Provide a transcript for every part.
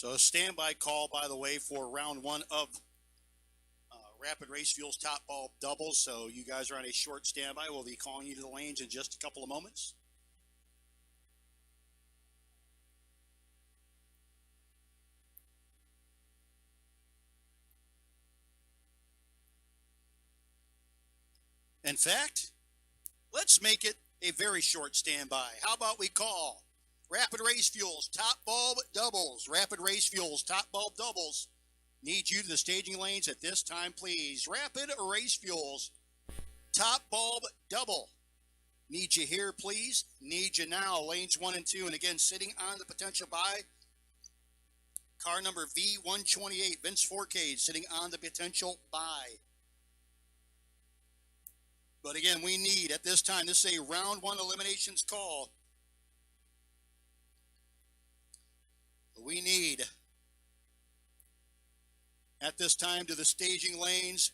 So a standby call, by the way, for round one of Rapid Race Fuels Top Bulb Doubles. So you guys are on a short standby. We'll be calling you to the lanes in just a couple of moments. In fact, let's make it a very short standby. How about we call Rapid Race Fuels Top Bulb Doubles? Rapid Race Fuels Top Bulb Doubles need you to the staging lanes at this time, please. Rapid Race Fuels Top Bulb Double. Need you here, please. Need you now. Lanes 1 and 2. And again, sitting on the potential buy, car number V128, Vince Forcade, sitting on the potential buy. But again, we need, at this time, this is a round one eliminations call. We need, at this time, to the staging lanes,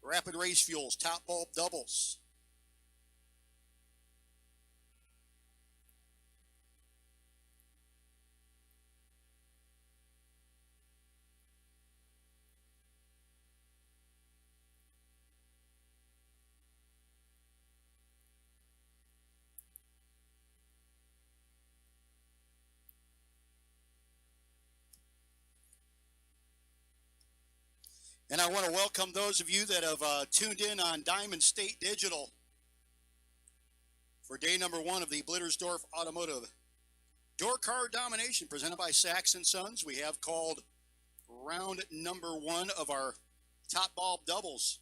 Rapid Race Fuels Top Bulb Doubles. And I want to welcome those of you that have tuned in on Diamond State Digital for day number one of the Blittersdorf Automotive Door Car Domination presented by Sachs & Sons. We have called round number one of our Top Bulb Doubles.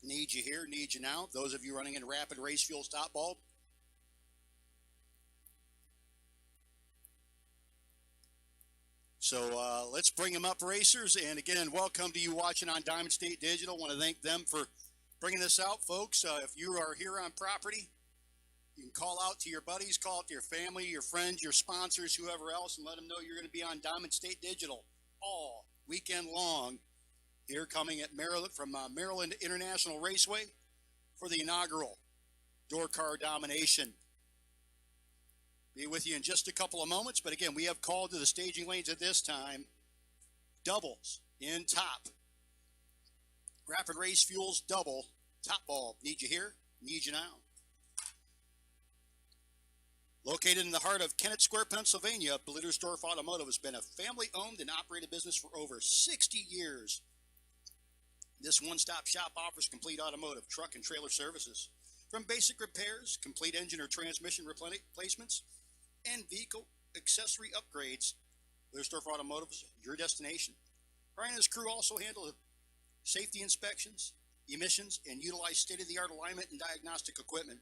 Need you here, need you now. Those of you running in Rapid Race Fuels Top Bulb. So let's bring them up, racers. And again, welcome to you watching on Diamond State Digital. Want to thank them for bringing this out, folks. If you are here on property, you can call out to your buddies, call out to your family, your friends, your sponsors, whoever else, and let them know you're going to be on Diamond State Digital all weekend long. Here coming at Maryland from Maryland International Raceway for the inaugural Door Car Domination. Be with you in just a couple of moments, but again, we have called to the staging lanes at this time. Doubles in top. Rapid Race Fuels double Top Bulb. Need you here, need you now. Located in the heart of Kennett Square, Pennsylvania, Blittersdorf Automotive has been a family-owned and operated business for over 60 years. This one-stop shop offers complete automotive, truck, and trailer services. From basic repairs, complete engine or transmission replacements, and vehicle accessory upgrades, Blittersdorf Automotive is your destination. Brian and his crew also handle safety inspections, emissions, and utilize state-of-the-art alignment and diagnostic equipment.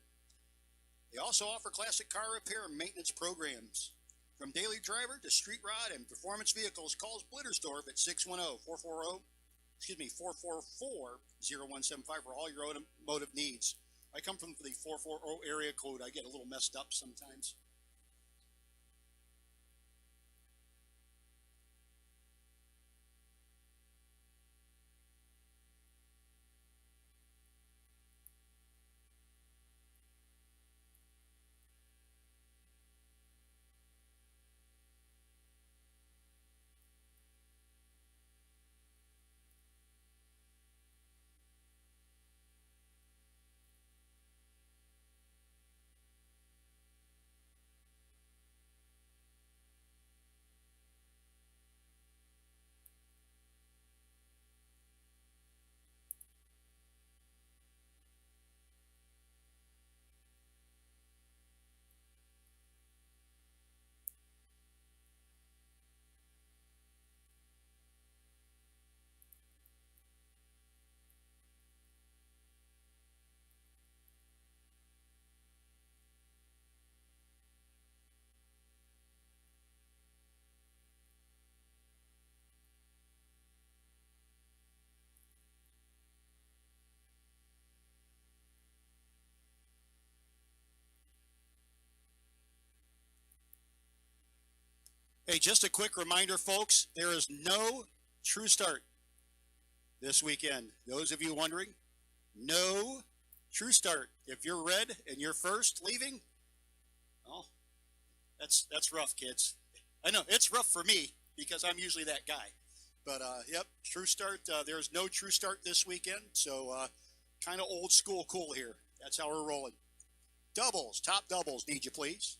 They also offer classic car repair and maintenance programs. From daily driver to street rod and performance vehicles, call Blittersdorf at 610-444-0175 for all your automotive needs. I come from the 440 area code. I get a little messed up sometimes. Hey, just a quick reminder, folks, there is no true start this weekend. Those of you wondering, no true start. If you're red and you're first leaving, well, that's rough, kids. I know it's rough for me because I'm usually that guy. But yep, true start. There's no true start this weekend, so kind of old school cool here. That's how we're rolling. Doubles, top doubles, need you please.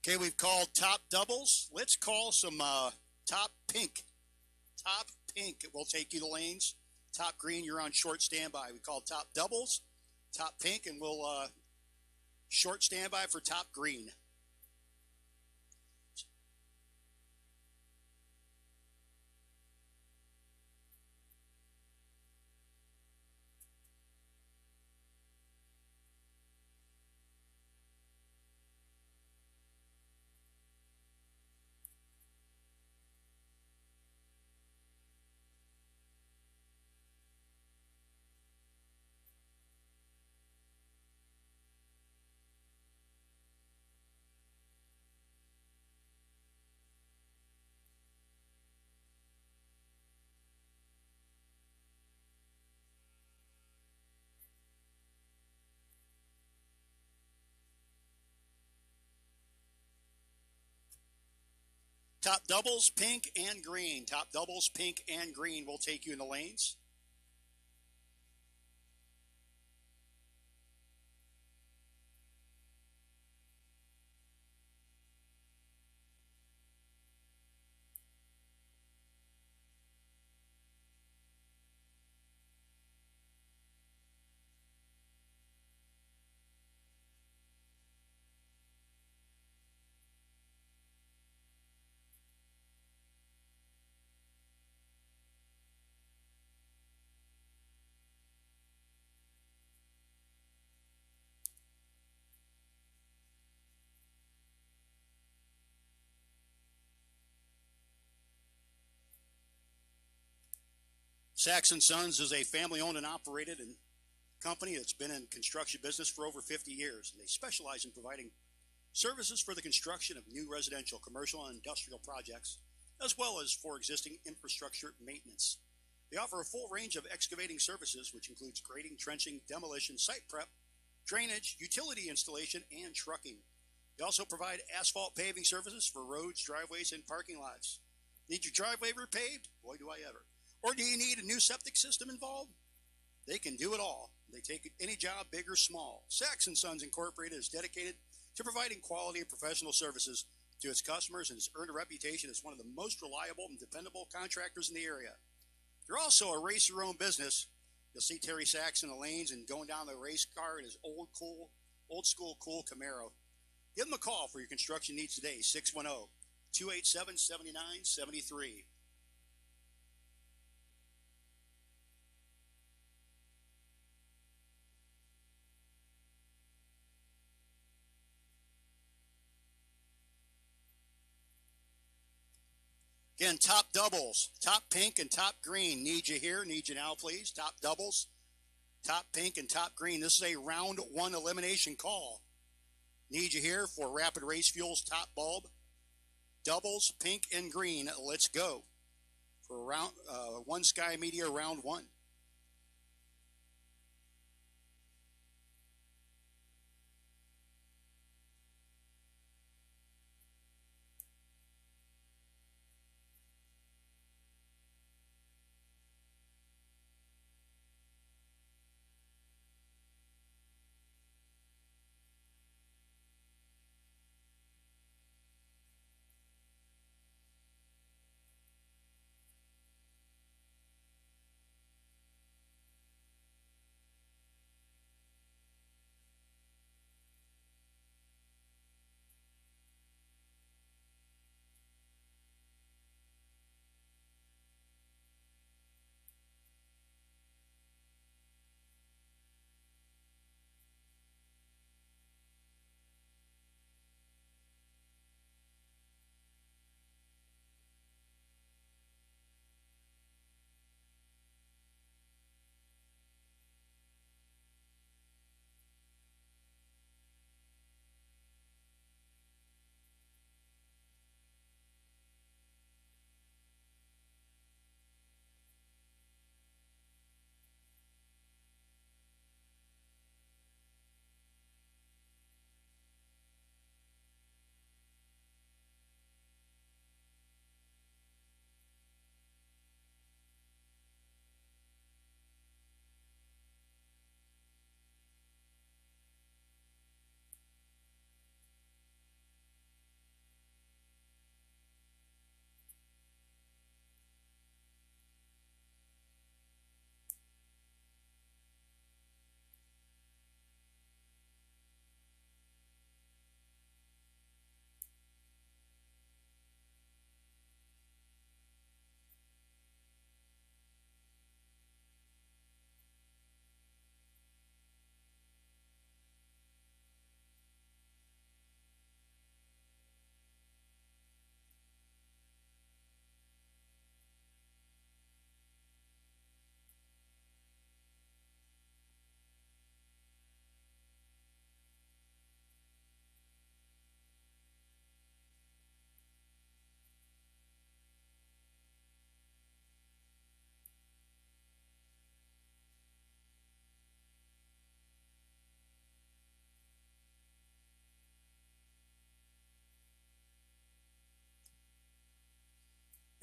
Okay, we've called top doubles. Let's call some top pink. Top pink will take you to lanes. Top green, you're on short standby. We call top doubles, top pink, and we'll short standby for top green. Top doubles, pink and green. Top doubles, pink and green will take you in the lanes. Sachs & Sons is a family-owned and operated company that's been in construction business for over 50 years. And they specialize in providing services for the construction of new residential, commercial, and industrial projects, as well as for existing infrastructure maintenance. They offer a full range of excavating services, which includes grading, trenching, demolition, site prep, drainage, utility installation, and trucking. They also provide asphalt paving services for roads, driveways, and parking lots. Need your driveway repaved? Boy, do I ever. Or do you need a new septic system involved? They can do it all. They take any job, big or small. Sachs & Sons Incorporated is dedicated to providing quality and professional services to its customers and has earned a reputation as one of the most reliable and dependable contractors in the area. They're also a racer-owned business. You'll see Terry Sachs in the lanes and going down the race car in his old school cool Camaro. Give them a call for your construction needs today, 610-287-7973. Again, top doubles, top pink and top green. Need you here, need you now, please. Top doubles, top pink and top green. This is a round one elimination call. Need you here for Rapid Race Fuels top bulb. Doubles, pink and green. Let's go for round One Sky Media round one.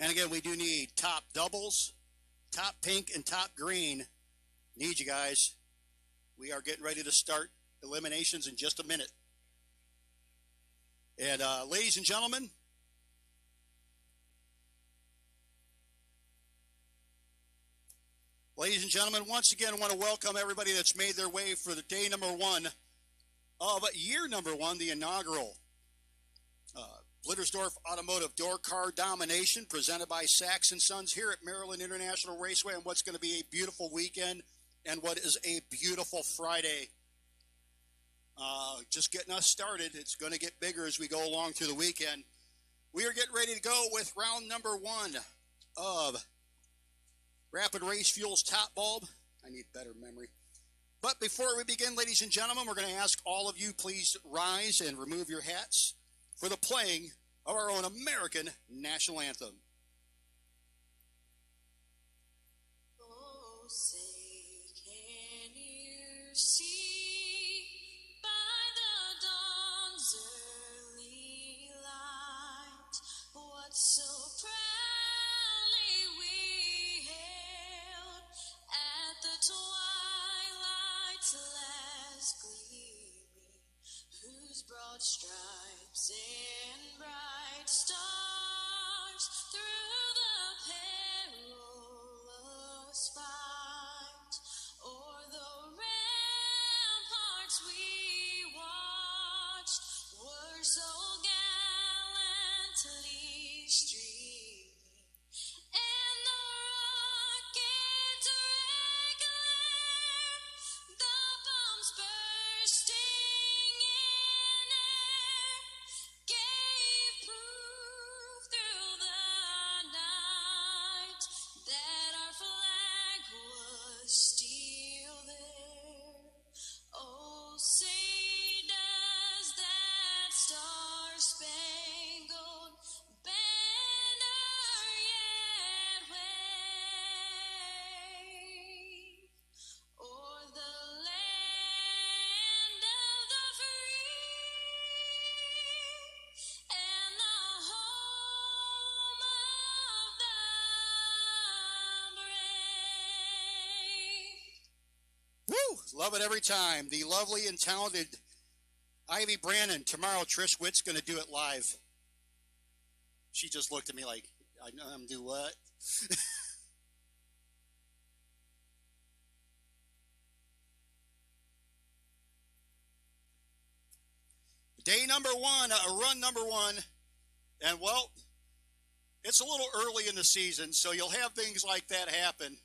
And again, we do need top doubles, top pink, and top green. Need you guys. We are getting ready to start eliminations in just a minute. And ladies and gentlemen, once again, I want to welcome everybody that's made their way for the day number one of year number one, the inaugural Blittersdorf Automotive Door Car Domination, presented by Sachs & Sons here at Maryland International Raceway, and what's going to be a beautiful weekend and what is a beautiful Friday. Just getting us started. It's going to get bigger as we go along through the weekend. We are getting ready to go with round number one of Rapid Race Fuel's top bulb. I need better memory. But before we begin, ladies and gentlemen, we're going to ask all of you, please rise and remove your hats for the playing of our own American national anthem. Oh, say, can you see by the dawn's early light what so proudly we hailed at the twilight's last gleaming, whose broad stripes and bright stars through the perilous fight o'er the ramparts we watched were so gallantly streaming, and the rocket's regular, the bombs bursting in air, gave proof through the night that our flag was still there. Oh, say does that star-spangled banner yet wave o'er the land of the free and the home of the brave? Woo! Love it every time. The lovely and talented Ivy Brandon. Tomorrow, Trish Witt's going to do it live. She just looked at me like, I'm going to do what? Day number one, run number one. And, well, it's a little early in the season, so you'll have things like that happen.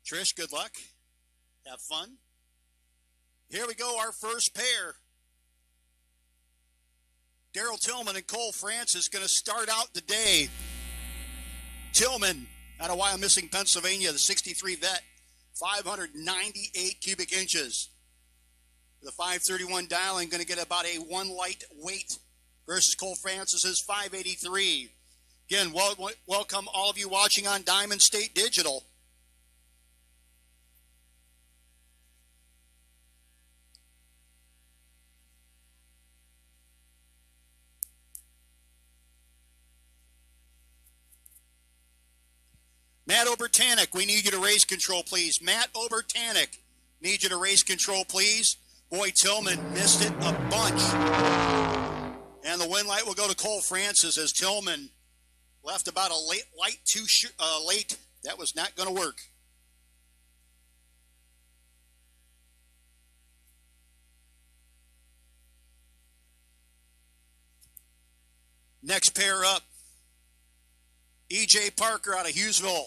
Trish, good luck. Have fun. Here we go, our first pair. Daryl Tillman and Cole Francis going to start out the day. Tillman out of Wyomissing, Pennsylvania, the 63 vet, 598 cubic inches. The 531 dialing going to get about a 1 light weight versus Cole Francis's 583. Again, welcome all of you watching on Diamond State Digital. Matt Obertanic, we need you to race control, please. Matt Obertanic, need you to race control, please. Boy, Tillman missed it a bunch. And the win light will go to Cole Francis as Tillman left about a light too late. That was not going to work. Next pair up. E.J. Parker out of Hughesville,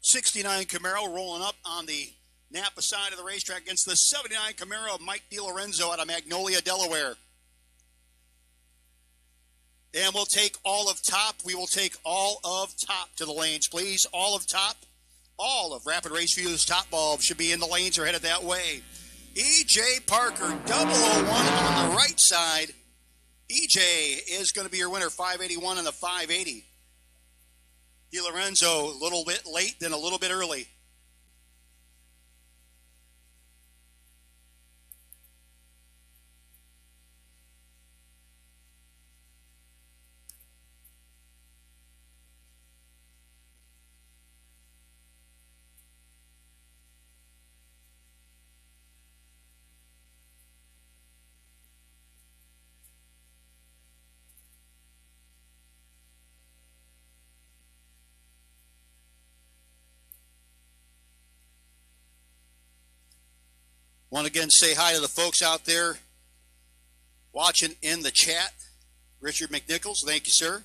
69 Camaro rolling up on the Napa side of the racetrack against the 79 Camaro of Mike DiLorenzo out of Magnolia, Delaware. And we'll take all of top. We will take all of top to the lanes, please. All of top. All of Rapid Race Fuel's top bulbs should be in the lanes or headed that way. E.J. Parker, 001 on the right side. E.J. is going to be your winner, 581 on the 580. DiLorenzo, a little bit late, then a little bit early. Want to again say hi to the folks out there watching in the chat. Richard McNichols, thank you, sir.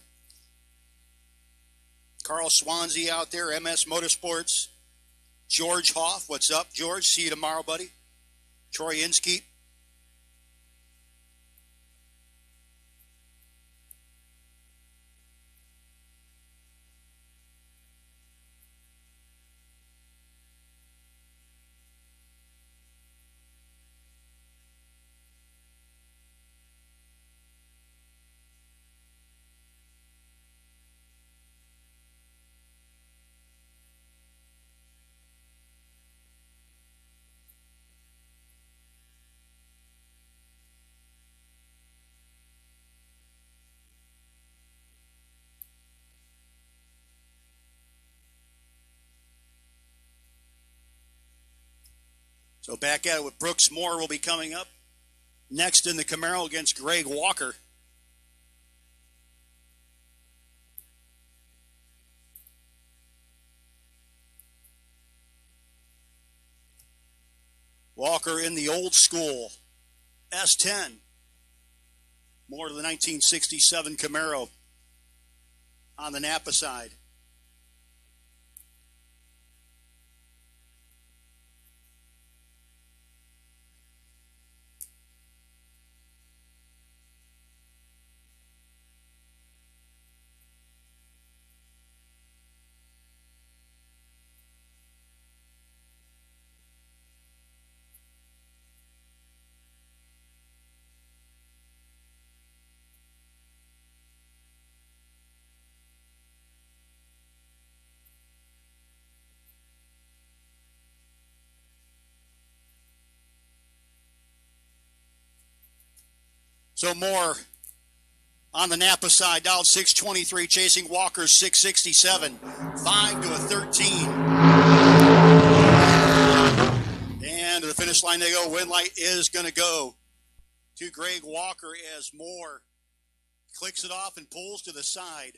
Carl Swansea out there, MS Motorsports. George Hoff, what's up, George? See you tomorrow, buddy. Troy Inskeep. So back at it with Brooks Moore will be coming up next in the Camaro against Greg Walker. Walker in the old school S10. More to the 1967 Camaro on the Napa side. So Moore on the Napa side, down 623, chasing Walker's 667, 5 to a 13. And to the finish line they go. Win light is going to go to Greg Walker as Moore clicks it off and pulls to the side.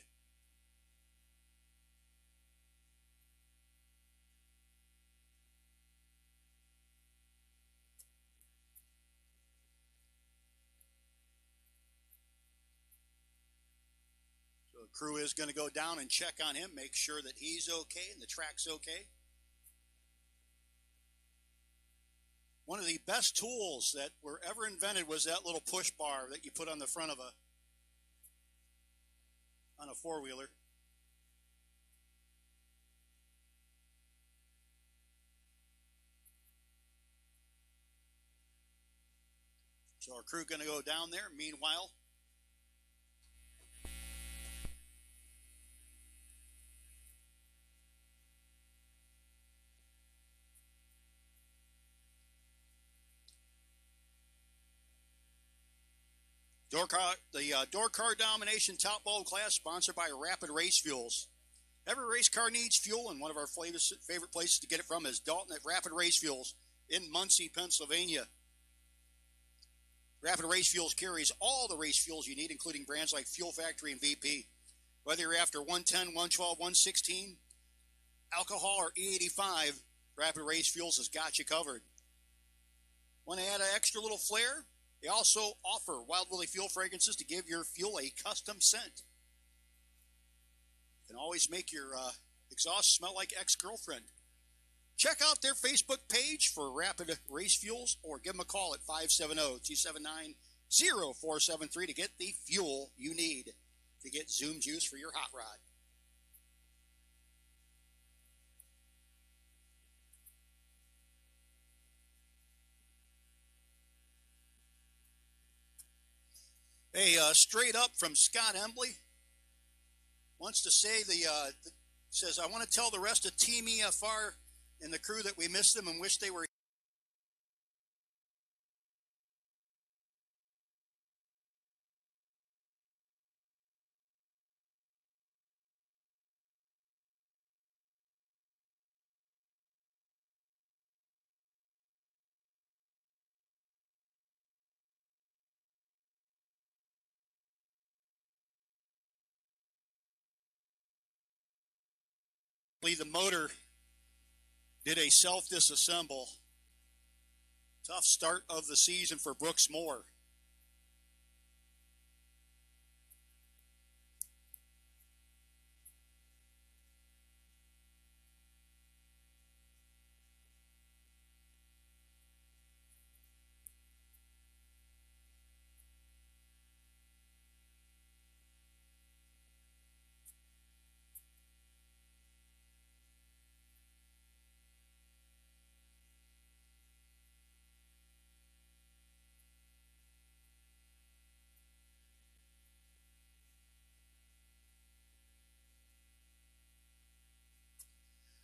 Crew is going to go down and check on him, make sure that he's okay and the track's okay. One of the best tools that were ever invented was that little push bar that you put on the front of a four-wheeler. So our crew going to go down there. Meanwhile, Door Car Domination Top Bulb class sponsored by Rapid Race Fuels. Every race car needs fuel, and one of our favorite places to get it from is Dalton at Rapid Race Fuels in Muncie, Pennsylvania. Rapid Race Fuels carries all the race fuels you need, including brands like Fuel Factory and VP. Whether you're after 110, 112, 116, alcohol, or E85, Rapid Race Fuels has got you covered. Want to add an extra little flair? They also offer Wild Willie fuel fragrances to give your fuel a custom scent. You can always make your exhaust smell like ex-girlfriend. Check out their Facebook page for Rapid Race Fuels or give them a call at 570-279-0473 to get the fuel you need to get Zoom juice for your hot rod. Hey, straight up from Scott Embley wants to say says, I want to tell the rest of Team EFR and the crew that we miss them and wish they were. The motor did a self-disassemble. Tough start of the season for Brooks Moore.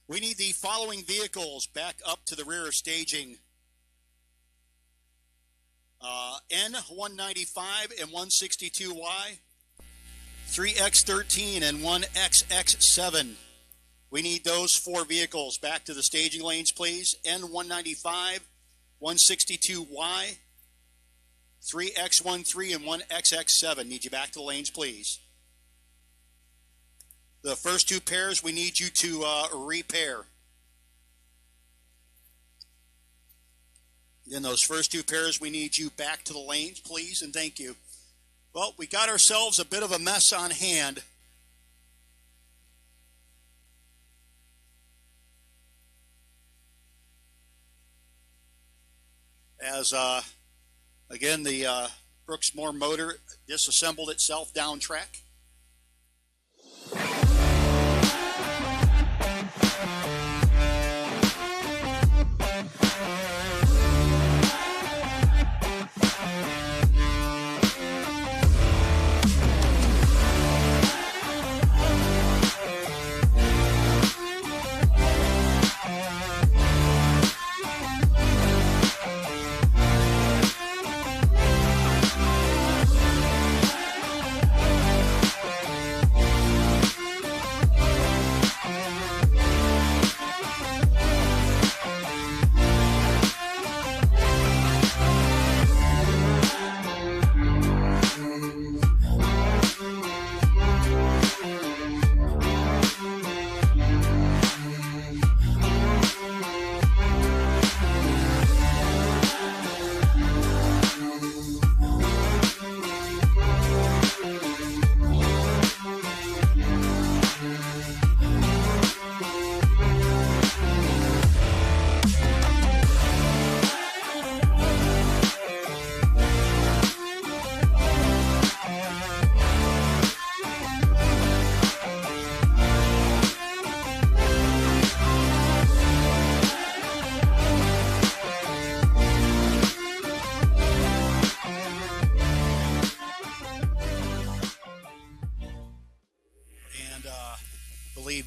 We need the following vehicles back up to the rear of staging. N195 and 162Y, 3X13 and 1XX7. We need those four vehicles back to the staging lanes, please. N195 162Y, 3X13, and 1XX7. Need you back to the lanes, please. The first two pairs we need you to repair. Then those first two pairs we need you back to the lanes, please, and thank you. Well, we got ourselves a bit of a mess on hand. As, again, the Brooksmore motor disassembled itself down track.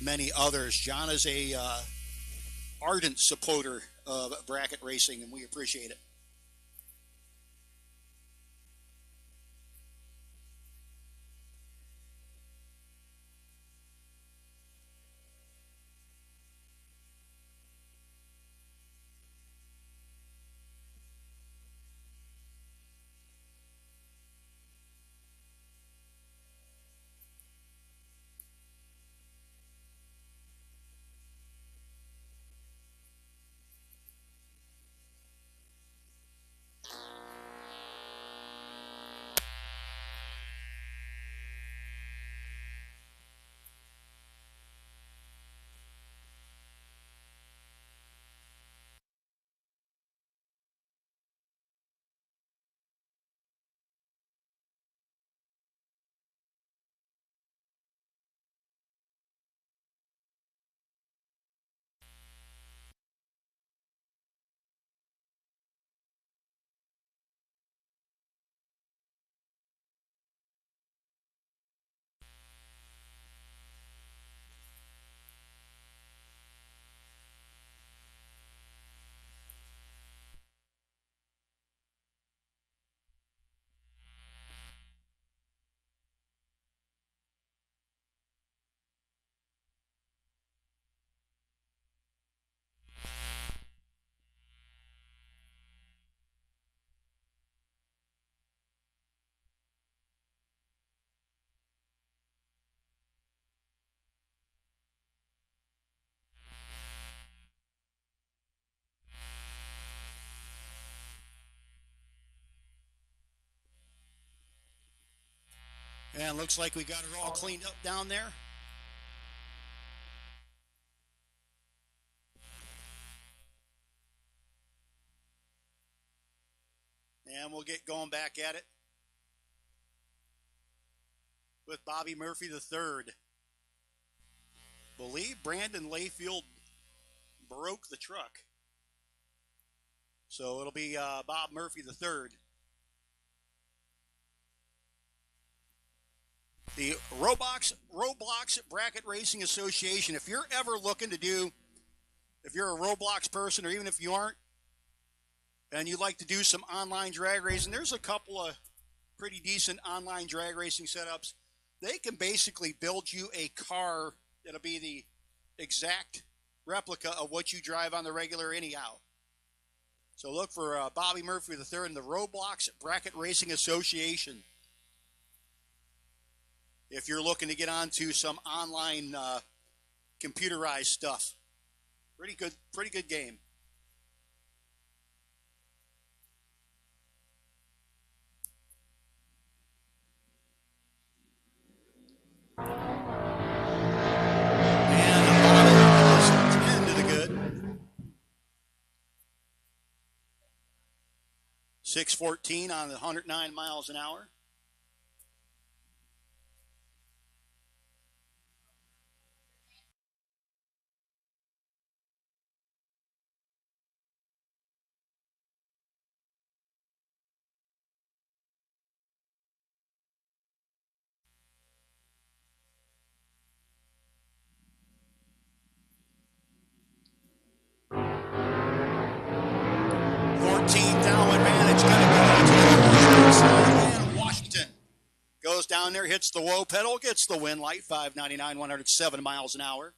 Many others. John is a ardent supporter of bracket racing, and we appreciate it. And looks like we got her all cleaned up down there. And we'll get going back at it with Bobby Murphy III. Believe Brandon Layfield broke the truck. So it'll be Bob Murphy III. The Roblox Bracket Racing Association, if you're ever looking to do, if you're a Roblox person or even if you aren't, and you'd like to do some online drag racing, there's a couple of pretty decent online drag racing setups. They can basically build you a car that'll be the exact replica of what you drive on the regular anyhow. So look for Bobby Murphy III in the Roadblocks Bracket Racing Association. If you're looking to get onto some online computerized stuff. Pretty good game. And the bottom is 10 to the good. 614 on the 109 miles an hour. Down advantage, going to go to the Washington. Goes down there, hits the whoa pedal, gets the win light, 599, 107 miles an hour.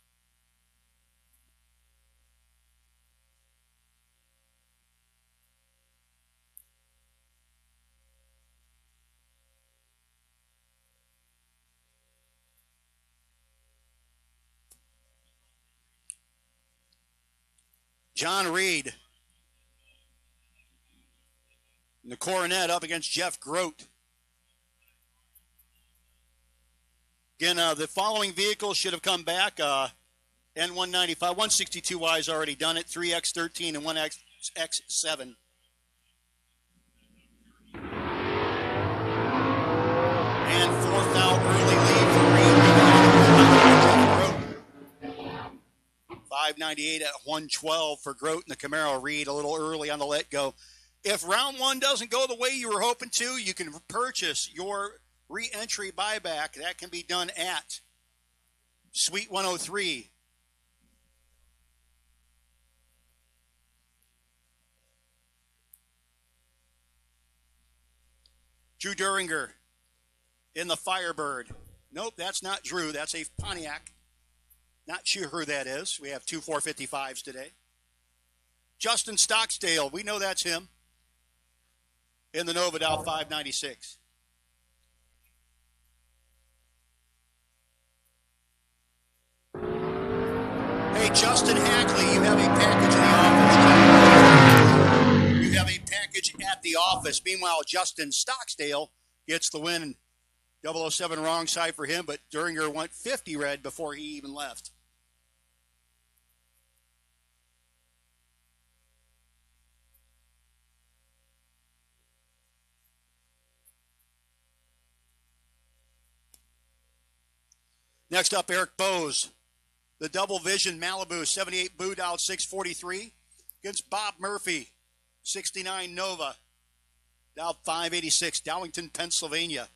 John Reed. And the Coronet up against Jeff Grote. Again, the following vehicles should have come back. N195, 162Y has already done it. 3X13 and 1X7. And fourth out early lead for Reed. 598 at 112 for Grote and the Camaro. Reed a little early on the let go. If round one doesn't go the way you were hoping to, you can purchase your re-entry buyback. That can be done at Suite 103. Drew Duringer in the Firebird. Nope, that's not Drew. That's a Pontiac. Not sure who that is. We have two 455s today. Justin Stocksdale, we know that's him. In the Novidal 596. Hey, Justin Hackley, you have a package in the office. You have a package at the office. Meanwhile, Justin Stocksdale gets the win. 007 wrong side for him, but Duringer went 50 red before he even left. Next up, Eric Bose, the Double Vision Malibu 78 Boo Dow 643 against Bob Murphy, 69 Nova, Dow 586, Dowlington, Pennsylvania.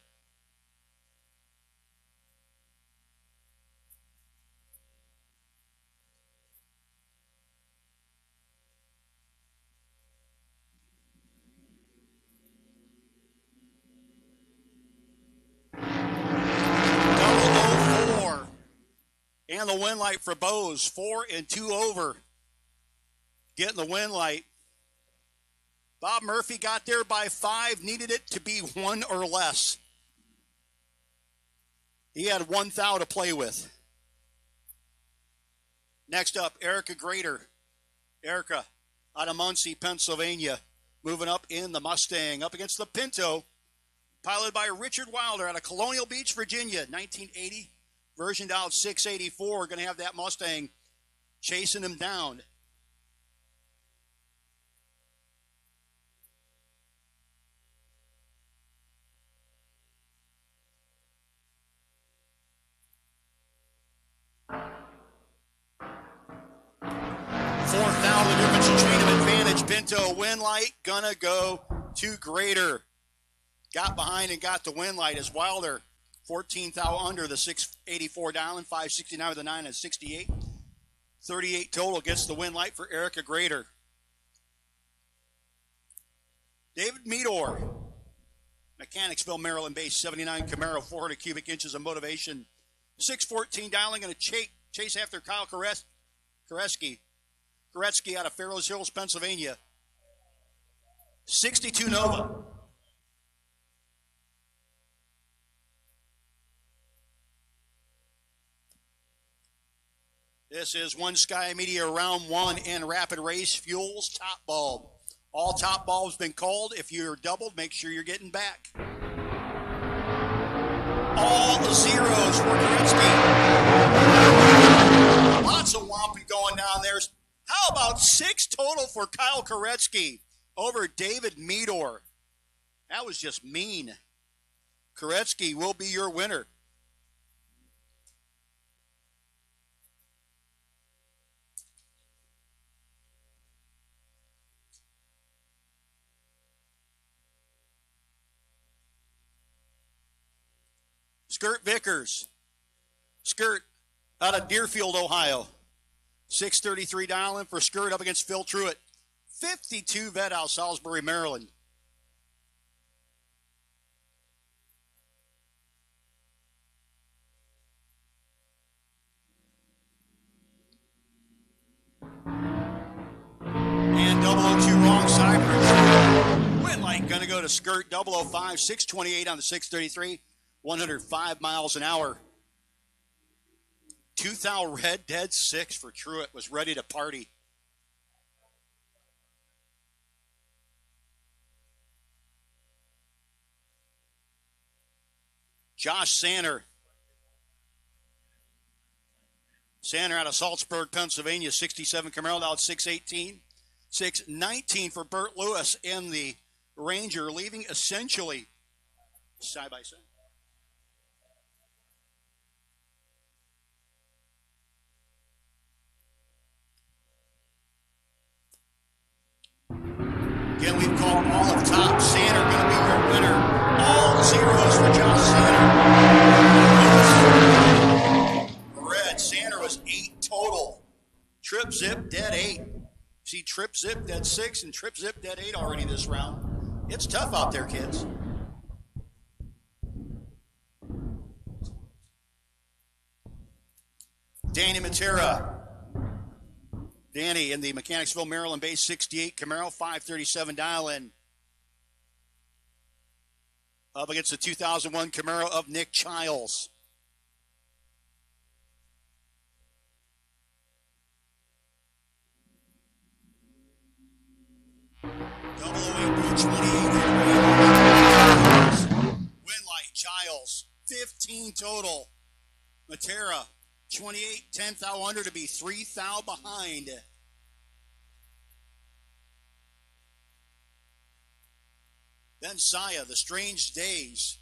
And the win light for Bose, 4 and 2 over. Getting the win light. Bob Murphy got there by 5, needed it to be 1 or less. He had 1 thou to play with. Next up, Erica Grader. Erica out of Muncie, Pennsylvania, moving up in the Mustang, up against the Pinto, piloted by Richard Wilder out of Colonial Beach, Virginia, 1980. Version down 684, going to have that Mustang chasing him down. Fourth down, the difference between him advantage. Pinto win light, gonna go to Grader. Got behind and got the win light as Wilder 14 thou under the 684 Dowling, 569 with a 9 and 68. 38 total gets the win light for Erica Grader. David Meador, Mechanicsville, Maryland based 79 Camaro, 400 cubic inches of motivation. 614 Dowling going to chase after Kyle Koretsky out of Farrows Hills, Pennsylvania. 62 Nova. This is One Sky Media Round 1 in Rapid Race Fuels Top Bulb. All top bulbs been called. If you're doubled, make sure you're getting back. All the zeros for Gretzky. Lots of whomping going down there. How about 6 total for Kyle Koretsky over David Meador? That was just mean. Koretsky will be your winner. Skirt Vickers. Skirt out of Deerfield, Ohio. $633 dialing for Skirt up against Phil Truitt. 52 vet out Salisbury, Maryland. And 002 wrong side for Whitlight going to go to Skirt 005, 628 on the 633. 105 miles an hour. 2000 Red Dead 6 for Truitt, was ready to party. Josh Sanner. Sanner out of Salzburg, Pennsylvania, 67 Camaro, out 618. 619 for Burt Lewis in the Ranger, leaving essentially side by side. Again, we've called all of top. Sanner going to be your winner. All zeros for Josh Sanner. Red. Sanner was 8 total. Trip Zip dead 8. See Trip Zip dead 6 and Trip Zip dead 8 already this round. It's tough out there, kids. Danny Matera. Danny in the Mechanicsville, Maryland base 68 Camaro, 537 dial-in. Up against the 2001 Camaro of Nick Childs. Double 28 Winlight, Childs, 15 total. Matera, 28, 10 thou under to be 3 thou behind. Then Saya, The Strange Days.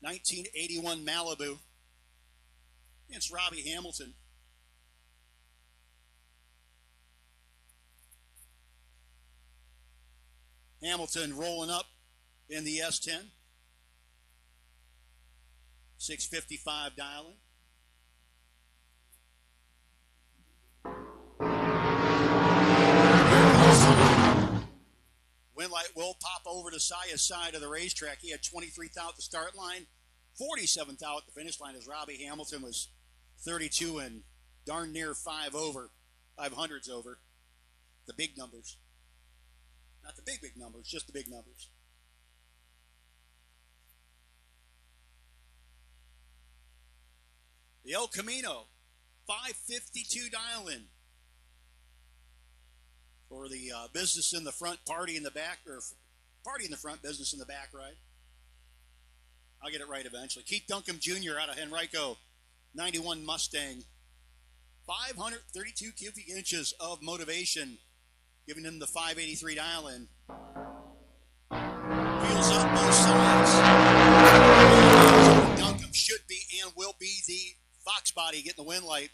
1981 Malibu. It's Robbie Hamilton. Hamilton rolling up in the S10. 655 dialing. Winlight will pop over to Saya's side of the racetrack. He had 23 thou at the start line, 47 thou at the finish line, as Robbie Hamilton was 32 and darn near 5 over, 500s over. The big numbers. Not the big numbers, just the big numbers. The El Camino, 552 dial-in. For the business in the front, party in the back, or party in the front, business in the back, right? I'll get it right eventually. Keith Duncombe Jr. out of Henrico, 91 Mustang. 532 cubic inches of motivation, giving him the 583 dial-in. Wheels up both sides. Duncombe should be and will be the Fox body getting the win light.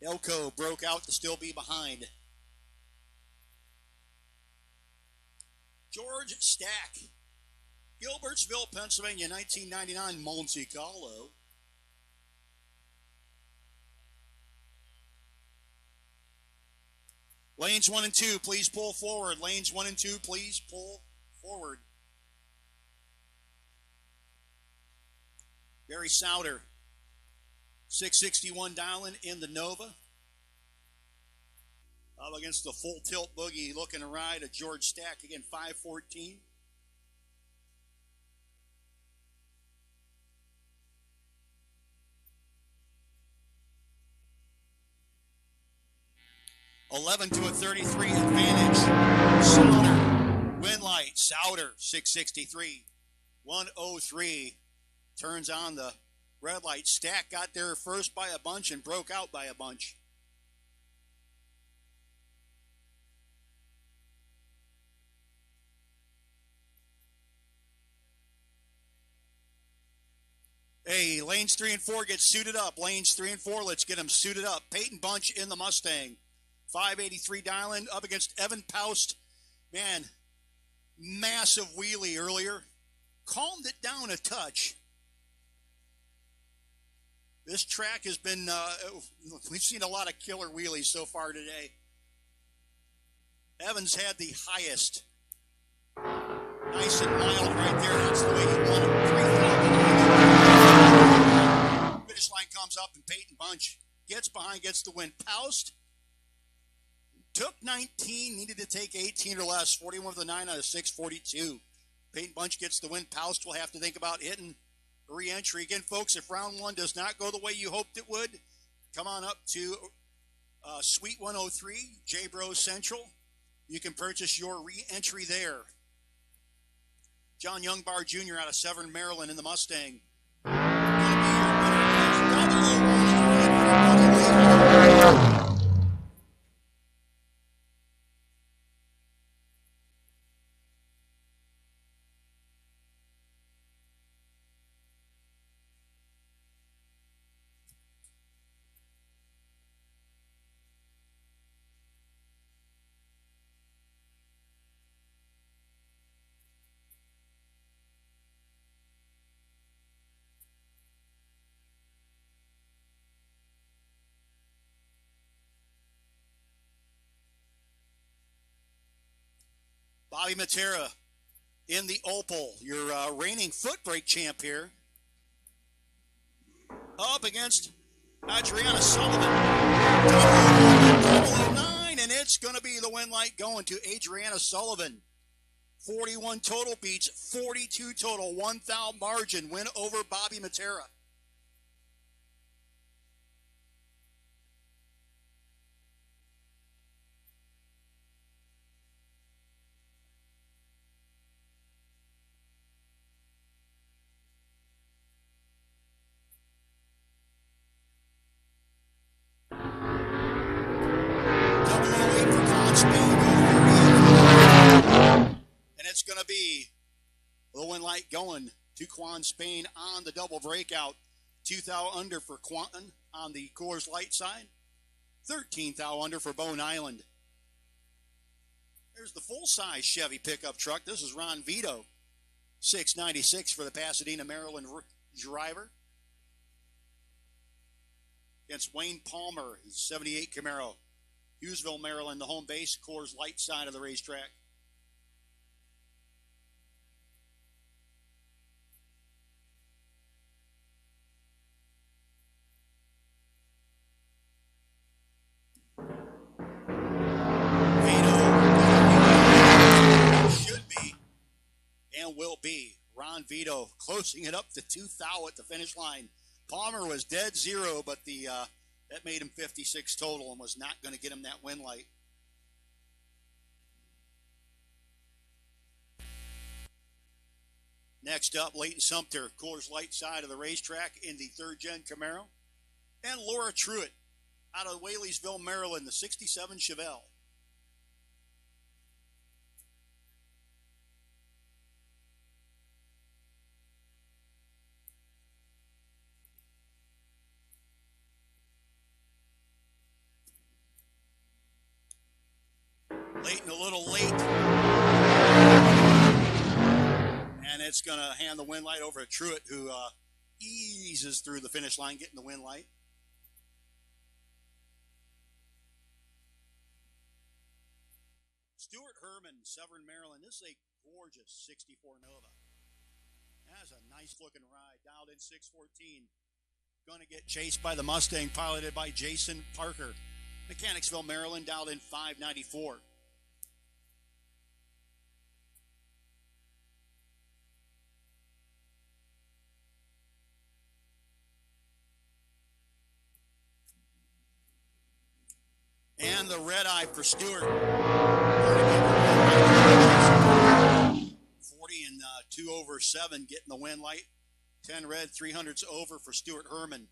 Elko broke out to still be behind. George Stack, Gilbertsville, Pennsylvania, 1999 Monte Carlo. Lanes 1 and 2, please pull forward. Lanes 1 and 2, please pull forward. Barry Souter, 661 dial-in the Nova. Up against the full tilt boogie, looking to ride a George Stack again, 514. $11 to a 33 advantage. Souter, win light. Souter, 663. 103 turns on the red light. Stack got there first by a bunch and broke out by a bunch. Hey, lanes 3 and 4 get suited up. Lanes 3 and 4, let's get them suited up. Peyton Bunch in the Mustang. 583 dialing up against Evan Paust. Man, massive wheelie earlier. Calmed it down a touch. This track has been, we've seen a lot of killer wheelies so far today. Evans had the highest. Nice and mild right there. That's the way he won it. 3,000. Finish line comes up and Peyton Bunch gets behind, gets the win. Paust took 19, needed to take 18 or less. 41 with the 9 out of 642. Peyton Bunch gets the win. Paust will have to think about hitting a re-entry. Again, folks, if round one does not go the way you hoped it would, come on up to Suite 103, J-Bros Central. You can purchase your re-entry there. John Youngbar Jr. out of Severn, Maryland in the Mustang. Bobby Matera in the Opal, your reigning foot brake champ here. Up against Adriana Sullivan. 009, and it's going to be the win light going to Adriana Sullivan. 41 total beats, 42 total, 1 thou margin, win over Bobby Matera. It's going to be the win light going to Quan Spain on the double breakout. 2 thou under for Quanton on the Coors Light side. 13 thou under for Bone Island. There's the full-size Chevy pickup truck. This is Ron Vito. 696 for the Pasadena, Maryland driver. Against Wayne Palmer, his 78 Camaro. Hughesville, Maryland, the home base, Coors Light side of the racetrack. Will be Ron Vito closing it up to 2 thou at the finish line. Palmer was dead zero, but that made him 56 total and was not going to get him that win light. Next up, Leighton Sumter, Coors Light side of the racetrack in the 3rd Gen Camaro. And Laura Truitt out of Whaley'sville, Maryland, the 67 Chevelle. Leighton a little late. And it's going to hand the win light over to Truitt, who eases through the finish line, getting the win light. Stuart Herman, Severn, Maryland. This is a gorgeous 64 Nova. That's a nice looking ride. Dialed in 614. Going to get chased by the Mustang, piloted by Jason Parker. Mechanicsville, Maryland, dialed in 594. And the red eye for Stewart. 40 and 2 over 7 getting the win light. 10 red, 300s over for Stuart Herman.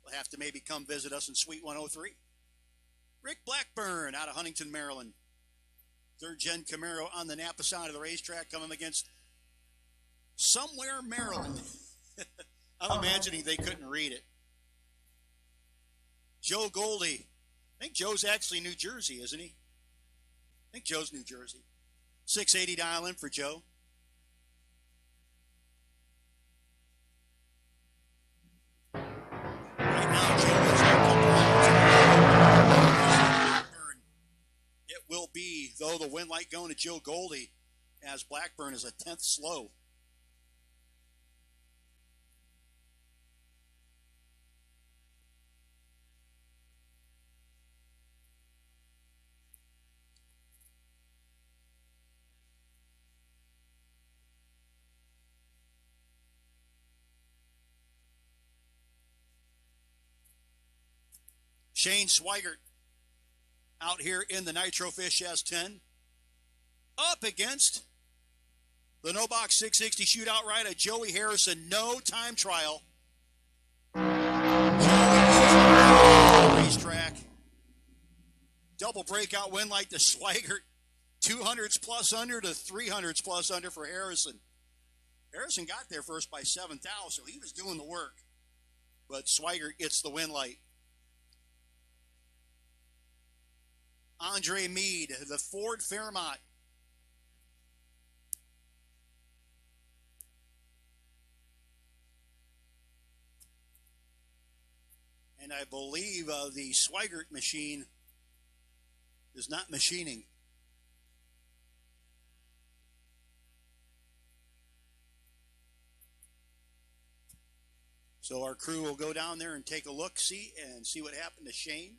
Will have to maybe come visit us in Suite 103. Rick Blackburn out of Huntington, Maryland. Third gen Camaro on the Napa side of the racetrack coming against somewhere Maryland. I'm imagining they couldn't read it. Joe Goldie. I think Joe's actually New Jersey, isn't he? I think Joe's New Jersey. 680 dial in for Joe. Right now, Joe is Blackburn. It will be, though, the win light going to Joe Goldie as Blackburn is a 10th slow. Shane Swigert out here in the Nitro Fish S10 up against the No Box 660 shootout ride of Joey Harrison. No time trial. Racetrack. Double breakout win light to Swigert. 200s plus under to 300s plus under for Harrison. Harrison got there first by 7th out, so he was doing the work. But Swigert gets the win light. Andre Mead, the Ford Fairmont. And I believe the Swigert machine is not machining. So our crew will go down there and take a look-see and see what happened to Shane.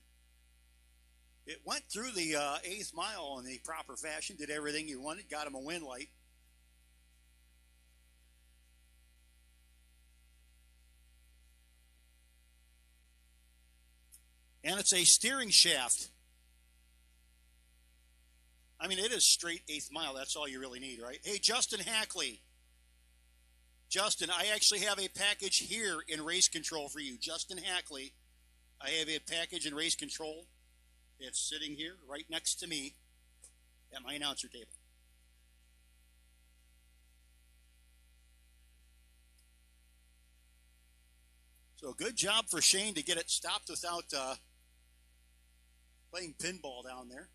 It went through the 8th mile in the proper fashion, did everything you wanted, got him a win light. And it's a steering shaft. I mean, it is straight 8th mile. That's all you really need, right? Hey, Justin Hackley. Justin, I actually have a package here in race control for you. Justin Hackley, I have a package in race control. It's sitting here right next to me at my announcer table. So good job for Shane to get it stopped without playing pinball down there.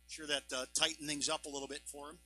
Sure that tightened things up a little bit for him.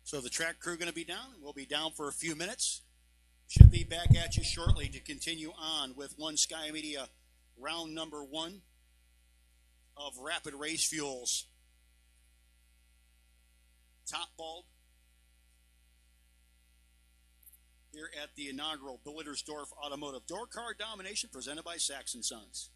So the track crew going to be down. We'll be down for a few minutes. Should be back at you shortly to continue on with One Sky Media round number 1 of Rapid Race Fuels. Top bulb here at the inaugural Blittersdorf Automotive Door Car Domination presented by Saxon Sons.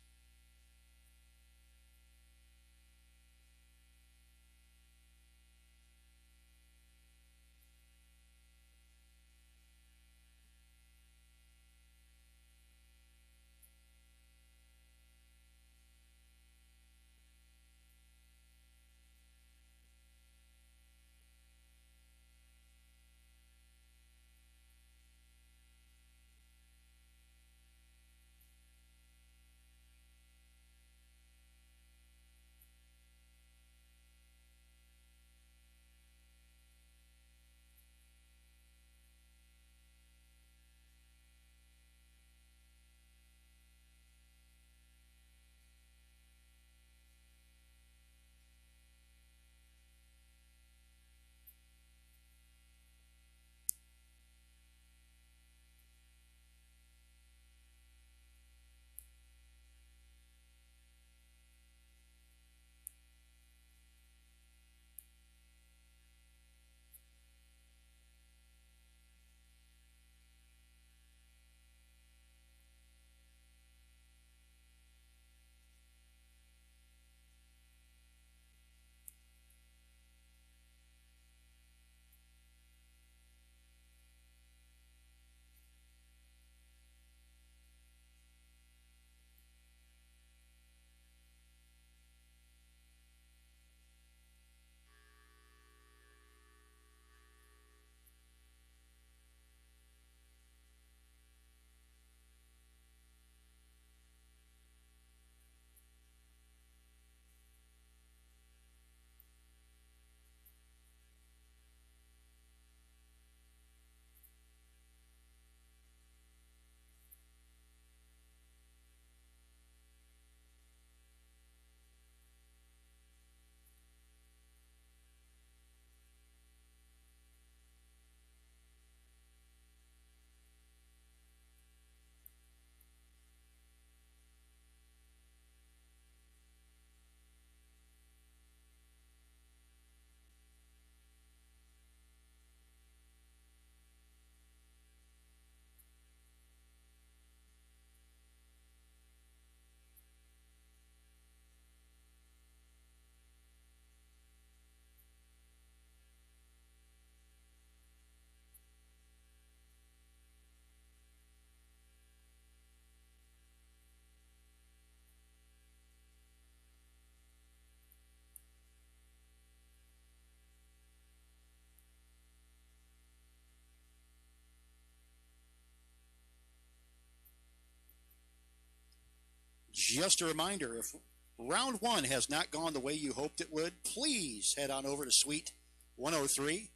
just a reminder, if round one has not gone the way you hoped it would, please head on over to Suite 103.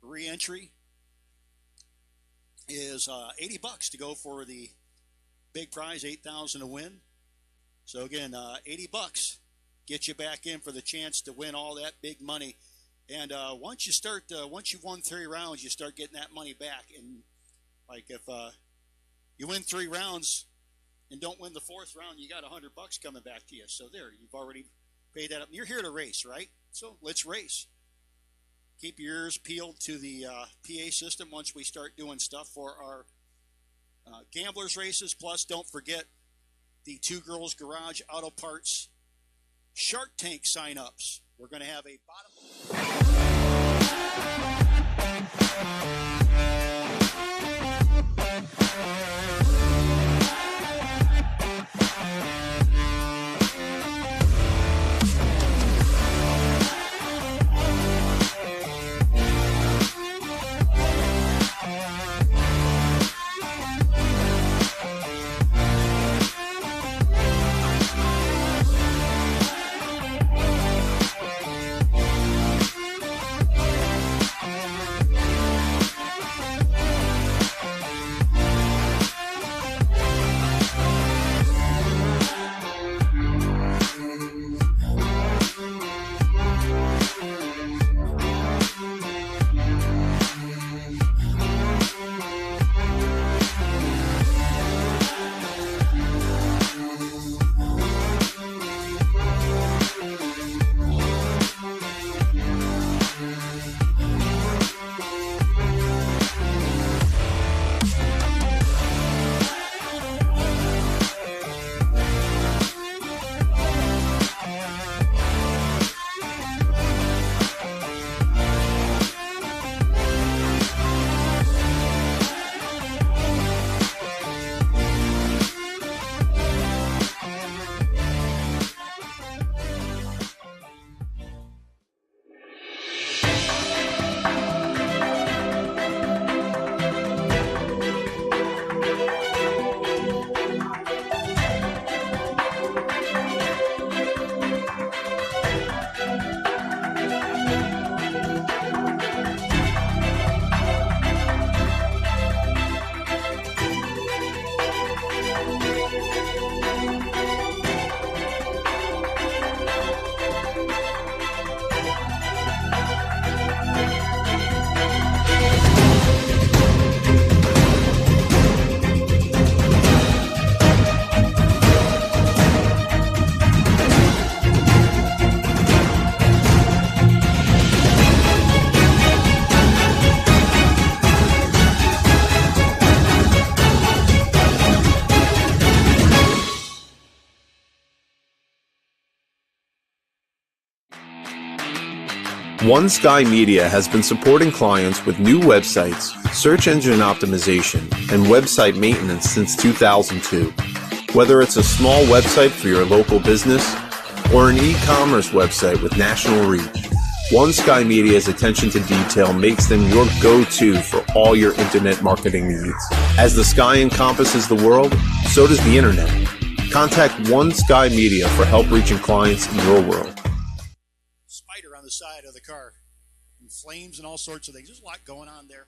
Re-entry is $80 to go for the big prize, $8,000 to win. So again, $80 get you back in for the chance to win all that big money. And once you've won 3 rounds, you start getting that money back. And like if you win 3 rounds and don't win the 4th round, you got $100 coming back to you. So there, you've already paid that up. You're here to race, right? So let's race. Keep your ears peeled to the PA system once we start doing stuff for our gamblers races. Plus, don't forget the Two Girls Garage Auto Parts Shark Tank sign-ups. We're going to have a One Sky Media has been supporting clients with new websites, search engine optimization, and website maintenance since 2002. Whether it's a small website for your local business or an e-commerce website with national reach, One Sky Media's attention to detail makes them your go-to for all your internet marketing needs. As the sky encompasses the world, so does the internet. Contact One Sky Media for help reaching clients in your world. Spider on the side of the car, and flames and all sorts of things. There's a lot going on there.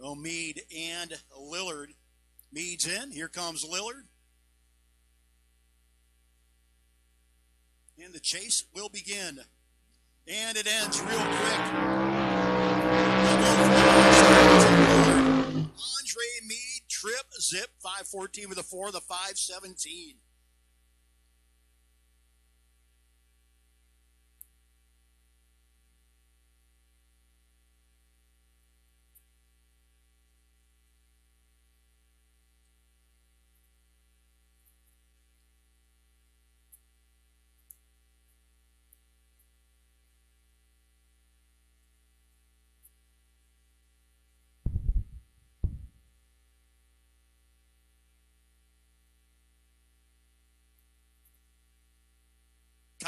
Oh, Mead and Lillard. Mead's in. Here comes Lillard. And the chase will begin. And it ends real quick. Andre Mead, trip, zip, 5:14 with a 4, the 5:17.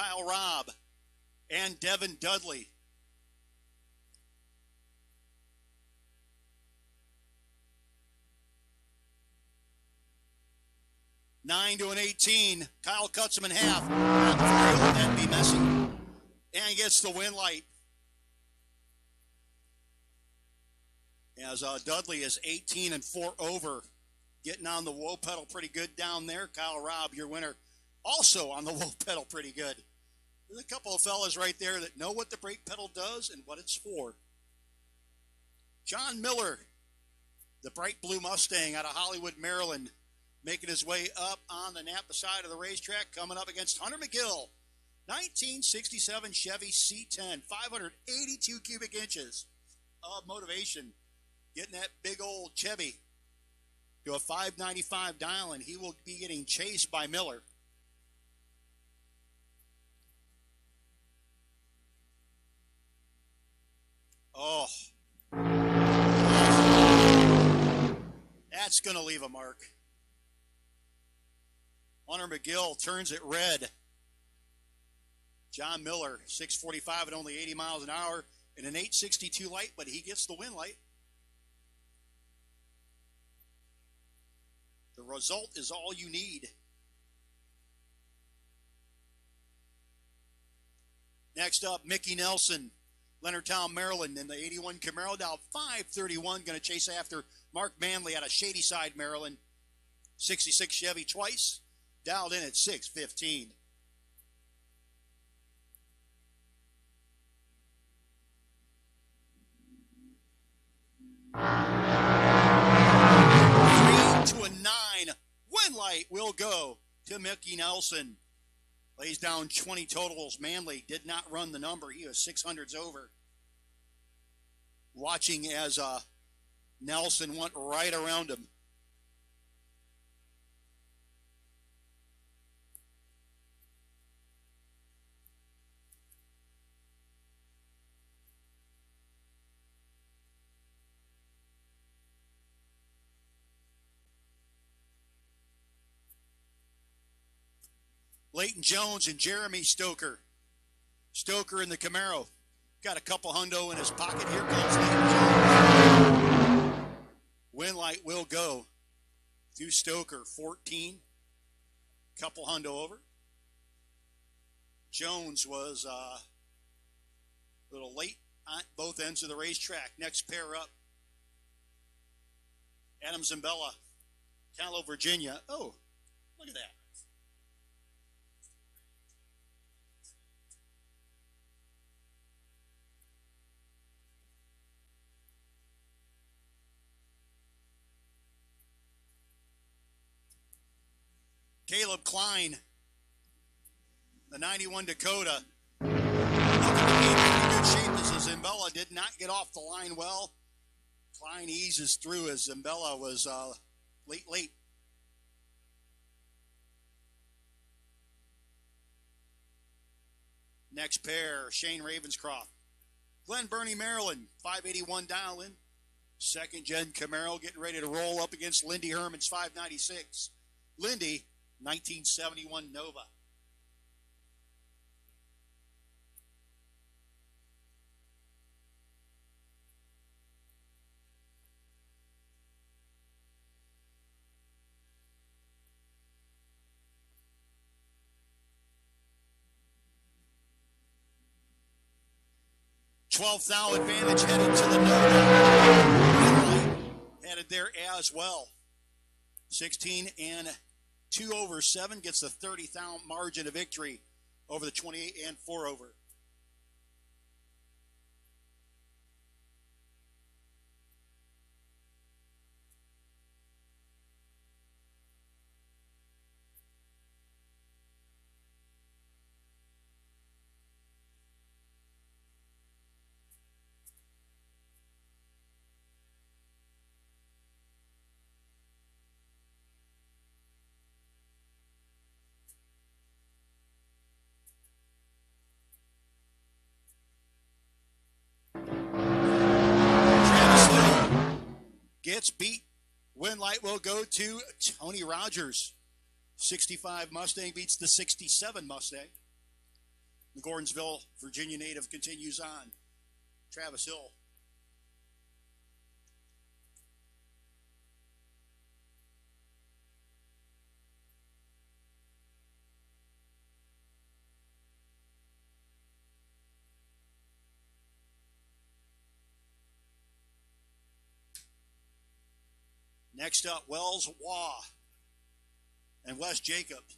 Kyle Robb and Devin Dudley. Nine to an 18. Kyle cuts him in half. That'd be messy. And gets the win light. As Dudley is 18 and 4 over. Getting on the whoa pedal pretty good down there. Kyle Robb, your winner, also on the whoa pedal pretty good. There's a couple of fellas right there that know what the brake pedal does and what it's for. John Miller, the bright blue Mustang out of Hollywood, Maryland, making his way up on the Napa side of the racetrack, coming up against Hunter McGill. 1967 Chevy C10, 582 cubic inches of motivation. Getting that big old Chevy to a 595 dial, and he will be getting chased by Miller. Oh. That's going to leave a mark. Hunter McGill turns it red. John Miller, 645 at only 80 miles an hour in an 862 light, but he gets the win light. The result is all you need. Next up, Mickey Nelson, Leonardtown, Maryland, in the 81 Camaro, down 531, going to chase after Mark Manley out of Shadyside, Maryland. 66 Chevy twice, dialed in at 615. To a 9. Win light will go to Mickey Nelson. Lays down 20 totals. Manley did not run the number. He was 600s over. Watching as Nelson went right around him. Leighton Jones and Jeremy Stoker. Stoker in the Camaro. Got a couple hundo in his pocket. Here comes Leighton Jones. Win light will go to Stoker. 14. Couple hundo over. Jones was a little late on both ends of the racetrack. Next pair up. Adam Zambella, Callow, Virginia. Oh, look at that. Caleb Klein, the 91 Dakota. Looking to be in pretty good shape as Zambella did not get off the line well. Klein eases through as Zambella was late. Next pair, Shane Ravenscroft. Glen Burnie, Maryland, 581 dial in. Second gen Camaro getting ready to roll up against Lindy Herman's 596. Lindy, 1971 Nova. $12,000 advantage headed to the Nova. Headed there as well. 16 and 2 over 7 gets the 30,000 margin of victory over the 28 and 4 over. Gets beat. Win light will go to Tony Rogers. 65 Mustang beats the 67 Mustang. The Gordonsville, Virginia native continues on. Travis Hill. Next up, Wells Waugh and Wes Jacobs.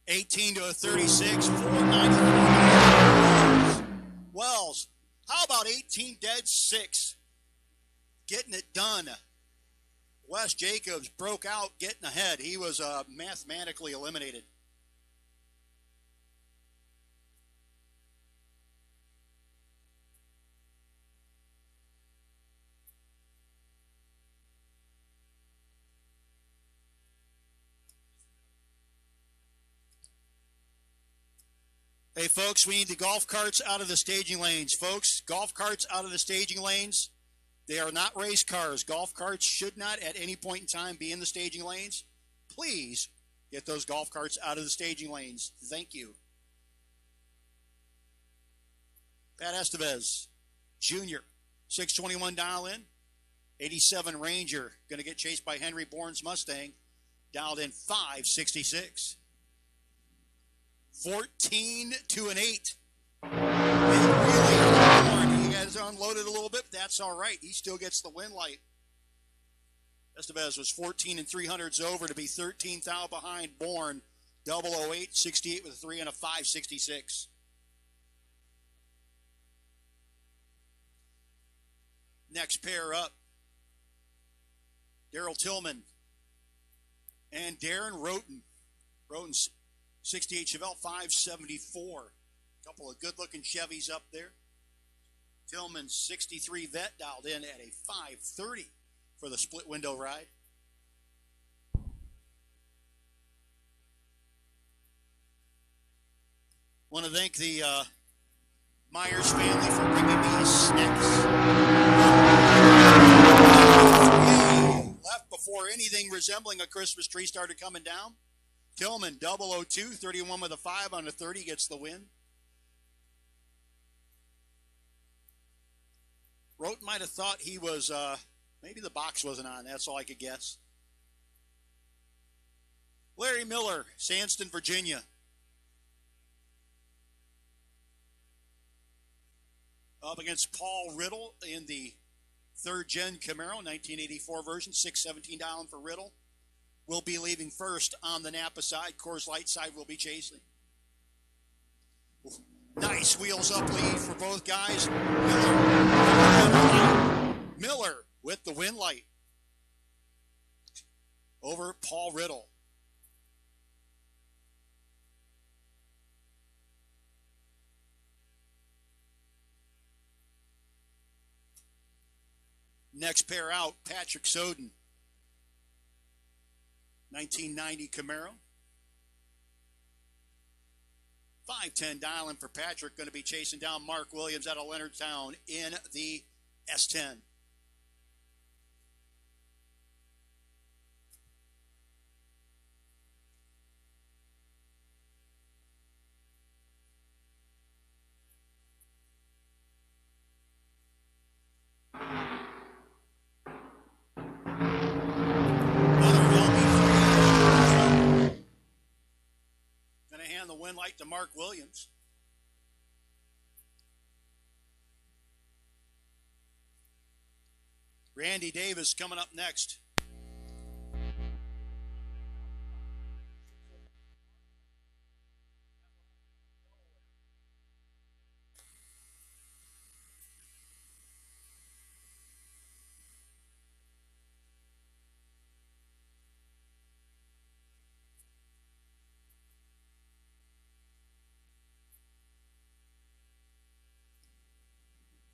$18 to a 36, 494. Wells, how about 18 dead 6? Getting it done. Wes Jacobs broke out, getting ahead. He was mathematically eliminated. Hey, folks, we need the golf carts out of the staging lanes. Folks, golf carts out of the staging lanes. They are not race cars. Golf carts should not at any point in time be in the staging lanes. Please get those golf carts out of the staging lanes. Thank you. Pat Estevez, Jr., 621 dial in. 87 Ranger, going to get chased by Henry Bourne's Mustang. Dialed in 566. 14 to an 8. He has unloaded a little bit, but that's all right. He still gets the win light. Estevez was 14 and 300s over to be 13th out behind Bourne. 008, 68 with a 3 and a 566. Next pair up, Daryl Tillman and Darren Roten. Roten's 68 Chevelle 574. Couple of good-looking Chevys up there. Tillman's 63 Vet dialed in at a 530 for the split window ride. Want to thank the Myers family for bringing me snacks. Left before anything resembling a Christmas tree started coming down. Tillman, 002, 31 with a 5 on a 30, gets the win. Roten might have thought he was, maybe the box wasn't on. That's all I could guess. Larry Miller, Sandston, Virginia. Up against Paul Riddle in the third-gen Camaro, 1984 version, 617 down for Riddle. Will be leaving first on the Napa side. Coors Light side will be chasing. Nice wheels up lead for both guys. Miller with the win light over Paul Riddle. Next pair out, Patrick Soden. 1990 Camaro. 510 dialing for Patrick. Going to be chasing down Mark Williams out of Leonardtown in the S10. The win light to Mark Williams. Randy Davis coming up next.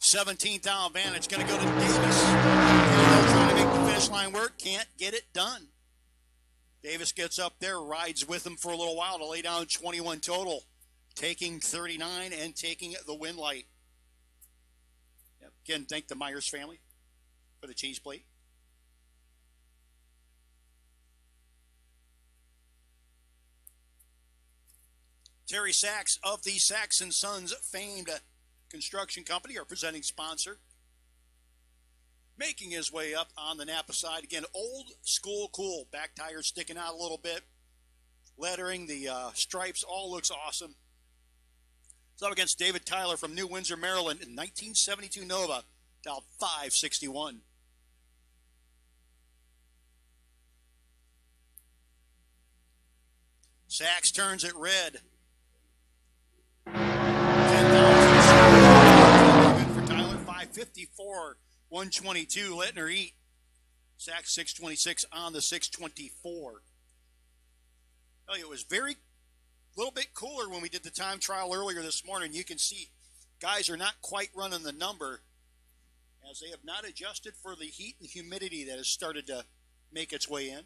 $17th out advantage going to go to Davis. Trying to make the finish line work, can't get it done. Davis gets up there, rides with him for a little while to lay down 21 total, taking 39 and taking the win light. Yep. Again, thank the Myers family for the cheese plate. Terry Sachs of the Sachs & Sons famed construction company, our presenting sponsor. Making his way up on the Napa side. Again, old school cool. Back tires sticking out a little bit. Lettering, the stripes, all looks awesome. It's up against David Tyler from New Windsor, Maryland in 1972 Nova, dialed 561. Sachs turns it red. 10,000. Good for Tyler. 554. 122. Letting her eat. Sachs 626 on the 624. It was very little bit cooler when we did the time trial earlier this morning. You can see guys are not quite running the number as they have not adjusted for the heat and humidity that has started to make its way in.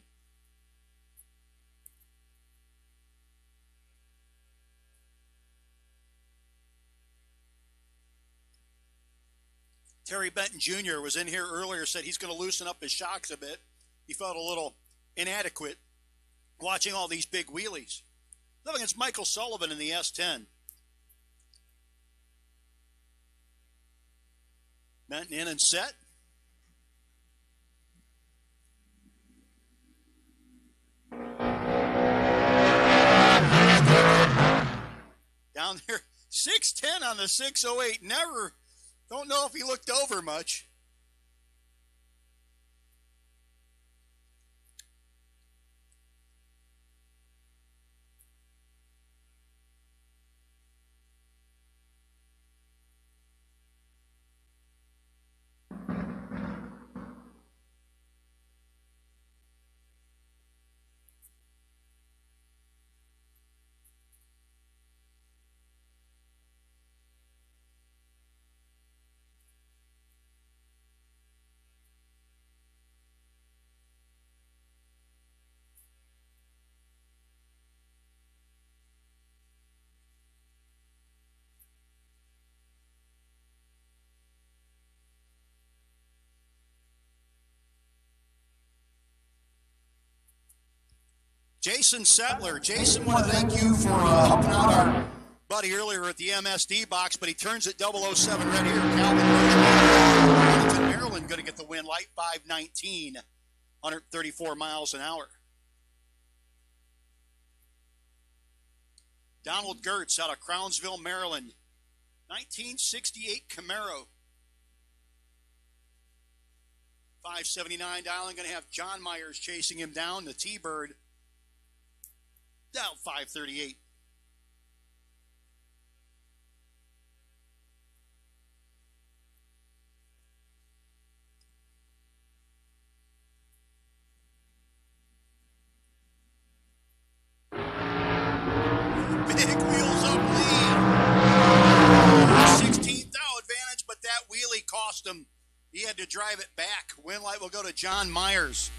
Terry Benton Jr. was in here earlier, said he's going to loosen up his shocks a bit. He felt a little inadequate watching all these big wheelies. Up against Michael Sullivan in the S10. Benton in and set. Down there, 610 on the 608. Never, don't know if he looked over much. Jason Settler. Jason, want to thank you for helping out our buddy earlier at the MSD box, but he turns at 007 right here. Calvin Maryland going to get the win. Light 519, 134 miles an hour. Donald Gertz out of Crownsville, Maryland. 1968 Camaro. 579 dialing. Going to have John Myers chasing him down. The T-Bird. Down 538. Big wheels up lead. 16th out advantage, but that wheelie cost him. He had to drive it back. Win light will go to John Myers.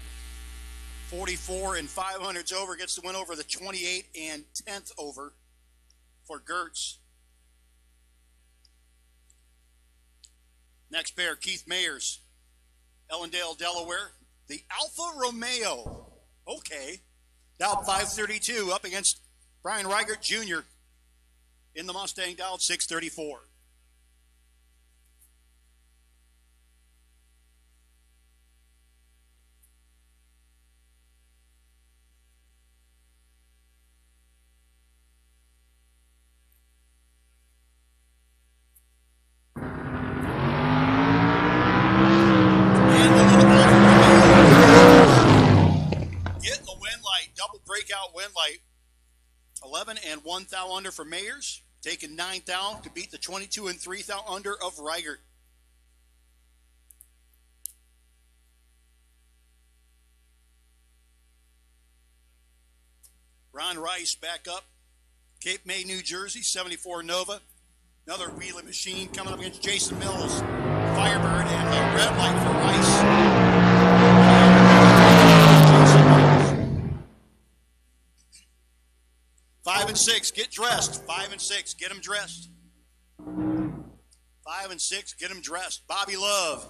44 and 500s over, gets the win over the 28 and 10th over for Gertz. Next pair, Keith Mayers, Ellendale, Delaware. The Alfa Romeo. Okay. Dialed 532 up against Brian Reichert Jr. in the Mustang, dialed 634. Breakout win light. 11 and 1 thou under for Mayers. Taking 9 thou to beat the 22 and 3 thou under of Reichert. Ron Rice back up. Cape May, New Jersey, 74 Nova. Another wheelie machine coming up against Jason Mills. Firebird and the red light for Rice. 5 and 6, get dressed. 5 and 6, get them dressed. 5 and 6, get them dressed. Bobby Love,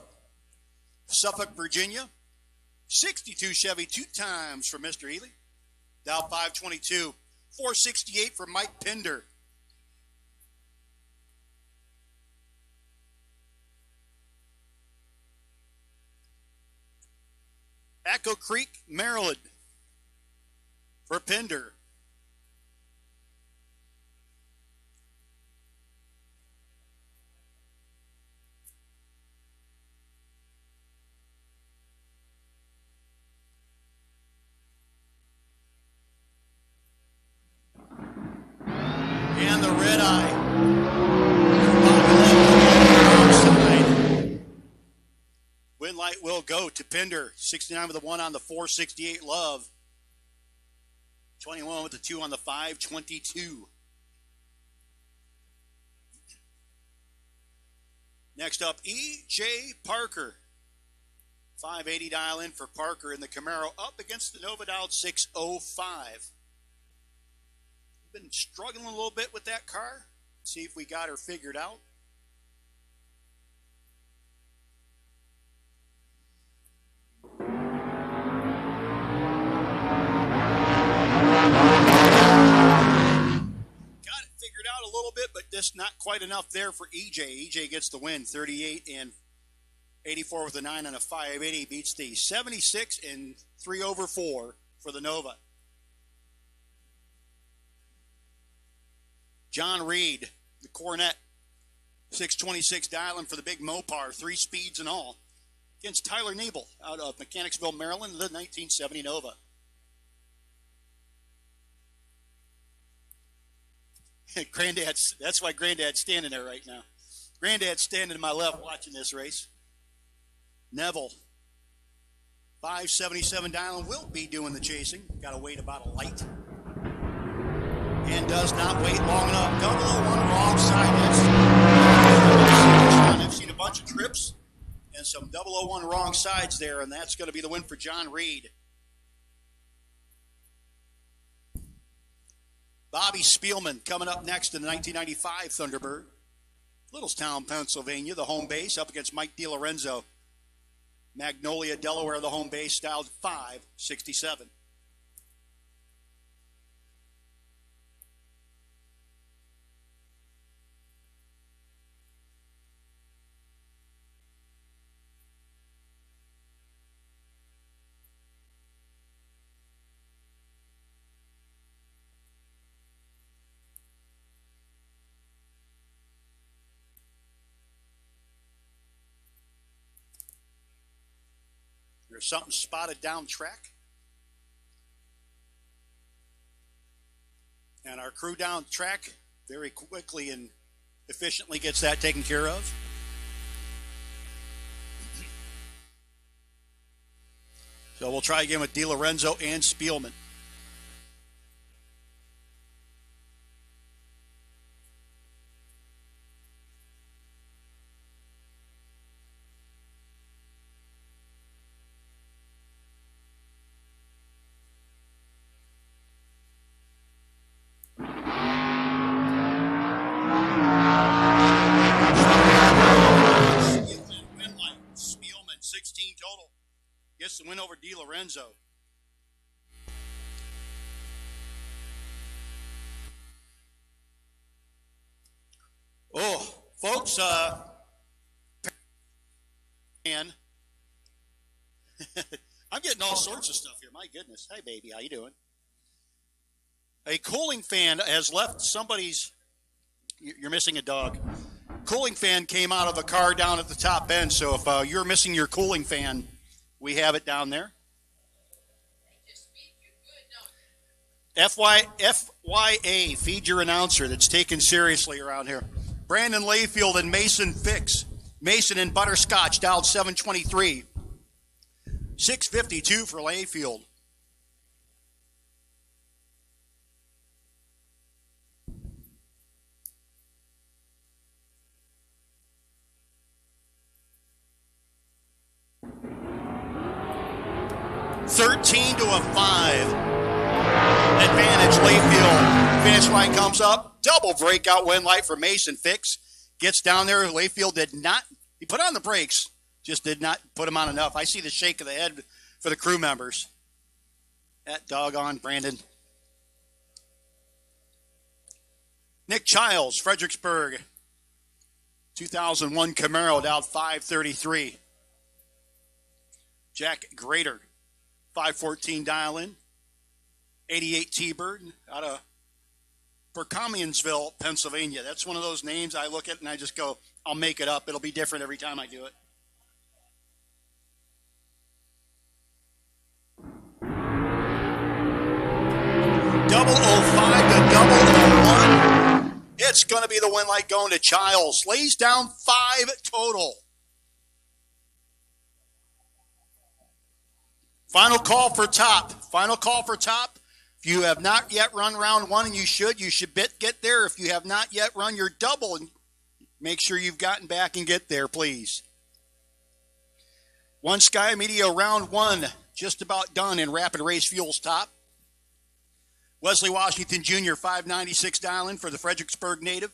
Suffolk, Virginia. 62 Chevy, 2 times for Mr. Ely. Dow 522. 468 for Mike Pinder. Echo Creek, Maryland for Pinder. And the red eye. Win light will go to Pinder. 69 with the 1 on the 468 Love. 21 with the 2 on the 522. Next up, E.J. Parker. 580 dial in for Parker in the Camaro up against the Nova Dial 605. Been struggling a little bit with that car. See if we got her figured out. Got it figured out a little bit, but just not quite enough there for EJ. EJ gets the win, 38 and 84 with a 9 and a 580. Beats the 76 and 3 over 4 for the Nova. John Reed, the Cornet, 626 dialing for the big Mopar, 3 speeds and all, against Tyler Nebel out of Mechanicsville, Maryland, the 1970 Nova. Granddad's, that's why Granddad's standing there right now. Granddad's standing to my left watching this race. Neville, 577 dialing, will be doing the chasing. Got to wait about a light. And does not wait long enough. 001 wrong side. I've seen a bunch of trips and some 001 wrong sides there, and that's going to be the win for John Reed. Bobby Spielman coming up next in the 1995 Thunderbird. Littlestown, Pennsylvania, the home base, up against Mike DiLorenzo. Magnolia, Delaware, the home base, styled 567. There's something spotted down track. And our crew down track very quickly and efficiently gets that taken care of. So we'll try again with DiLorenzo and Spielman. Gets the win over DiLorenzo. Oh, folks, and I'm getting all sorts of stuff here. My goodness. Hey, baby, how you doing? A cooling fan has left somebody's. You're missing a dog. Cooling fan came out of a car down at the top end. So if you're missing your cooling fan, we have it down there. FYA, feed your announcer, that's taken seriously around here. Brandon Layfield and Mason Fix. Mason and Butterscotch dialed 723. 652 for Layfield. $13 to a 5. Advantage, Layfield. Finish line comes up. Double breakout win light for Mason Fix. Gets down there. Layfield did not. He put on the brakes. Just did not put him on enough. I see the shake of the head for the crew members. That doggone Brandon. Nick Childs, Fredericksburg, 2001 Camaro, down 533. Jack Grader, 514 dial in. 88 T-Bird out of Mechanicsville, Pennsylvania. That's one of those names I look at and I just go, I'll make it up. It'll be different every time I do it. Double 05 to double 01. It's going to be the win light going to Childs. Lays down 5 total. Final call for top. Final call for top. If you have not yet run round 1, and you should get there. If you have not yet run your double, make sure you've gotten back and get there, please. One Sky Media round 1, just about done in Rapid Race Fuels top. Wesley Washington Jr., 596 dial-in for the Fredericksburg native.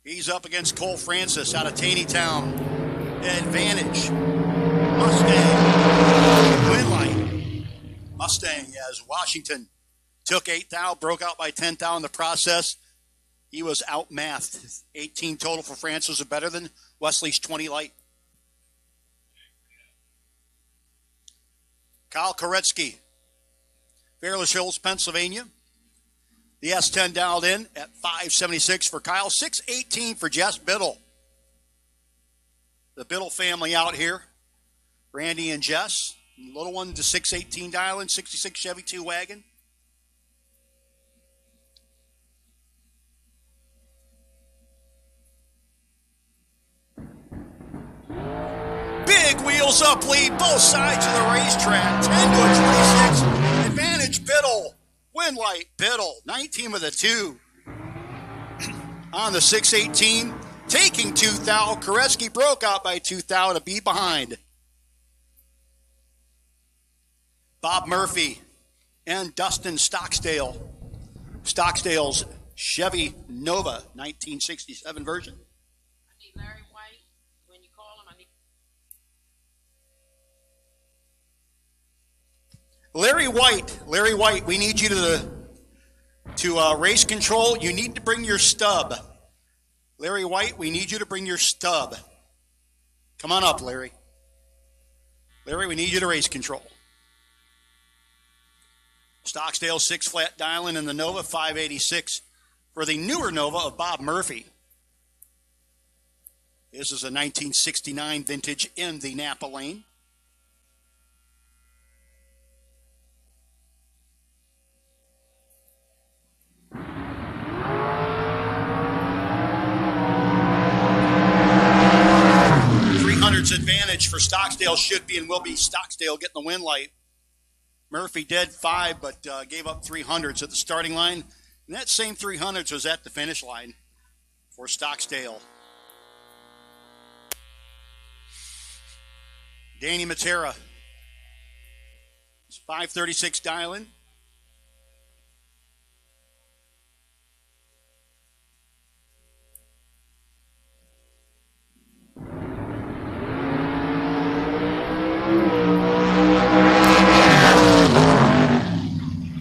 He's up against Cole Francis out of Taneytown. Advantage. Mustang. Win light. Mustang, as Washington took 8 thou, broke out by 10 thou in the process. He was outmathed. 18 total for Francis, are better than Wesley's 20 light. Kyle Koretsky, Fairless Hills, Pennsylvania. The S10 dialed in at 576 for Kyle, 618 for Jess Biddle. The Biddle family out here, Randy and Jess. Little one to 618 dial in, 66 Chevy 2 wagon. Big wheels up lead, both sides of the racetrack. 10 to 26. Advantage Biddle. Win light Biddle. 19 with a 2. On the 618. Taking 2 thou. Koretsky broke out by 2 thou to be behind. Bob Murphy and Dustin Stocksdale. Stocksdale's Chevy Nova 1967 version. I need Larry White. When you call him, I need... Larry White, we need you to race control. You need to bring your stub. Larry White, we need you to bring your stub. Come on up, Larry. Larry, we need you to race control. Stocksdale 6 flat dial-in the Nova, 586 for the newer Nova of Bob Murphy. This is a 1969 vintage in the Napa lane. Advantage for Stocksdale should be and will be Stocksdale getting the win light. Murphy did 5, but gave up 300s at the starting line. And that same 300s was at the finish line for Stocksdale. Danny Matera. It's 536 dial-in.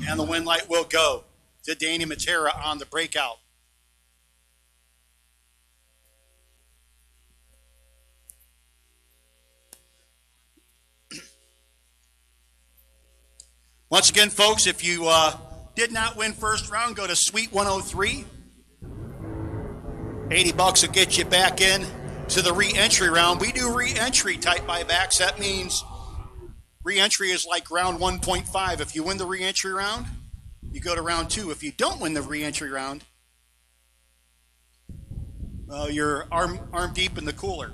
And the win light will go to Danny Matera on the breakout. Once again, folks, if you did not win first round, go to Suite 103. $80 will get you back in to the re-entry round. We do re-entry type buybacks. That means re-entry is like round 1.5. If you win the re-entry round, you go to round 2. If you don't win the re-entry round, you're arm deep in the cooler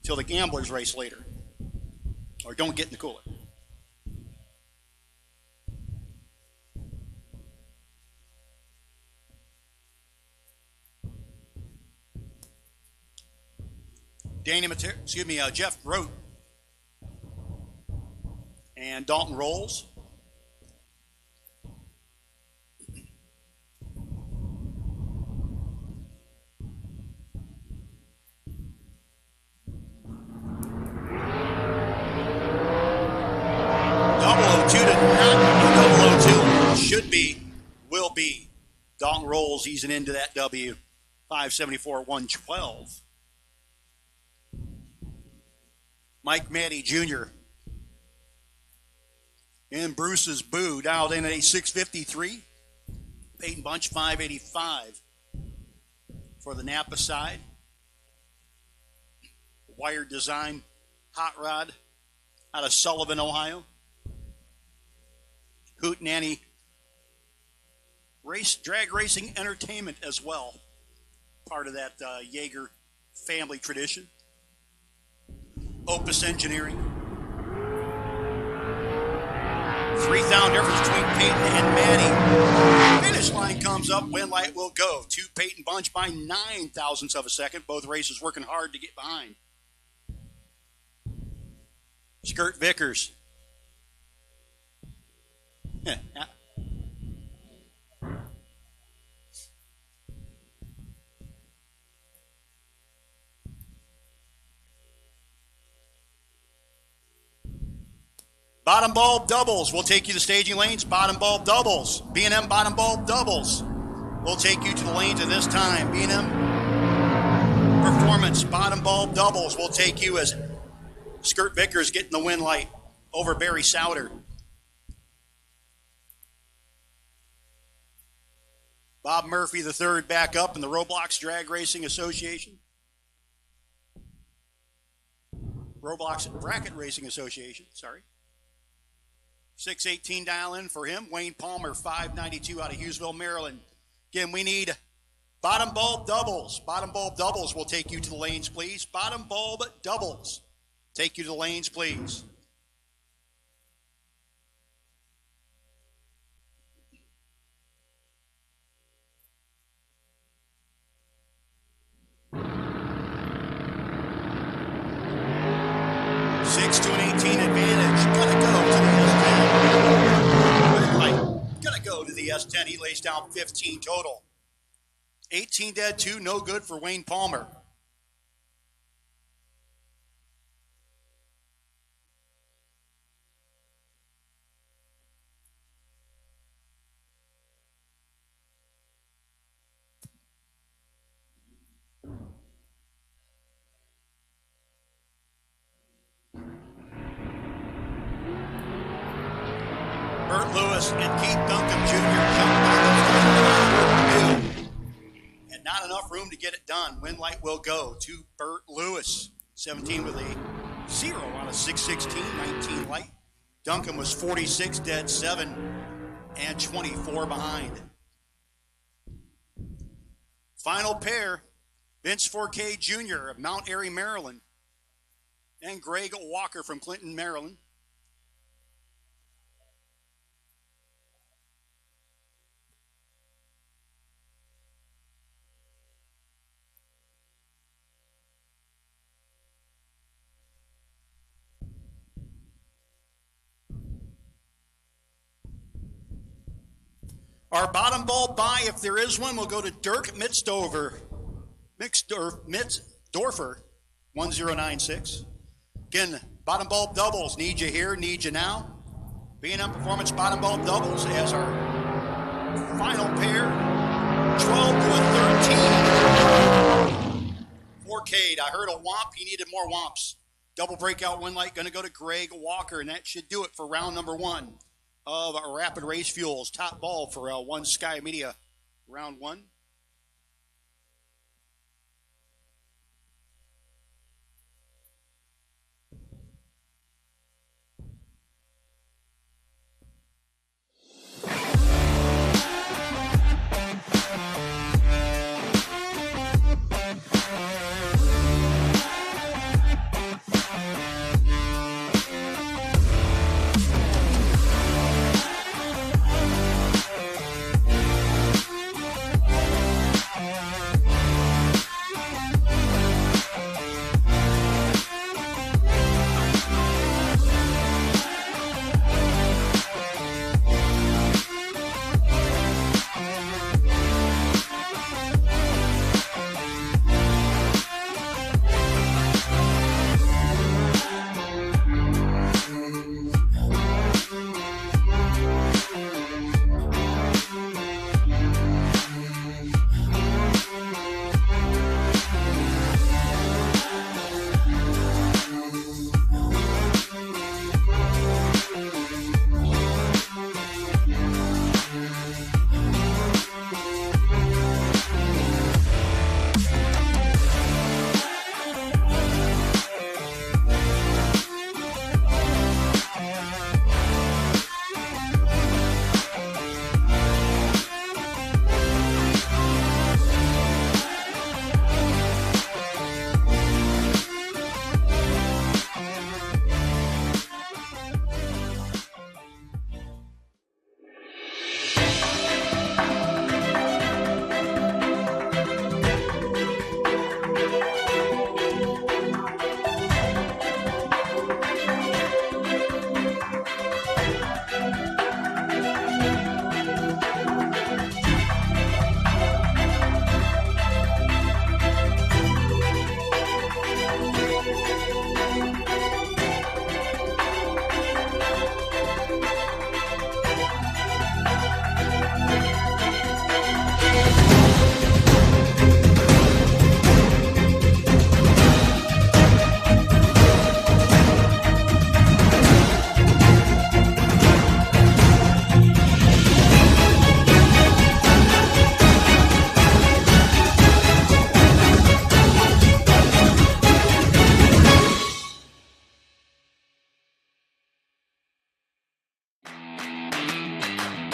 till the gamblers race later, or don't get in the cooler. Jeff Grote and Dalton Rolls. Double 02 to not 002 should be, will be. Dalton Rolls easing into that W. 574-112. Mike Matty Jr. And Bruce's Boo dialed in at a 653. Peyton Bunch 585 for the Napa side. Wired Design Hot Rod out of Sullivan, Ohio. Hootenanny Drag Racing Entertainment as well. Part of that Jaeger family tradition. Opus Engineering. 3,000 difference between Peyton and Maddie. Finish line comes up, win light will go. To Peyton Bunch by 9 thousandths of a second. Both races working hard to get behind. Skirt Vickers. Bottom bulb doubles will take you to staging lanes. Bottom bulb doubles. B&M bottom bulb doubles will take you to the lanes at this time. B&M Performance bottom bulb doubles will take you as Skirt Vickers getting the win light over Barry Souter. Bob Murphy III back up in the Roblox Drag Racing Association. Roblox Bracket Racing Association, sorry. 618 dial in for him. Wayne Palmer, 592 out of Hughesville, Maryland. Again, we need bottom bulb doubles. Bottom bulb doubles will take you to the lanes, please. Bottom bulb doubles. Take you to the lanes, please. To an 18 advantage. Gonna go to the S10. Gonna go to the S10. He lays down 15 total. 18 dead, 2 no good for Wayne Palmer. Bert Lewis and Keith Duncan Jr. jumped on the and not enough room to get it done. Win light will go to Bert Lewis. 17 with a 0 on a 616, 19 light. Duncan was 46 dead, 7 and 24 behind. Final pair, Vince 4K Jr. of Mount Airy, Maryland, and Greg Walker from Clinton, Maryland. Our bottom bulb buy, if there is one, will go to Dirk Mitzdorfer, 1096. Again, bottom bulb doubles, need you here, need you now. B&M Performance bottom bulb doubles as our final pair, 12 to a 13. 4K'd, I heard a whomp, he needed more whomps. Double breakout win light, gonna go to Greg Walker, and that should do it for round number 1 of Rapid Race Fuels. Top ball for One Sky Media, round 1.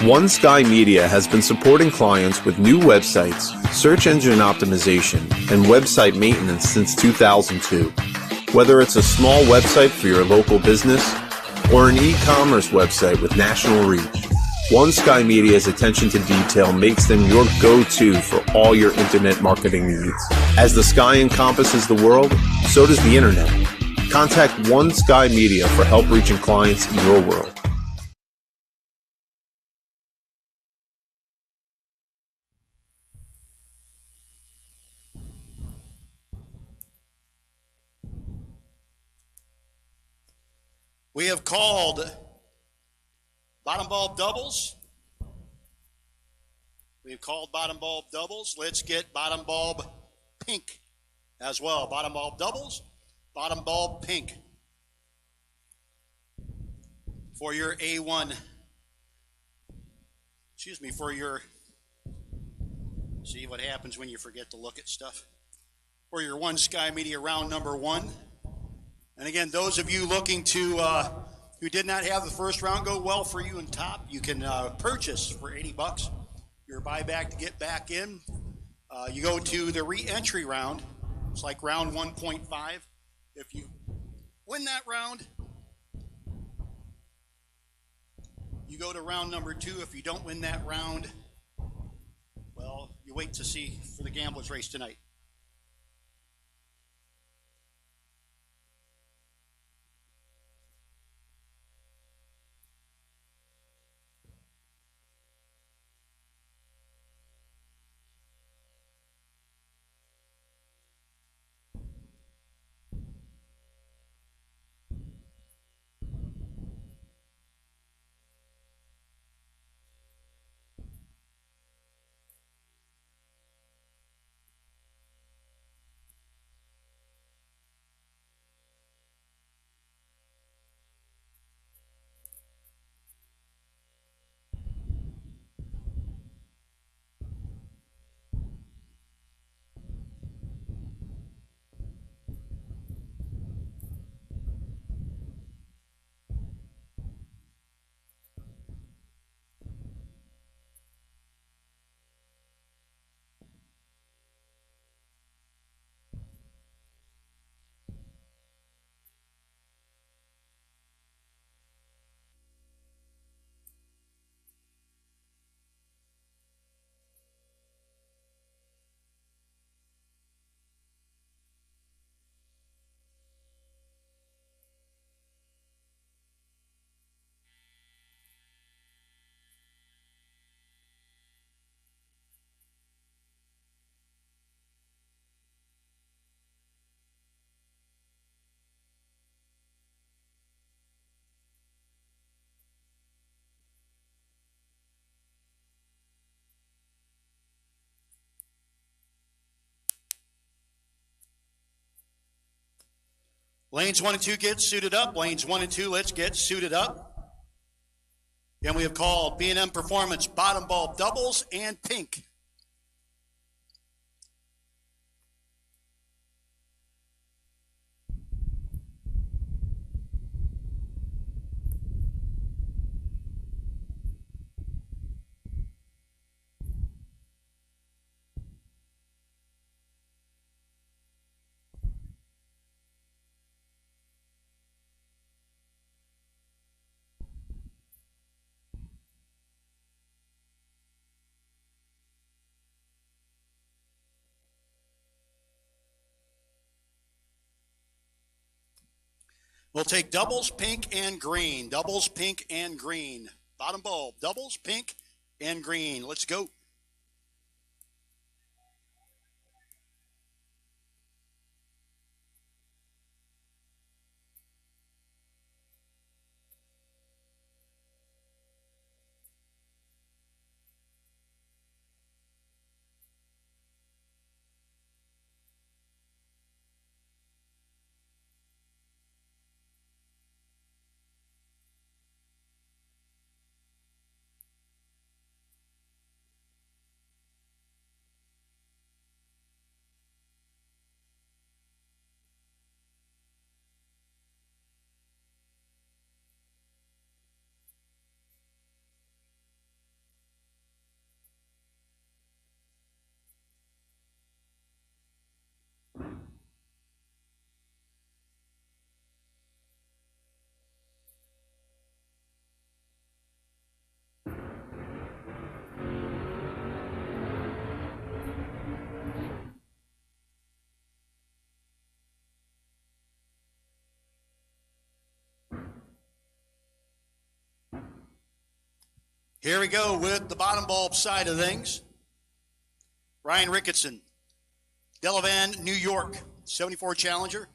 One Sky Media has been supporting clients with new websites, search engine optimization, and website maintenance since 2002. Whether it's a small website for your local business or an e-commerce website with national reach, One Sky Media's attention to detail makes them your go-to for all your internet marketing needs. As the sky encompasses the world, so does the internet. Contact One Sky Media for help reaching clients in your world. We have called bottom bulb doubles. We've called bottom bulb doubles. Let's get bottom bulb pink as well. Bottom bulb doubles, bottom bulb pink. For your A1, for your, see what happens when you forget to look at stuff. For your One Sky Media round number 1. And again, those of you looking to, who did not have the first round go well for you in top, you can purchase for $80 your buyback to get back in. You go to the re-entry round. It's like round 1.5. If you win that round, you go to round number 2. If you don't win that round, well, you wait to see for the Gamblers race tonight. Lanes 1 and 2 get suited up. Lanes 1 and 2, let's get suited up. And we have called B&M Performance bottom bulb doubles and pink. We'll take doubles, pink, and green. Doubles, pink, and green. Bottom bulb, doubles, pink, and green. Let's go. Here we go with the bottom bulb side of things. Ryan Ricketson, Delavan, New York, 74 Challenger.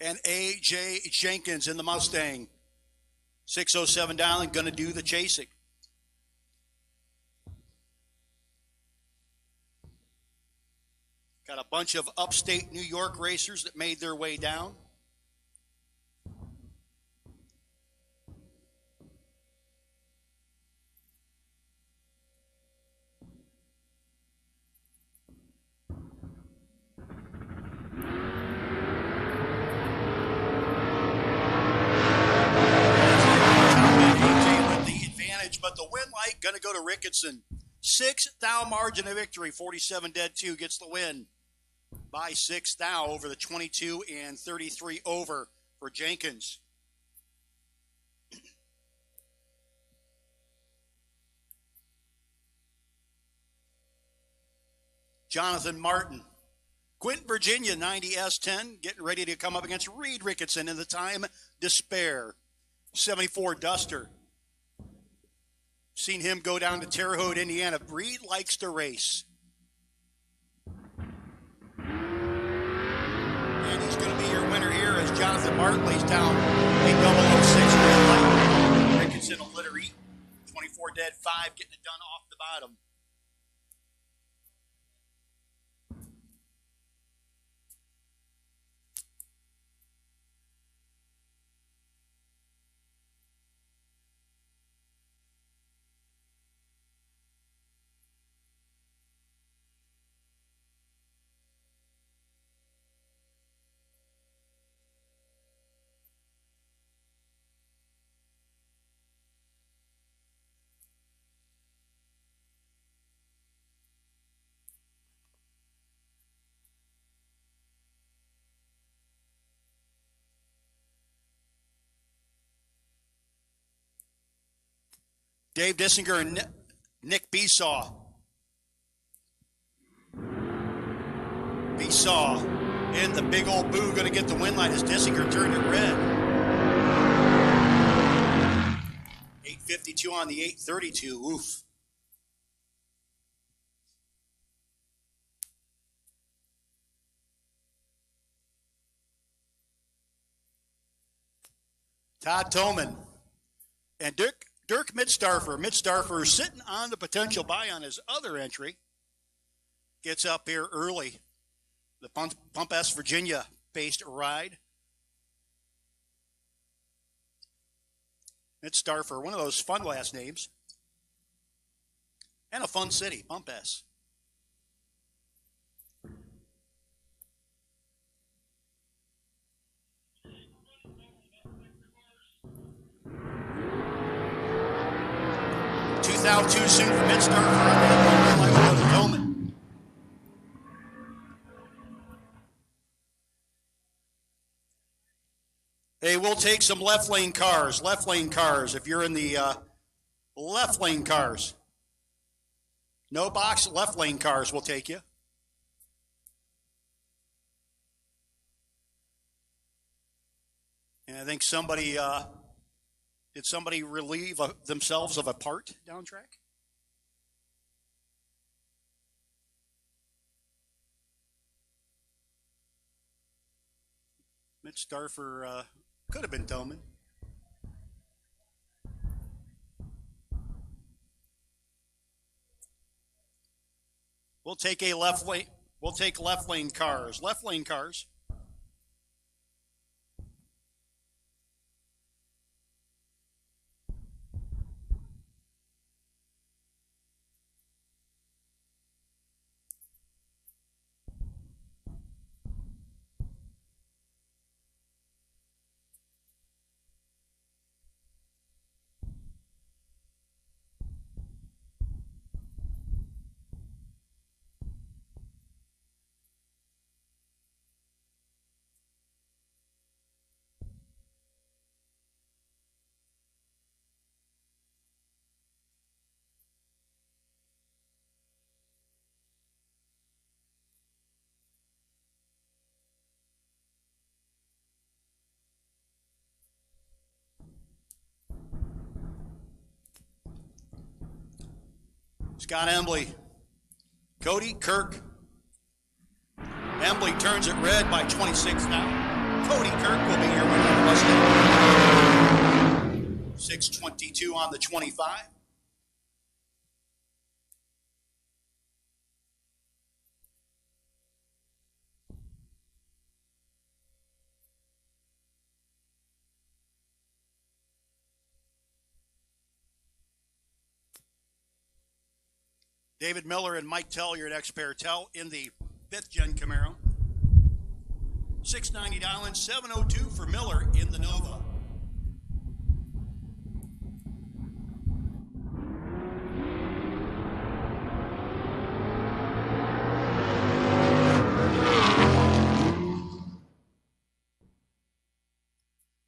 And A.J. Jenkins in the Mustang, 607 dialing, going to do the chasing. Got a bunch of upstate New York racers that made their way down. But the win light going to go to Ricketson. 6 thou margin of victory. 47 dead 2 gets the win by 6 thou over the 22 and 33 over for Jenkins. Jonathan Martin. Quinton, Virginia, 90 S10, getting ready to come up against Reed Ricketson in the time Despair. 74 Duster. Seen him go down to Terre Haute, Indiana. Reed likes to race. And he's going to be your winner here as Jonathan Martin lays down a 006 red light. Ricketson will litter eat. 24 dead, 5 getting it done off the bottom. Dave Dissinger and Nick Besaw. Besaw in the big old boo, going to get the win light as Dissinger turned it red. 852 on the 832. Oof. Todd Toman and Dirk Mitstarfer. Mitstarfer sitting on the potential buy on his other entry. Gets up here early. The Pump S Virginia based ride. Mitstarfer, one of those fun last names. And a fun city, Pump S. Out too soon for Mitstarfer. Hey, we'll take some left lane cars. Left lane cars. If you're in the left lane cars. No box, left lane cars will take you. And I think somebody... did somebody relieve themselves of a part down track? Mitstarfer could have been Toman. We'll take a left lane. We'll take left lane cars. Left lane cars. Scott Embley, Cody Kirk. Embley turns it red by 26 now. Cody Kirk will be your winner of the Mustang. 6:22 on the 25. David Miller and Mike Tell, your next pair. Tell in the 5th gen Camaro. 690 dial in, 702 for Miller in the Nova.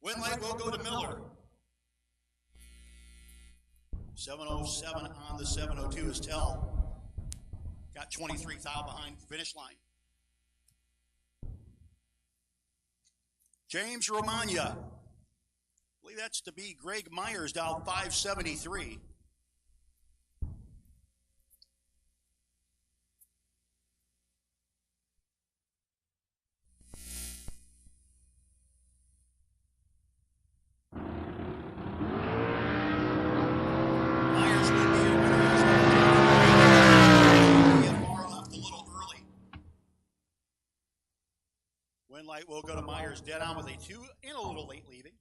Win light will go to Miller. 707 on the 702 is Tell. Got 23 thou behind finish line. James Romagna. I believe that's to be Greg Myers down 573. Myers will be your winner. Far left a little early. Win light will go to Myers, dead on with a 2 and a little late leaving.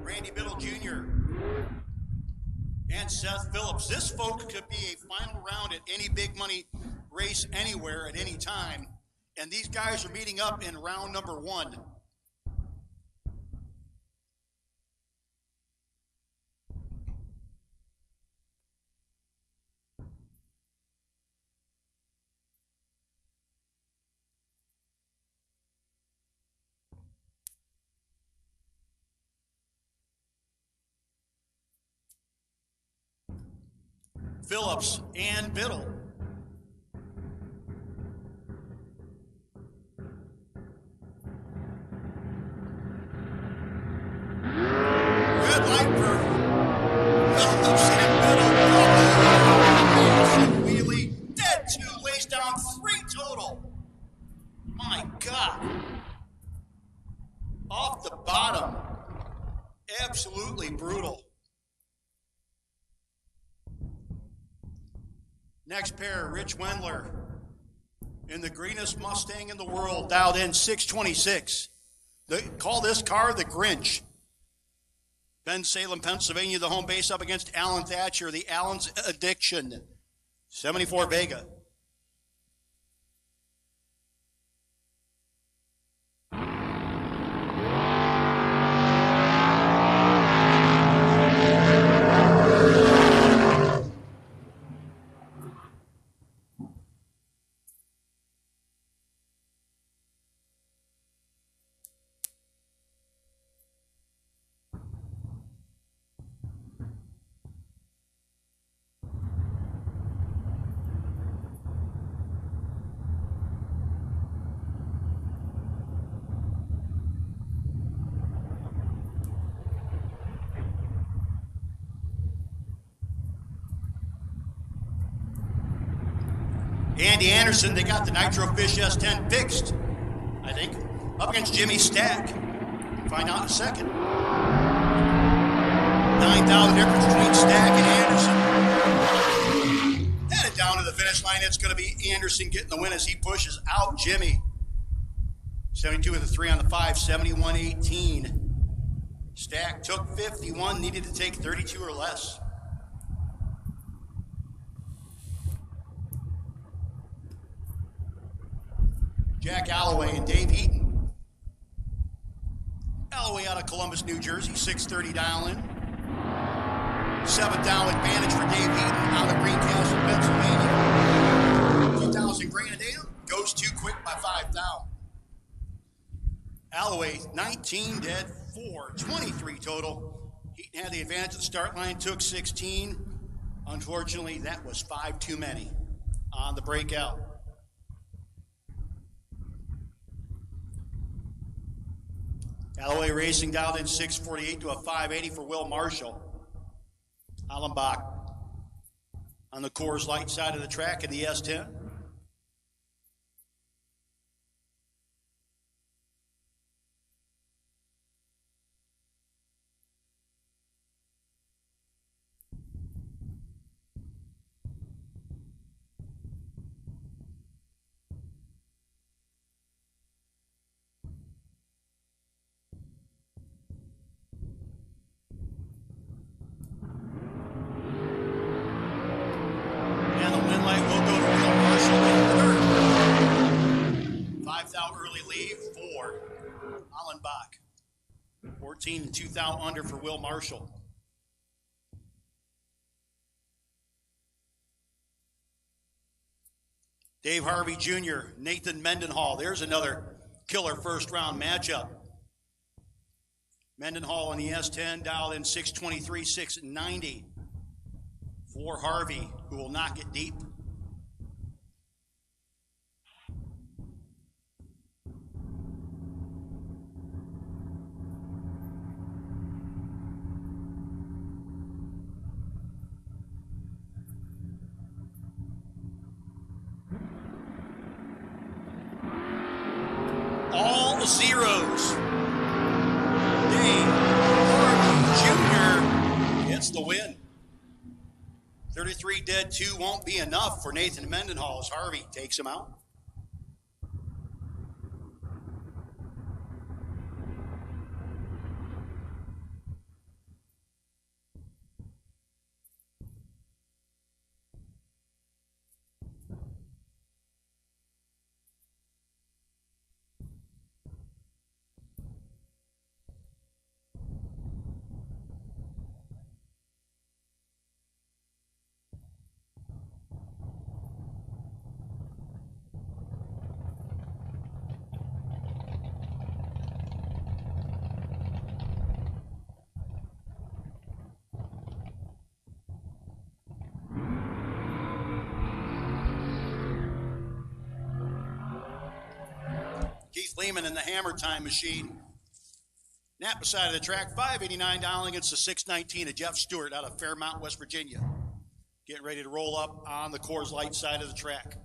Randy Biddle Jr. and Seth Phillips. This, folks, could be a final round at any big money race anywhere at any time. And these guys are meeting up in round number 1. Phillips and Biddle. Red light for Phillips and Biddle. Wheelie, dead 2, lays down 3 total. My God. Off the bottom. Absolutely brutal. Next pair, Rich Wendler in the greenest Mustang in the world, dialed in 626. They call this car the Grinch. Ben Salem, Pennsylvania, the home base, up against Alan Thatcher, the Allen's Addiction. 74 Vega. Andy Anderson, they got the Nitro Fish S10 fixed, I think, up against Jimmy Stack. Find out in a second. 9,000 difference between Stack and Anderson. Headed down to the finish line, it's going to be Anderson getting the win as he pushes out Jimmy. 72 with a 3 on the 5, 71-18. Stack took 51, needed to take 32 or less. Jack Alloway and Dave Heaton. Alloway out of Columbus, New Jersey, 630 dial in. 7th down advantage for Dave Heaton out of Greencastle, Pennsylvania. 2,000 grand a day, goes too quick by 5 down. Alloway, 19 dead, 4, 23 total. Heaton had the advantage at the start line, took 16. Unfortunately, that was 5 too many on the breakout. Alloway Racing dialed in 648 to a 580 for Will Marshall. Hollenbach on the Coors Light side of the track in the S10. And the win light will go to Will Marshall in third. 5 thou early lead for Hollenbach. 14 and 2 thou under for Will Marshall. Dave Harvey Jr., Nathan Mendenhall. There's another killer first round matchup. Mendenhall in the S10 dialed in 623, 690 for Harvey, who will knock it deep. All zeros. Dave Harvey Jr. gets the win. 33 dead, 2 won't be enough for Nathan Mendenhall as Harvey takes him out. Keith Lehman in the Hammer Time Machine. Napa side of the track, 589 dialing against the 619 of Jeff Stewart out of Fairmount, West Virginia. Getting ready to roll up on the Coors Light side of the track.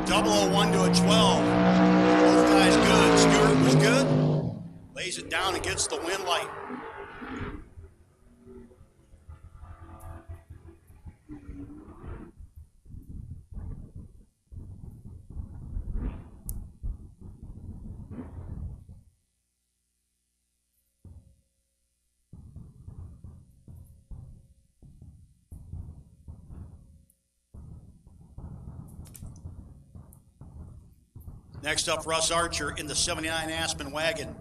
Double 01 to a 12. Both guys good. Stewart was good. Lays it down and gets the win light. Next up, Russ Archer in the 79 Aspen wagon.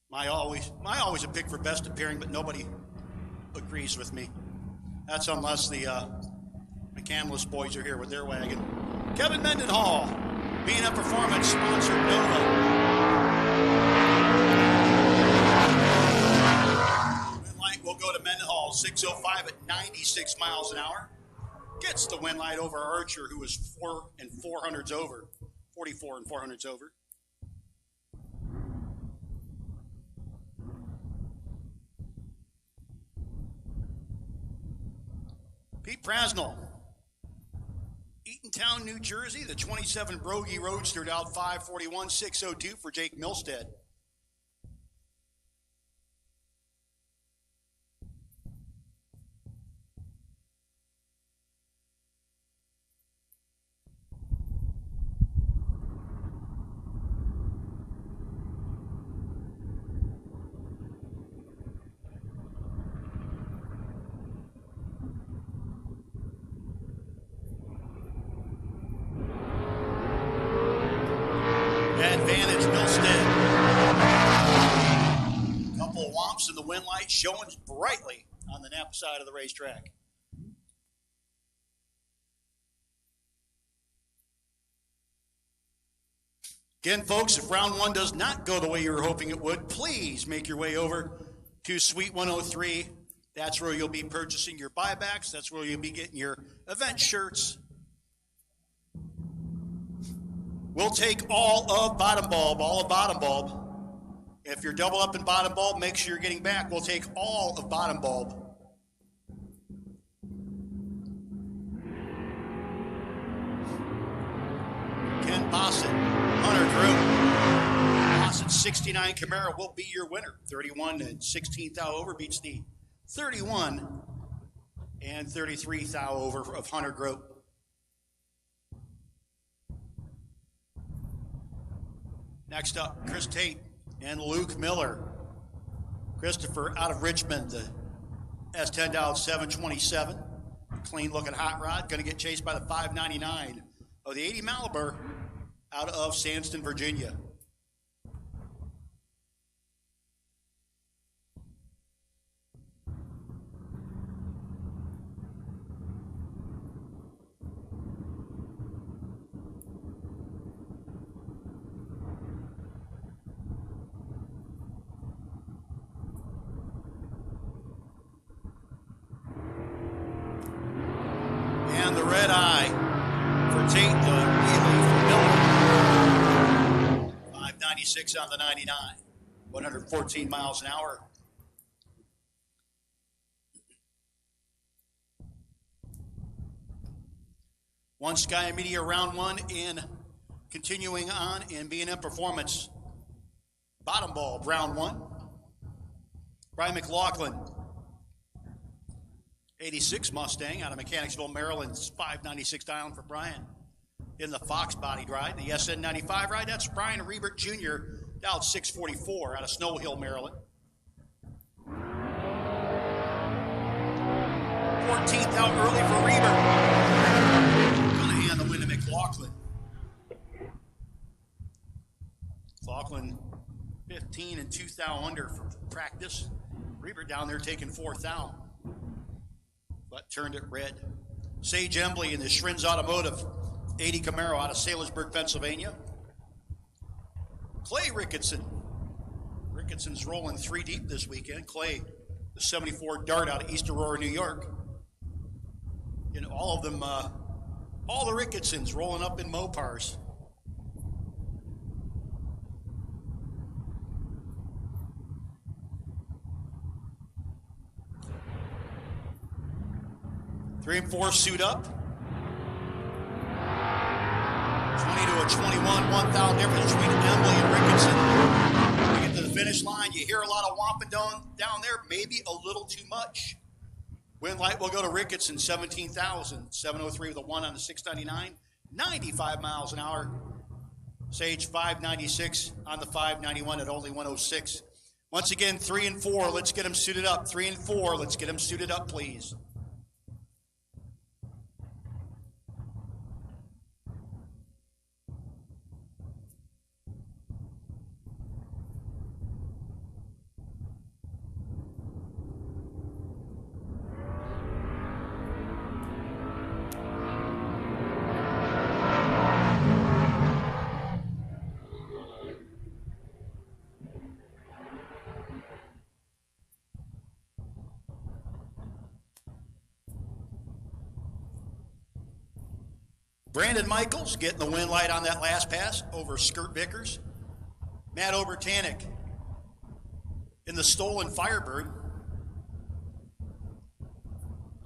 My always a pick for best appearing, but nobody agrees with me. That's unless the Mechanicsville boys are here with their wagon. Kevin Mendenhall, being a performance sponsored Nova. Win light will go to Mendenhall, 605 at 96 miles an hour. Gets the win light over Archer, who was 4 and 400s over. 44 and 400s over. Pete Prasnell, Eatontown, New Jersey, the 27 Brogy Roadster out 541, 602 for Jake Milstead. couple of whomps in the wind light showing brightly on the Napa side of the racetrack. Again, folks, if round one does not go the way you were hoping it would, please make your way over to Suite 103. That's where you'll be purchasing your buybacks. That's where you'll be getting your event shirts. We'll take all of bottom bulb. If you're double up in bottom bulb, make sure you're getting back. We'll take all of bottom bulb. Ken Bossett, Hunter Groom. Bossett 69 Camaro will be your winner. 31 and 16 thou over beats the 31 and 33 thou over of Hunter Groom. Next up, Chris Tate and Luke Miller. Christopher out of Richmond, the S10 Dow 727. Clean looking hot rod, going to get chased by the 599 of the 80 Malibu out of Sandston, Virginia. And the red eye for Tate, the wheelie for Miller. 596 on the 99, 114 miles an hour. One Sky Media round one in continuing on in B&M Performance. Bottom bulb round one. Brian McLaughlin. 86 Mustang out of Mechanicsville, Maryland. 596 dialing for Brian. In the Fox bodied ride, the SN95 ride, that's Brian Reibert Jr. down 644 out of Snow Hill, Maryland. 14th out early for Reibert. Gonna hand the win to McLaughlin. McLaughlin 15 and 2 thou under for practice. Reibert down there taking 4 thou. But turned it red. Sage Embley in the Schrinz Automotive 80 Camaro out of Sailorsburg, Pennsylvania. Clay Ricketson. Ricketson's rolling 3 deep this weekend. Clay, the 74 Dart out of East Aurora, New York. And all of them, all the Ricketsons rolling up in Mopars. Three and four suit up. 20 to a 21, 1 thou difference between Embley and Ricketson. When you get to the finish line, you hear a lot of whomping down there, maybe a little too much. Wind light will go to Ricketson, 17,000. 703 with a 1 on the 699. 95 miles an hour. Sage 596 on the 591 at only 106. Once again, 3 and 4, let's get them suited up. 3 and 4, let's get them suited up, please. Brandon Michaels getting the wind light on that last pass over Skirt Vickers. Matt Obertanic in the stolen Firebird.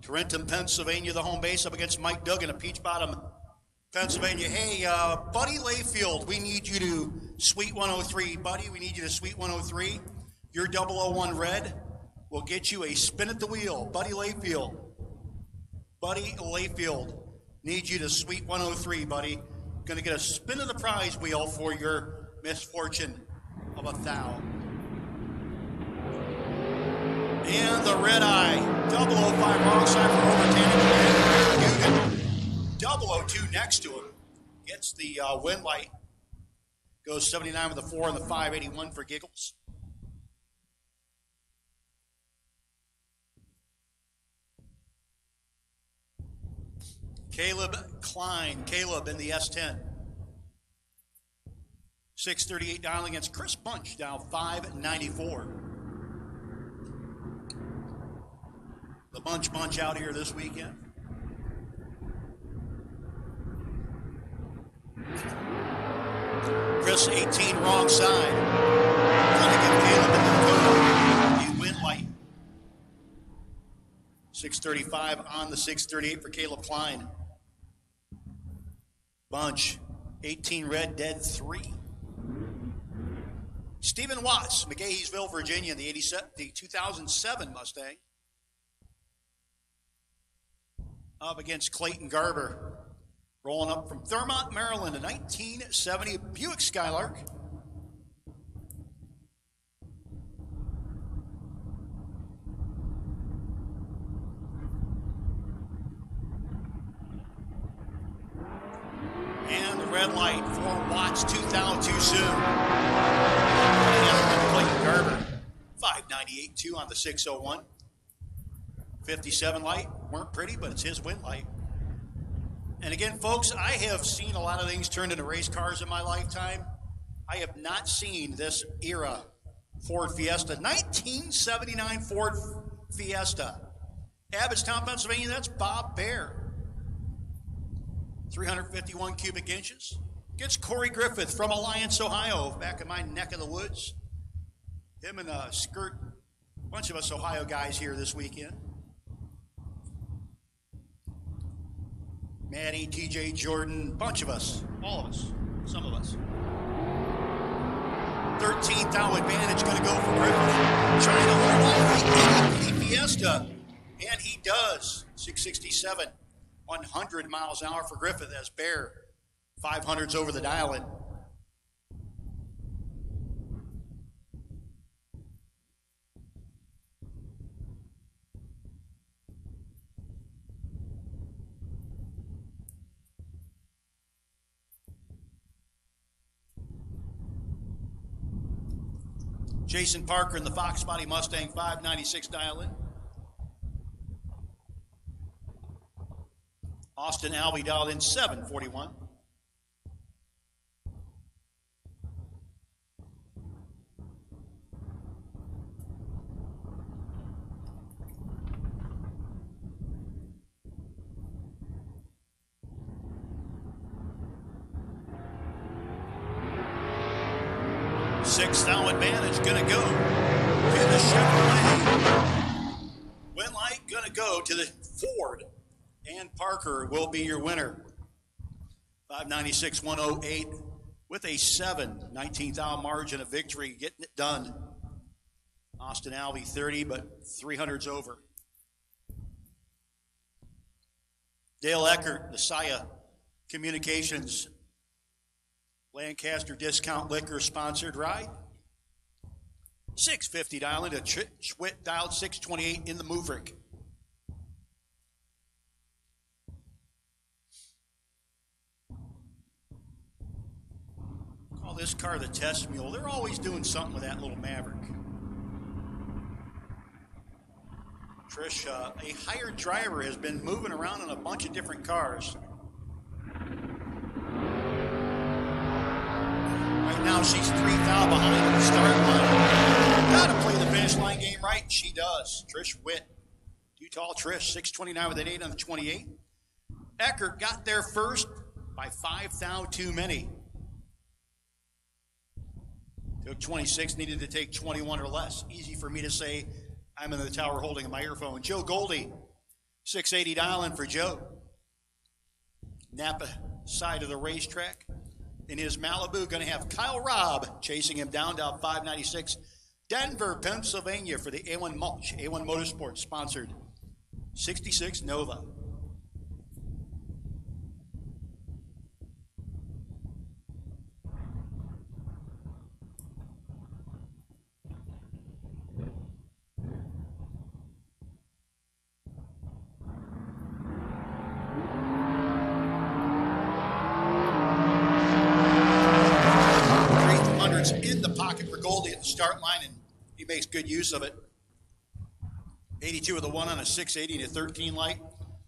Tarentum, Pennsylvania, the home base, up against Mike Duggan of Peach Bottom, Pennsylvania. Hey, Buddy Layfield, we need you to Suite 103. Buddy, we need you to Suite 103. Your 001 red will get you a spin at the wheel. Buddy Layfield. Buddy Layfield. Need you to Suite 103, buddy. Going to get a spin of the prize wheel for your misfortune of a thou. And the red eye, 005 wrong side for Overtaning. 002 next to him. Gets the wind light. Goes 79 with a 4 and the 581 for giggles. Caleb Klein, Caleb in the S10. 638 down against Chris Bunch, down 594. The bunch out here this weekend. Chris, 18 wrong side. Trying to give Caleb in the Dakota. Win light. 635 on the 638 for Caleb Klein. Bunch, 18 red, dead 3. Stephen Watts, McGaheysville, Virginia, the 2007 Mustang. Up against Clayton Garber. Rolling up from Thurmont, Maryland, a 1970 Buick Skylark. And the red light for Watts, 2000 too soon. And Clayton Garber, 598.2 on the 601. 57 light, weren't pretty, but it's his win light. And again, folks, I have seen a lot of things turned into race cars in my lifetime. I have not seen this era Ford Fiesta. 1979 Ford Fiesta. Abbottstown, Pennsylvania, that's Bob Bear. 351 cubic inches. Gets Corey Griffith from Alliance, Ohio, back in my neck of the woods. Him and Skirt, a bunch of us Ohio guys here this weekend. Maddie, TJ, Jordan, bunch of us, all of us, some of us. 13th out advantage going to go for Griffith. Trying to hold off the Fiesta, and he does. 667, 100 miles an hour for Griffith as Bear. 500s over the dial-in. Jason Parker in the Fox Body Mustang, 596 dial-in. Austin Albee dialed in 741. Sixth down advantage going to go to the Chevrolet. Win light going to go to the Ford. And Parker will be your winner. 596, 108 with a 19th out margin of victory, getting it done. Austin Albee 30, but 300's over. Dale Eckert, Messiah Communications, Lancaster Discount Liquor sponsored ride. 650 dial-in to Schwitt dialed 628 in the Maverick. Call this car the test mule. They're always doing something with that little Maverick. Trish, a hired driver, has been moving around in a bunch of different cars. Right now, she's 3 thou behind at the start line. Got to play the finish line game right. She does. Trish Witt. Utah Trish, 629 with an 8 on the 28. Eckert got there first by 5 thou too many. Took 26, needed to take 21 or less. Easy for me to say. I'm in the tower holding a microphone. Joe Goldie, 680 dial-in for Joe. Napa side of the racetrack. In his Malibu, going to have Kyle Robb chasing him down 596. Denver, Pennsylvania for the A1 Mulch, A1 Motorsports sponsored 66 Nova. In the pocket for Goldie at the start line, and he makes good use of it. 82 with a 1 on a 680 and a 13 light.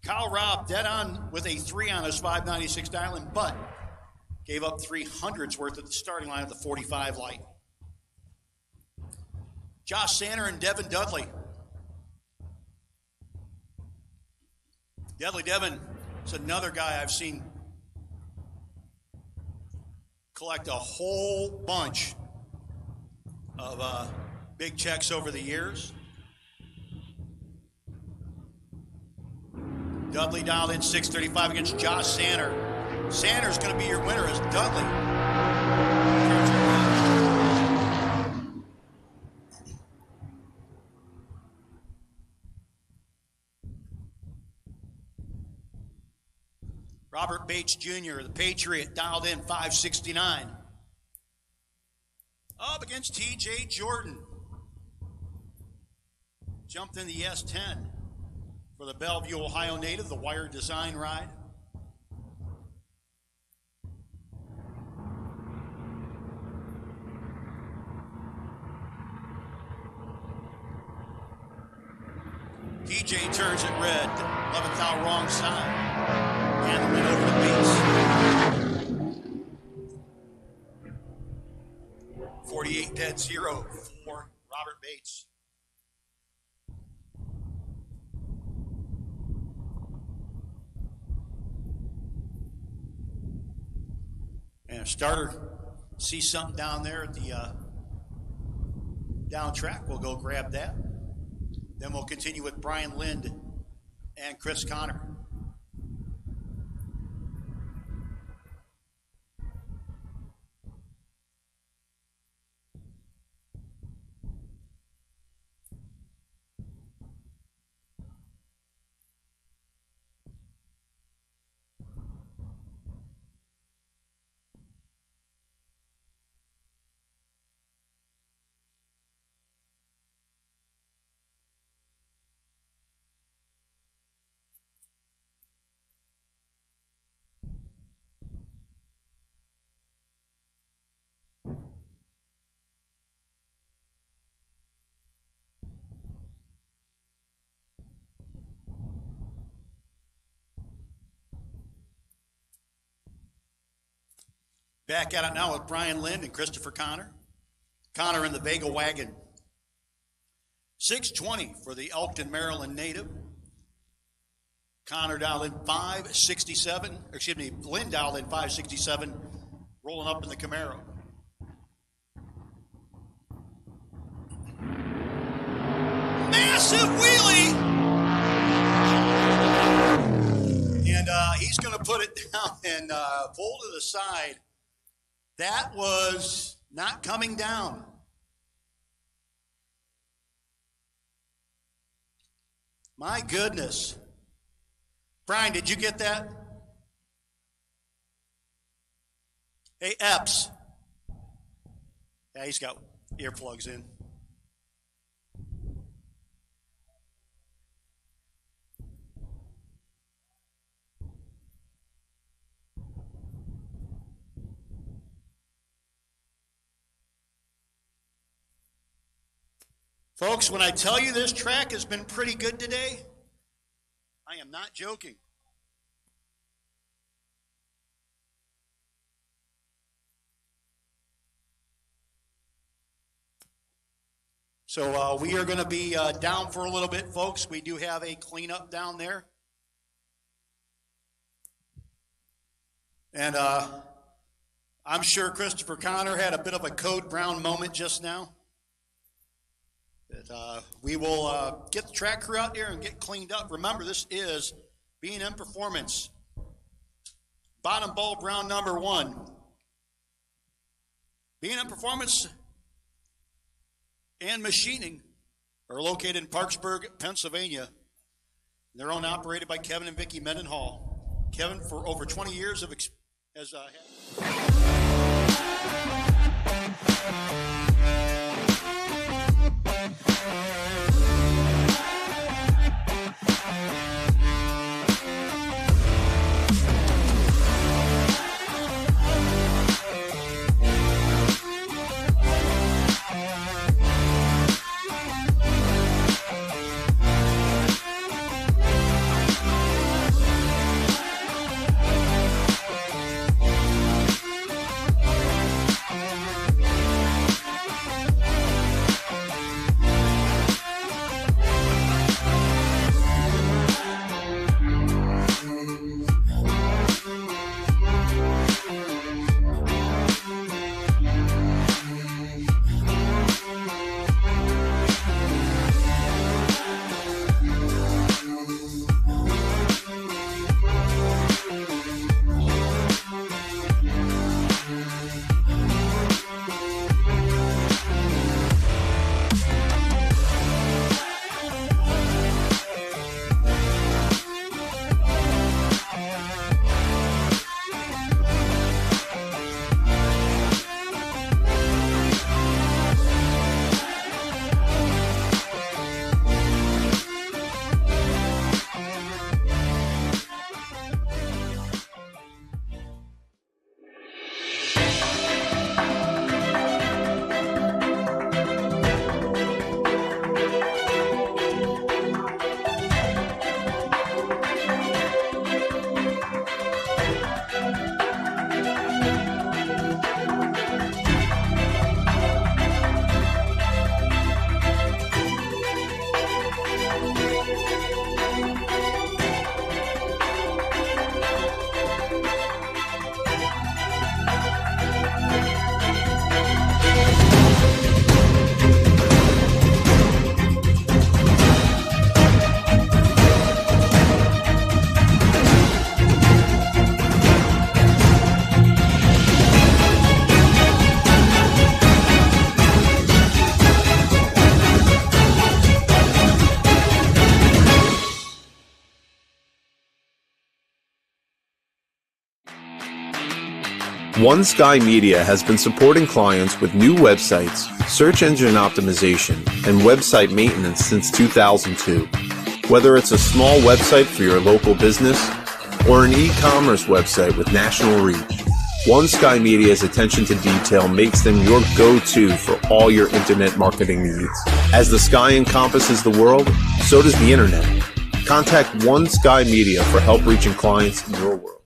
Kyle Robb dead on with a 3 on his 596 dialing, but gave up 300s worth at the starting line at the 45 light. Josh Sander and Devin Dudley. Devin is another guy I've seen collect a whole bunch of big checks over the years. Dudley dialed in 635 against Josh Sander. Sander's going to be your winner as Dudley. Robert Bates Jr., the Patriot, dialed in 569. Up against TJ Jordan. Jumped in the S10 for the Bellevue, Ohio native, the wire design ride. TJ turns it red, 11th out wrong side. And the win over the base. 48 dead 0 for Robert Bates. And a starter sees something down there at the down track. We'll go grab that. Then we'll continue with Brian Lind and Chris Connor. Back at it now with Brian Lind and Christopher Connor. Connor in the Vega wagon. 620 for the Elkton, Maryland native. Connor dialed in 567, Lind dialed in 567, rolling up in the Camaro. Massive wheelie! And he's going to put it down and pull to the side. That was not coming down. My goodness. Brian, did you get that? Hey, Epps. Yeah, he's got earplugs in. Folks, when I tell you this track has been pretty good today, I am not joking. So we are going to be down for a little bit, folks. We do have a cleanup down there. And I'm sure Christopher Connor had a bit of a Code Brown moment just now. We will get the track crew out there and get cleaned up. Remember, this is B&M Performance. Bottom bulb round number 1. B&M Performance and Machining are located in Parksburg, Pennsylvania. They're owned and operated by Kevin and Vicki Mendenhall. Kevin, for over 20 years, has One Sky Media has been supporting clients with new websites, search engine optimization, and website maintenance since 2002. Whether it's a small website for your local business or an e-commerce website with national reach, One Sky Media's attention to detail makes them your go-to for all your internet marketing needs. As the sky encompasses the world, so does the internet. Contact One Sky Media for help reaching clients in your world.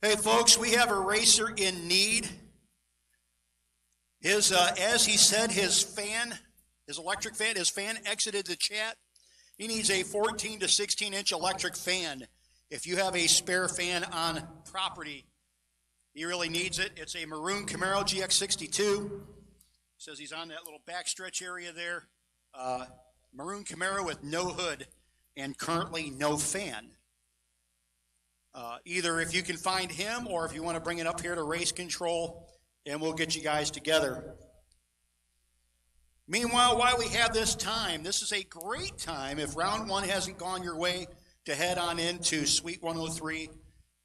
Hey folks, we have a racer in need. His, as he said, his electric fan, his fan exited the chat. He needs a 14 to 16 inch electric fan. If you have a spare fan on property, he really needs it. It's a maroon Camaro GX62. Says he's on that little backstretch area there. Maroon Camaro with no hood and currently no fan. Either if you can find him or if you want to bring it up here to race control, and we'll get you guys together. Meanwhile, while we have this time, this is a great time if round one hasn't gone your way to head on into Suite 103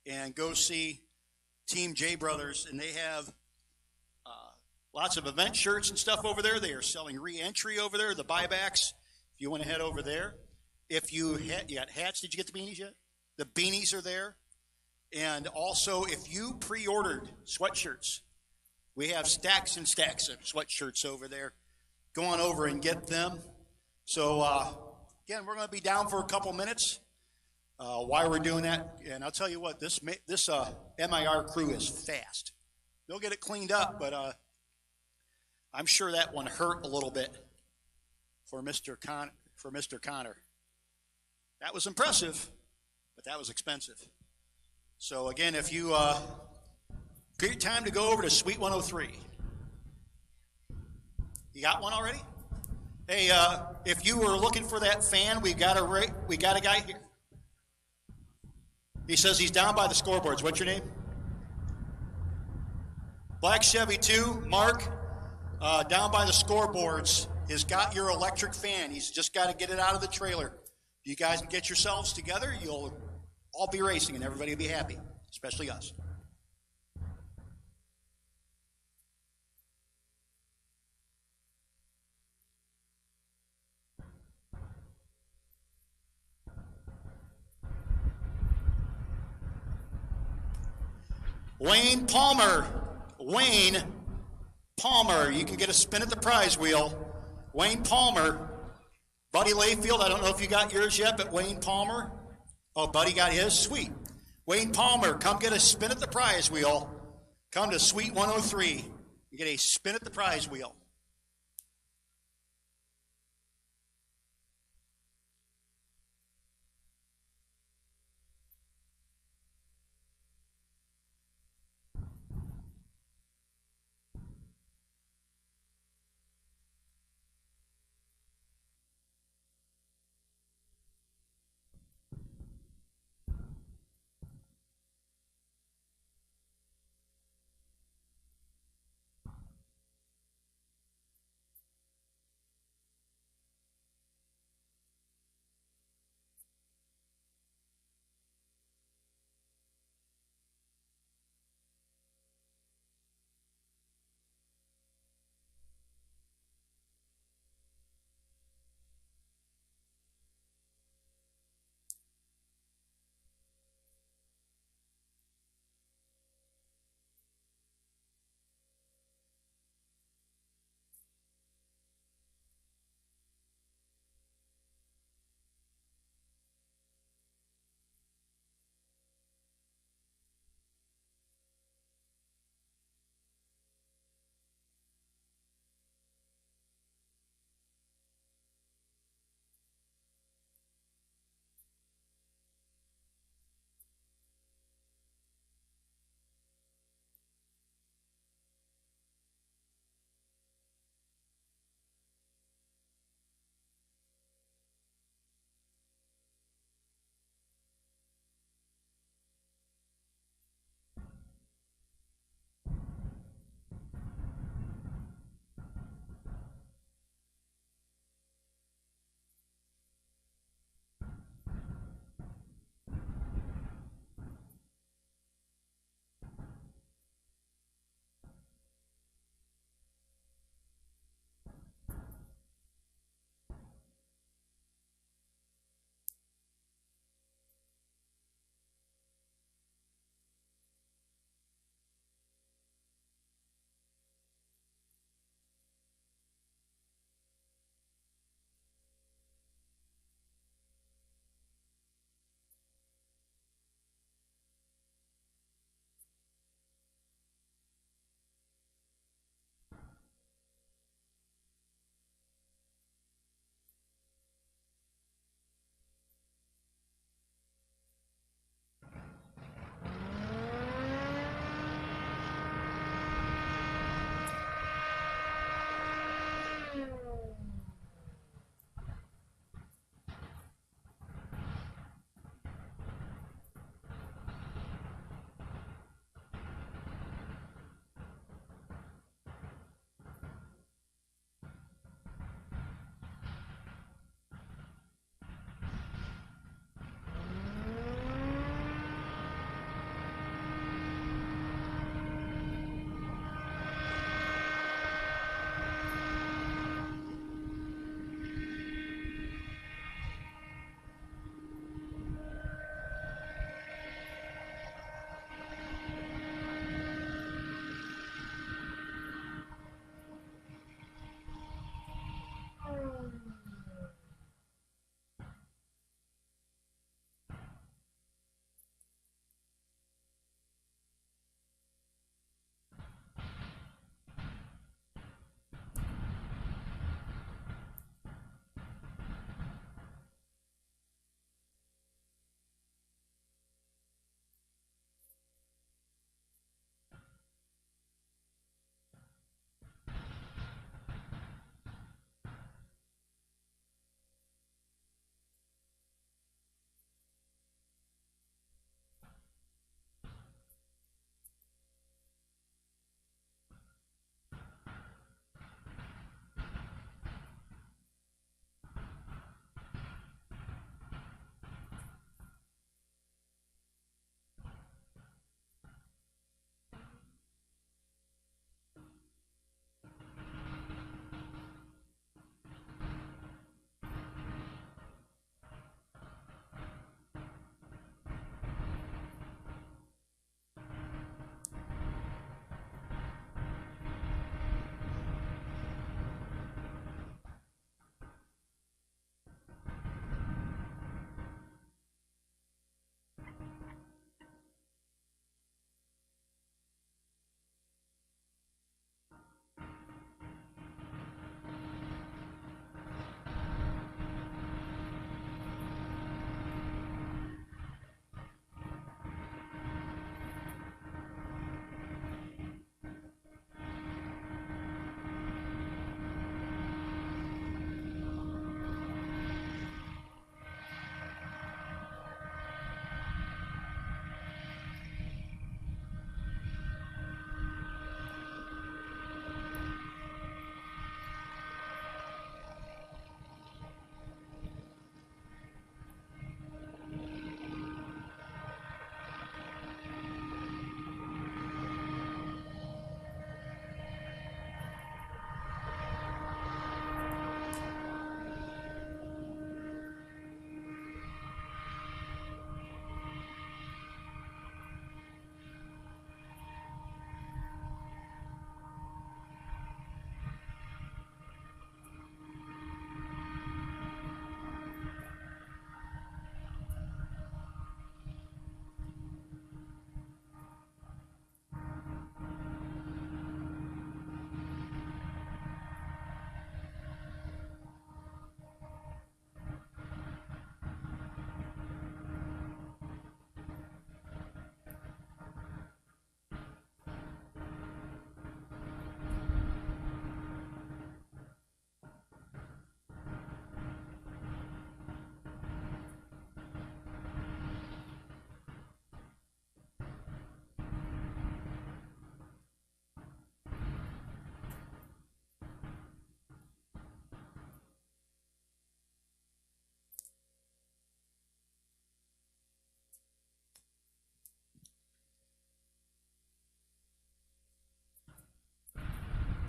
and go see Team J Brothers. And they have lots of event shirts and stuff over there. They are selling re-entry over there, the buybacks, if you want to head over there. If you got hats, did you get the beanies yet? The beanies are there. And also, if you pre-ordered sweatshirts, we have stacks and stacks of sweatshirts over there. Go on over and get them. So, again, we're going to be down for a couple minutes while we're doing that. And I'll tell you what, this MIR crew is fast. They'll get it cleaned up, but I'm sure that one hurt a little bit for Mr. Connor. That was impressive, but that was expensive. So again, if you great time to go over to Suite 103. You got one already? Hey, if you were looking for that fan, we got a guy here. He says he's down by the scoreboards. What's your name? Black Chevy 2, Mark, down by the scoreboards, has got your electric fan. He's just got to get it out of the trailer. You guys can get yourselves together. You'll all be racing and everybody will be happy, especially us. Wayne Palmer, you can get a spin at the prize wheel. Wayne Palmer, Buddy Layfield, I don't know if you got yours yet, but Wayne Palmer, oh, Buddy got his, sweet. Wayne Palmer, come get a spin at the prize wheel. Come to Suite 103 and get a spin at the prize wheel.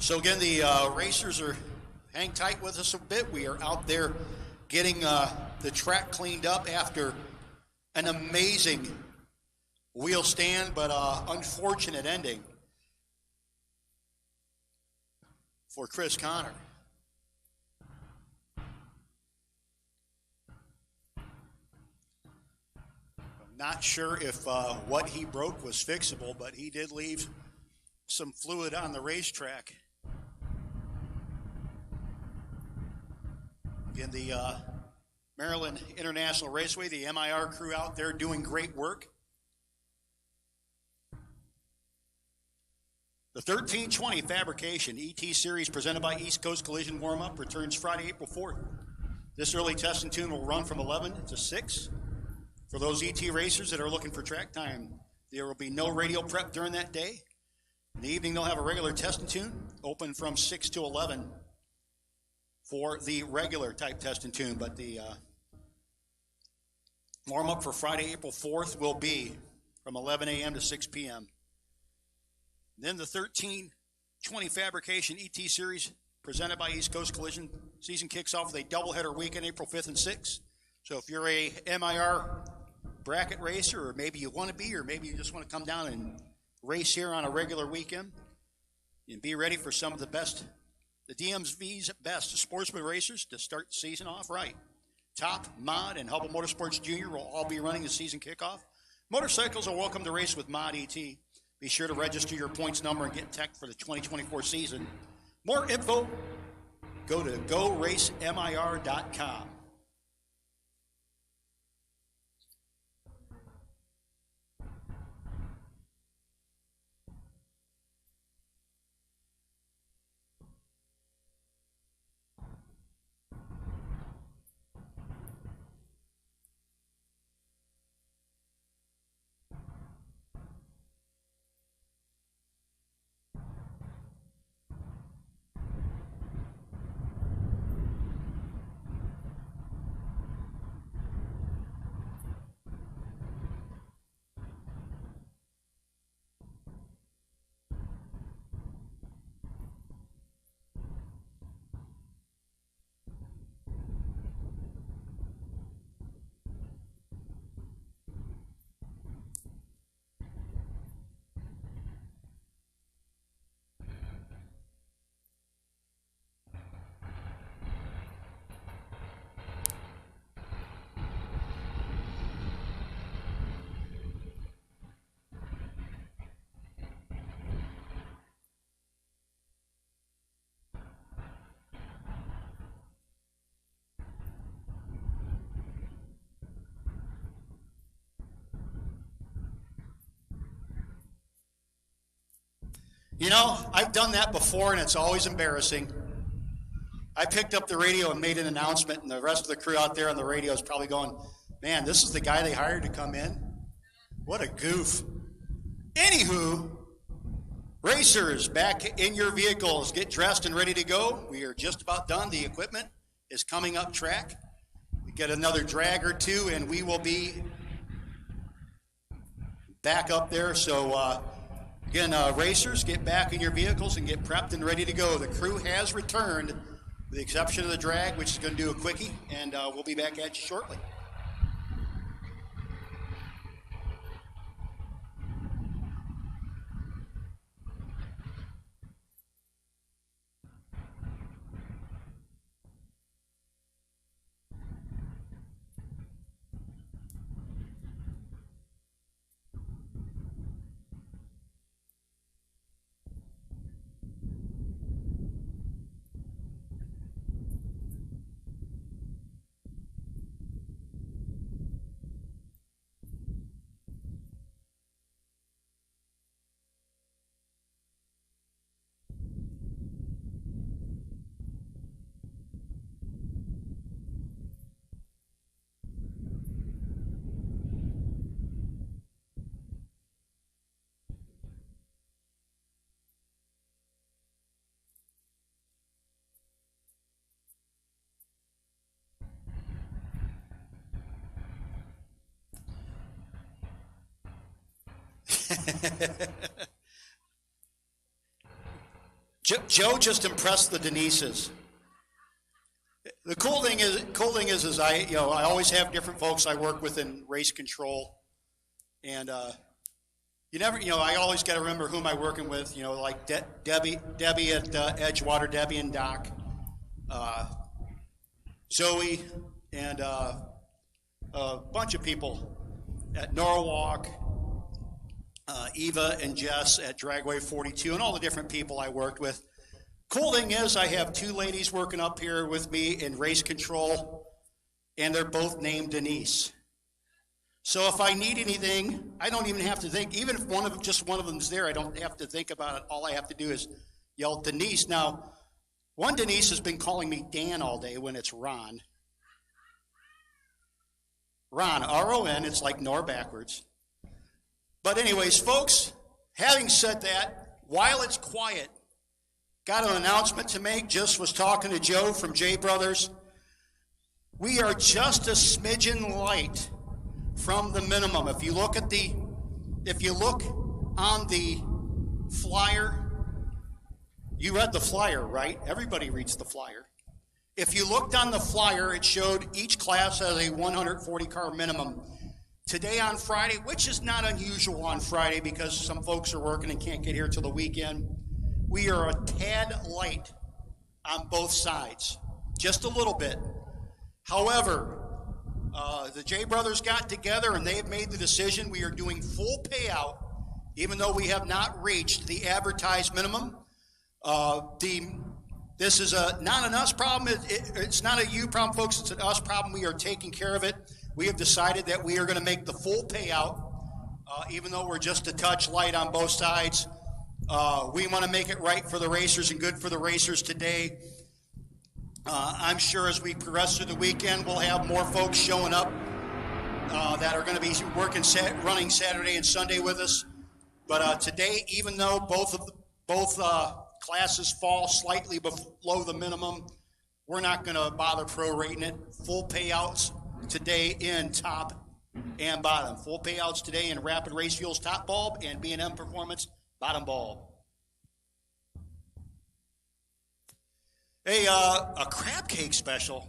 So again, the racers are hang tight with us a bit. We are out there getting the track cleaned up after an amazing wheel stand, but unfortunate ending for Chris Connor. I'm not sure if what he broke was fixable, but he did leave some fluid on the racetrack. Again, the Maryland International Raceway, the MIR crew out there doing great work. The 1320 Fabrication ET Series presented by East Coast Collision Warm-Up returns Friday, April 4th. This early test and tune will run from 11 to 6. For those ET racers that are looking for track time, there will be no radio prep during that day. In the evening, they'll have a regular test and tune, open from 6 to 11 for the regular type test and tune. But the warm-up for Friday, April 4th will be from 11 a.m. to 6 p.m. Then the 1320 Fabrication ET Series presented by East Coast Collision season kicks off with a doubleheader weekend, April 5th and 6th. So if you're a MIR bracket racer, or maybe you want to be, or maybe you just want to come down and race here on a regular weekend, and be ready for some of the best, the DMV's best sportsman racers to start the season off right. Top, Mod, and Hubble Motorsports Jr. will all be running the season kickoff. Motorcycles are welcome to race with Mod ET. Be sure to register your points number and get tech for the 2024 season. More info, go to GoRaceMIR.com. You know, I've done that before, and it's always embarrassing. I picked up the radio and made an announcement, and the rest of the crew out there on the radio is probably going, man, this is the guy they hired to come in? What a goof. Anywho, racers, back in your vehicles. Get dressed and ready to go. We are just about done. The equipment is coming up track. We get another drag or two, and we will be back up there. So, again, racers, get back in your vehicles and get prepped and ready to go. The crew has returned, with the exception of the drag, which is going to do a quickie, and we'll be back at you shortly. Joe just impressed the Denises. The cool thing is I always have different folks I work with in race control, and I always got to remember who am I working with. Like Debbie at Edgewater, Debbie and Doc, Zoe, and a bunch of people at Norwalk, Eva and Jess at Dragway 42, and all the different people I worked with. Cool thing is I have two ladies working up here with me in race control, and they're both named Denise. So if I need anything, I don't even have to think. Even if one of them's there, I don't have to think about it. All I have to do is yell Denise. Now, one Denise has been calling me Dan all day when it's Ron. Ron, R-O-N, it's like Nor backwards. But anyways, folks, having said that, while it's quiet, got an announcement to make. Just was talking to Joe from J Brothers. We are just a smidgen light from the minimum. If you look on the flyer, you read the flyer, right? Everybody reads the flyer. If you looked on the flyer, it showed each class has a 140 car minimum. Today on Friday, which is not unusual on Friday because some folks are working and can't get here till the weekend, we are a tad light on both sides, just a little bit. However, the J Brothers got together and they have made the decision we are doing full payout, even though we have not reached the advertised minimum. This is not an us problem. It's not a you problem, folks. It's an us problem. We are taking care of it. We have decided that we are going to make the full payout, even though we're just a touch light on both sides. We want to make it right for the racers and good for the racers today. I'm sure as we progress through the weekend, we'll have more folks showing up that are going to be running Saturday and Sunday with us. But today, even though both classes fall slightly below the minimum, we're not going to bother prorating it. Full payouts today in top and bottom. Full payouts today in Rapid Race Fuels top bulb and B&M Performance bottom bulb. Hey, a crab cake special.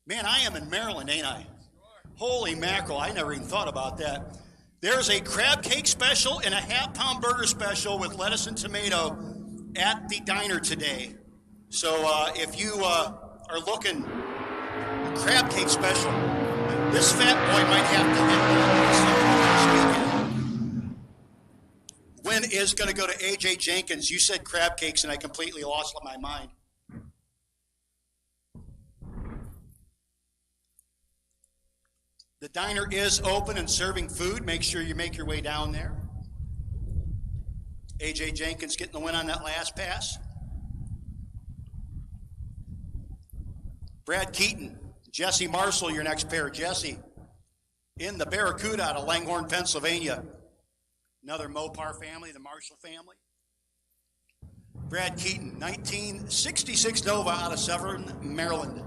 Man, I am in Maryland, ain't I? Holy mackerel, I never even thought about that. There's a crab cake special and a half-pound burger special with lettuce and tomato at the diner today. So if you are looking, a crab cake special, this fat boy might have to hit Wynn is going to go to AJ Jenkins. You said crab cakes, and I completely lost my mind. The diner is open and serving food. Make sure you make your way down there. AJ Jenkins getting the win on that last pass. Brad Keaton, Jesse Marshall, your next pair. Jesse in the Barracuda out of Langhorne, Pennsylvania. Another Mopar family, the Marshall family. Brad Keaton, 1966 Nova out of Severn, Maryland.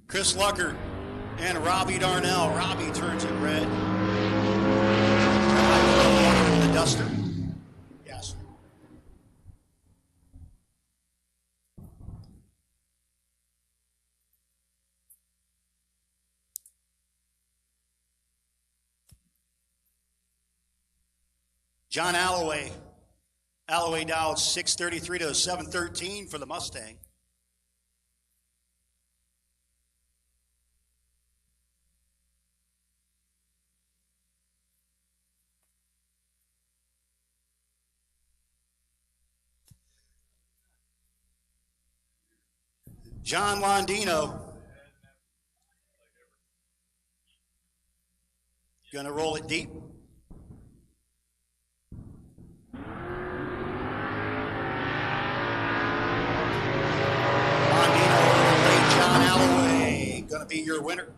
Chris Luckert and Robbie Darnell. Robbie turns it red. The duster. Yes. John Alloway. Alloway Dowd 633 to 713 for the Mustang. John Londino. Gonna roll it deep. John Alloway, going to be your winner.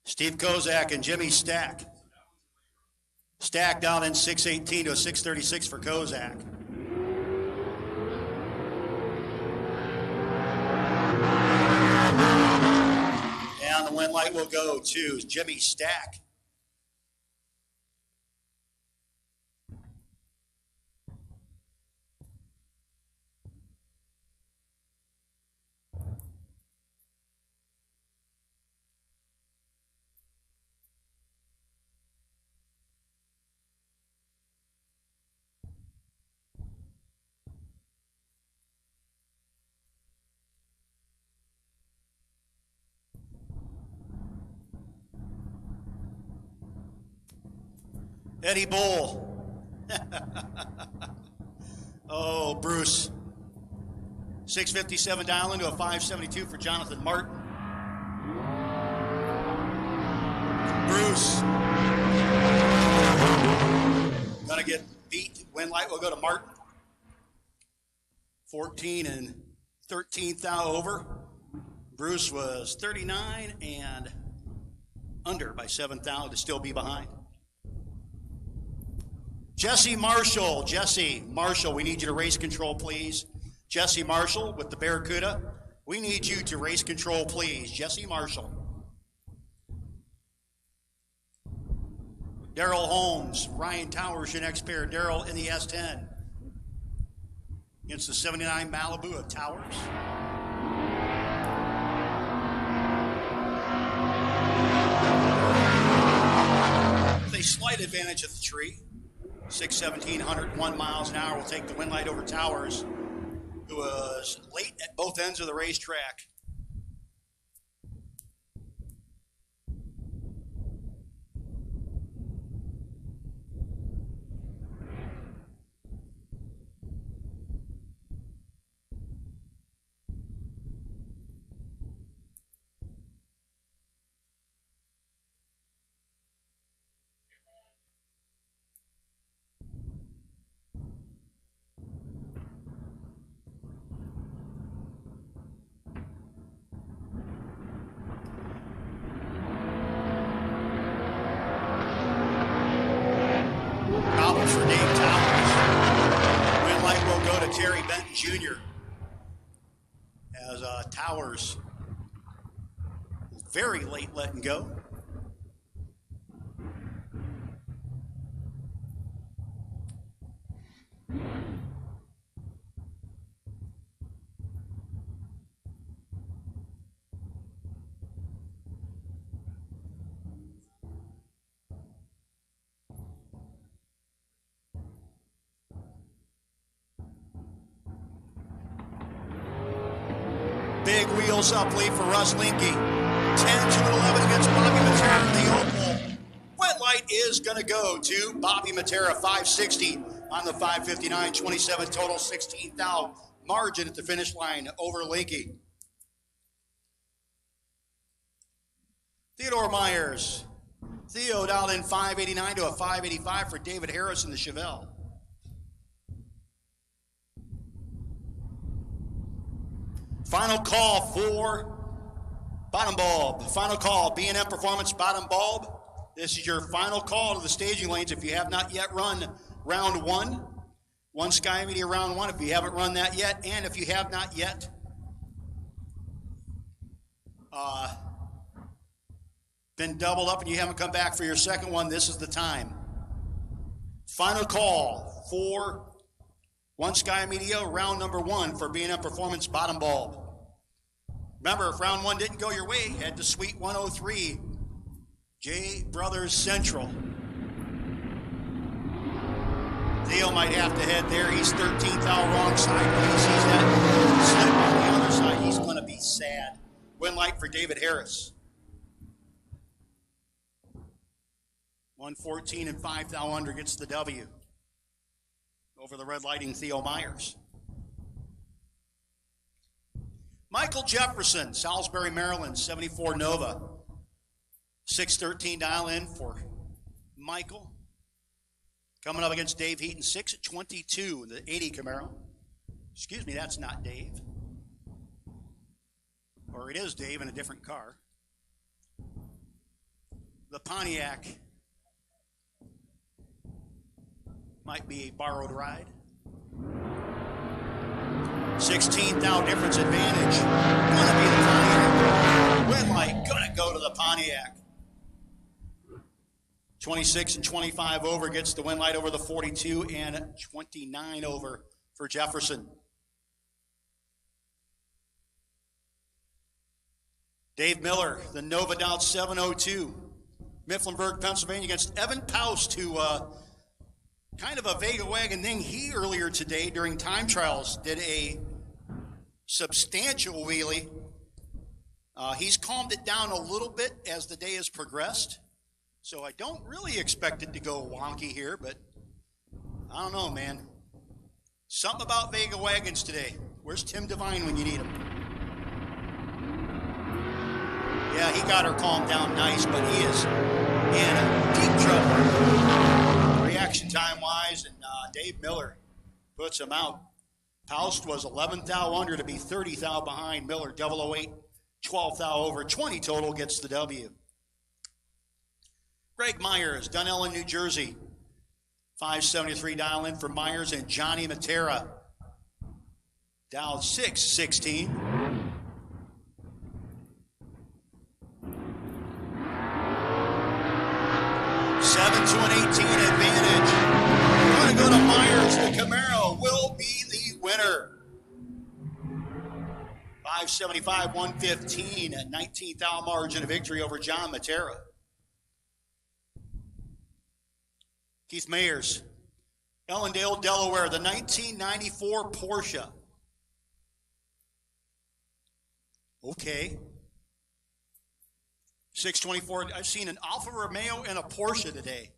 Steve Kozak and Jimmy Stack. Stack down in 618 to a 636 for Kozak. And the win light will go to Jimmy Stack. Eddie Bull. Oh, Bruce. 657 down into a 572 for Jonathan Martin. Bruce. Gonna get beat. Win light will go to Martin. 14 and 13th thou over. Bruce was 39 and under by 7th thou to still be behind. Jesse Marshall, we need you to race control, please. Jesse Marshall with the Barracuda. We need you to race control, please. Jesse Marshall. Daryl Holmes, Ryan Towers, your next pair. Daryl in the S10. Against the 79 Malibu of Towers. With a slight advantage of the tree. 617, 101 miles an hour will take the win light over Towers, who was late at both ends of the racetrack. For Dave Towers. Win light will go to Terry Benton Jr. as Towers very late letting go. Big wheels up lead for Russ Linke. 10 to 11 against Bobby Matera in the Opal. Wet light is going to go to Bobby Matera, 560 on the 559, 27 total, 16th thou margin at the finish line over Linke. Theodore Myers. Theo dialed in 589 to a 585 for David Harris in the Chevelle. Final call for bottom bulb. Final call, B&M Performance bottom bulb. This is your final call to the staging lanes if you have not yet run round one. One Sky Media round one if you haven't run that yet, and if you have not yet been doubled up and you haven't come back for your second one, this is the time. Final call for One Sky Media round number one for B&M Performance bottom bulb. Remember, if round one didn't go your way, head to Suite 103, J Brothers Central. Theo might have to head there. He's 13th out wrong side. When he sees that slip on the other side, he's going to be sad. Win light for David Harris. 114 and 5 thou under gets the W over the red lighting Theo Myers. Michael Jefferson, Salisbury, Maryland, 74 Nova. 613 dial in for Michael. Coming up against Dave Heaton, 622, the 80 Camaro. Excuse me, that's not Dave. Or it is Dave in a different car. The Pontiac might be a borrowed ride. 16th out difference advantage. Gonna be the Pontiac. Red light, gonna go to the Pontiac. 26 and 25 over gets the win light over the 42 and 29 over for Jefferson. Dave Miller, the Nova Down 702. Mifflinburg, Pennsylvania against Evan Paust, who kind of a Vega wagon thing. He earlier today during time trials did a substantial wheelie. He's calmed it down a little bit as the day has progressed. So I don't really expect it to go wonky here, but I don't know, man. Something about Vega wagons today. Where's Tim Devine when you need him? Yeah, he got her calmed down nice, but he is in deep trouble. Reaction time-wise, and Dave Miller puts him out. Paust was 11th thou under to be 30th thou behind. Miller, 008, 12th thou over. 20 total gets the W. Greg Myers, Dunellen, New Jersey. 573 dial in for Myers and Johnny Matera. Down 616. Seven to an 18 advantage. We're going to go to Myers. The Camaro will be the winner. 575, 115 at 19th thou margin of victory over John Matera. Keith Mayers, Ellendale, Delaware, the 1994 Porsche. Okay. 624, I've seen an Alfa Romeo and a Porsche today.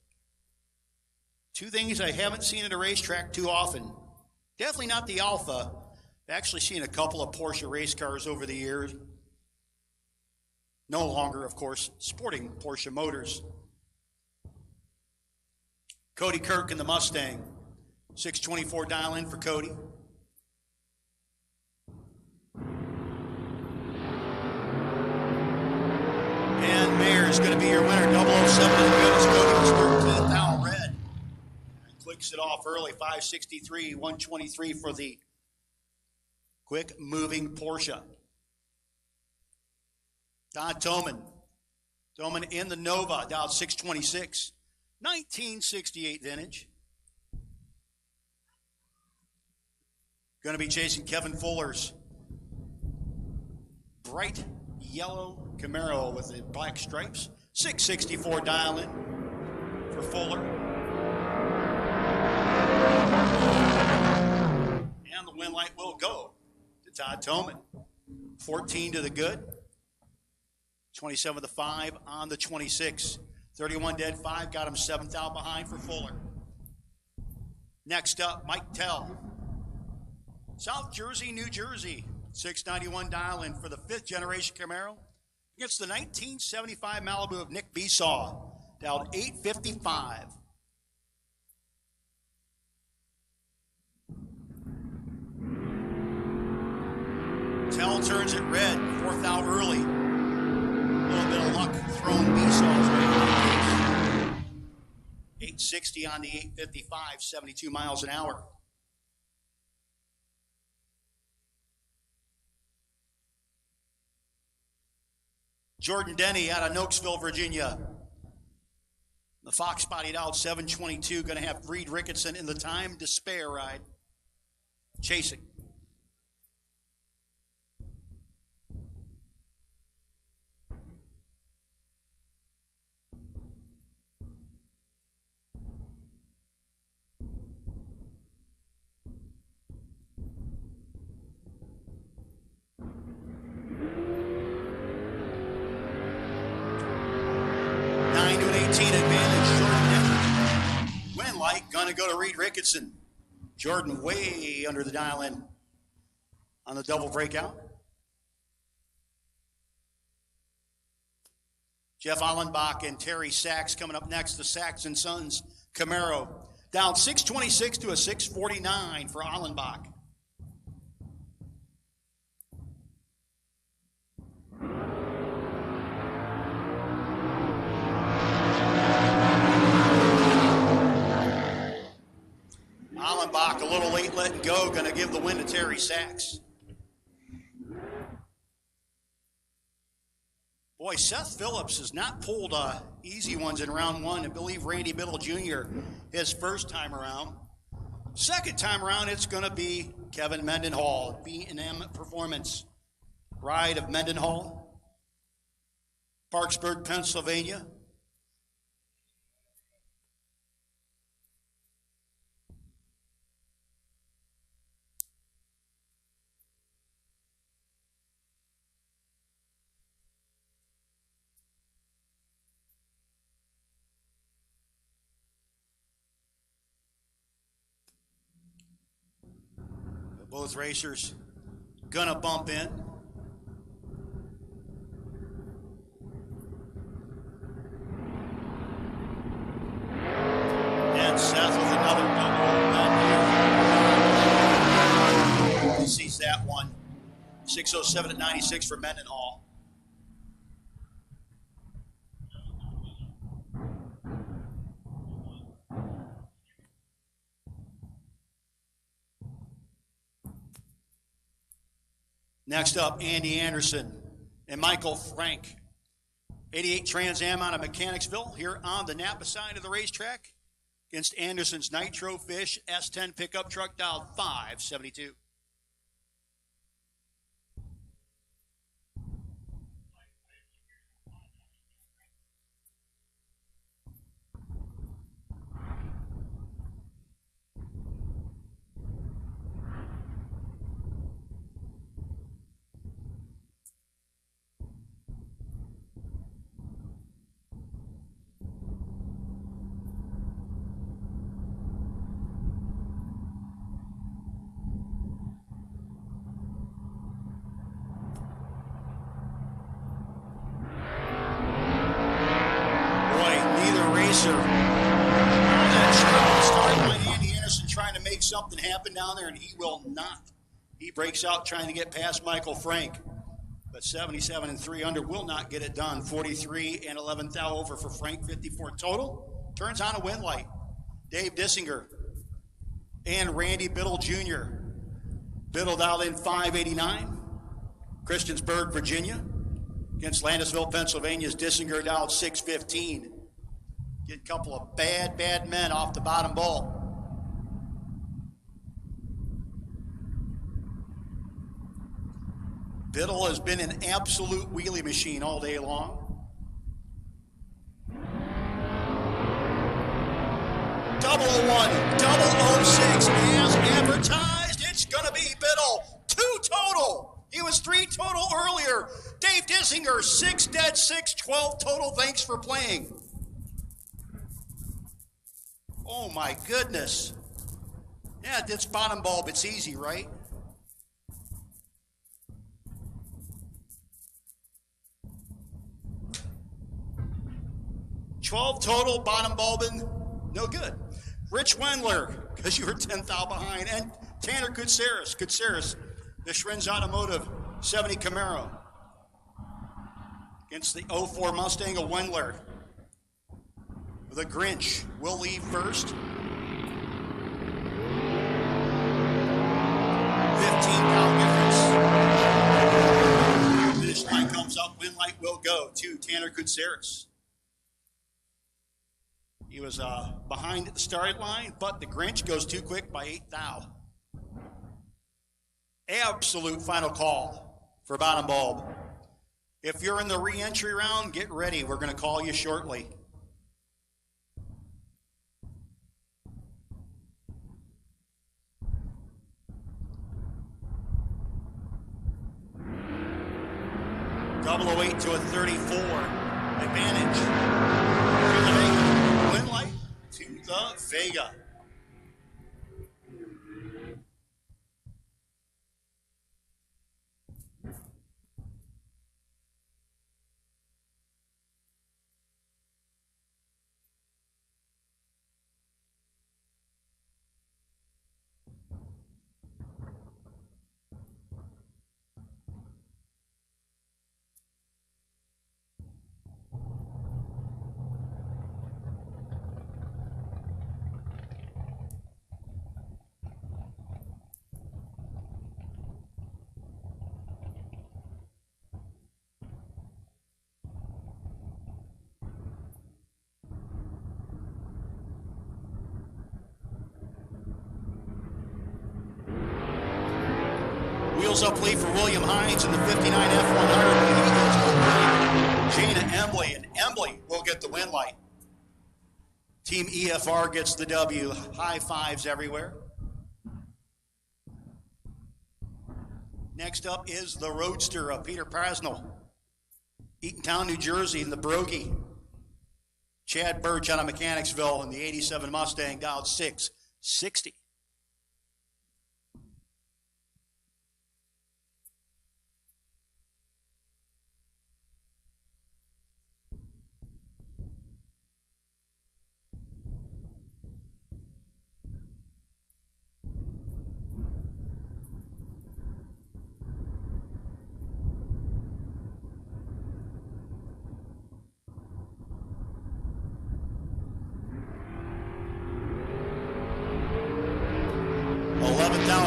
Two things I haven't seen at a racetrack too often. Definitely not the Alfa. I've actually seen a couple of Porsche race cars over the years. No longer, of course, sporting Porsche motors. Cody Kirk in the Mustang. 624 dial in for Cody. And Mayer is going to be your winner. 007 to the goodness. Cody was 13th thou red. And clicks it off early. 563, 123 for the quick moving Porsche. Todd Toman. Toman in the Nova. Down 626. 1968 vintage. Going to be chasing Kevin Fuller's bright yellow Camaro with the black stripes. 664 dial in for Fuller. And the win light will go to Todd Toman. 14 to the good. 27 to 5 on the 26. 31 dead 5, got him 7th out behind for Fuller. Next up, Mike Tell. South Jersey, New Jersey. 691 dial in for the 5th generation Camaro Against the 1975 Malibu of Nick Besaw, down 8:55. Tell turns it red, fourth out early. A little bit of luck thrown Besaw's way. 860 on the 855, 72 miles an hour. Jordan Denny out of Nokesville, Virginia. The Fox spotted out 722, going to have Reed Ricketson in the time to spare ride. Chasing. Advantage, Jordan Denny. Win light, gonna go to Reed Ricketson. Jordan way under the dial in on the double breakout. Jeff Allenbach and Terry Sachs coming up next. The Sachs and Sons Camaro down 626 to a 649 for Allenbach. Allenbach a little late letting go, going to give the win to Terry Sachs. Boy, Seth Phillips has not pulled easy ones in round one. I believe Randy Biddle Jr. his first time around. Second time around, it's going to be Kevin Mendenhall, B&M Performance. Ride of Mendenhall, Parksburg, Pennsylvania. Both racers gonna bump in. And Seth with another double. He sees that one. 607 at 96 for Mendenhall. Next up, Andy Anderson and Michael Frank. 88 Trans Am out of Mechanicsville here on the Napa side of the racetrack against Anderson's Nitro Fish S10 pickup truck dialed 572. Something happened down there, and he will not. He breaks out trying to get past Michael Frank, but 77 and 3 under will not get it done. 43 and 11 thou over for Frank, 54 total. Turns on a win light. Dave Dissinger and Randy Biddle Jr. Biddle dialed in 589. Christiansburg, Virginia. Against Landisville, Pennsylvania's Dissinger dialed 615. Get a couple of bad men off the bottom ball. Biddle has been an absolute wheelie machine all day long. Double 01, double 06, as advertised. It's going to be Biddle. 2 total. He was 3 total earlier. Dave Dissinger, 6 dead, 6, 12 total. Thanks for playing. Oh, my goodness. Yeah, it's bottom bulb. It's easy, right? 12 total, bottom bulbin, no good. Rich Wendler, because you were 10th out behind. And Tanner Kutseris, the Schrinz Automotive 70 Camaro. Against the 04 Mustang of Wendler. The Grinch will leave first. 15-pound difference. Finish line comes up, win light will go to Tanner Kutseris. He was behind at the start line, but the Grinch goes too quick by 8 thou. Absolute final call for bottom bulb. If you're in the re-entry round, get ready. We're going to call you shortly. Double 08 to a 34. Advantage to the Vega. Win light to the Vega. Wheels up lead for William Hines in the 59 F100. Jana Embley, and Embley will get the win light. Team EFR gets the W. High fives everywhere. Next up is the Roadster of Peter Prasnell. Eatontown, New Jersey in the Brogy. Chad Birch out of Mechanicsville in the 87 Mustang, dialed 660.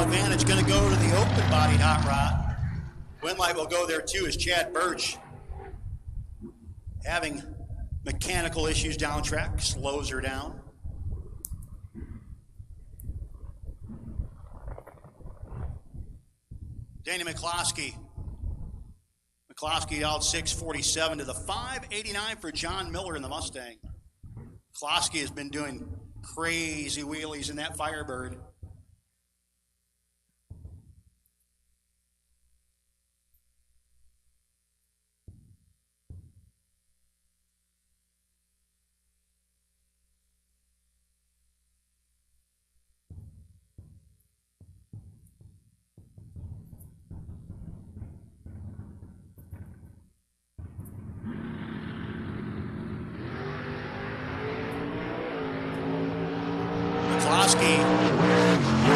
Advantage going to go to the open-bodied hot rod. Win light will go there too as Chad Birch, having mechanical issues down track, slows her down. Danny McCloskey out 647 to the 589 for John Miller in the Mustang. McCloskey has been doing crazy wheelies in that Firebird.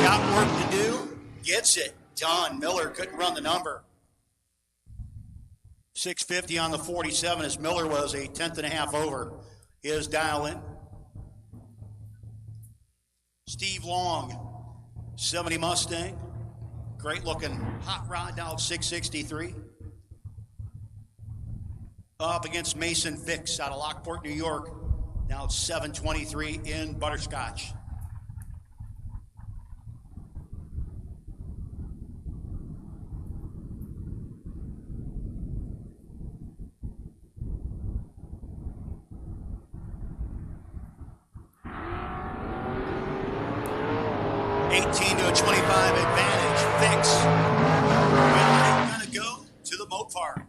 Got work to do, gets it done. Miller couldn't run the number. 650 on the 47 as Miller was a 10.5 over his dial-in. Steve Long, 70 Mustang. Great looking hot rod, dialed 663. Up against Mason Fix out of Lockport, New York. Now it's 723 in Butterscotch. To a 25 advantage. Fix. We're going to go to the Mopar.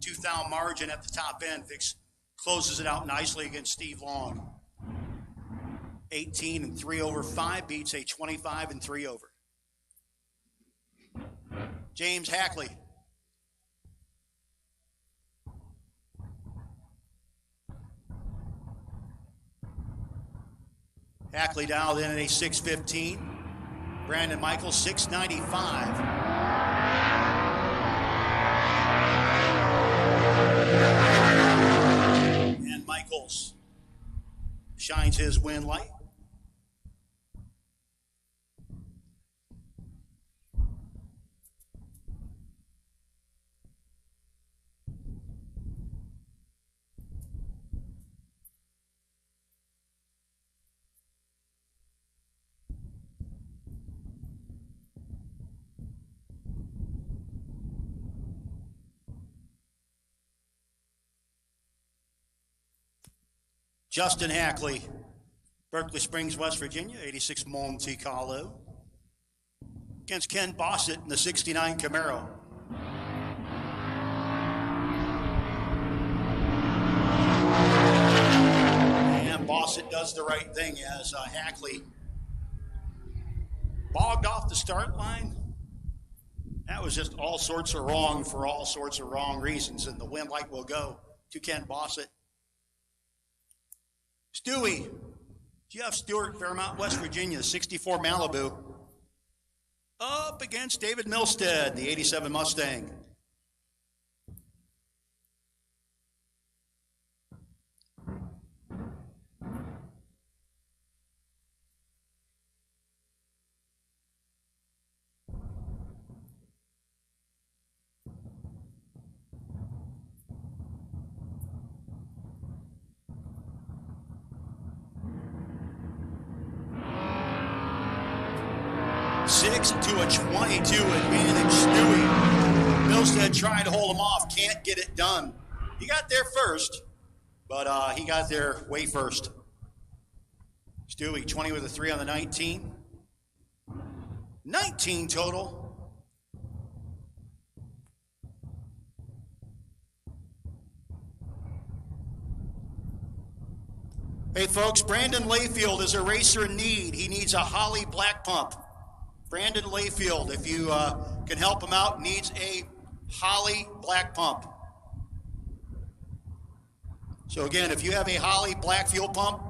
2,000 margin at the top end. Fix closes it out nicely against Steve Long. 18 and 3 over 5 beats a 25 and 3 over. James Hackley. Hackley dialed in at a 6:15. Brandon Michaels, 6:95. And Michaels shines his win light. Justin Hackley, Berkeley Springs, West Virginia, 86 Monte Carlo. Against Ken Bossett in the 69 Camaro. And Bossett does the right thing as Hackley bogged off the start line. That was just all sorts of wrong for all sorts of wrong reasons, and the win light will go to Ken Bossett. Stewie, Jeff Stewart, Fairmount, West Virginia, 64 Malibu. Up against David Milstead, the 87 Mustang. Six to a 22 advantage, Stewie. Milstead trying to hold him off, can't get it done. He got there first, but he got there way first. Stewie, 20 with a 3 on the 19. 19 total. Hey folks, Brandon Layfield is a racer in need. He needs a Holly black pump. Brandon Layfield, if you can help him out, needs a Holly black pump. So again, if you have a Holly black fuel pump,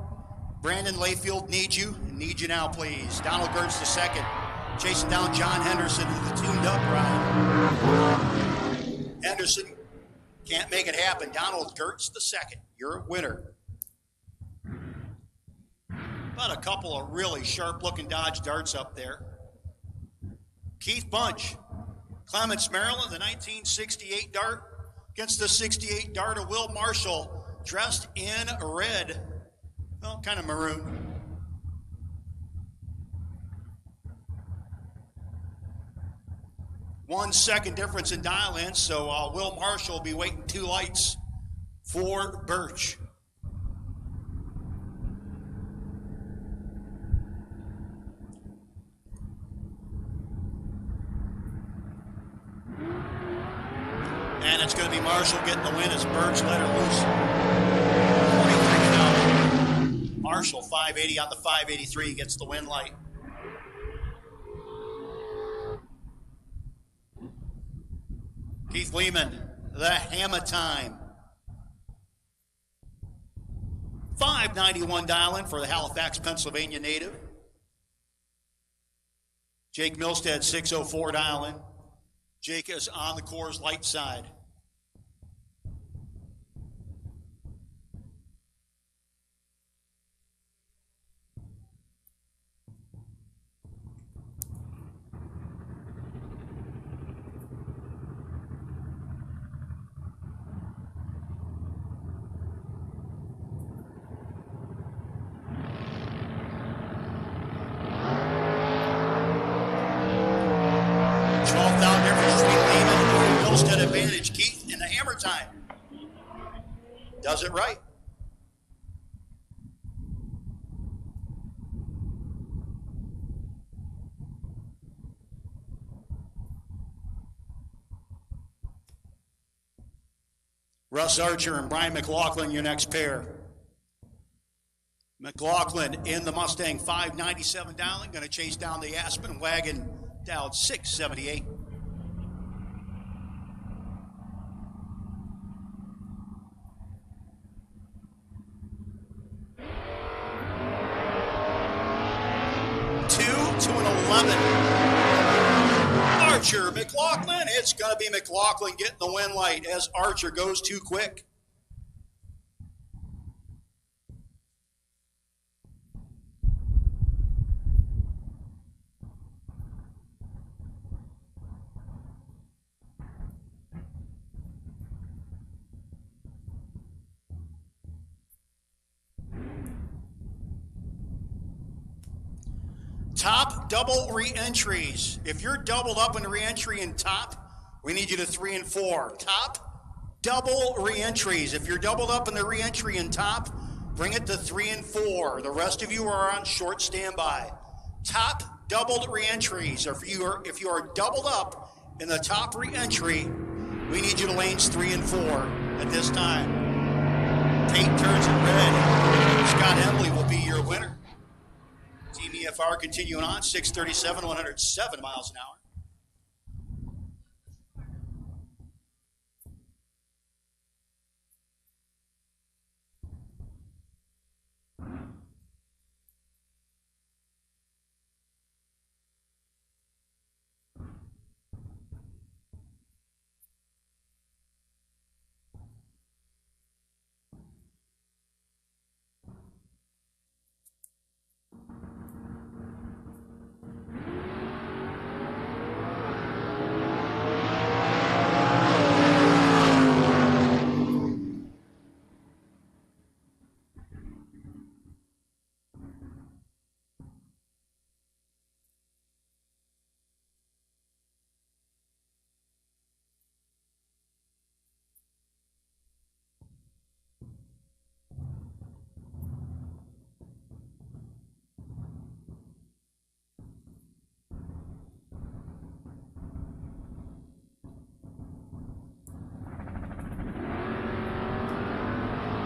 Brandon Layfield needs you, and needs you now, please. Donald Gertz II, chasing down John Henderson in the tuned-up ride. Henderson can't make it happen. Donald Gertz II, you're a winner. About a couple of really sharp-looking Dodge Darts up there. Keith Bunch, Clements, Maryland, the 1968 Dart against the 68 Dart of Will Marshall, dressed in red, well, kind of maroon. One second difference in dial-in, so Will Marshall will be waiting 2 lights for Birch. And it's going to be Marshall getting the win as Birch let her loose. Marshall, 580 on the 583, gets the win light. Keith Lehman, the Hammer time. 591 dial-in for the Halifax, Pennsylvania native. Jake Milstead, 604 dial-in. Jake is on the Coors Light side. Advantage, Keith, in the hammer time. Does it right. Russ Archer and Brian McLaughlin, your next pair. McLaughlin in the Mustang 597 dialing, going to chase down the Aspen wagon, dialed 678. out to an 11. Archer McLaughlin. It's going to be McLaughlin getting the win light as Archer goes too quick. Top double re-entries. If you're doubled up in the re-entry in top, we need you to 3 and 4. Top double re-entries. If you're doubled up in the re-entry in top, bring it to 3 and 4. The rest of you are on short standby. Top doubled re-entries. If you are doubled up in the top re-entry, we need you to lanes 3 and 4 at this time. Tate turns it red. Scott Embley will be your winner. Team EFR continuing on, 637, 107 miles an hour.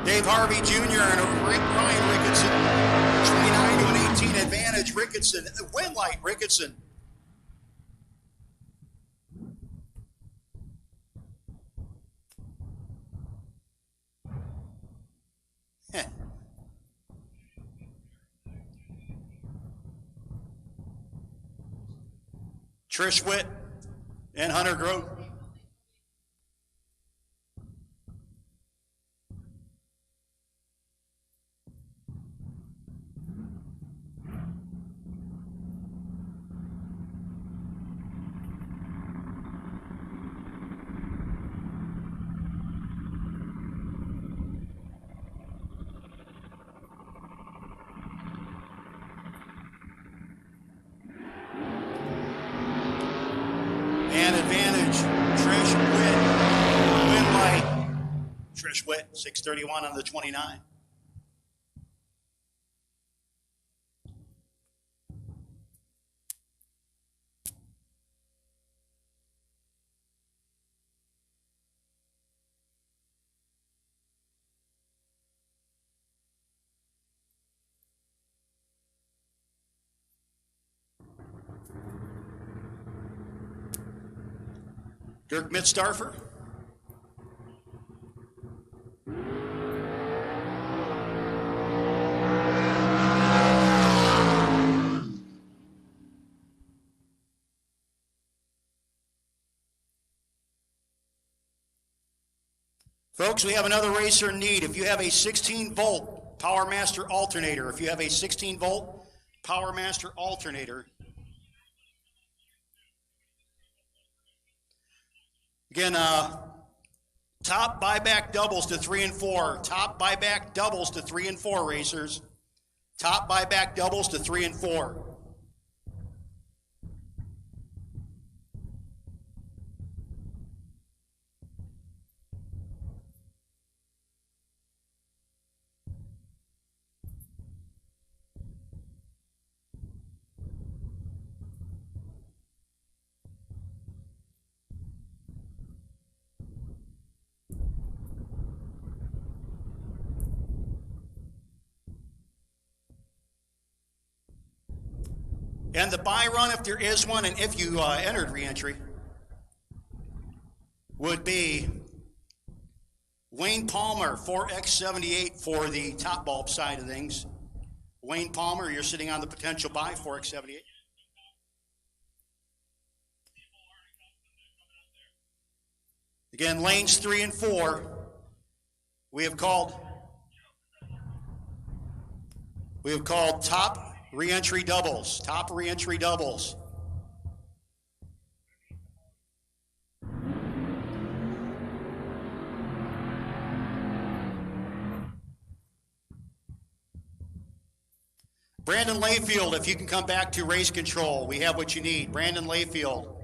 Dave Harvey Jr. and Ryan Ricketson, 29 to an 18 advantage. Ricketson, win light, Ricketson. Trish Witt and Hunter Grove. Advantage, Trish Witt, win light. Trish Witt, 631 on the 29. Dirk Mitzdorfer. Folks, we have another racer in need. If you have a 16-volt PowerMaster alternator, if you have a 16-volt PowerMaster alternator, again, top buyback doubles to 3 and 4. Top buyback doubles to 3 and 4, racers. Top buyback doubles to 3 and 4. And the buy run, if there is one, and if you entered reentry, would be Wayne Palmer, 4x78 for the top bulb side of things. Wayne Palmer, you're sitting on the potential buy, 4x78. Again, lanes 3 and 4, we have called top re-entry doubles. Top re-entry doubles. Brandon Layfield, if you can come back to race control, we have what you need. Brandon Layfield,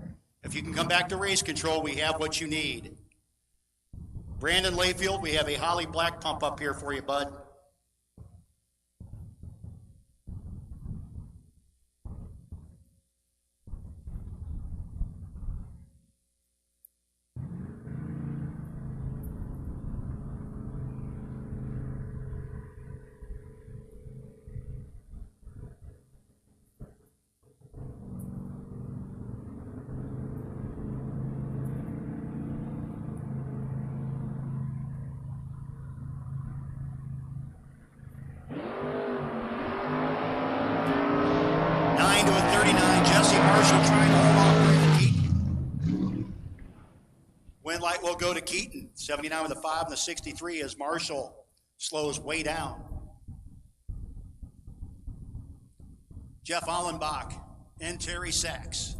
if you can come back to race control, we have what you need. Brandon Layfield, we have a Holly Black pump up here for you, bud. Win light will go to Keaton. 79 with a 5 and the 63 as Marshall slows way down. Jeff Allenbach and Terry Sachs.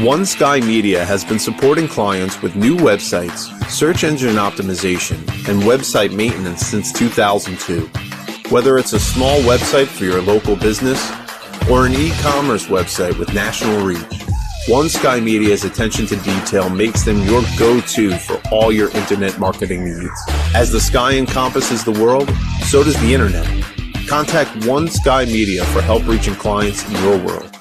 One Sky Media has been supporting clients with new websites, search engine optimization, and website maintenance since 2002. Whether it's a small website for your local business or an e-commerce website with national reach, One Sky Media's attention to detail makes them your go-to for all your internet marketing needs. As the sky encompasses the world, so does the internet. Contact One Sky Media for help reaching clients in your world.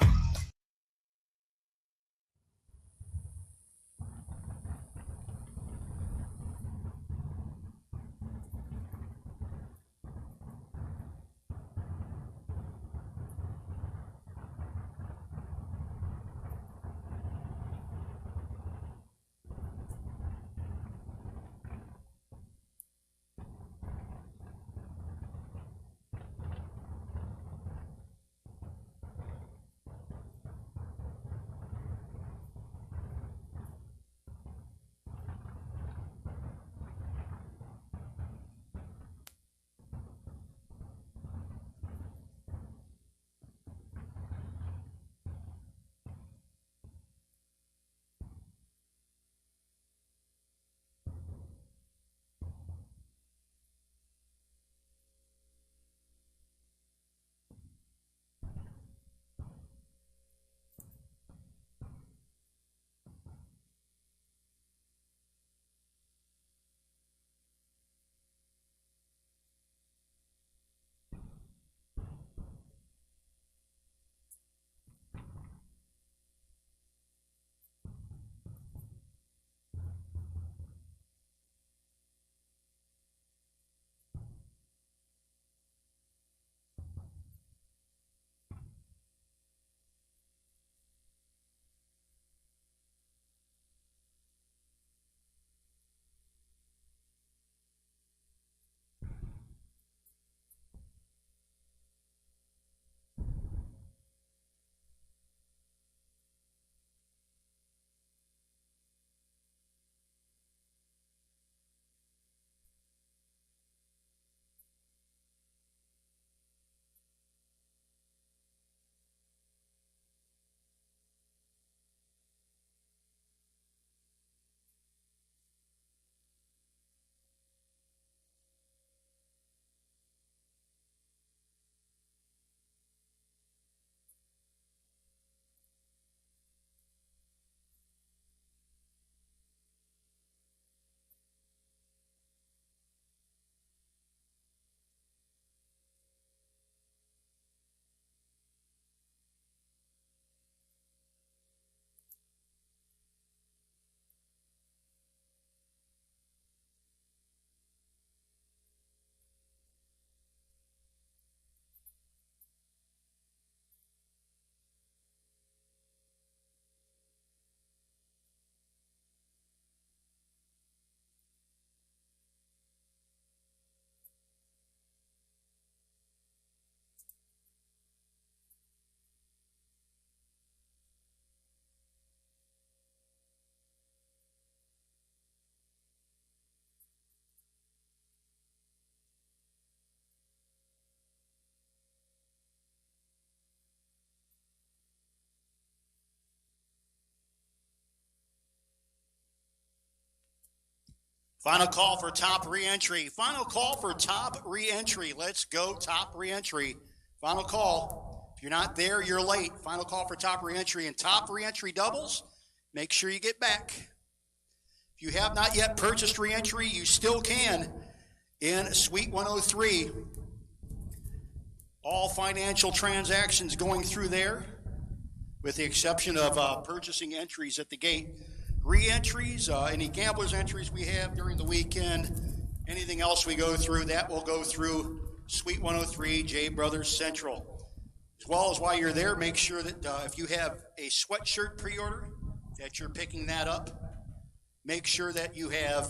Final call for top reentry. Final call for top reentry. Let's go, top reentry. Final call. If you're not there, you're late. Final call for top reentry. And top reentry doubles, make sure you get back. If you have not yet purchased reentry, you still can in Suite 103. All financial transactions going through there, with the exception of purchasing entries at the gate. Re-entries, any gamblers entries we have during the weekend, anything else we go through, that will go through Suite 103, J Brothers Central. As well as while you're there, make sure that if you have a sweatshirt pre-order, that you're picking that up. Make sure that you have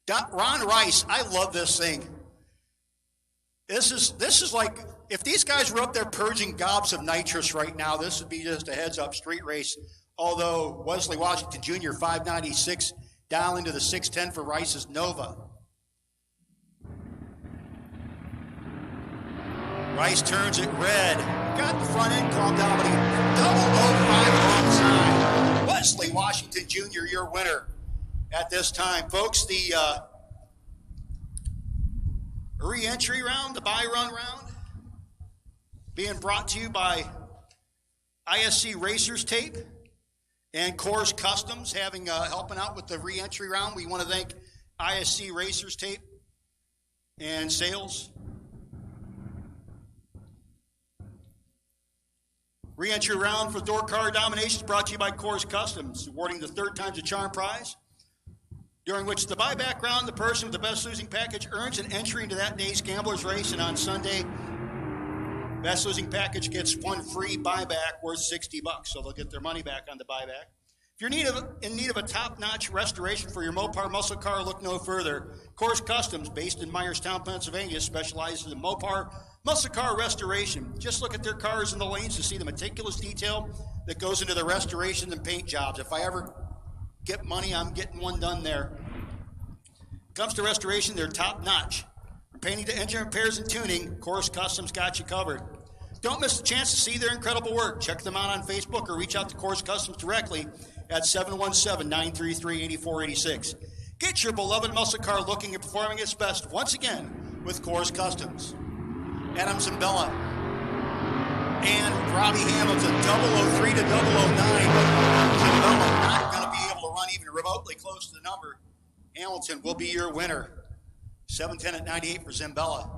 Ron Rice, I love this thing. This is like, if these guys were up there purging gobs of nitrous right now, this would be just a heads-up street race. Although Wesley Washington Jr., 596, down into the 610 for Rice's Nova. Rice turns it red. Got the front end calmed down, but he double 05 wrong side. Wesley Washington Jr., your winner at this time. Folks, the re-entry round, the buy-run round, being brought to you by ISC Racers Tape and Coors Customs, helping out with the re-entry round. We want to thank ISC Racers Tape and Sales. Re-entry round for Door Car Domination is brought to you by Coors Customs, awarding the third times a charm prize, during which the buyback round, the person with the best losing package earns an entry into that day's Gambler's Race, and on Sunday, best losing package gets one free buyback worth $60, so they'll get their money back on the buyback. If you're in need of a top-notch restoration for your Mopar muscle car, look no further. Coors Customs, based in Myerstown, Pennsylvania, specializes in Mopar muscle car restoration. Just look at their cars in the lanes to see the meticulous detail that goes into the restoration and paint jobs. If I ever get money, I'm getting one done there. Comes to restoration, they're top-notch. From painting to engine repairs and tuning, Coors Customs got you covered. Don't miss the chance to see their incredible work. Check them out on Facebook or reach out to Coors Customs directly at 717-933-8486. Get your beloved muscle car looking and performing its best once again with Coors Customs. Adam Zambella and Robbie Hamilton, 003 to 009. Zambella not going to be able to run even remotely close to the number. Hamilton will be your winner. 710 at 98 for Zambella.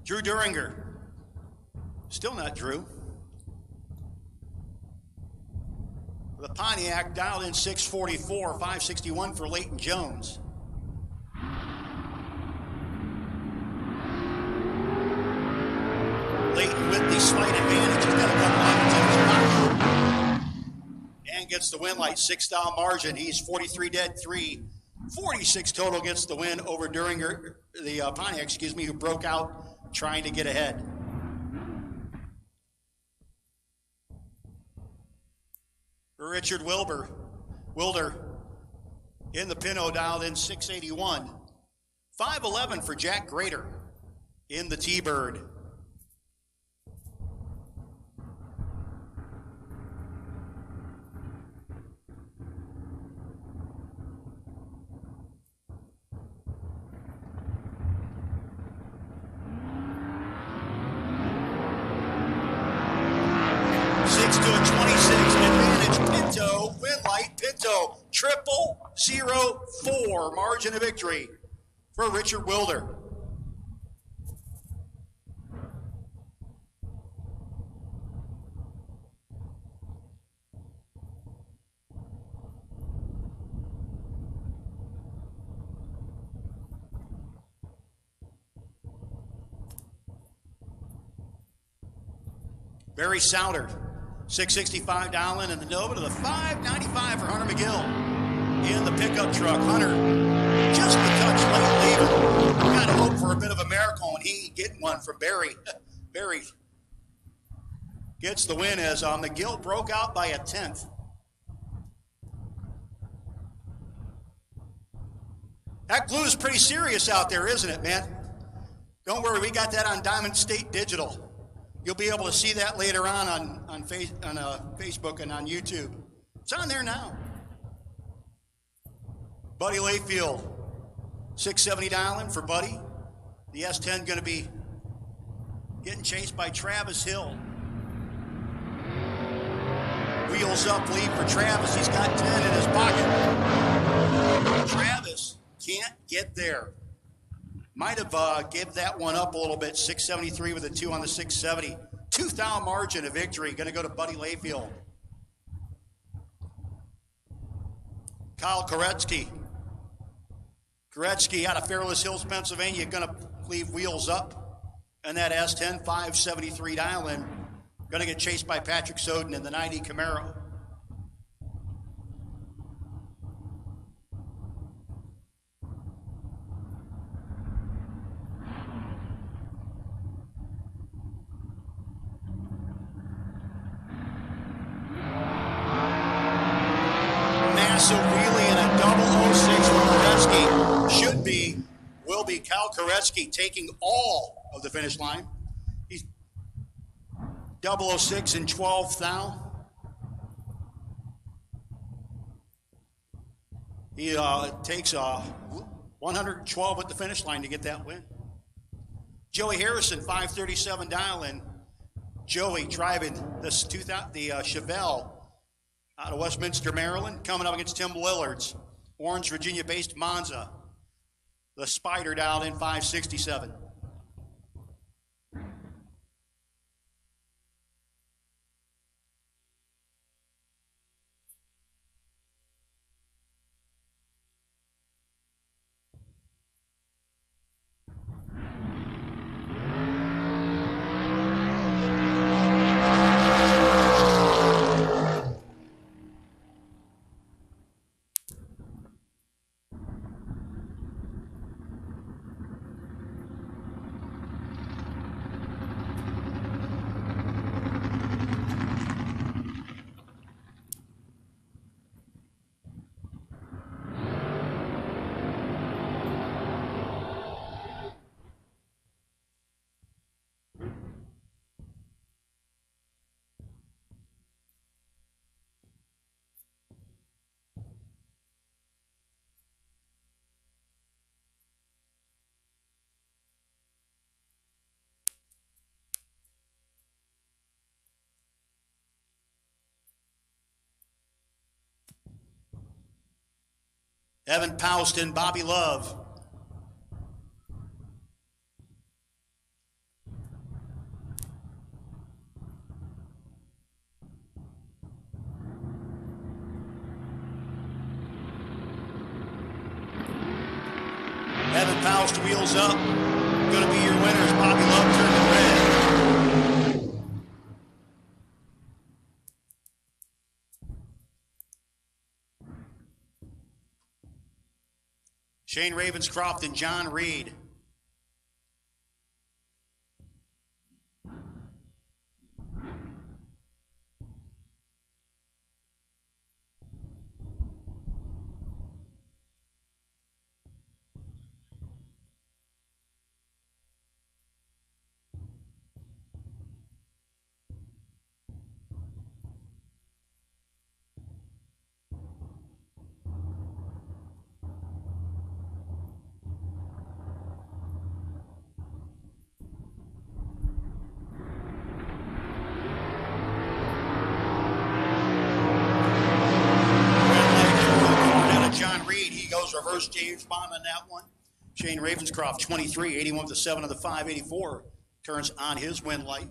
Drew Duringer. Still not Drew. The Pontiac dialed in 644, 561 for Leighton Jones. Leighton with the slight advantage. He's got a couple opportunities. And gets the win like 6-style margin. He's 43 dead, 3. 46 total gets the win over Duringer, the Pontiac, who broke out trying to get ahead. Richard Wilder in the Pinot dialed in 681. 511 for Jack Grader in the T-Bird. Pinto, 004 margin of victory for Richard Wilder. Barry Souter, 665 dial in the Nova to the 595 for Hunter McGill in the pickup truck. Hunter just a touch late leaving. Got to hope for a bit of a miracle, and he ain't getting one from Barry. Barry gets the win as McGill broke out by a 10th. That glue is pretty serious out there, isn't it, man? Don't worry, we got that on Diamond State Digital. You'll be able to see that later on Facebook and on YouTube. It's on there now. Buddy Layfield, 670 dialing for Buddy. The S10 going to be getting chased by Travis Hill. Wheels up lead for Travis. He's got 10 in his pocket. Travis can't get there. Might have give that one up a little bit. 673 with a 2 on the 670. 2-thou margin of victory. Going to go to Buddy Layfield. Kyle Koretsky. Koretsky out of Fairless Hills, Pennsylvania, going to leave wheels up. And that S10, 573 dial in. Going to get chased by Patrick Soden in the 90 Camaro. Massive wheelie and a double 06 for Koretsky. Will be Cal Koretsky taking all of the finish line. He's 006 and 12th now. He takes 112 at the finish line to get that win. Joey Harrison, 537 dial in. Joey driving the Chevelle out of Westminster, Maryland, coming up against Tim Lillard's Orange, Virginia-based Monza. The Spider dialed in 567. Evan Poust and Bobby Love. Evan Poust wheels up. Going to be your winners. Bobby Love turning red. Shane Ravenscroft and John Reed. Reverse James Bond on that one. Shane Ravenscroft, 23, 81 with the 7 of the 5, 84. Turns on his win light.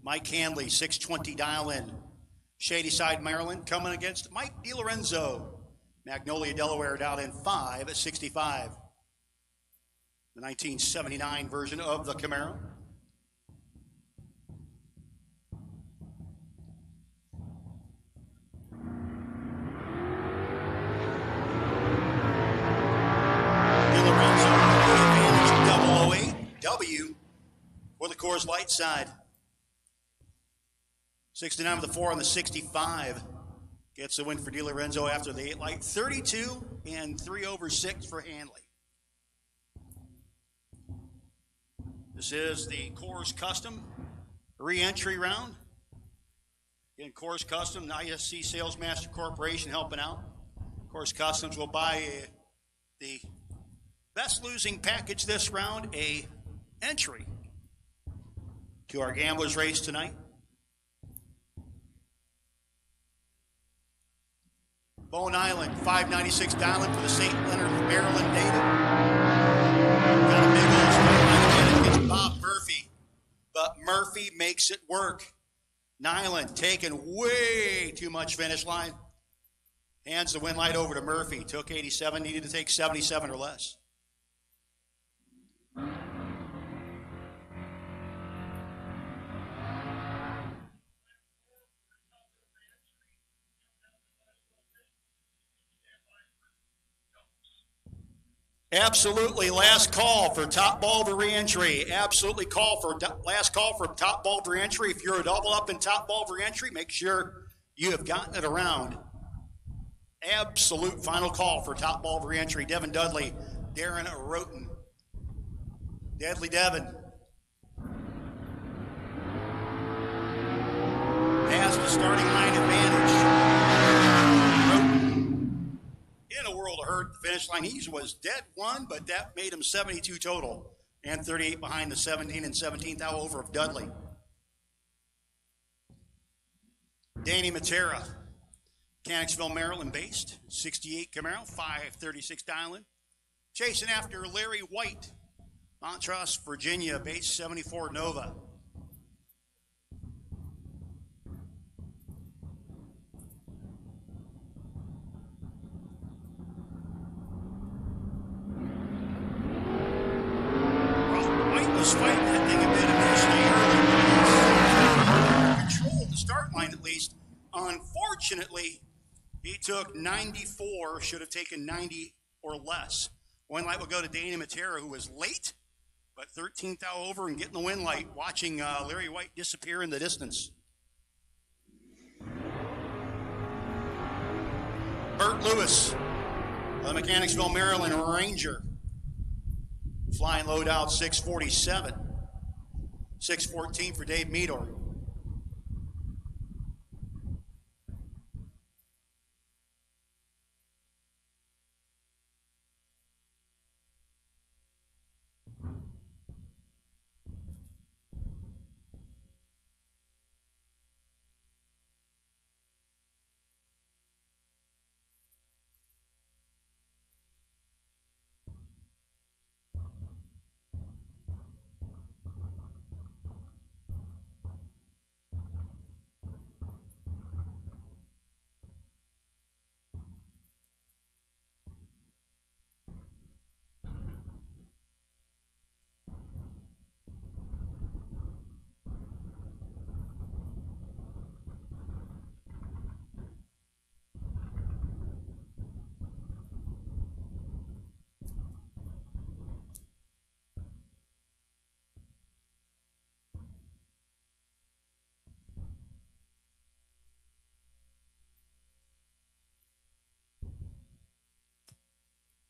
Mike Hanley, 620 dial in. Shadyside, Maryland, coming against Mike DiLorenzo. Magnolia, Delaware, dialed in 5 at 65. The 1979 version of the Camaro. W for the Coors Light side. 69 with the 4 on the 65. Gets the win for DiLorenzo after the 8 light. 32 and 3/6 for Hanley. This is the Coors Custom re-entry round. Again, Coors Custom, ISC Salesmaster Corporation helping out. Coors Customs will buy the best losing package this round, a entry to our Gamblers race tonight. Bone Island, 596 dialing for the St. Leonard, Maryland native. Got a big old straight line against Bob Murphy, but Murphy makes it work. Nyland taking way too much finish line. Hands the win light over to Murphy. Took 87, needed to take 77 or less. Absolutely, last call for top bulb re-entry. Absolutely last call for top bulb re-entry. If you're a double up in top bulb re-entry, make sure you have gotten it around. Absolute final call for top bulb re-entry. Devin Dudley, Darren Roten. Deadly Devin. Has the starting line advantage. Roten, in a world of hurt, the finish line. He was dead one, but that made him 72 total. And 38 behind the 17 and 17th hour over of Dudley. Danny Matera. Mechanicsville, Maryland based, 68 Camaro, 536 Dialing. Chasing after Larry White, Montrose, Virginia based, 74 Nova. White was fighting that thing a bit initially early. Controlled the start line at least. Unfortunately, he took 94, should have taken 90 or less. Win light will go to Danny Matera, who was late, but 13th hour over and getting the win light, watching Larry White disappear in the distance. Bert Lewis, the Mechanicsville, Maryland Ranger. Flying load out 647. 614 for Dave Meador.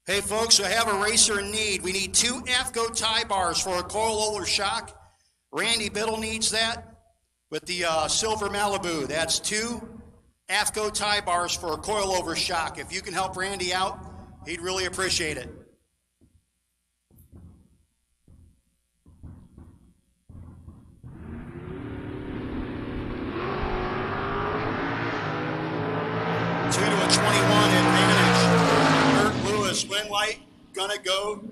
Hey folks, I have a racer in need. We need 2 AFCO tie bars for a coilover shock. Randy Biddle needs that with the silver Malibu. That's 2 AFCO tie bars for a coilover shock. If you can help Randy out, he'd really appreciate it. Two to a 21 advantage. Bert Lewis, win light, gonna go.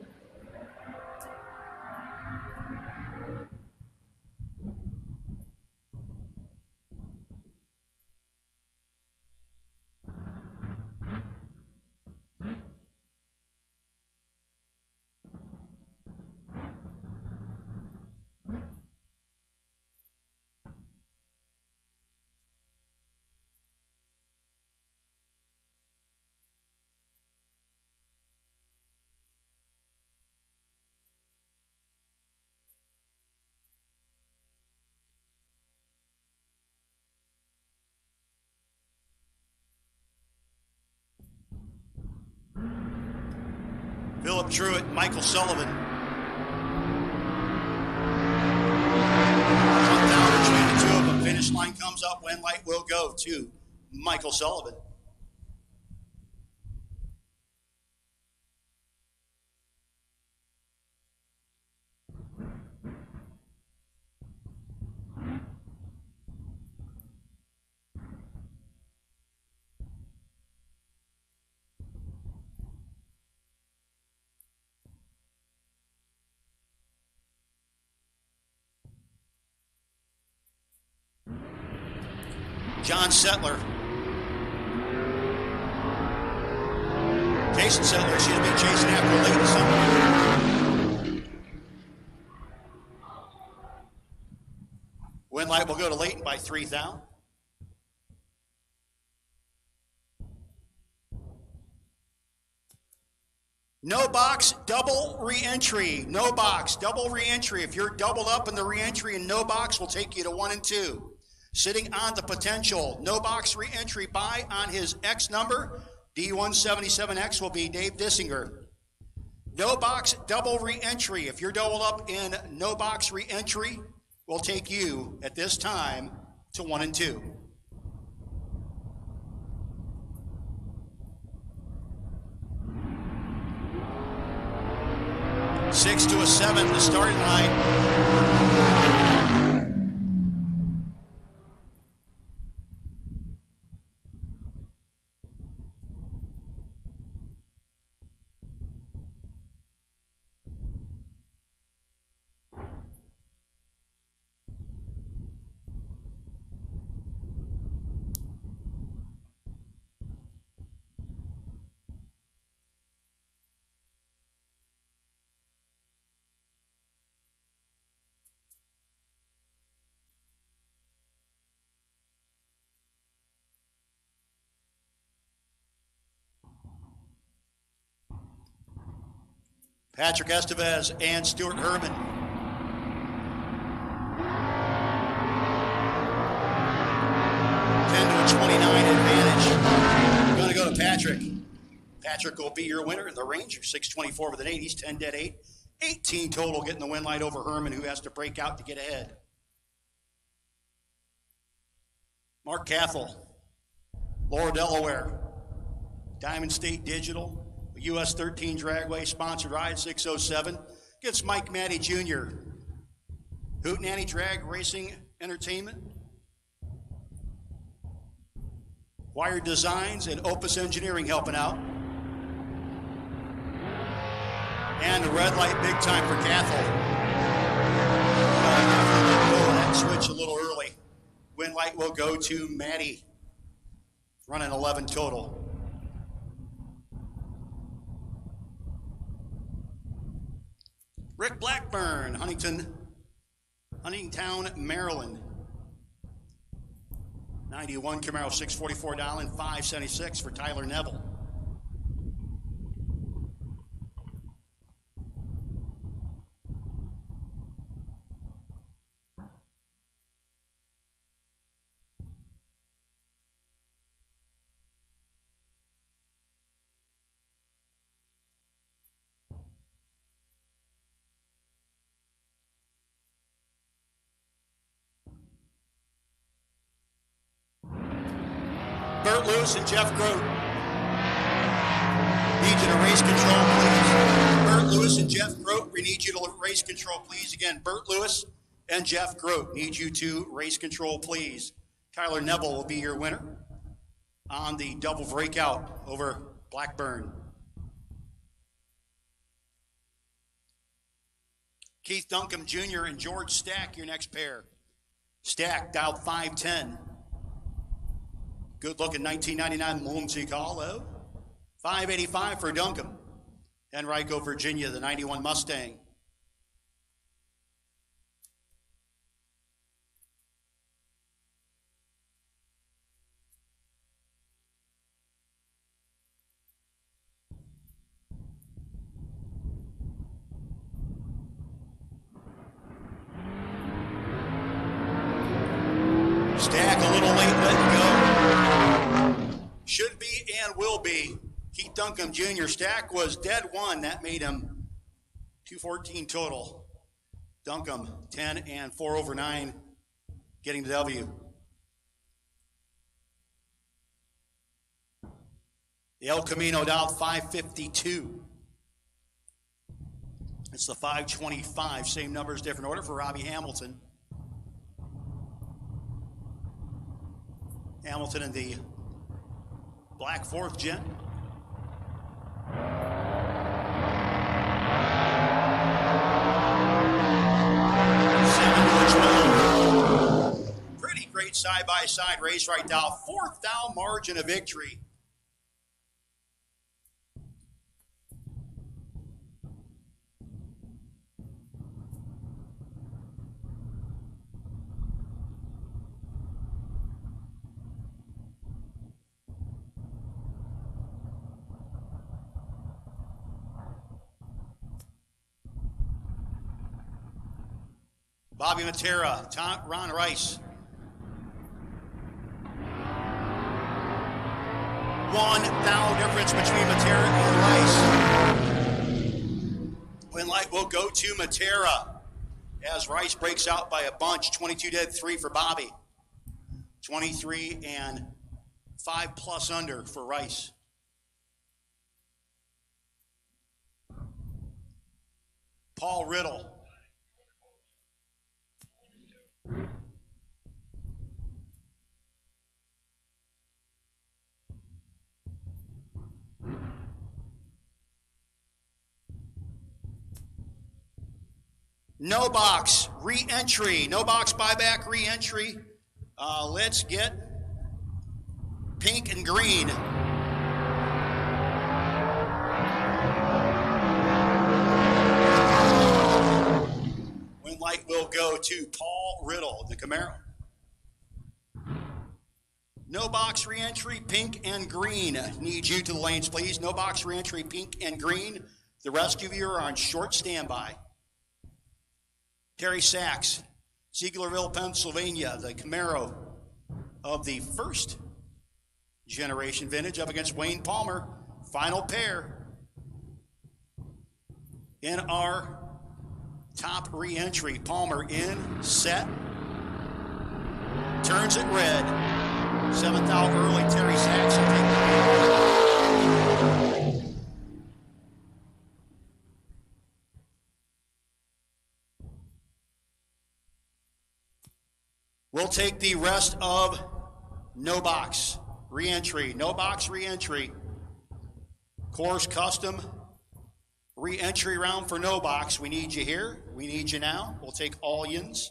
Philip Truitt, Michael Sullivan. One down between the two of them. Finish line comes up. Win light will go to Michael Sullivan. John Settler. Jason Settler should be chasing after Leighton somewhere. Win light will go to Leighton by 3 thou. No box, double re-entry. No box, double re-entry. If you're doubled up in the re-entry and no box, will take you to 1 and 2. Sitting on the potential, no box re-entry by on his X number, D177X will be Dave Dissinger. No box, double re-entry. If you're doubled up in no box re-entry, will take you at this time to 1 and 2. 6 to a 7, the starting line. Patrick Estevez and Stuart Herman. To a 29 advantage. Going to go to Patrick. Patrick will be your winner. The Ranger, 624 with an 8. He's 10 dead 8. 18 total getting the win light over Herman, who has to break out to get ahead. Mark Cathell, Laura Delaware, Diamond State Digital, US 13 Dragway, sponsored ride 607. Gets Mike Matty Jr. Hootenanny Drag Racing Entertainment. Wired Designs and Opus Engineering helping out. And the red light big time for Cathell. That switch a little early. Win light will go to Matty. Running 11 total. Rick Blackburn, Huntingtown, Maryland. 91 Camaro 644 dial and 576 for Tyler Neville. Bert Lewis and Jeff Grote. Need you to race control, please. Bert Lewis and Jeff Grote, we need you to race control, please. Again, Bert Lewis and Jeff Grote need you to race control, please. Tyler Neville will be your winner on the double breakout over Blackburn. Keith Duncombe Jr. and George Stack, your next pair. Stack dialed 510. Good looking 1999 Lunacy Hollow. 585 for Duncombe. Henrico, Virginia, the 91 Mustang. Stack a little late letting go. Should be and will be. Keith Duncombe Jr. Stack was dead 1. That made him 214 total. Duncombe 10 and 4 over 9 getting the W. The El Camino dialed 552. It's the 525. Same numbers, different order for Robbie Hamilton. Hamilton in the black 4th gen. Pretty great side-by-side race right now. 4th down margin of victory. Bobby Matera, Ron Rice. 1 thou difference between Matera and Rice. Win light will go to Matera as Rice breaks out by a bunch. 22 dead, 3 for Bobby. 23 and 5 plus under for Rice. Paul Riddle. No box, re-entry. No box buyback, re-entry. Let's get pink and green. Win light will go to Paul Riddle, the Camaro. No box re-entry, pink and green. Need you to the lanes, please. No box re-entry, pink and green. The rest of you are on short standby. Terry Sachs, Zieglerville, Pennsylvania, the Camaro of the first generation vintage up against Wayne Palmer. Final pair in our top re-entry. Palmer in, set, turns it red. 7th out early, Terry Sachs will take the lead. We'll take the rest of no box re-entry. No box re-entry. Course custom re-entry round for no box. We need you here. We need you now. We'll take all yins.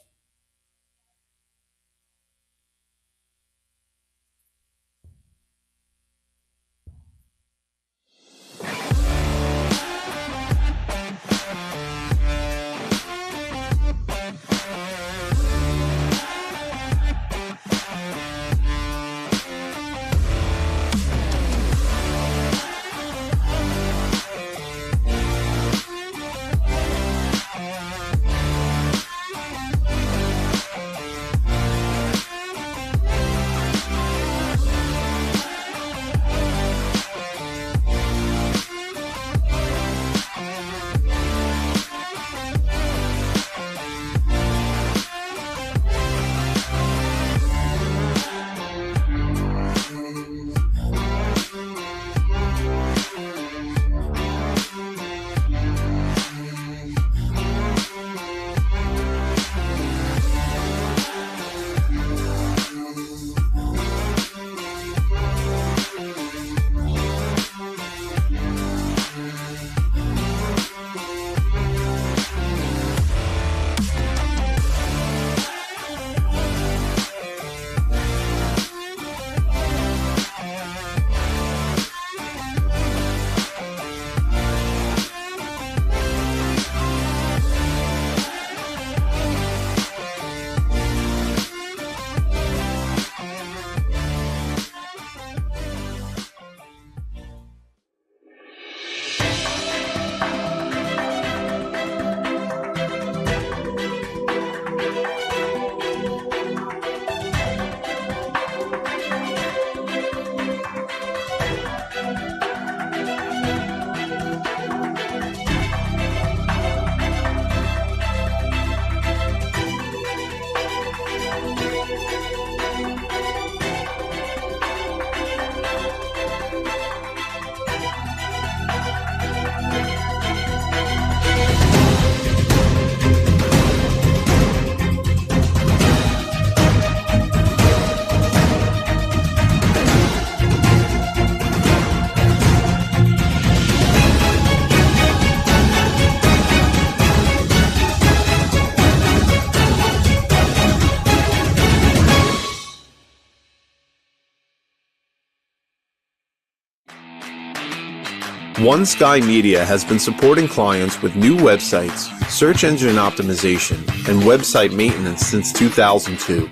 One Sky Media has been supporting clients with new websites, search engine optimization, and website maintenance since 2002.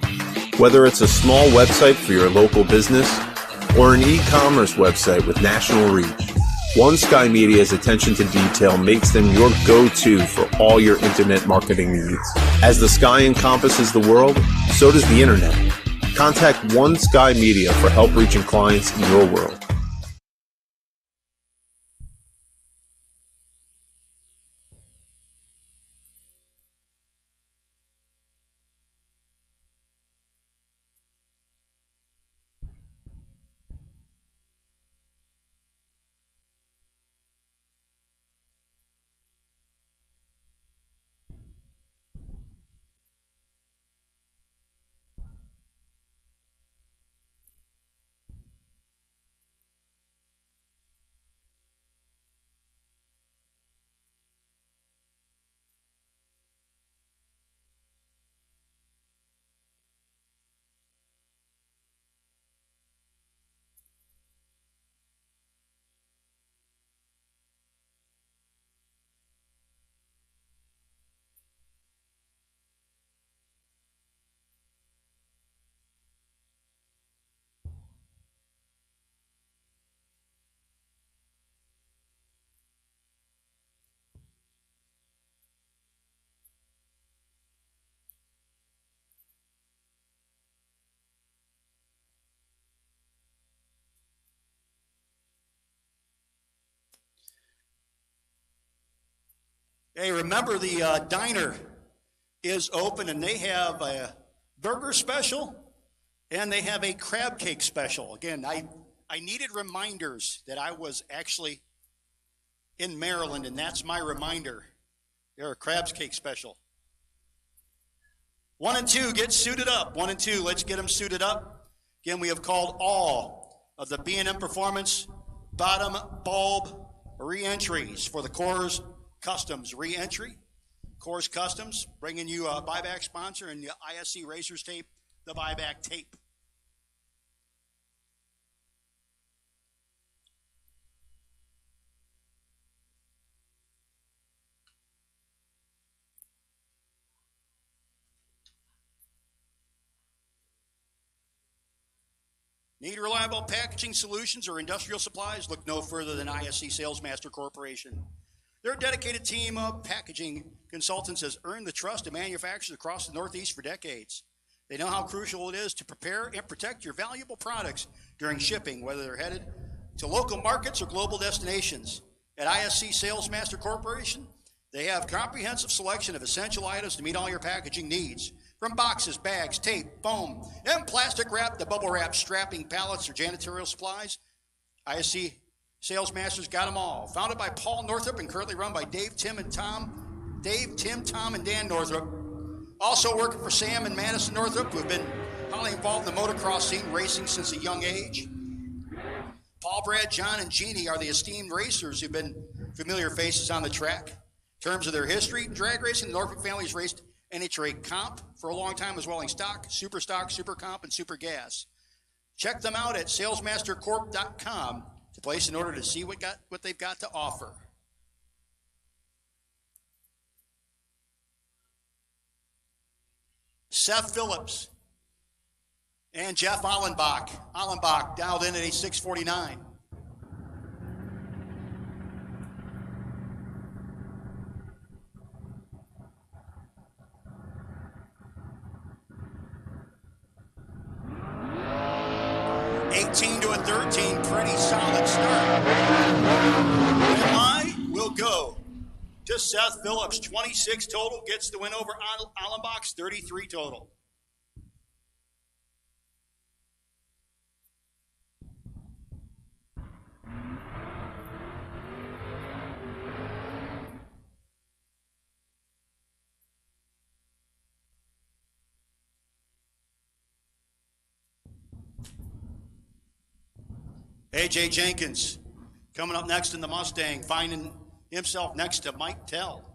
Whether it's a small website for your local business or an e-commerce website with national reach, One Sky Media's attention to detail makes them your go-to for all your internet marketing needs. As the sky encompasses the world, so does the internet. Contact One Sky Media for help reaching clients in your world. Hey, remember the diner is open, and they have a burger special and they have a crab cake special. Again, I needed reminders that I was actually in Maryland, and that's my reminder. They're a crab cake special. 1 and 2, get suited up. 1 and 2, let's get them suited up. Again, we have called all of the B&M Performance bottom bulb re-entries for the Coors Customs re-entry. Coors Customs, bringing you a buyback sponsor, and the ISC Racers tape, the buyback tape. Need reliable packaging solutions or industrial supplies? Look no further than ISC Salesmaster Corporation. Their dedicated team of packaging consultants has earned the trust of manufacturers across the Northeast for decades. They know how crucial it is to prepare and protect your valuable products during shipping, whether they're headed to local markets or global destinations. At ISC Salesmaster Corporation, they have comprehensive selection of essential items to meet all your packaging needs. From boxes, bags, tape, foam, and plastic wrap to bubble wrap, strapping pallets, or janitorial supplies, ISC Salesmasters got them all. Founded by Paul Northrup and currently run by Dave, Tim, and Dan Northrup. Also working for Sam and Madison Northrup, who have been highly involved in the motocross scene, racing since a young age. Paul, Brad, John, and Jeannie are the esteemed racers who've been familiar faces on the track. In terms of their history, drag racing, the Norfolk family has raced NHRA Comp for a long time, as well as Stock, Super Comp, and Super Gas. Check them out at salesmastercorp.com to place an order to see what they've got to offer. Seth Phillips and Jeff Allenbach. Allenbach dialed in at a 649. To a 13, pretty solid start. And I will go to Seth Phillips, 26 total, gets the win over Allenbach's 33 total. AJ Jenkins coming up next in the Mustang, finding himself next to Mike Tell.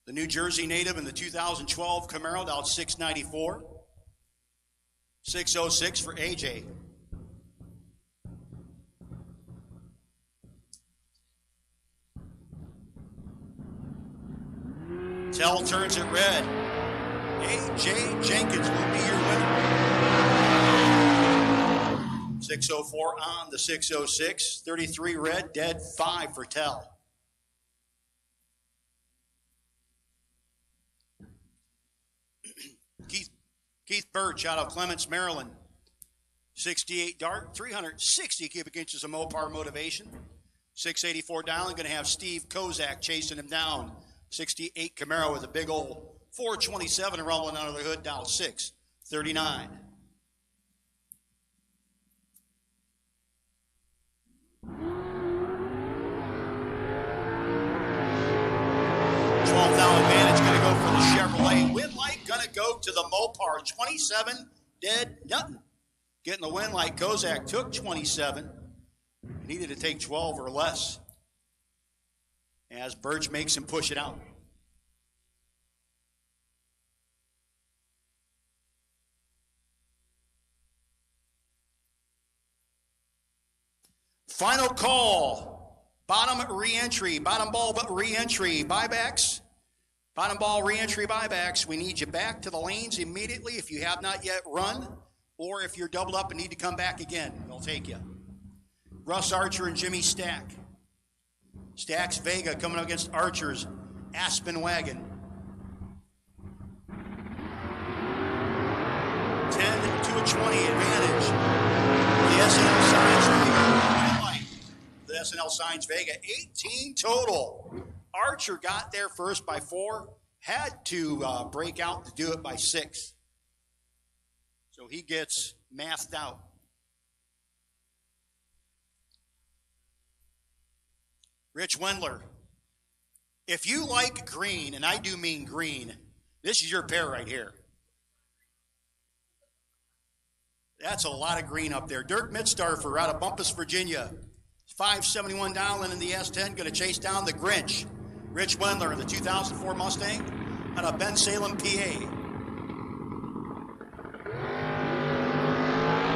The New Jersey native in the 2012 Camaro, down 694. 606 for AJ. Tell turns it red. AJ Jenkins will be your winner. 604 on the 606. 33 red, dead 5 for Tell. Keith Birch out of Clements, Maryland. 68 dart, 360 cubic inches of Mopar motivation. 684 dialing, going to have Steve Kozak chasing him down. 68 Camaro with a big old 427 rolling under the hood, down 639. $12,000 advantage going to go for the Chevrolet. Win light going to go to the Mopar. 27 dead, nothing. Getting the win light. Kozak took 27. Needed to take 12 or less. As Birch makes him push it out. Final call. Bottom re-entry, bottom ball but re-entry, buybacks. Bottom ball re-entry buybacks. We need you back to the lanes immediately if you have not yet run, or if you're doubled up and need to come back again, they'll take you. Russ Archer and Jimmy Stack. Stack's Vega coming up against Archer's Aspen Wagon. 10 to a 20 advantage. The SNL Science Vega. The SNL Science Vega, 18 total. Archer got there first by 4. Had to break out to do it by 6. So he gets mathed out. Rich Wendler. If you like green, and I do mean green, this is your pair right here. That's a lot of green up there. Dirk Mitzdorfer out of Bumpus, Virginia. 571 dialing in the S10, going to chase down the Grinch. Rich Wendler in the 2004 Mustang out of Ben Salem, PA.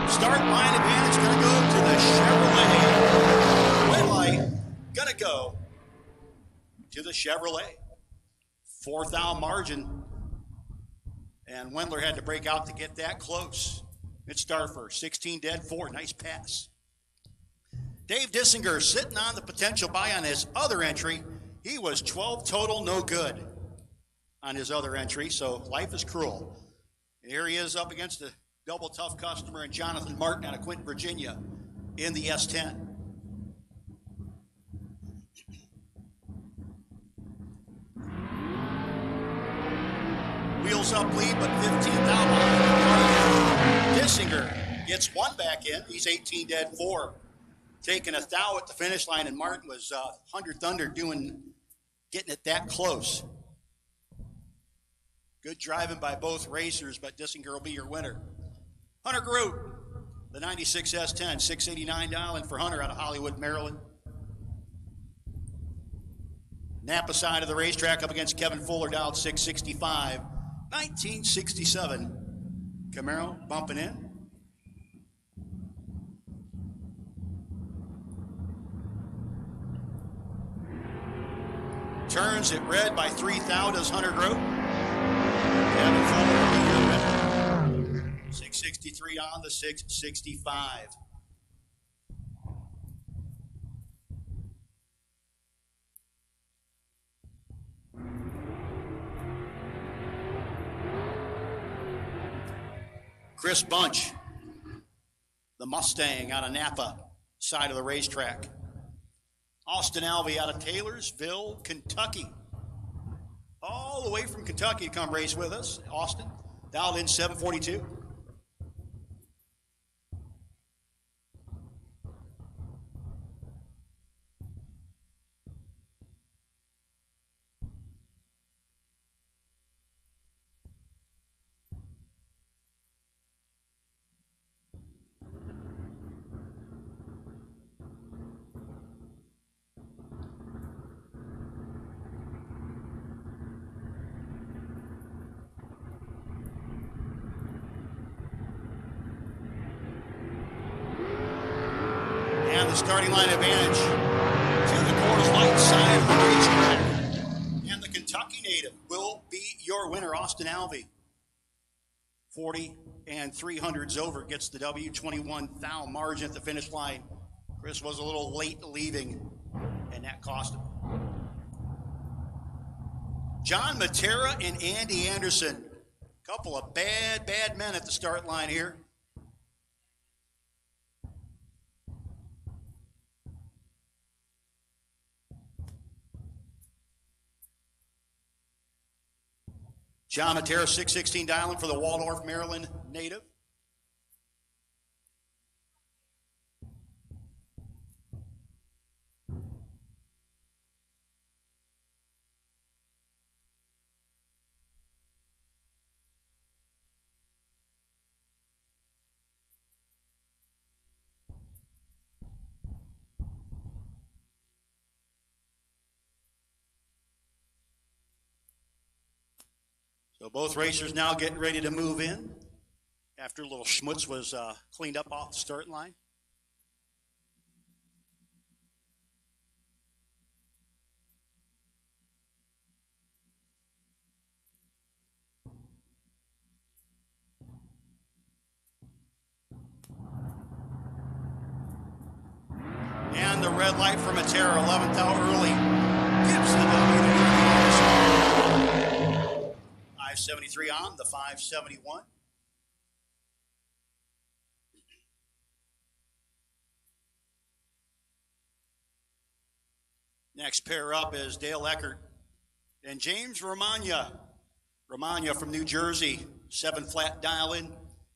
Start line advantage going to go to the Chevrolet. Red light going to go to the Chevrolet. 4th margin. And Wendler had to break out to get that close. Mitzdorfer, 16 dead, 4. Nice pass. Dave Dissinger sitting on the potential buy on his other entry. He was 12 total, no good on his other entry, so life is cruel. And here he is up against a double tough customer and Jonathan Martin out of Quinton, Virginia in the S10. Wheels up lead, but 15 down. Dissinger gets 1 back in. He's 18 dead, 4. Taking a thou at the finish line, and Martin was 100th under getting it that close. Good driving by both racers, but Dissinger will be your winner. Hunter Groot, the 96 S10, $689 dialing for Hunter out of Hollywood, Maryland. Napa side of the racetrack up against Kevin Fuller, dialed 665. 1967 Camaro bumping in. Turns it red by 3,000 does Hunter Groot. Kevin Fuller, 663 on the 665. Chris Bunch, the Mustang out of Napa, side of the racetrack. Austin Alvey out of Taylorsville, Kentucky. All the way from Kentucky to come race with us. Austin, dialed in 742. The starting line advantage to the Coors Light side of the racetrack. And the Kentucky native will be your winner, Austin Alvey. 40 and 300s over, gets the W, 21 thou margin at the finish line. Chris was a little late leaving, and that cost him. John Matera and Andy Anderson. Couple of bad men at the start line here. John Matera, 616 dialing for the Waldorf, Maryland native. So both racers now getting ready to move in after a little schmutz was cleaned up off the start line. And the red light for Matera, 11th out early, gives the W. 573 on the 571. Next pair up is Dale Eckert and James Romagna. Romagna from New Jersey, 7 flat dial in,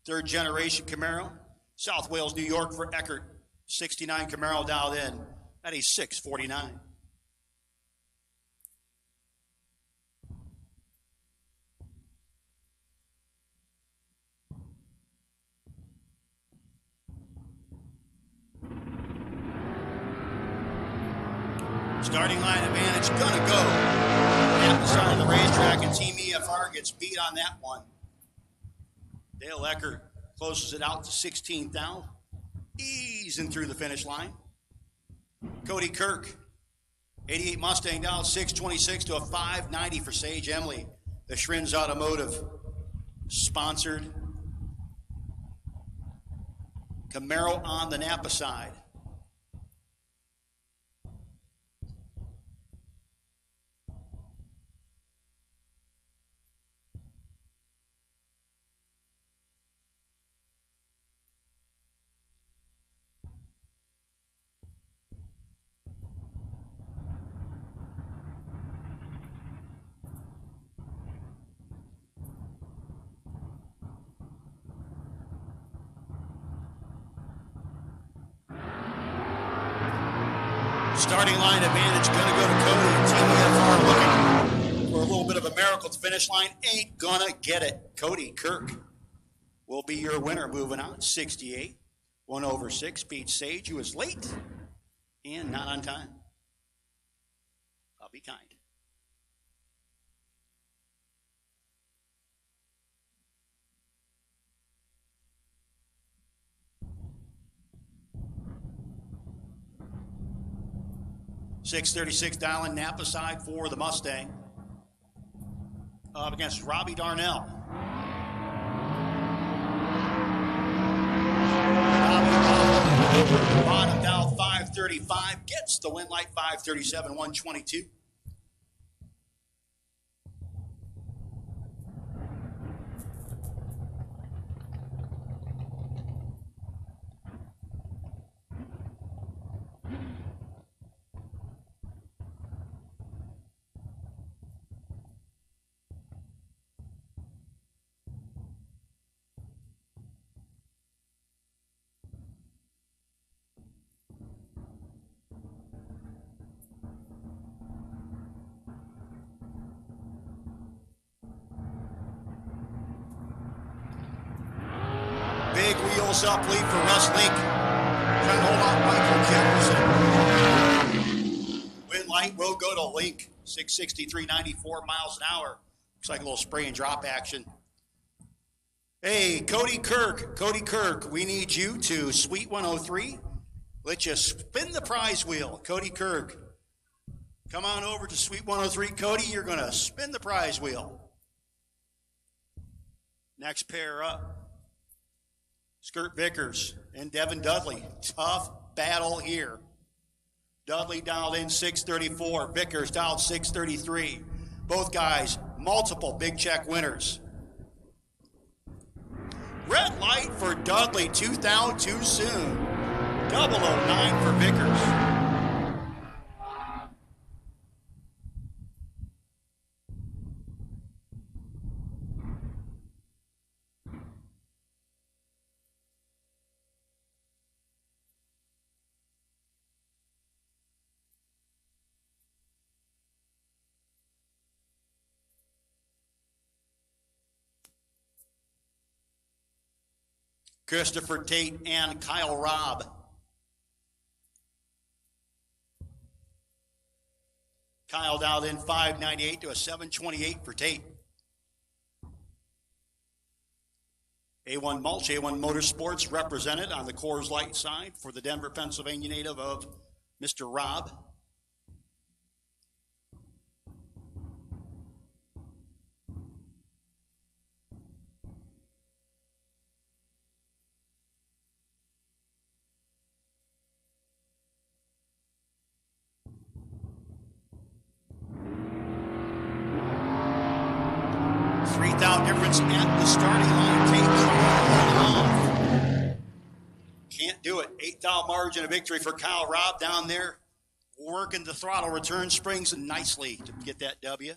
3rd generation Camaro. South Wales, New York for Eckert, 69 Camaro dialed in at a 649. Starting line advantage gonna go at the side of the racetrack, and Team EFR gets beat on that one. Dale Eckert closes it out to 16th down, easing through the finish line. Cody Kirk, 88 Mustang down 626 to a 590 for Sage Emily. The Shrins Automotive sponsored Camaro on the Napa side. Starting line advantage going to go to Cody. Team EFR looking for a little bit of a miracle to finish line. Ain't gonna get it. Cody Kirk will be your winner moving on. 68, 1/6, beats Sage, who is late and not on time. I'll be kind. .636 dialing Napa side for the Mustang. Up against Robbie Darnell. Bottom down 535, gets the win light 537, 122. Big wheels up lead for Russ Link. Trying to hold on Michael Jefferson. Win light will go to Link. 663, 94 miles an hour. Looks like a little spray and drop action. Hey, Cody Kirk, we need you to Suite 103. Let you spin the prize wheel. Cody Kirk, come on over to Suite 103. Cody, you're going to spin the prize wheel. Next pair up, Skirt Vickers and Devin Dudley. Tough battle here. Dudley dialed in 634, Vickers dialed 633. Both guys, multiple big check winners. Red light for Dudley, 2,000 too soon. 009 for Vickers. Christopher Tate and Kyle Robb. Kyle dialed in 598 to a 728 for Tate. A1 Mulch, A1 Motorsports represented on the Coors Light side for the Denver, Pennsylvania native of Mr. Robb. Difference at the starting line. Tate can't do it. 8,000 margin of victory for Kyle Robb down there, working the throttle return springs nicely to get that W.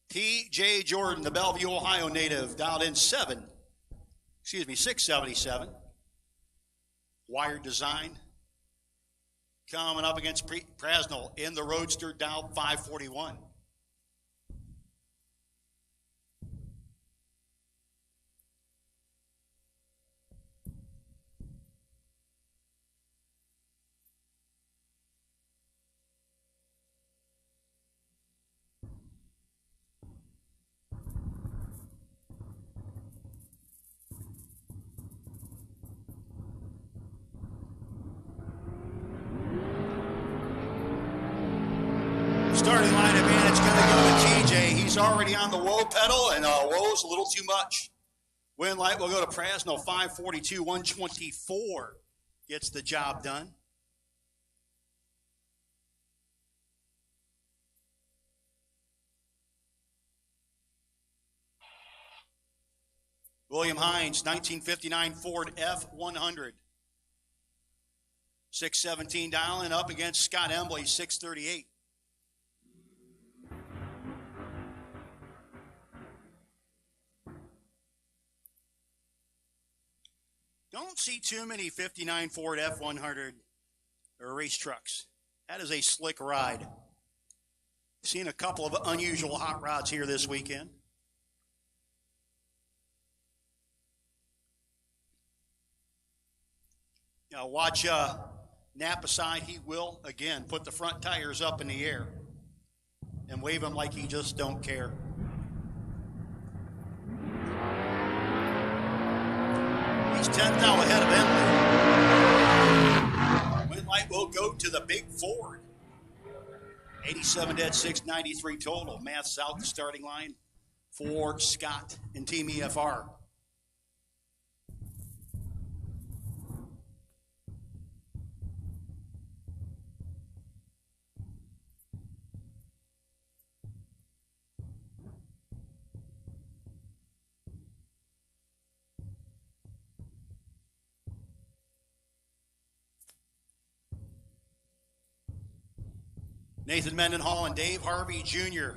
T.J. Jordan, the Bellevue, Ohio native, dialed in 677. Wired design. Coming up against Prasnell in the Roadster, dialed 541. Starting line advantage going to go to TJ. He's already on the whoa pedal, and whoa's a little too much. Win light will go to Prasnell, 542, 124. Gets the job done. William Hines, 1959 Ford F100. 617 dialing up against Scott Embley, 638. Don't see too many 59 Ford F100 or race trucks. That is a slick ride. Seen a couple of unusual hot rods here this weekend. Now watch Napa side. He will, again, put the front tires up in the air and wave them like he just don't care. He's 10th now ahead of Emily. Win light will go to the big Ford. 87 dead, 693 total. Maths out the starting line for Scott and Team EFR. Nathan Mendenhall and Dave Harvey Jr.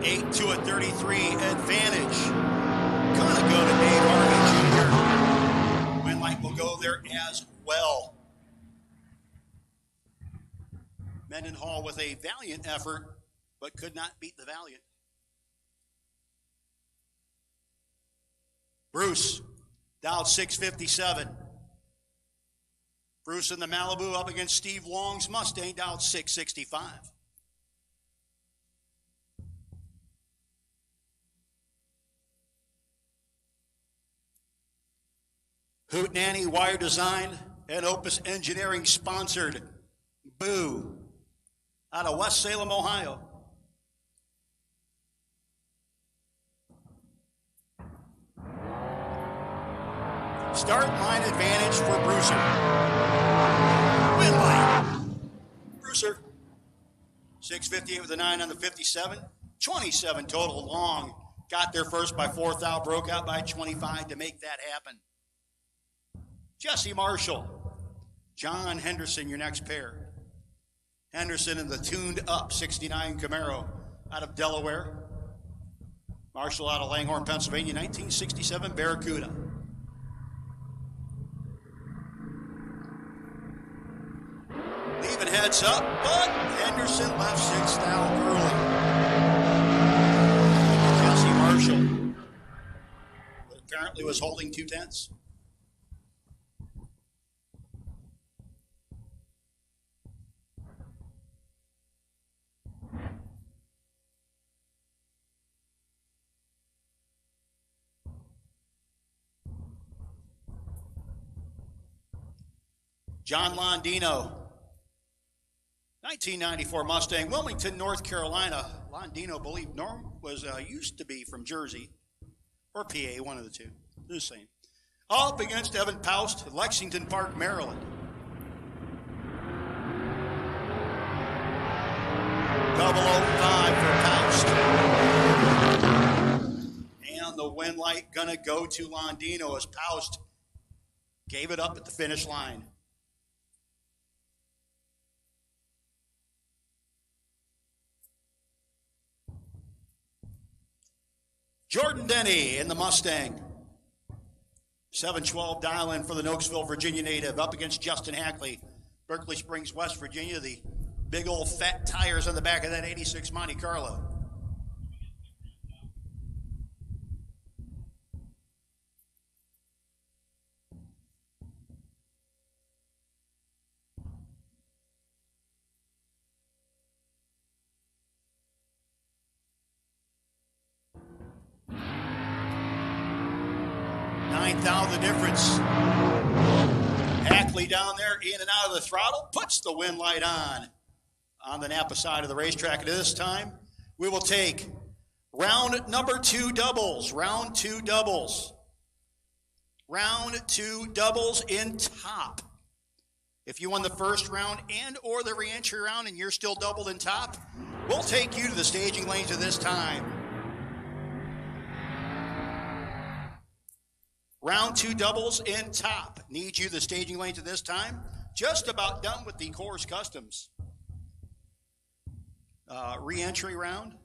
Eight to a 33 advantage. Gonna go to Dave Harvey Jr. Win light will go there as well. Mendenhall with a valiant effort, but could not beat the valiant. Bruce, dialed 657. Bruce in the Malibu up against Steve Long's Mustang, dialed 665. Hootenanny Wire Design and Opus Engineering sponsored Boo out of West Salem, Ohio. Start line advantage for Brewster. Win line. Brewster. 6:58 with a 9 on the 57. 27 total long. Got there first by 4th out, broke out by 25 to make that happen. Jesse Marshall. John Henderson, your next pair. Henderson in the tuned up 69 Camaro out of Delaware. Marshall out of Langhorne, Pennsylvania, 1967 Barracuda. Leaving heads up, but Henderson left 6th out early. Jesse Marshall apparently was holding 2/10. John Londino, 1994 Mustang, Wilmington, North Carolina. Londino, believe Norm was used to be from Jersey or PA, one of the two. They're the same. Up against Evan Paust, Lexington Park, Maryland. 005 for Paust. And the win light gonna go to Londino as Paust gave it up at the finish line. Jordan Denny in the Mustang. 712 dial-in for the Nokesville, Virginia native, up against Justin Hackley. Berkeley Springs, West Virginia, the big old fat tires on the back of that 86 Monte Carlo. Down the difference. Hackley down there, in and out of the throttle, puts the win light on the Napa side of the racetrack. And this time, we will take round number 2 doubles. Round 2 doubles. Round 2 doubles in top. If you won the first round and or the reentry round and you're still doubled in top, we'll take you to the staging lanes of this time. Round 2 doubles in top. Need you the staging lanes at this time. Just about done with the Coors Customs re-entry round.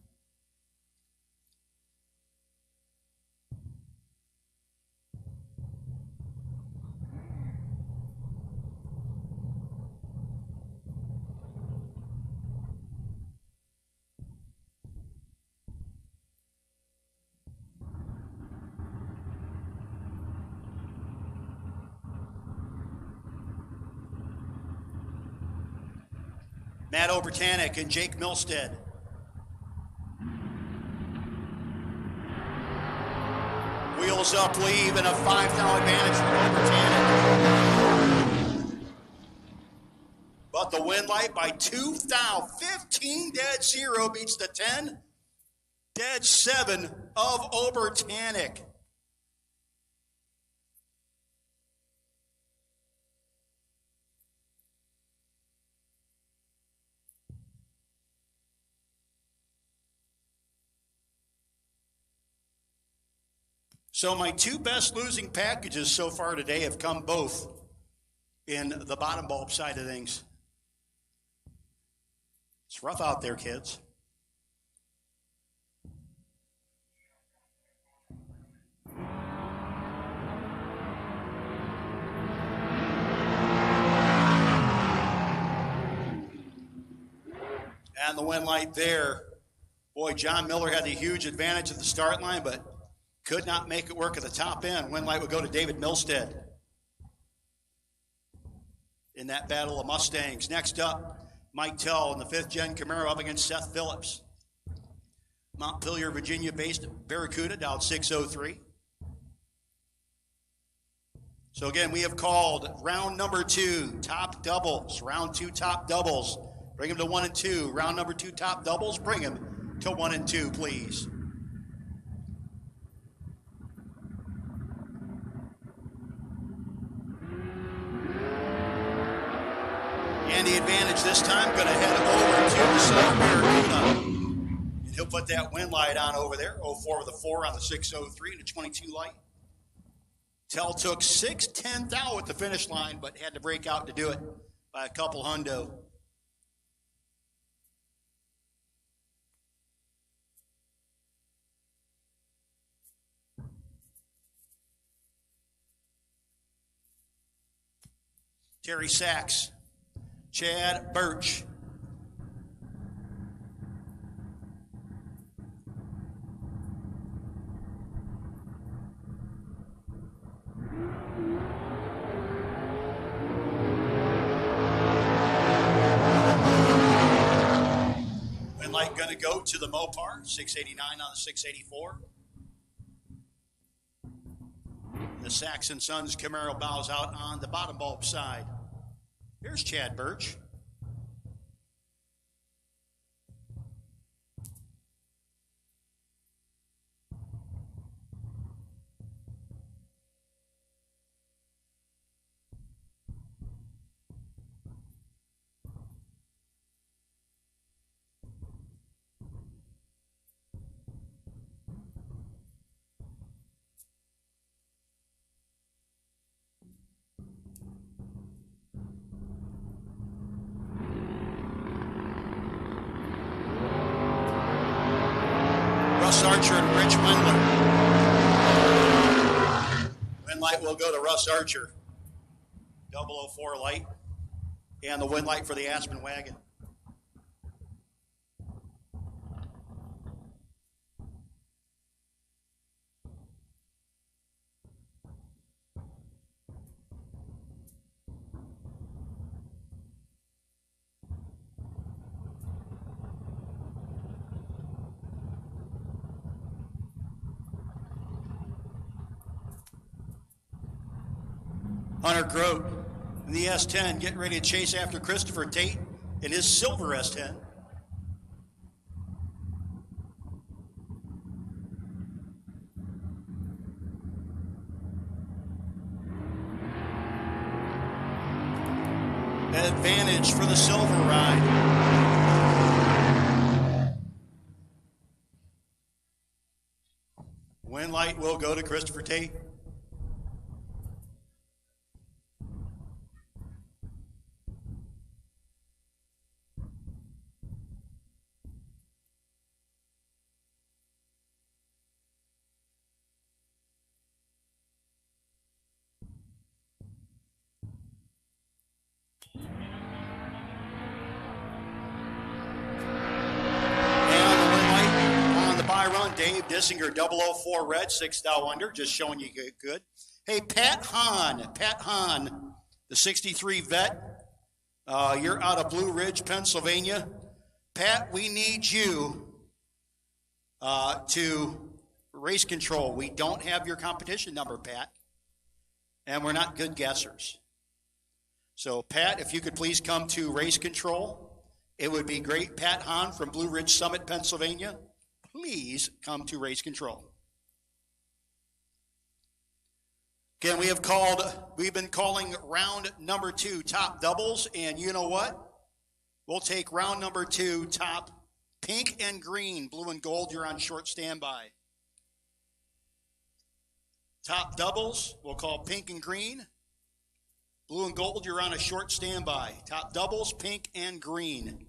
Matt Obertanic and Jake Milstead. Wheels up, leave, and a 5-thou advantage for Obertanic. But the win light by 2 thou, 15-0 beats the 10-7 of Obertanic. So my 2 best losing packages so far today have come both in the bottom bulb side of things. It's rough out there, kids. And the win light there. Boy, John Miller had the huge advantage at the start line, but could not make it work at the top end. Win light would go to David Milstead in that battle of Mustangs. Next up, Mike Tell in the 5th Gen Camaro up against Seth Phillips. Montpelier, Virginia-based Barracuda, dialed 603. So again, we have called round number 2, top doubles. Round 2, top doubles. Bring them to 1 and 2. Round number 2, top doubles. Bring them to 1 and 2, please. And the advantage this time, going to head over to South Barracuda. And he'll put that wind light on over there. 04 with a 4 on the 603 and a 22 light. Tell took 6/10 out at the finish line, but had to break out to do it by a couple hundo. Terry Sachs, Chad Birch. Wind light going to go to the Mopar, 689 on the 684. The Saxon Sons Camaro bows out on the bottom bulb side. Here's Chad Birch. Russ Archer and Rich Wendler. Wind light will go to Russ Archer. 004 light. And the wind light for the Aspen wagon. Hunter Grote in the S10 getting ready to chase after Christopher Tate in his silver S10. Advantage for the silver ride. Wind light will go to Christopher Tate. Dave Dissinger, 004 red, 6 thou under, just showing you good. Hey, Pat Hahn, the 63 vet. You're out of Blue Ridge, Pennsylvania. Pat, we need you to race control. We don't have your competition number, Pat, and we're not good guessers. So, Pat, if you could please come to race control, it would be great. Pat Hahn from Blue Ridge Summit, Pennsylvania. Please come to race control. Again, we've been calling round number 2 top doubles, and you know what? We'll take round number 2 top pink and green, blue and gold. You're on short standby. Top doubles, we'll call pink and green. Blue and gold, you're on a short standby. Top doubles, pink and green.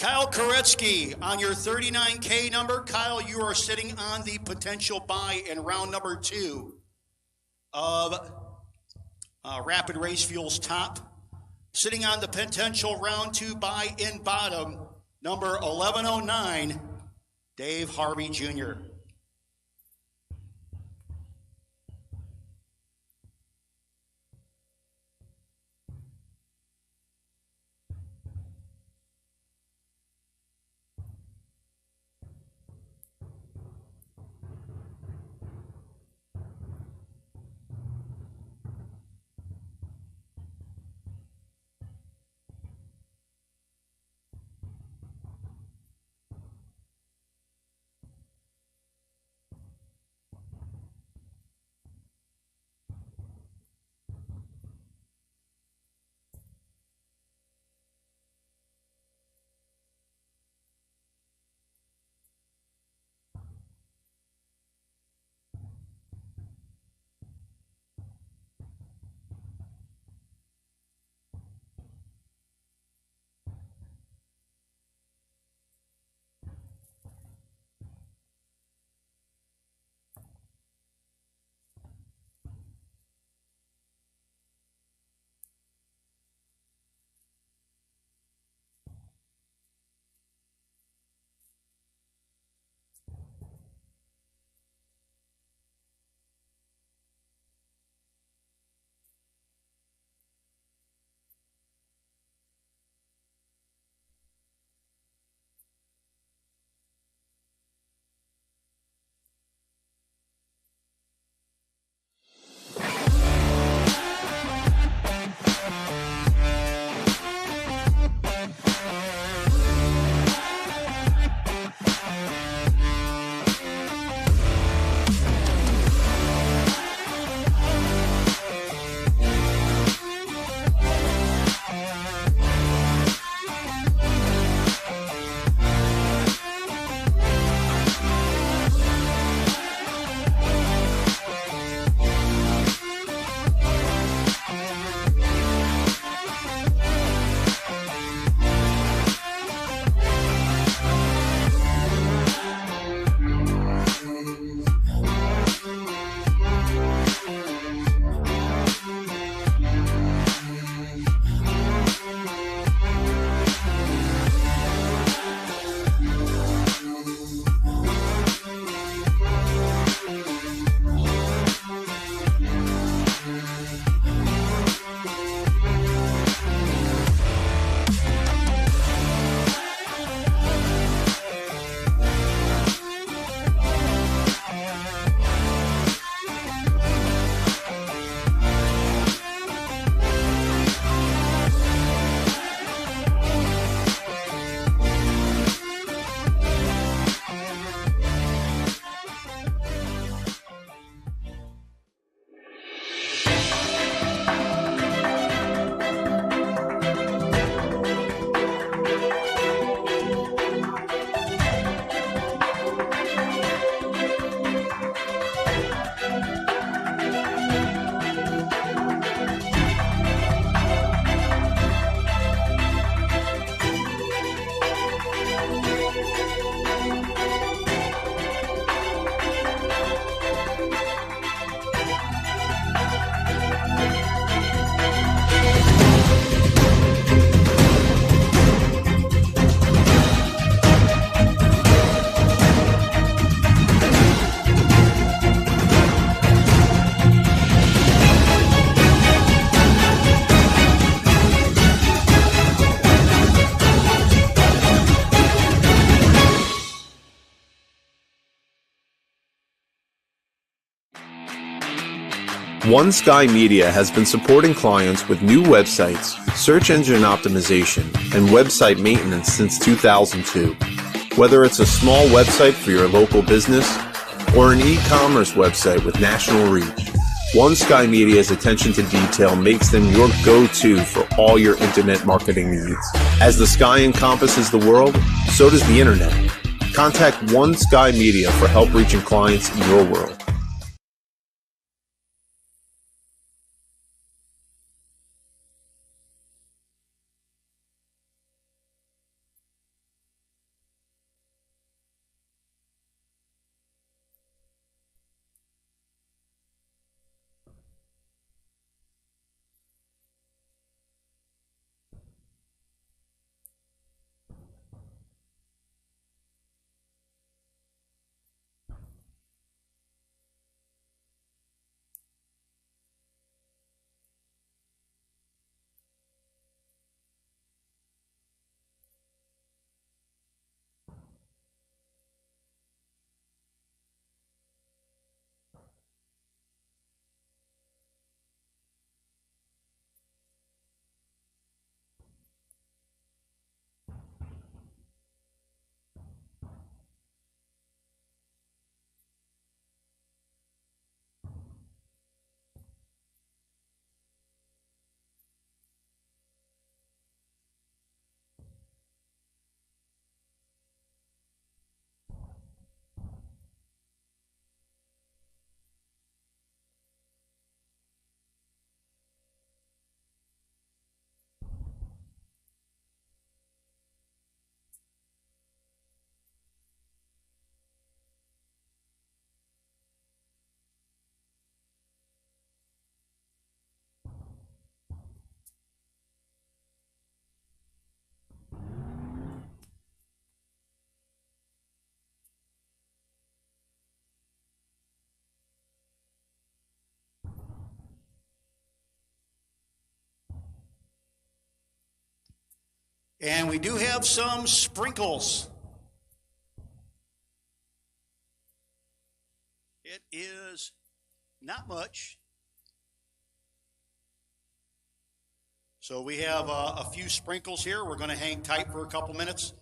Kyle Koretsky on your 39K number. Kyle, you are sitting on the potential buy in round number 2 of Rapid Race Fuel's top. Sitting on the potential round 2 buy in bottom, number 1109, Dave Harvey Jr. One Sky Media has been supporting clients with new websites, search engine optimization, and website maintenance since 2002. Whether it's a small website for your local business or an e-commerce website with national reach, One Sky Media's attention to detail makes them your go-to for all your internet marketing needs. As the sky encompasses the world, so does the internet. Contact One Sky Media for help reaching clients in your world. And we do have some sprinkles. It is not much. So we have a few sprinkles here. We're going to hang tight for a couple minutes.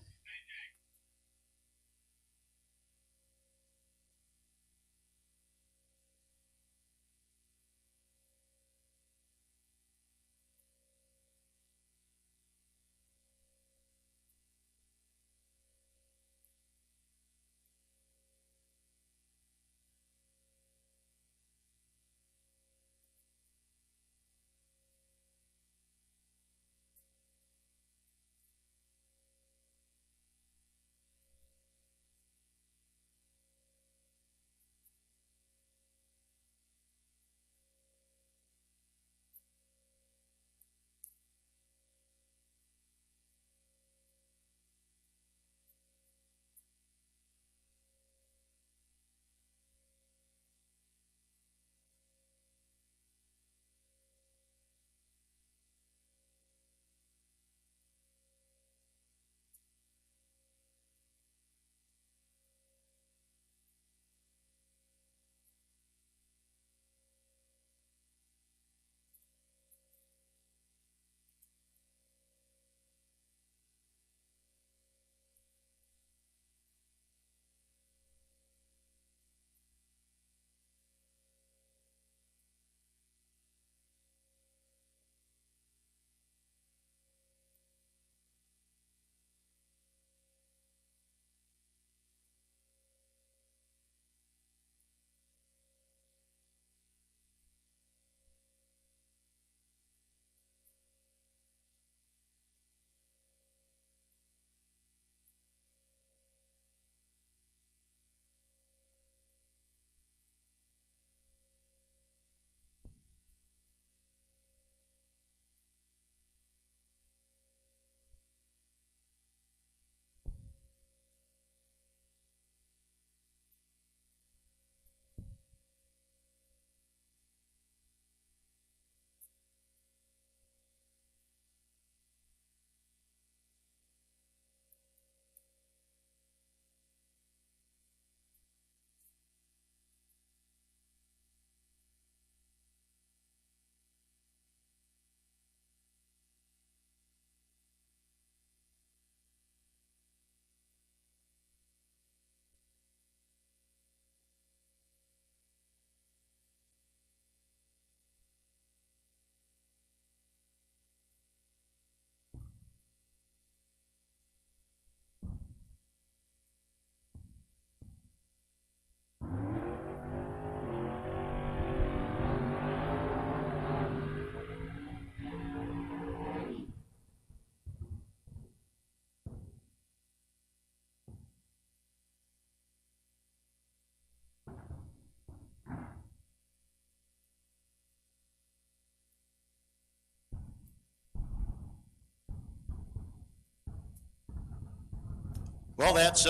Well, that's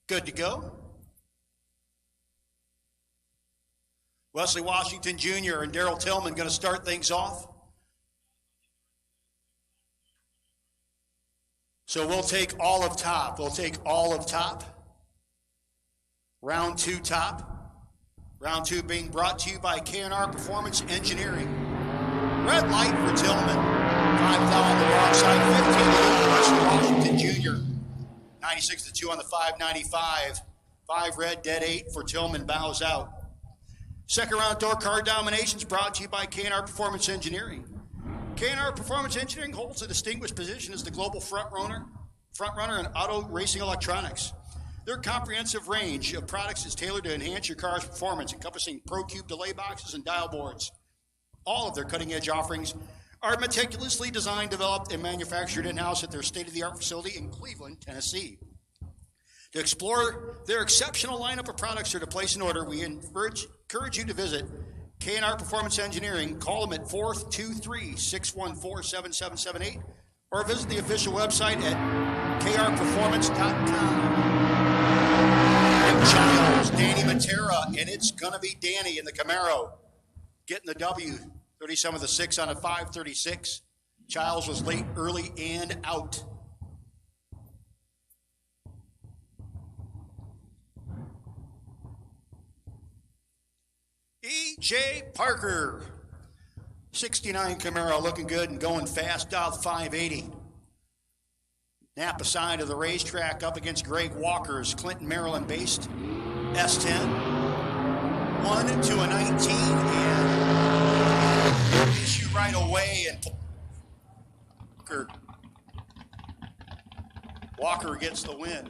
good to go. Wesley Washington Jr. and Daryl Tillman going to start things off. So we'll take all of top. We'll take all of top. Round two top. Round two being brought to you by K&R Performance Engineering. Red light for Tillman. 5 down on the wrong side. 15 to Wesley Washington Jr. 96-2 on the 595. 5 red, dead 8 for Tillman, bows out. Second round door card dominations brought to you by K&R Performance Engineering. K&R Performance Engineering holds a distinguished position as the global front runner in auto racing electronics. Their comprehensive range of products is tailored to enhance your car's performance, encompassing Pro Cube delay boxes and dial boards. All of their cutting-edge offerings are meticulously designed, developed, and manufactured in-house at their state-of-the-art facility in Cleveland, Tennessee. To explore their exceptional lineup of products or to place an order, we encourage you to visit K&R Performance Engineering. Call them at 423-614-7778 or visit the official website at krperformance.com. Giles, Danny Matera, and it's going to be Danny in the Camaro getting the W. 30 some of the 6 on a 536. Childs was late, early, and out. E.J. Parker, 69 Camaro, looking good and going fast out 580. Napa side of the racetrack up against Greg Walker's Clinton, Maryland based S10. 1 to a 19 and issue right away, and Walker gets the win.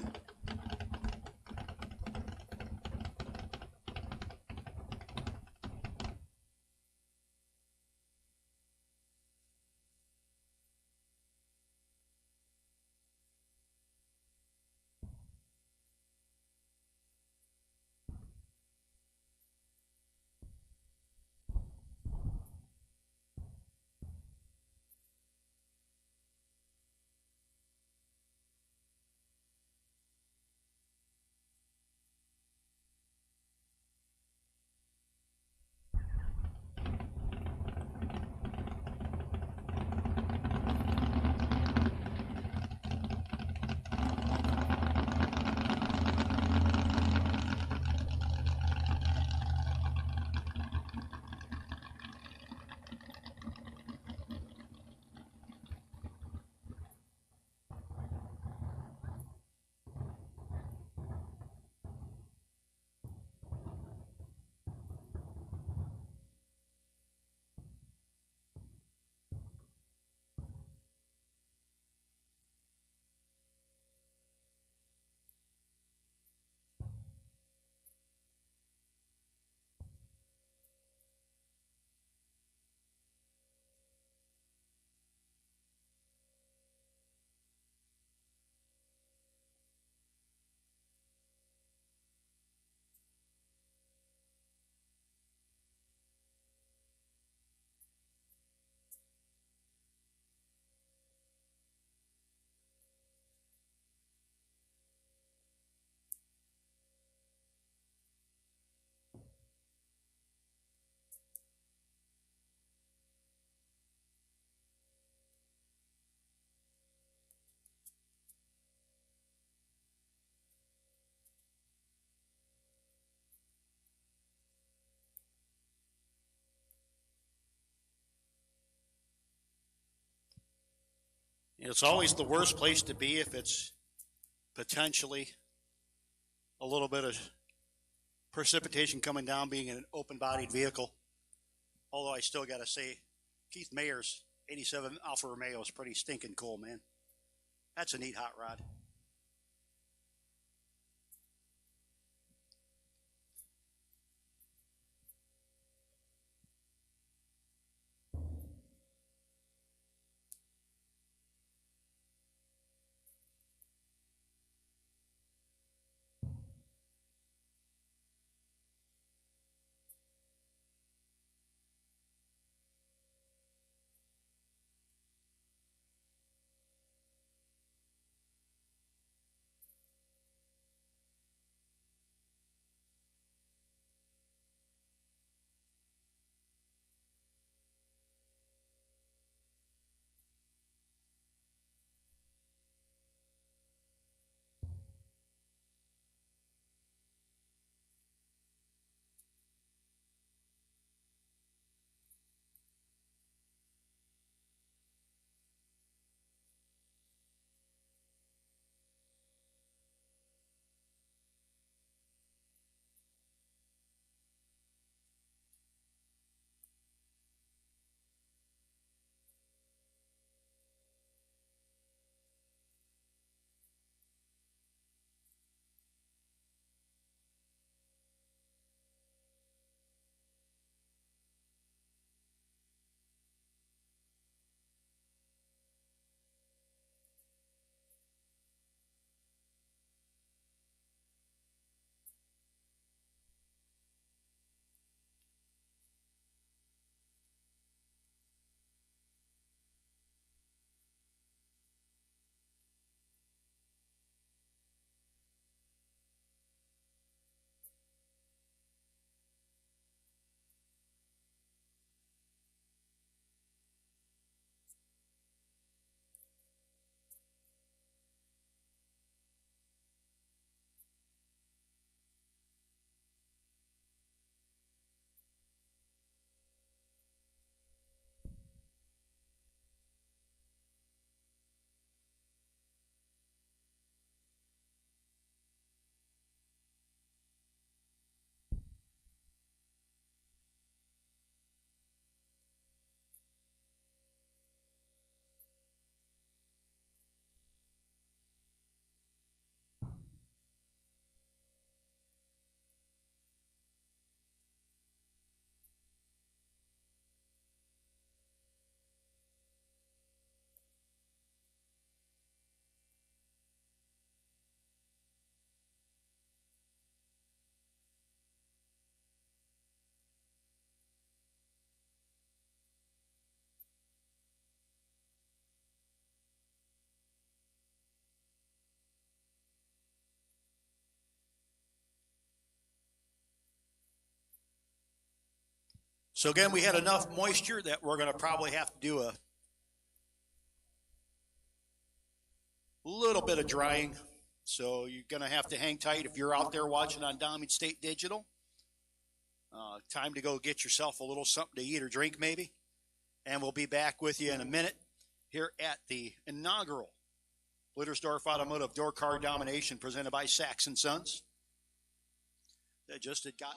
It's always the worst place to be if it's potentially a little bit of precipitation coming down, being an open-bodied vehicle. Although I still got to say, Keith Mayer's 87 Alfa Romeo is pretty stinking cool, man. That's a neat hot rod. So again, we had enough moisture that we're going to probably have to do a little bit of drying. So you're going to have to hang tight if you're out there watching on Domination State Digital. Time to go get yourself a little something to eat or drink maybe. And we'll be back with you in a minute here at the inaugural Blittersdorf Automotive Door Car Domination presented by Saxon Sons. That just had got...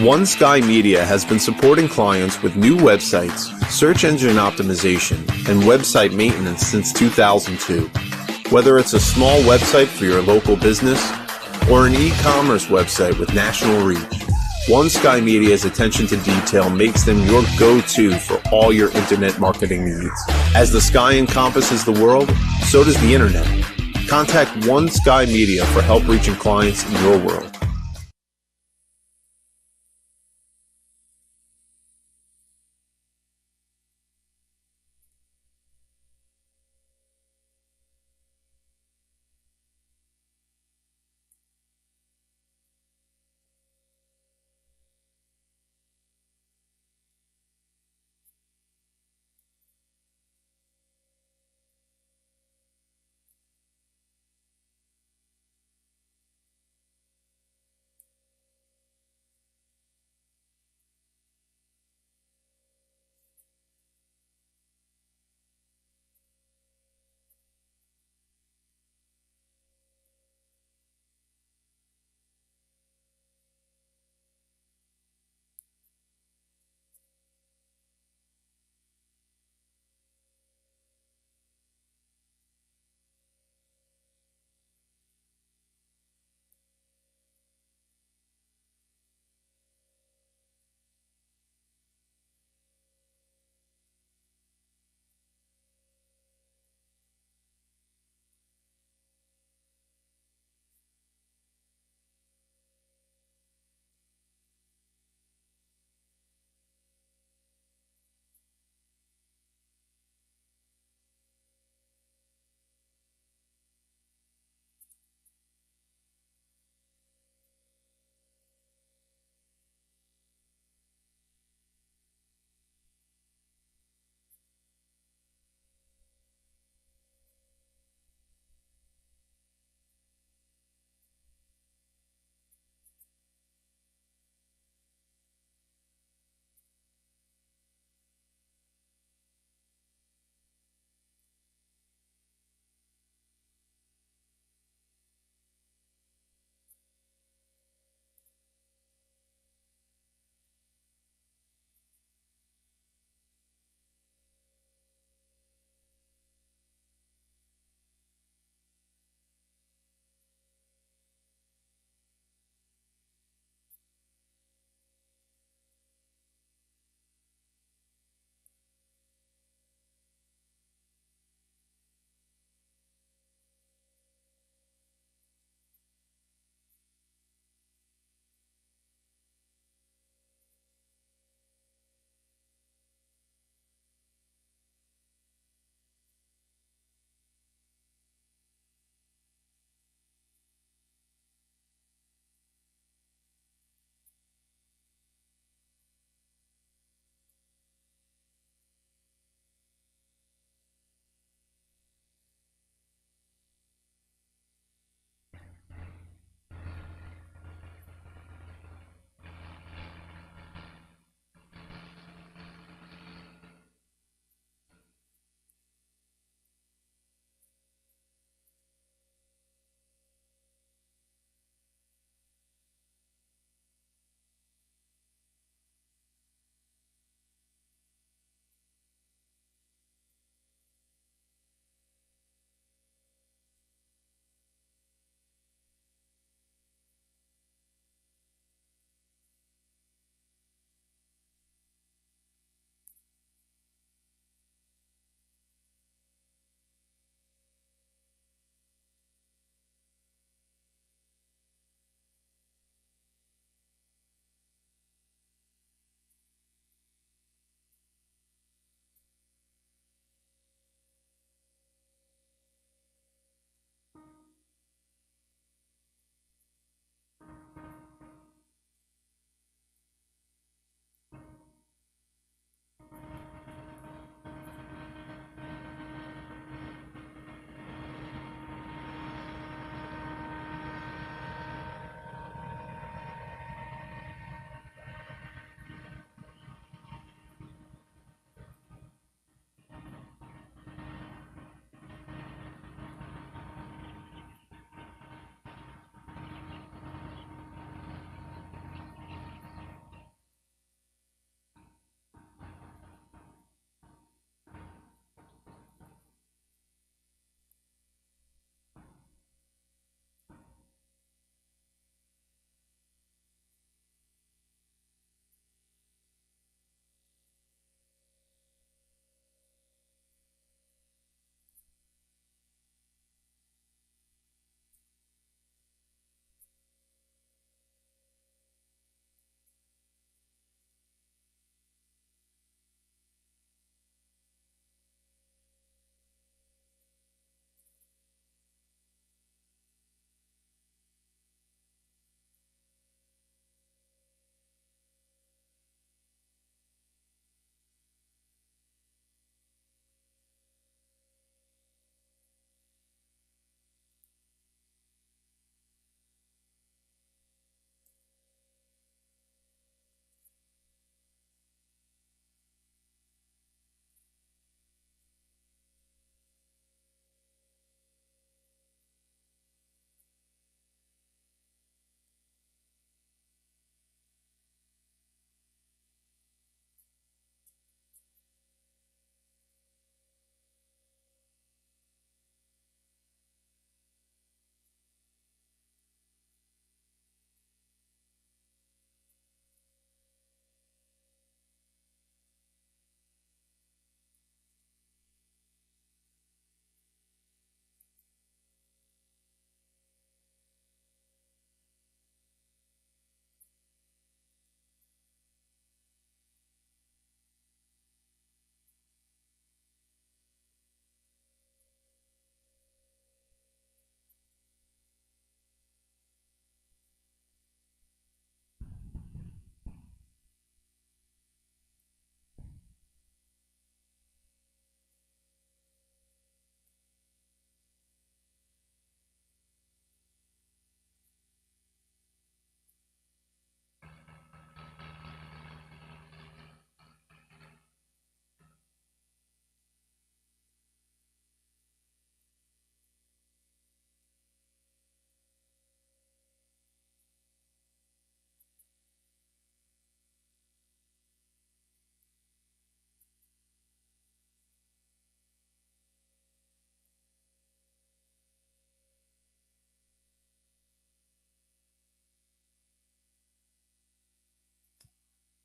One Sky Media has been supporting clients with new websites, search engine optimization, and website maintenance since 2002. Whether it's a small website for your local business or an e-commerce website with national reach, One Sky Media's attention to detail makes them your go-to for all your internet marketing needs. As the sky encompasses the world, so does the internet. Contact One Sky Media for help reaching clients in your world.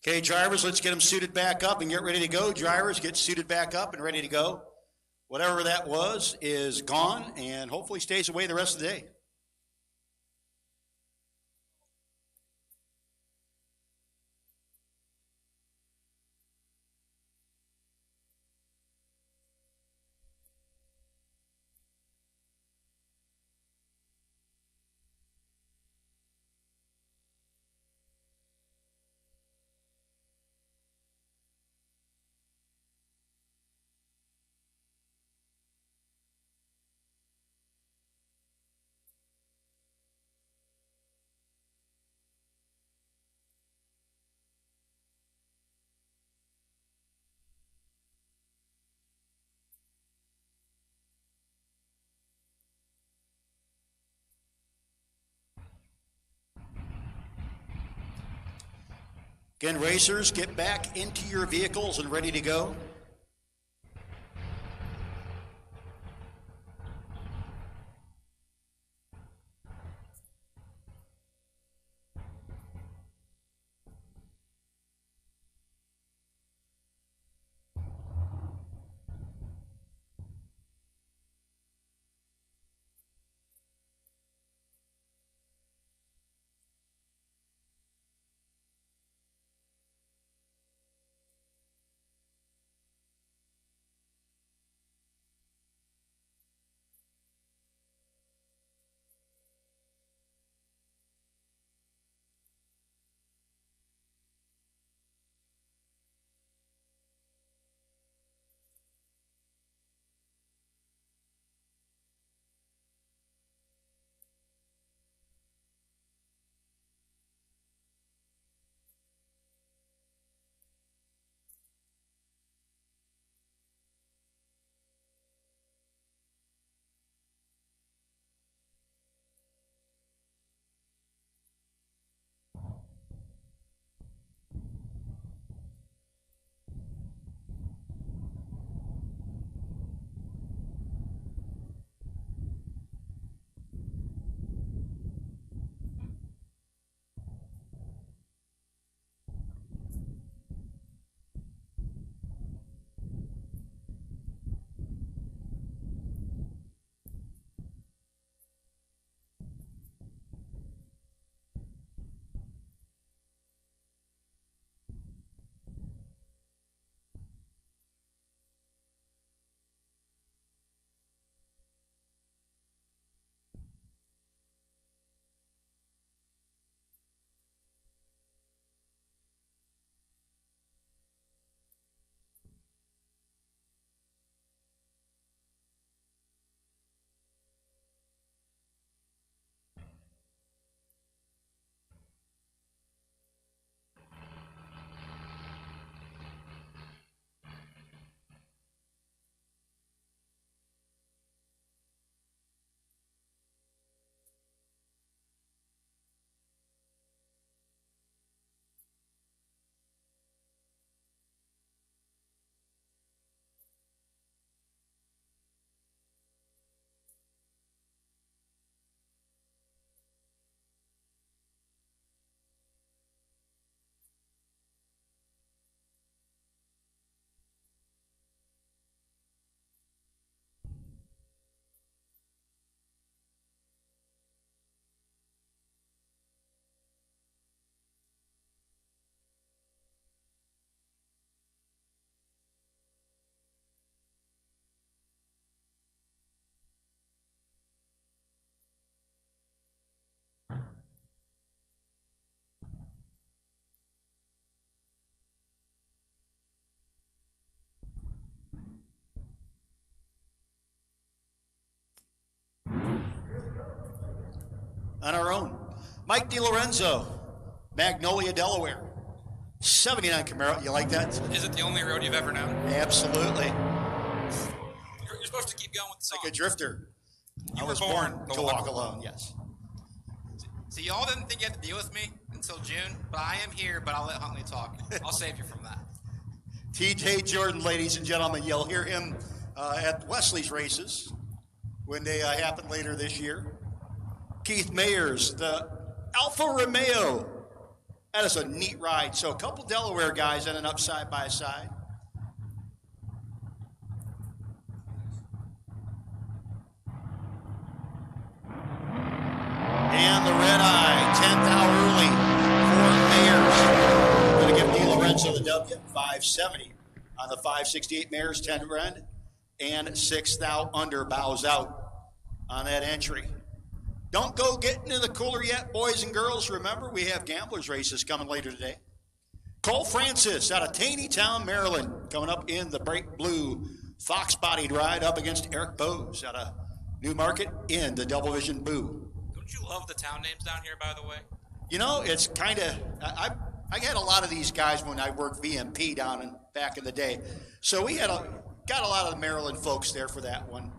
Okay, drivers, let's get them suited back up and get ready to go. Drivers, get suited back up and ready to go. Whatever that was is gone and hopefully stays away the rest of the day. Again, racers, get back into your vehicles and ready to go. On our own, Mike DiLorenzo, Magnolia, Delaware. 79 Camaro. You like that? Is it the only road you've ever known? Absolutely. You're supposed to keep going with the song. Like a drifter. You I were was born to walk alone, yes. So y'all didn't think you had to deal with me until June, but I am here, but I'll let Huntley talk. I'll save you from that. T.J. Jordan, ladies and gentlemen. You'll hear him at Wesley's races when they happen later this year. Keith Mayers, the Alfa Romeo That is a neat ride. So a couple Delaware guys ending up side by side. And the red eye, 10th out early for Mayers. Going to give Di Lorenzo the W, 570 on the 568 Mayers, 10 red, and 6th out under, bows out on that entry. Don't go getting into the cooler yet, boys and girls. Remember, we have gamblers races coming later today. Cole Francis out of Taneytown, Maryland, coming up in the bright blue fox-bodied ride up against Eric Bose out of Newmarket in the double vision boo. Don't you love the town names down here, by the way? You know, it's kind of, I had a lot of these guys when I worked VMP down back in the day. So we got a lot of the Maryland folks there for that one.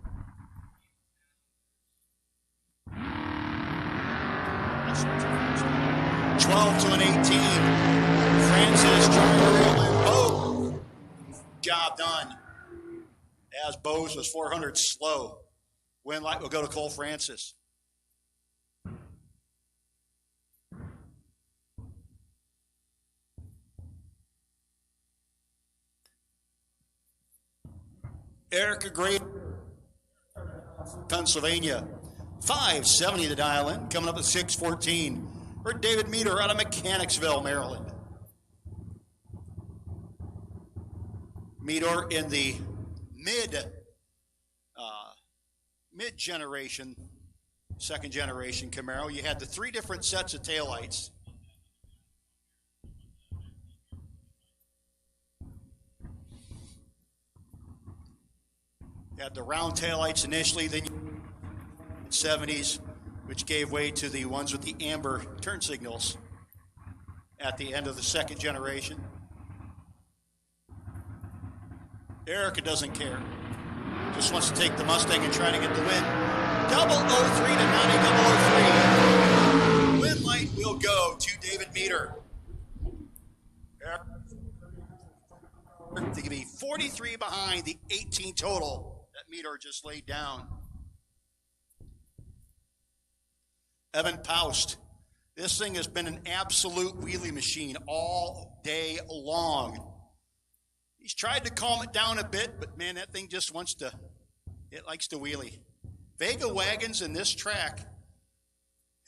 12 to an 18. Francis, and Bose. Job done. As Bose was 400 slow. Win light will go to Cole Francis. Erica Gray, Pennsylvania. 570 to dial in, coming up at 614. For David Meter out of Mechanicsville, Maryland. Meter in the mid-generation, second-generation Camaro. You had the 3 different sets of taillights. You had the round taillights initially, then 70s, which gave way to the ones with the amber turn signals at the end of the second generation. Erica doesn't care. Just wants to take the Mustang and try to get the win. 003 to 90 003. Win light will go to David Meter. To give me 43 behind the 18 total that Meter just laid down. Evan Paust. This thing has been an absolute wheelie machine all day long. He's tried to calm it down a bit, but man, that thing just it likes to wheelie. Vega wagons and this track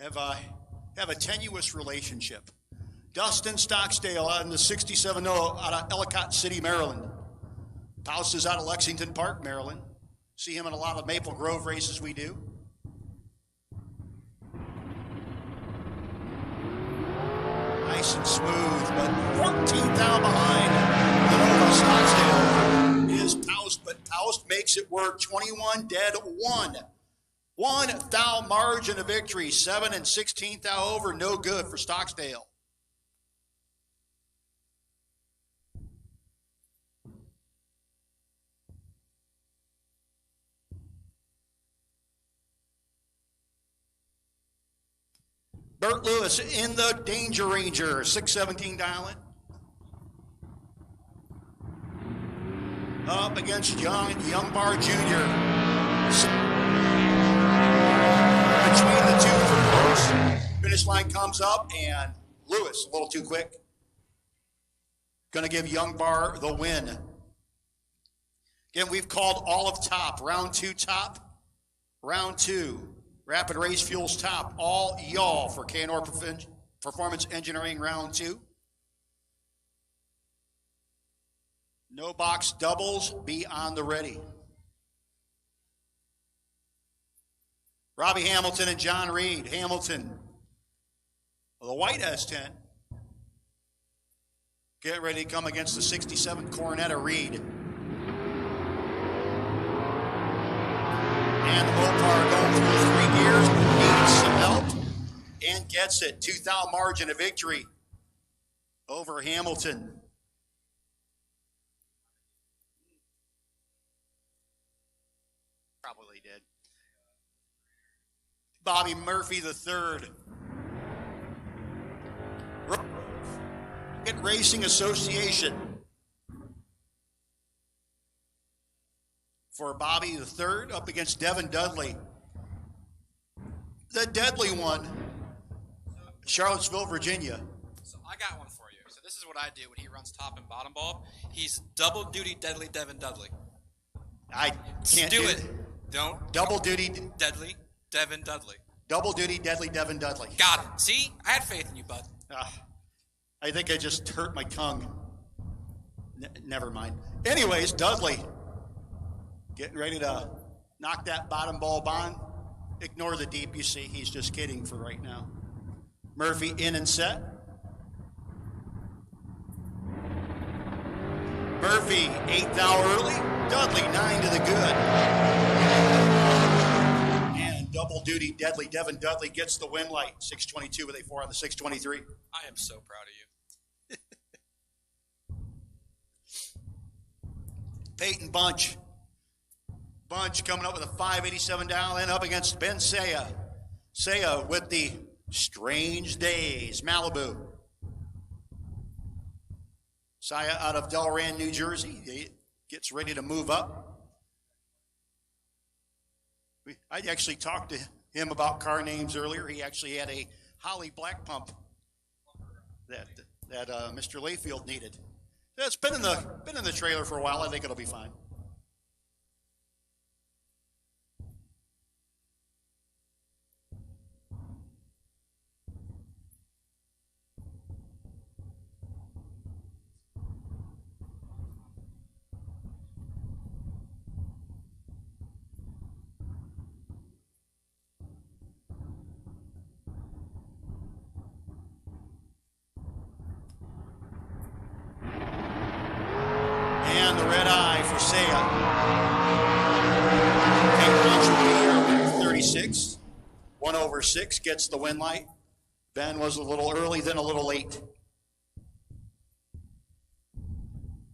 have a tenuous relationship. Dustin Stocksdale out in the 67 out of Ellicott City, Maryland. Paust is out of Lexington Park, Maryland. See him in a lot of Maple Grove races we do. Nice and smooth, but 14th down behind the Nova Stocksdale is Paust, but Paust makes it work. 21 dead 1. 1 thou margin of victory. 7 and 16th thou over, no good for Stocksdale. Bert Lewis in the Danger Ranger, 617 dialing. Up against Youngbar Jr. Between the two for close. Finish line comes up and Lewis, a little too quick. Going to give Youngbar the win. Again, we've called all of top. Round 2 top. Round 2. Rapid Race Fuels top, all y'all for K&R Performance Engineering round 2. No box doubles, be on the ready. Robbie Hamilton and John Reed. Hamilton, the white S10. Get ready to come against the 67 Coronetta Reed. And Opar going through 3 gears, needs some help, and gets it. 2 thou margin of victory over Hamilton. Probably did. Bobby Murphy the third. Rocket Racing Association. For Bobby the third, up against Devin Dudley. The deadly one, Charlottesville, Virginia. I got one for you. So this is what I do when he runs top and bottom bulb. He's double duty deadly Devin Dudley. I can't do it. Don't. Double duty. Deadly Devin Dudley. Double duty deadly Devin Dudley. Got it. See? I had faith in you, bud. I think I just hurt my tongue. Never mind. Anyways, Dudley getting ready to knock that bottom bulb on. Ignore the deep, you see. He's just kidding for right now. Murphy in and set. Murphy, 8th hour early. Dudley, 9 to the good. And double duty deadly Devin Dudley gets the win light. 6:22 with a 4 on the 6:23. I am so proud of you. Peyton Bunch. Bunch coming up with a 587 dial in up against Ben Saya. Saya with the Strange Days, Malibu. Saya out of Delran, New Jersey. He gets ready to move up. I actually talked to him about car names earlier. He actually had a Holly Black Pump that Mr. Layfield needed. It's been in the trailer for a while. I think it'll be fine. And the red eye for Saya. Take punch 36. 1/6 gets the win light. Ben was a little early, then a little late.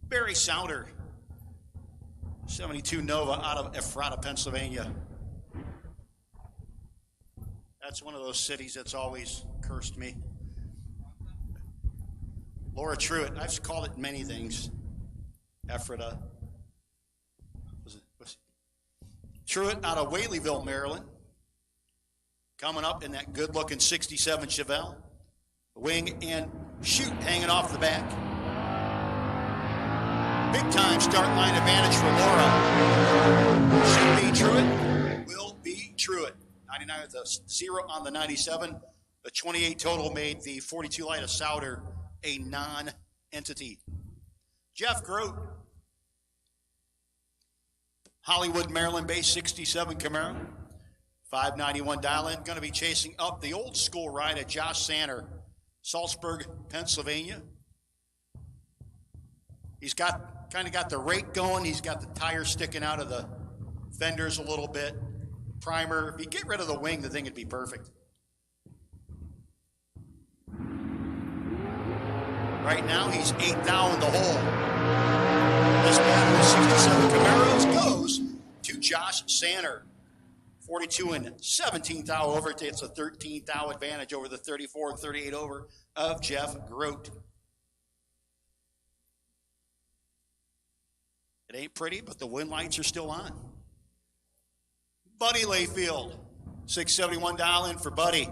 Barry Sounder. 72 Nova out of Ephrata, Pennsylvania. That's one of those cities that's always cursed me. Laura Truitt. I've called it many things. Ephrata. Truitt out of Whaleyville, Maryland. Coming up in that good-looking 67 Chevelle. Wing and shoot hanging off the back. Big-time start line advantage for Laura. Should be Truitt. Will be Truitt. 99 with a 0 on the 97. The 28 total made the 42 light of Souder a non-entity. Jeff Grote. Hollywood, Maryland-based 67 Camaro. 591 dial-in. Going to be chasing up the old school ride at Josh Sanner, Salzburg, Pennsylvania. He's kind of got the rake going. He's got the tire sticking out of the fenders a little bit. Primer. If you get rid of the wing, the thing would be perfect. Right now, he's 8th down the hole. This battle of 67 Camaros goes to Josh Sanner. 42 and 17th hour over. It's a 13th hour advantage over the 34 and 38 over of Jeff Grote. It ain't pretty, but the win lights are still on. Buddy Layfield. 671 dial in for Buddy.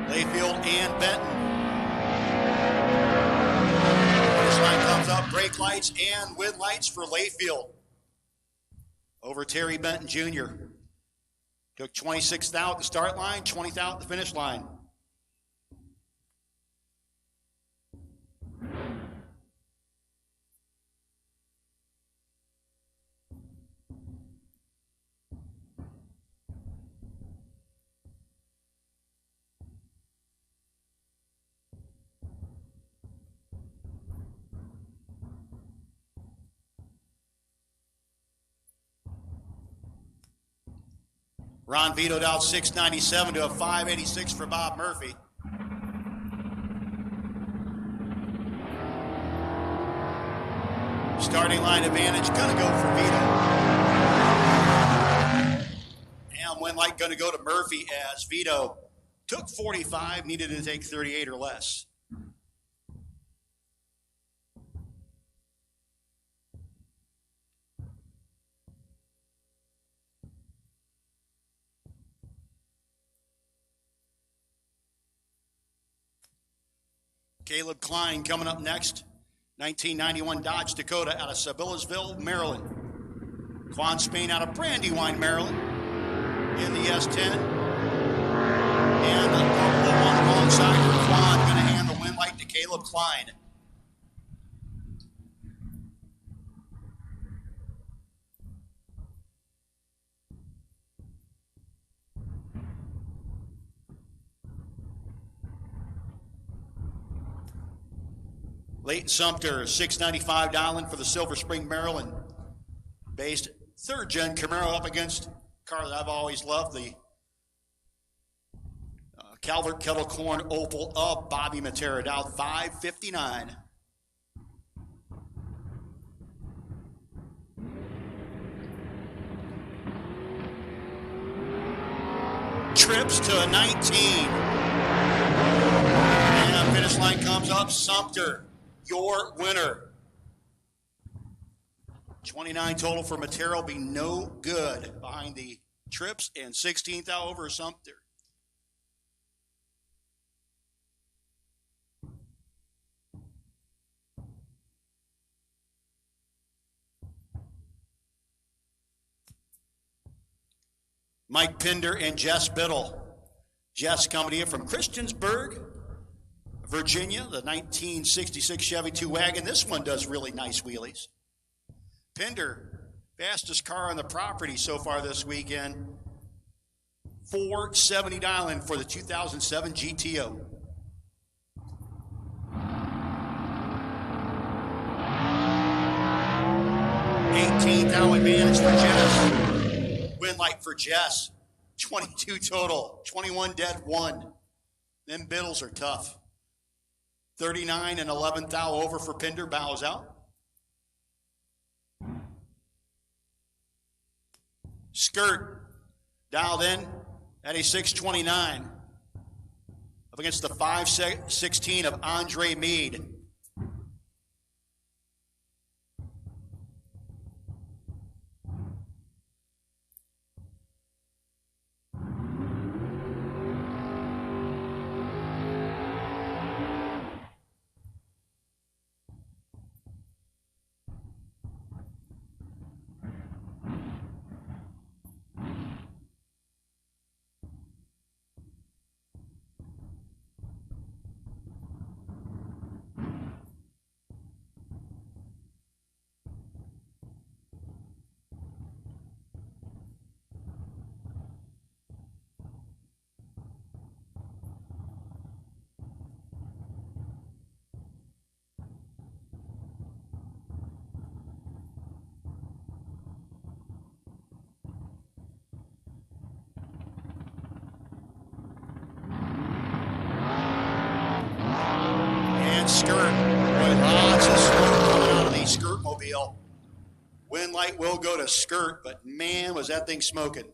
Layfield and Benton. This line comes up, brake lights and wind lights for Layfield. Over Terry Benton Jr. Took 26th out at the start line, 20th out at the finish line. Ron vetoed out 697 to a 586 for Bob Murphy. Starting line advantage, gonna go for Vito. light going to go to Murphy as Vito took 45, needed to take 38 or less. Caleb Klein coming up next. 1991 Dodge Dakota out of Sibyllsville, Maryland. Quan Spain out of Brandywine, Maryland in the S10. And the one alongside for Quan going to hand the win light to Caleb Klein. Leighton Sumter, 695 Dowling for the Silver Spring, Maryland. Based third-gen Camaro up against a car that I've always loved, the Calvert Kettle Corn Opal of Bobby Matera, down 559. Trips to a 19. And finish line comes up, Sumter, your winner. 29 total for Matera will be no good behind the Trips, and 16th out over Sumter. Mike Pinder and Jess Biddle. Jess coming in from Christiansburg, Virginia, the 1966 Chevy 2-wagon. This one does really nice wheelies. Pinder, fastest car on the property so far this weekend. 470 Dowling for the 2007 GTO. $18,000 advantage for Jess. Win light for Jess. 22 total. 21 dead, 1. Them Biddles are tough. 39 and 11th thou over for Pinder, bows out. Skirt dialed in at a 629 up against the 516 of Andre Meade. Skirt. Boy, lots of smoke coming out of the Skirt mobile. Win light will go to Skirt, but man, was that thing smoking.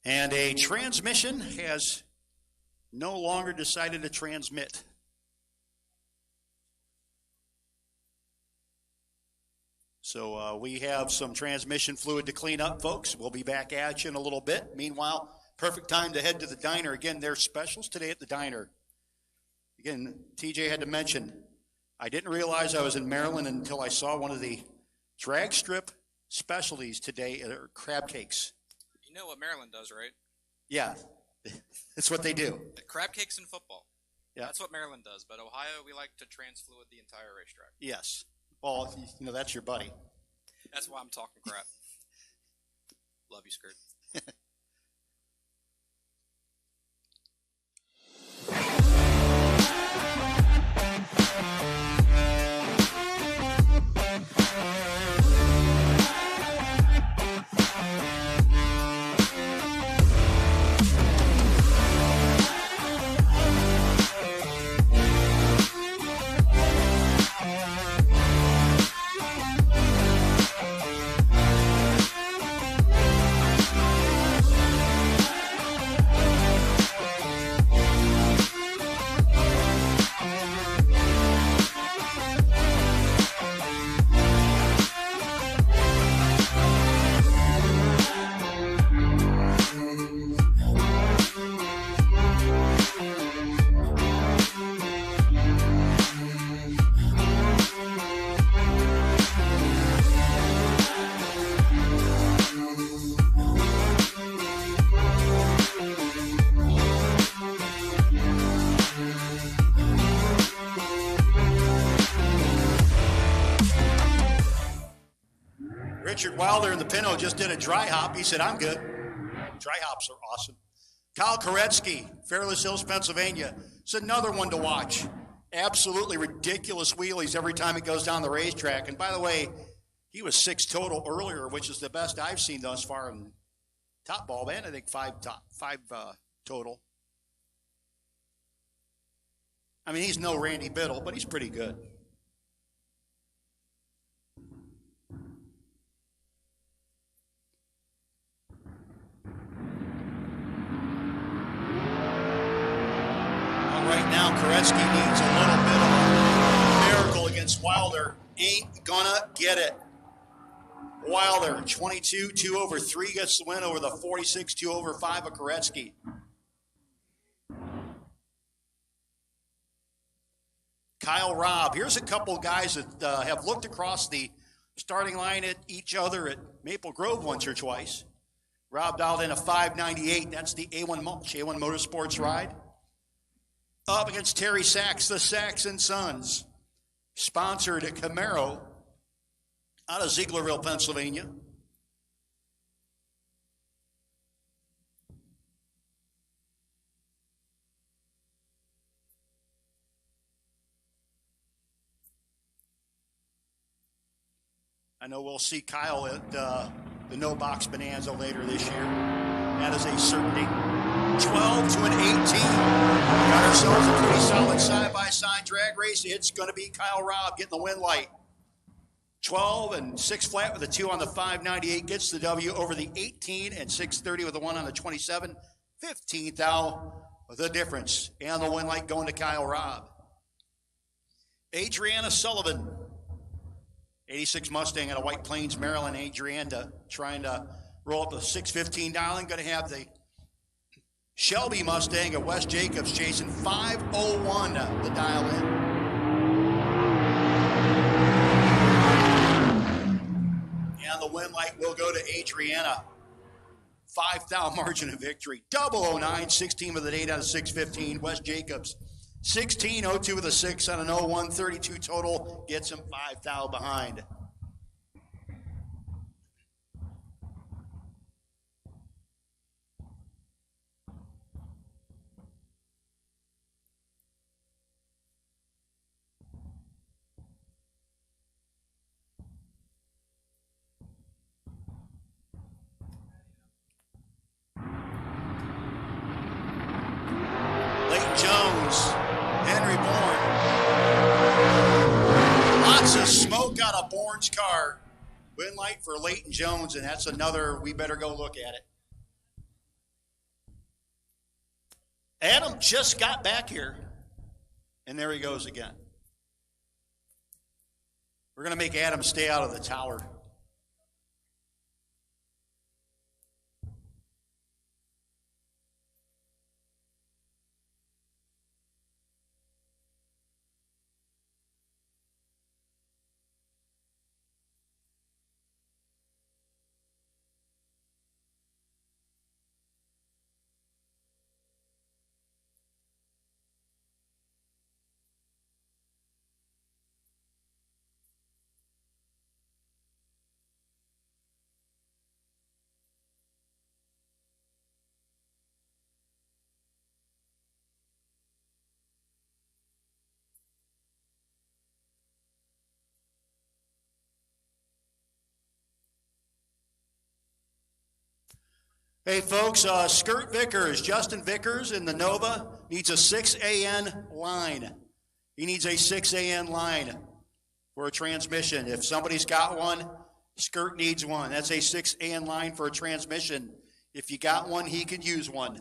And a transmission has no longer decided to transmit. So we have some transmission fluid to clean up, folks. We'll be back at you in a little bit. Meanwhile, perfect time to head to the diner. Again, there's specials today at the diner. Again, TJ had to mention, I didn't realize I was in Maryland until I saw one of the drag strip specialties today, crab cakes. You know what Maryland does, right? Yeah, that's what they do. Crab cakes and football. Yeah. That's what Maryland does. But Ohio, we like to transfluid the entire racetrack. Yes. Well, you know, that's your buddy. That's why I'm talking crap. Love you, Skirt. Richard Wilder in the Pinto just did a dry hop. He said, I'm good. Dry hops are awesome. Kyle Koretsky, Fairless Hills, Pennsylvania. It's another one to watch. Absolutely ridiculous wheelies every time it goes down the racetrack. And by the way, he was 6 total earlier, which is the best I've seen thus far in top ball, man. I think 5 total. I mean, he's no Randy Biddle, but he's pretty good. Right now, Koretsky needs a little bit of a miracle against Wilder. Ain't gonna get it. Wilder, 22, 2 over 3 gets the win over the 46, 2 over 5 of Koretsky. Kyle Robb. Here's a couple guys that have looked across the starting line at each other at Maple Grove once or twice. Robb dialed in a 598. That's the A1 Mulch, A1 Motorsports ride. Up against Terry Sachs, the Saxon Sons. Sponsored at Camaro out of Zieglerville, Pennsylvania. I know we'll see Kyle at the No Box Bonanza later this year. That is a certainty. 12 to an 18. Got ourselves a pretty solid side-by-side drag race. It's going to be Kyle Robb getting the win light. 12 and 6 flat with a 2 on the 598 gets the W over the 18 and 630 with a 1 on the 27. 15th out the difference. And the win light going to Kyle Robb. Adriana Sullivan. 86 Mustang out of White Plains, Maryland. Adriana trying to roll up a 615 dialing. Going to have the Shelby Mustang of Wes Jacobs chasing 501 the dial in. And the win light will go to Adriana. 5,000 margin of victory. 009, 16 with an 8 out of 615. Wes Jacobs, 1602 with a 6 on an 01, 32 total. Gets him 5,000 behind. Jones, Henry Bourne. Lots of smoke out of Bourne's car. Win light for Leighton Jones, and that's another, we better go look at it. Adam just got back here, and there he goes again. 12 to an 18. Got ourselves a pretty solid side-by-side drag race. It's going to be Kyle Robb getting the win light. 12 to an 18. And the win light going to Kyle Robb. 15th out the difference. And the win light will go to Adriana. 5,000 margin of victory. 009, 16 with an 8 out of 615. Wes Jacobs, 1602 with a 6 on an 01, 32 total. Gets him 5,000 behind. We're going to make Adam stay out of the tower. Hey folks, Skirt Vickers, Justin Vickers in the Nova needs a 6AN line. He needs a 6AN line for a transmission. If somebody's got one, Skirt needs one. That's a 6AN line for a transmission. If you got one, he could use one.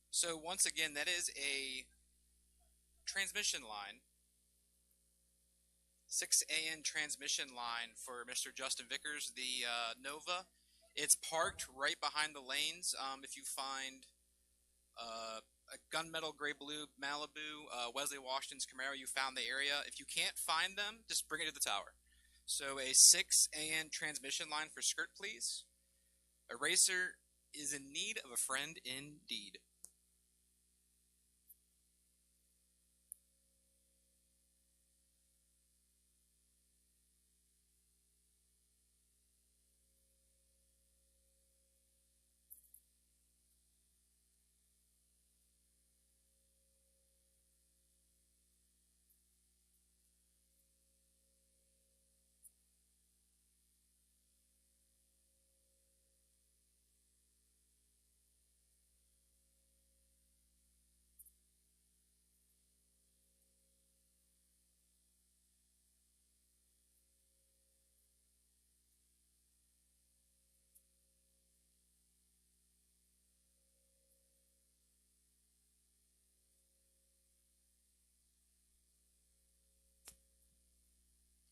So once again, that is a transmission line, 6AN transmission line for Mr. Justin Vickers, the Nova. It's parked right behind the lanes. If you find a gunmetal gray blue Malibu, Wesley Washington's Camaro, you found the area. If you can't find them, just bring it to the tower. So a 6AN transmission line for Skirt, please. A racer is in need of a friend indeed.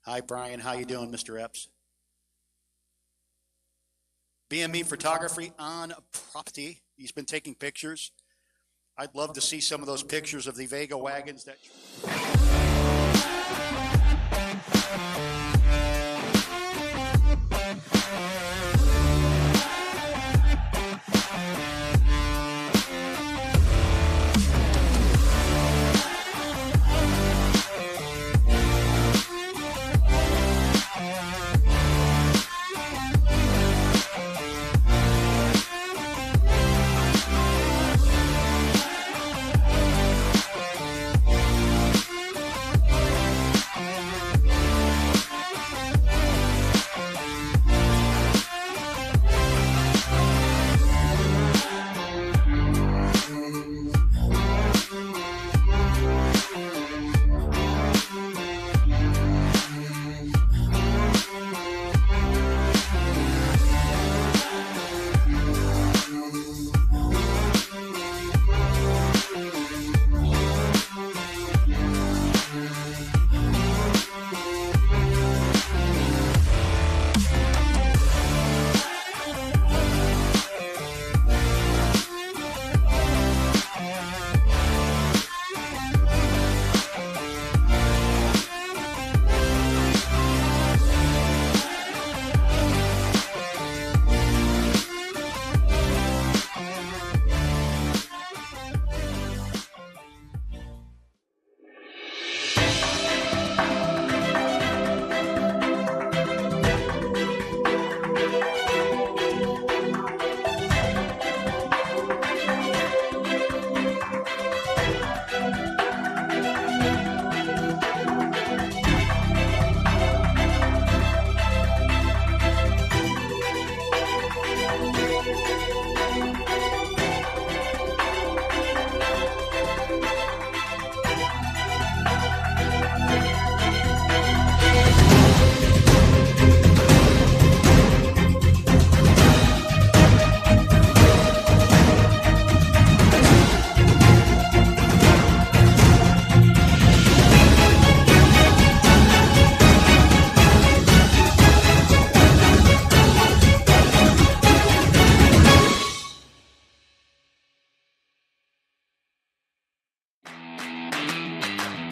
Hi, Brian. How you doing, Mr. Epps? BME Photography on property. He's been taking pictures. I'd love to see some of those pictures of the Vega wagons that...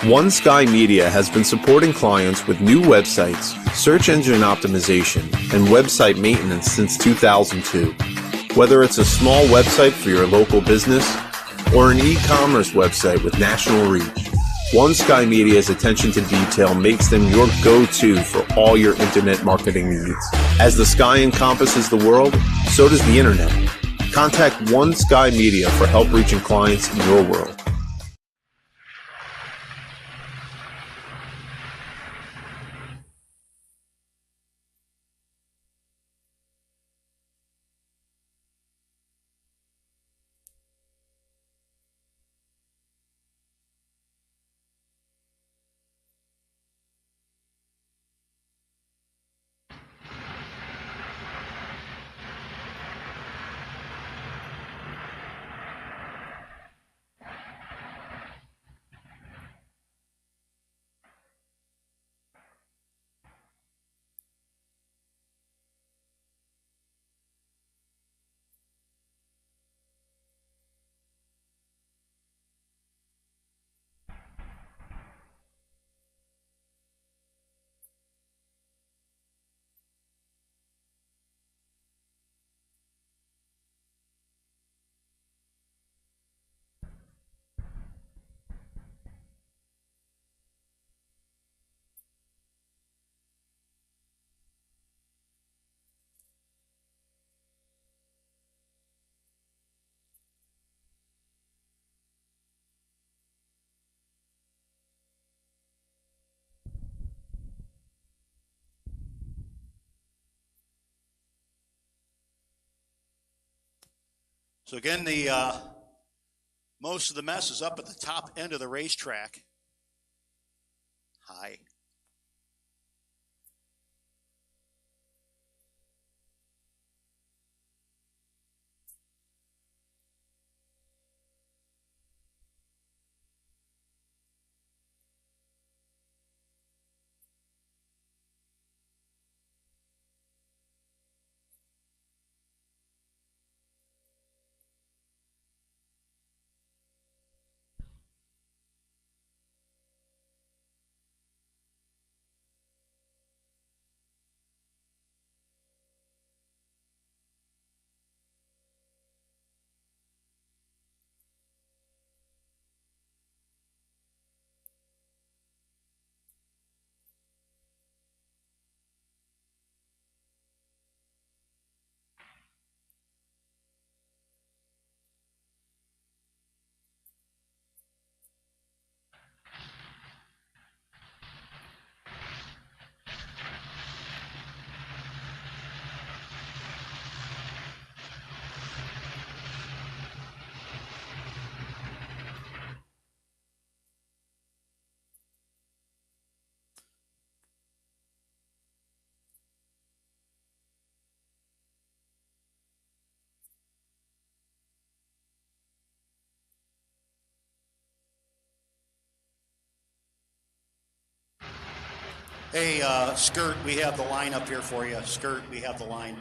One Sky Media has been supporting clients with new websites, search engine optimization, and website maintenance since 2002. Whether it's a small website for your local business or an e-commerce website with national reach, One Sky Media's attention to detail makes them your go-to for all your internet marketing needs. As the sky encompasses the world, so does the internet. Contact One Sky Media for help reaching clients in your world. So again, the most of the mess is up at the top end of the racetrack. High. Hey, Skirt, we have the line up here for you. Skirt, we have the line.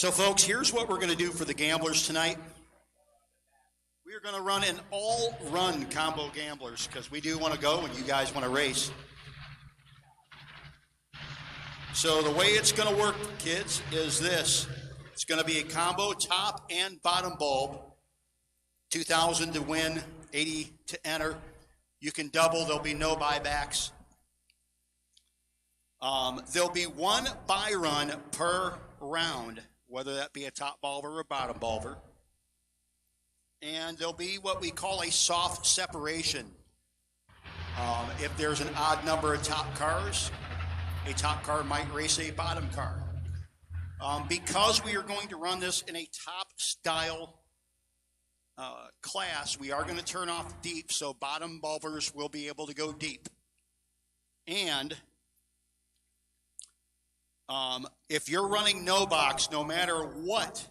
So, folks, here's what we're going to do for the gamblers tonight. We are going to run an all-run combo gamblers because we do want to go and you guys want to race. So the way it's going to work, kids, is this. It's going to be a combo top and bottom bulb. 2,000 to win, 80 to enter. You can double. There'll be no buybacks. There'll be one buy run per round, whether that be a top bulber or a bottom bulber. And there'll be what we call a soft separation. If there's an odd number of top cars, a top car might race a bottom car. Because we are going to run this in a top style class, we are going to turn off deep, so bottom bulbers will be able to go deep. And if you're running no box, no matter what,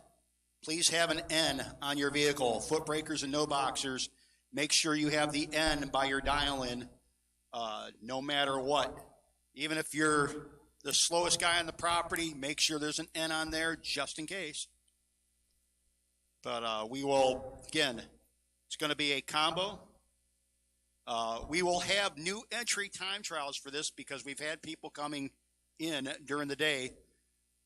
please have an N on your vehicle. Foot breakers and no boxers, make sure you have the N by your dial-in, no matter what. Even if you're the slowest guy on the property, make sure there's an N on there just in case. But we will, again, it's going to be a combo. We will have new entry time trials for this because we've had people coming in during the day.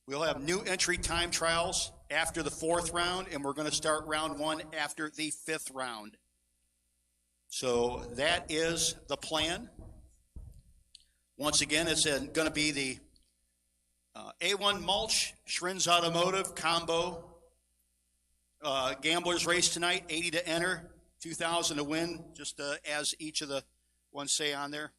We'll have new entry time trials after the 4th round, and we're going to start round 1 after the 5th round. So that is the plan. Once again, it's going to be the A1 Mulch, Schrinz Automotive combo gamblers race tonight, 80 to enter, 2,000 to win, just as each of the ones say on there.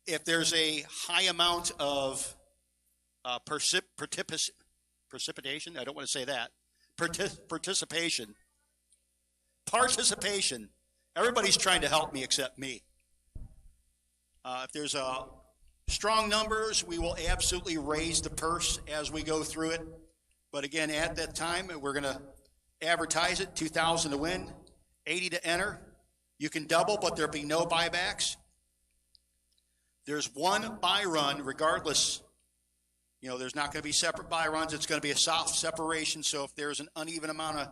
If there's a high amount of precipitation, I don't want to say that, participation. Everybody's trying to help me except me. If there's strong numbers, we will absolutely raise the purse as we go through it. But again, at that time, we're going to advertise it, 2,000 to win, 80 to enter. You can double, but there'll be no buybacks. There's one buy run regardless. You know, there's not going to be separate buy runs. It's going to be a soft separation. So if there's an uneven amount of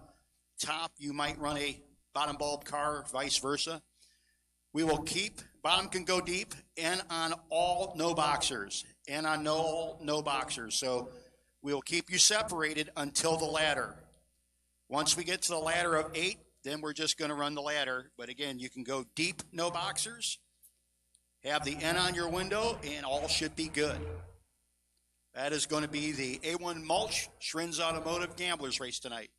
top, you might run a bottom bulb car, vice versa. We will keep, bottom can go deep, and on all no boxers, and on no boxers. So we will keep you separated until the ladder. Once we get to the ladder of 8, then we're just going to run the ladder. But again, you can go deep, no boxers, have the N on your window, and all should be good. That is going to be the A1 Mulch Schrinz Automotive Gamblers race tonight.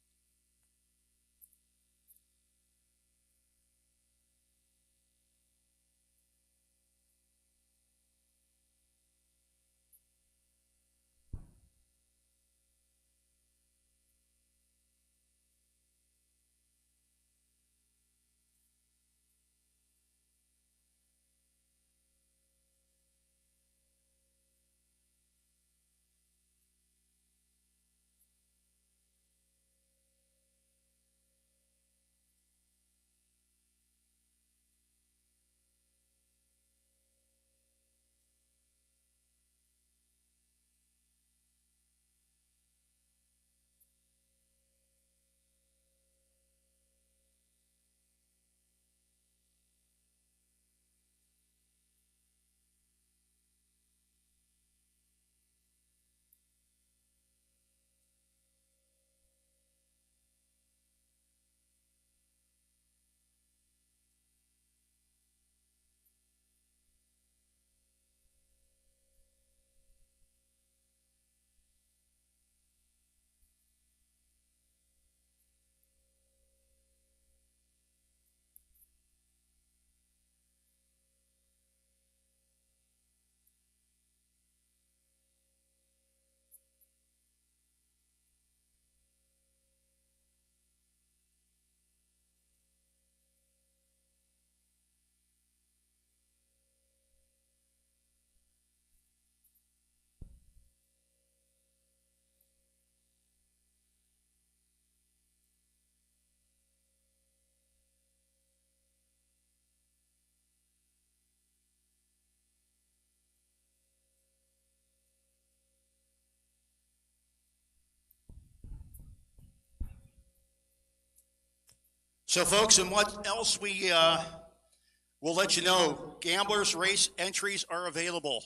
So, folks, and what else we will let you know, gamblers race entries are available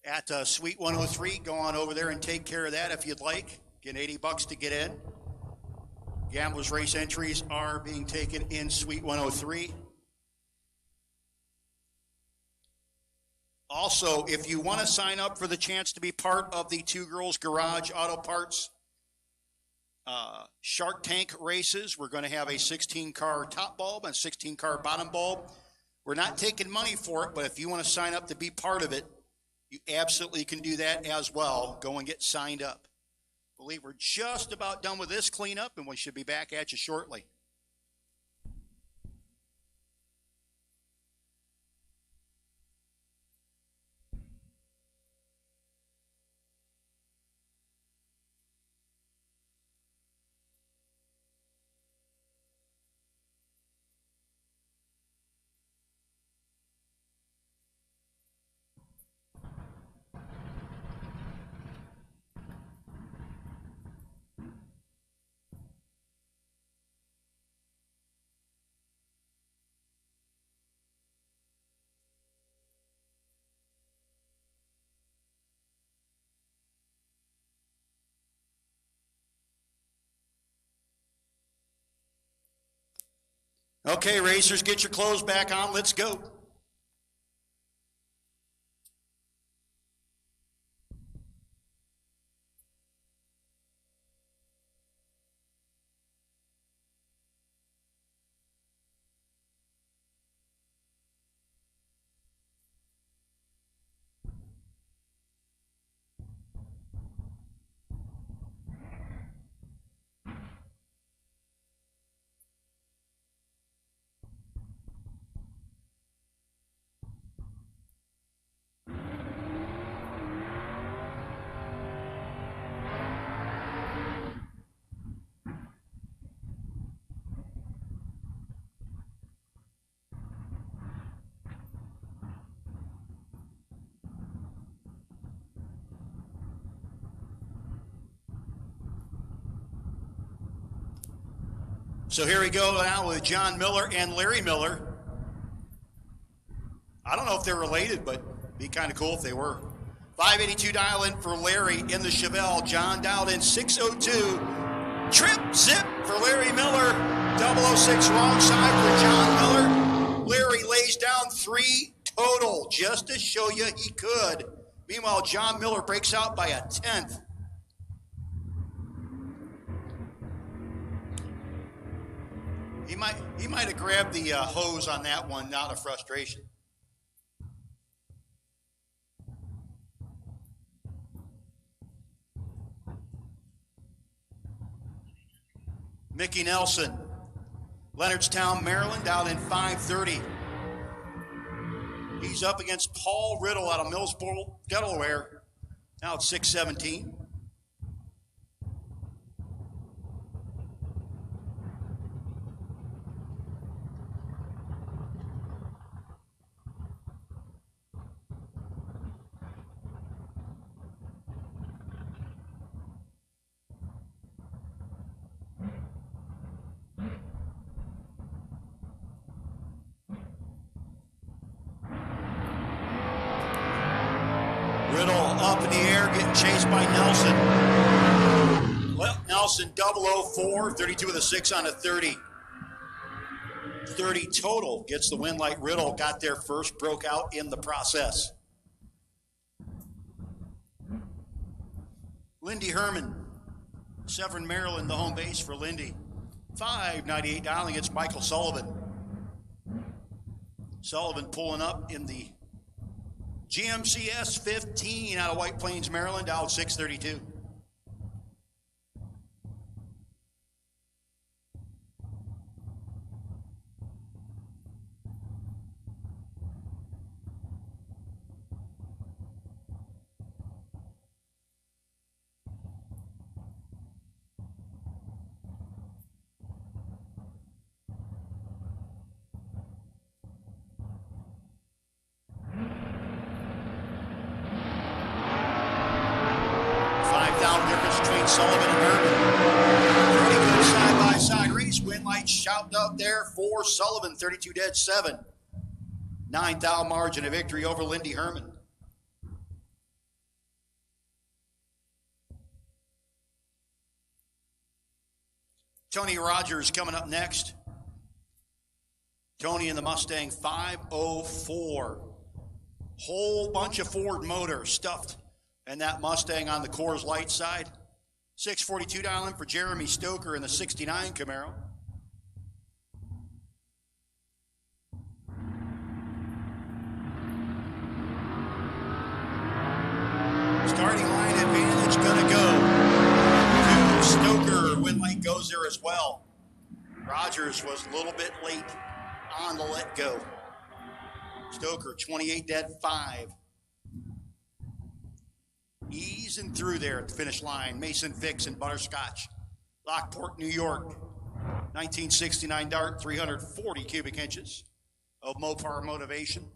at Suite 103. Go on over there and take care of that if you'd like. Get $80 to get in. Gamblers race entries are being taken in Suite 103. Also, if you want to sign up for the chance to be part of the Two Girls Garage Auto Parts Shark Tank races, we're going to have a 16-car top bulb and 16-car bottom bulb. We're not taking money for it, but if you want to sign up to be part of it, you absolutely can do that as well. Go and get signed up. I believe we're just about done with this cleanup, and we should be back at you shortly. Okay, racers, get your clothes back on. Let's go. So here we go now with John Miller and Larry Miller. I don't know if they're related, but it'd be kind of cool if they were. 582 dial in for Larry in the Chevelle. John dialed in 602. Trip zip for Larry Miller. 006 wrong side for John Miller. Larry lays down 3 total just to show you he could. Meanwhile, John Miller breaks out by a 10th. He might have grabbed the hose on that one out of frustration. Mickey Nelson, Leonardstown, Maryland, out in 5:30. He's up against Paul Riddle out of Millsboro, Delaware, now at 6:17. Riddle up in the air, getting chased by Nelson. Well, Nelson 004, 32 with a 6 on a 30. 30 total, gets the win like Riddle got there first, broke out in the process. Lindy Herman, Severn, Maryland, the home base for Lindy. 598 dialing, it's Michael Sullivan. Sullivan pulling up in the GMCS 15 out of White Plains, Maryland, out 632. Sullivan and Herman. Pretty good side-by-side race. Win like dropped out there for Sullivan, 32 dead 7. 9th margin of victory over Lindy Herman. Tony Rogers coming up next. Tony in the Mustang 504. Whole bunch of Ford motor stuffed in that Mustang on the Coors Light side. $642 for Jeremy Stoker in the 69 Camaro. Starting line advantage gonna go to Stoker. Win light goes there as well. Rogers was a little bit late on the let go. Stoker 28 dead 5. Easing through there at the finish line. Mason Vicks and Butterscotch. Lockport, New York. 1969 Dart, 340 cubic inches of Mopar motivation.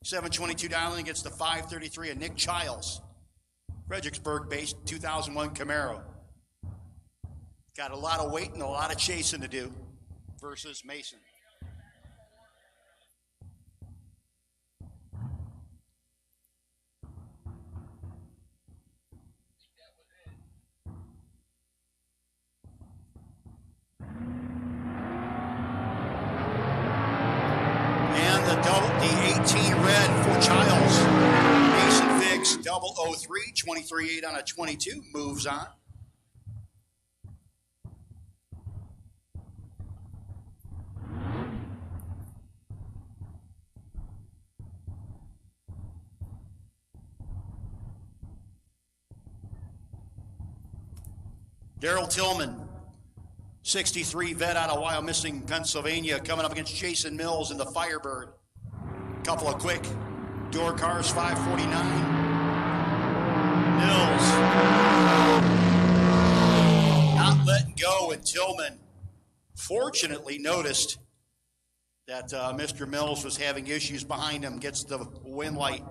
722 dialing against the 533 of Nick Childs. Fredericksburg-based 2001 Camaro. Got a lot of weight and a lot of chasing to do versus Mason. And the 18 red for Childs. Mason Vicks 003, 23.8 on a 22, moves on. Daryl Tillman, 63 vet out of Wyomissing, Pennsylvania, coming up against Jason Mills in the Firebird. Couple of quick door cars, 549. Mills not letting go, and Tillman fortunately noticed that Mr. Mills was having issues behind him, gets the win light.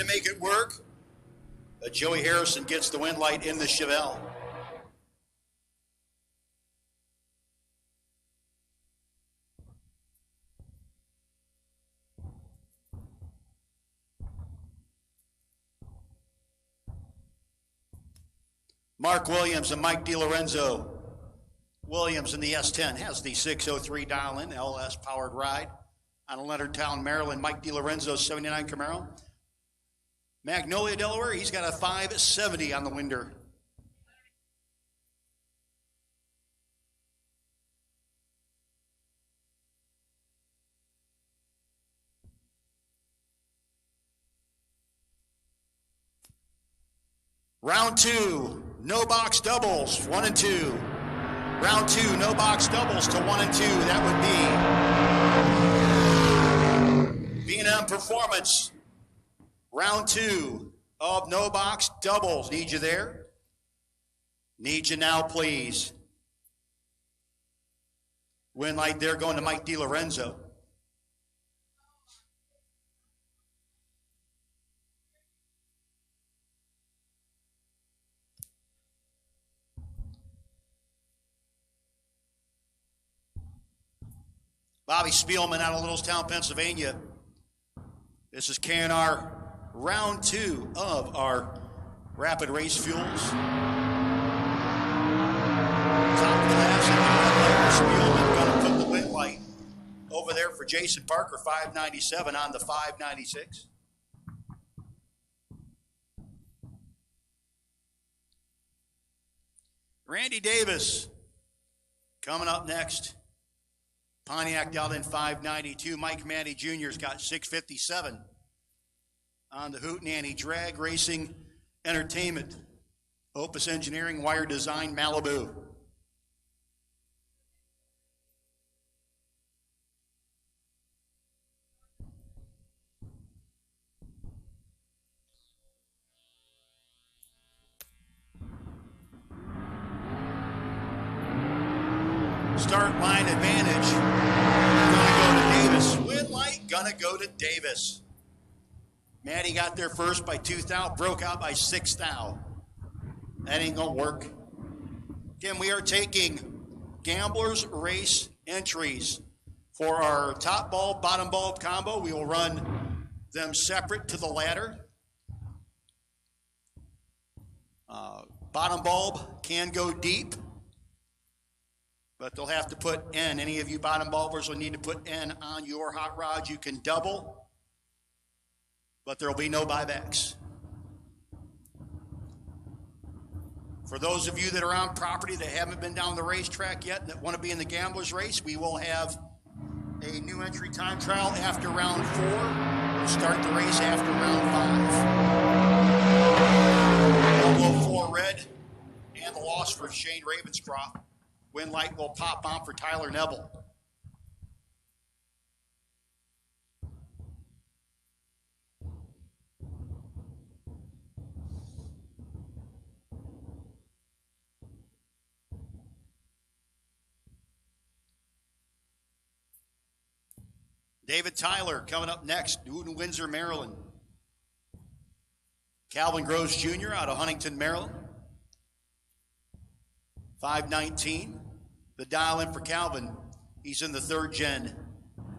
Make it work. Joey Harrison gets the win light in the Chevelle. Mark Williams and Mike DiLorenzo. Williams in the S10 has the 603 dial-in LS powered ride on a Leonardtown, Maryland. Mike DiLorenzo 79 Camaro. Magnolia, Delaware, he's got a 570 on the Winder. Round 2, no box doubles, 1 and 2. Round 2, no box doubles to 1 and 2. That would be B&M Performance. Round 2 of no box doubles. Need you there? Need you now, please. Win light there going to Mike DiLorenzo. Bobby Spielman out of Littlestown, Pennsylvania. This is KNR round 2 of our Rapid Race Fuels. Top class, and Spielman going to put the win light over there for Jason Parker, 597 on the 596. Randy Davis coming up next. Pontiac down in 592. Mike Manny Jr.'s got 657 on the Hootenanny Drag Racing Entertainment. Opus Engineering, Wire Design, Malibu. Start line advantage. Gonna go to Davis. Win light, gonna go to Davis. Maddie got there first by 2 thou, broke out by 6 thou. That ain't gonna work. Again, we are taking Gamblers Race entries for our top bulb, bottom bulb combo. We will run them separate to the ladder. Bottom bulb can go deep, but they'll have to put N. Any of you bottom bulbers will need to put N on your hot rod. You can double, but there will be no buybacks. For those of you that are on property that haven't been down the racetrack yet and that want to be in the Gamblers Race, we will have a new entry time trial after round 4. We'll start the race after round 5. We'll go 4 red and the loss for Shane Ravenscroft. Win light will pop on for Tyler Neville. David Tyler coming up next, Newton Windsor, Maryland. Calvin Groves Jr. out of Huntington, Maryland. 519. The dial in for Calvin. He's in the 3rd gen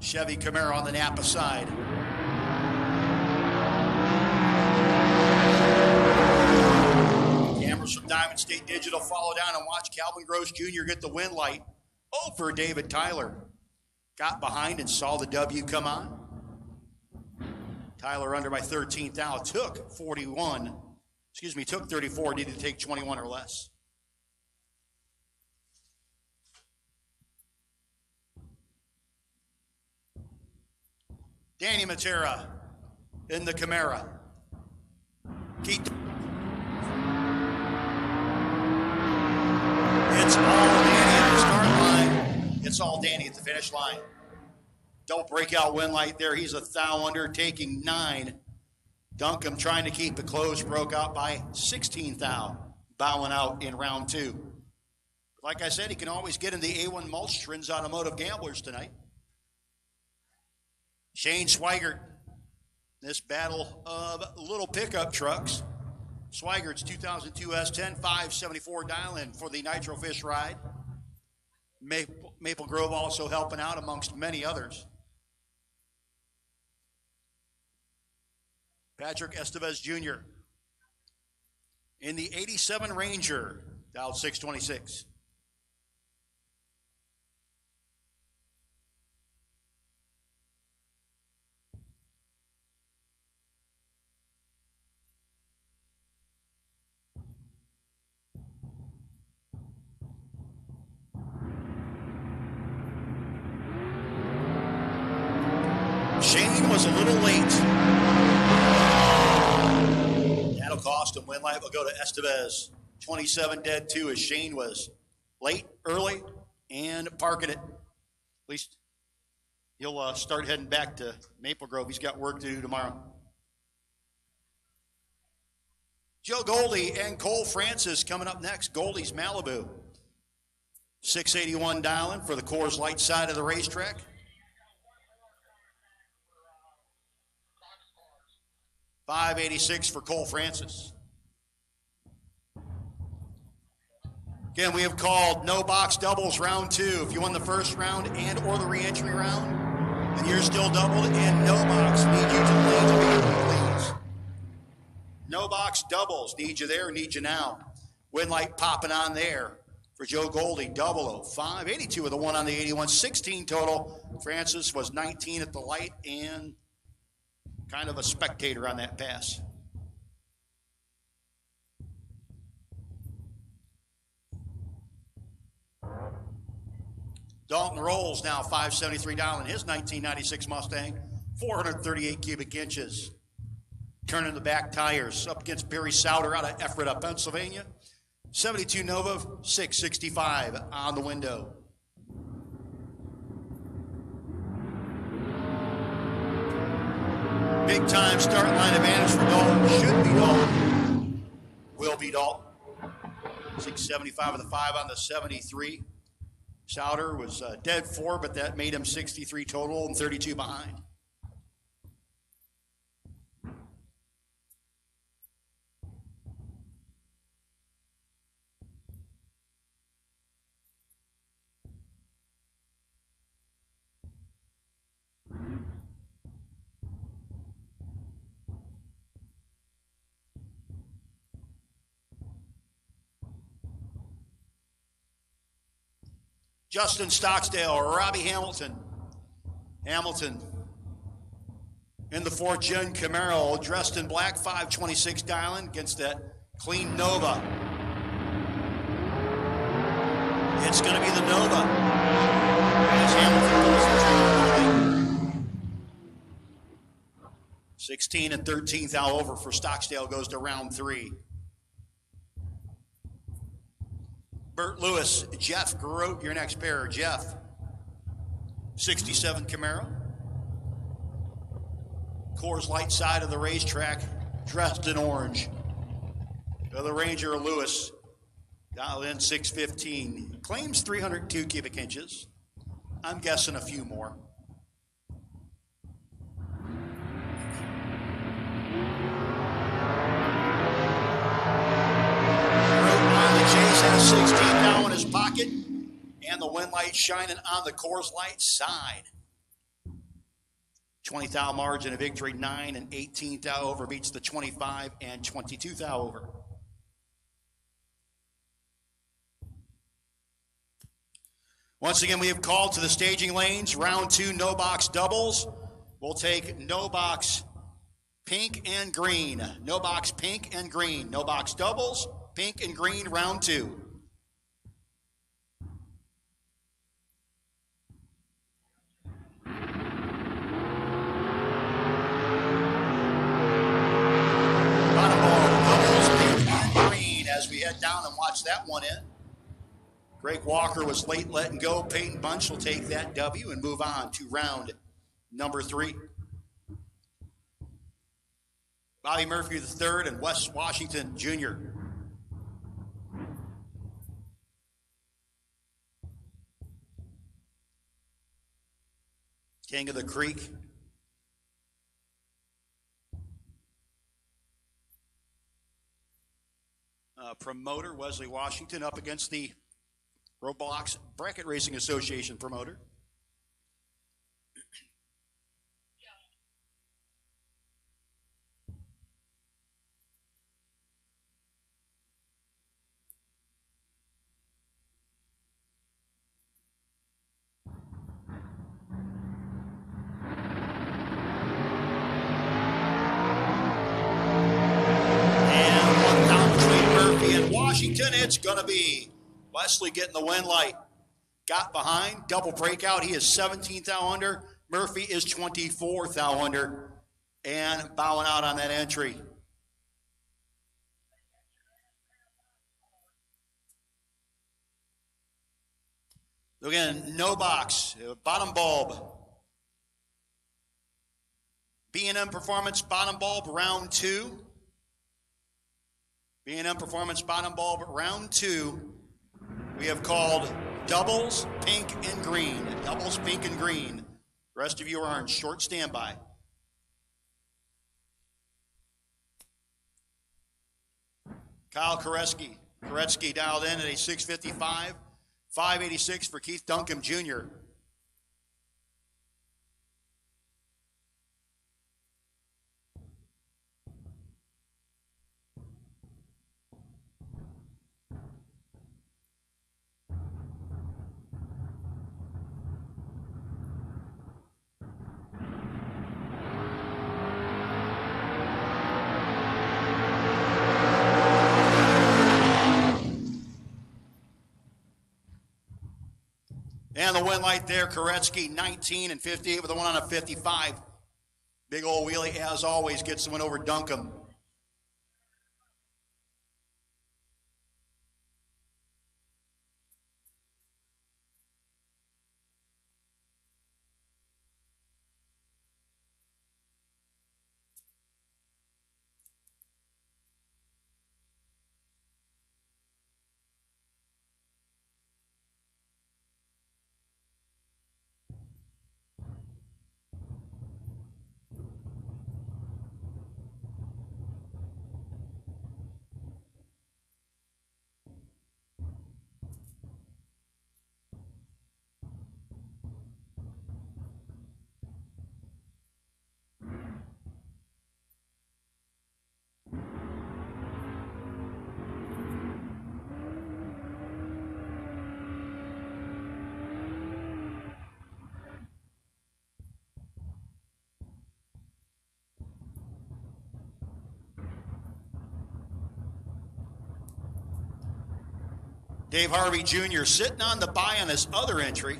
Chevy Camaro on the Napa side. Cameras from Diamond State Digital follow down and watch Calvin Groves Jr. get the win light. Oh, for David Tyler. Got behind and saw the W come on. Tyler under by 13 thou. Took 41. Took 34. Needed to take 21 or less. Danny Matera in the Camaro. It's all Danny at the start line. It's all Danny at the finish line. Don't break out win light there. He's a thou under, taking 9. Duncombe trying to keep it close, broke out by 16 thou, bowing out in round 2. Like I said, he can always get in the A1 Malstrins Automotive Gamblers tonight. Shane Swigert, this battle of little pickup trucks. Swigert's 2002 S10, 574 dial-in for the Nitro Fish ride. Maple Grove also helping out amongst many others. Patrick Estevez Jr. in the 87 Ranger, dialed 626. Shane was a little late. That'll cost lost him. Win light will go to Estevez. 27 dead 2 as Shane was late, early, and parking it. At least he'll start heading back to Maple Grove. He's got work to do tomorrow. Joe Goldie and Cole Francis coming up next. Goldie's Malibu. 681 dialing for the Coors Light side of the racetrack. $586 for Cole Francis. Again, we have called no box doubles round 2. If you won the first round and or the re-entry round, then you're still doubled and no box. Need you to leave immediately, please. No box doubles. Need you there, need you now. Win light popping on there for Joe Goldie. 005. 82 with the 1 on the 81. 16 total. Francis was 19 at the light and kind of a spectator on that pass. Dalton Rolls now 573 down in his 1996 Mustang. 438 cubic inches. Turning the back tires up against Barry Souter out of Ephrata, Pennsylvania. 72 Nova, 665 on the window. Big time start line advantage for Dalton. Should be Dalton. Will be Dalton. 675 with a 5 on the 73. Souter was dead 4, but that made him 63 total and 32 behind. Justin Stocksdale, Robbie Hamilton. Hamilton in the 4th Gen Camaro, dressed in black, 526 dialing against that clean Nova. It's going to be the Nova. As Hamilton goes to 16 and 13th out over for Stocksdale goes to round 3. Bert Lewis, Jeff Grote, your next pair. Jeff, 67 Camaro. Coors Light side of the racetrack, dressed in orange. The Ranger Lewis, dialed in 615. Claims 302 cubic inches. I'm guessing a few more. Has 16 now in his pocket, and the wind light shining on the Coors Light side. 20th thou margin of victory, 9 and 18th thou over beats the 25 and 22th thou over. Once again, we have called to the staging lanes. Round 2, no box doubles. We'll take no box pink and green. No box pink and green. No box doubles. Pink and green, round 2. Bottom ball, doubles, pink and green as we head down and watch that one in. Greg Walker was late letting go. Peyton Bunch will take that W and move on to round number 3. Bobby Murphy III and Wes Washington Jr. King of the Creek. Promoter Wesley Washington up against the Roblox Bracket Racing Association promoter. Washington, it's going to be Wesley getting the win light. Got behind, double breakout. He is 17th thou under. Murphy is 24th thou under. And bowing out on that entry. Again, no box, bottom bulb. B&M Performance bottom bulb round 2. B&M Performance bottom bulb round 2. We have called doubles, pink and green. Doubles, pink and green. The rest of you are on short standby. Kyle Koretsky. Koretsky dialed in at a 655. 586 for Keith Duncombe Jr. And the win light there, Koretsky 19 and 58 with a 1 on a 55. Big old wheelie, as always, gets the win over Duncombe. Dave Harvey Jr. sitting on the bye on his other entry.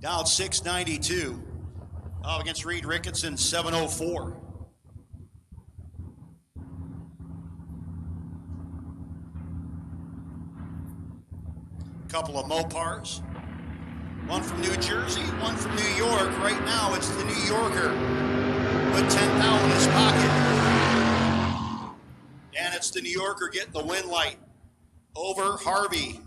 Down 692. Up against Reed Ricketson, 704. Couple of Mopars. One from New Jersey, one from New York. Right now, it's the New Yorker with 10,000 in his pocket. And it's the New Yorker getting the win light over Harvey.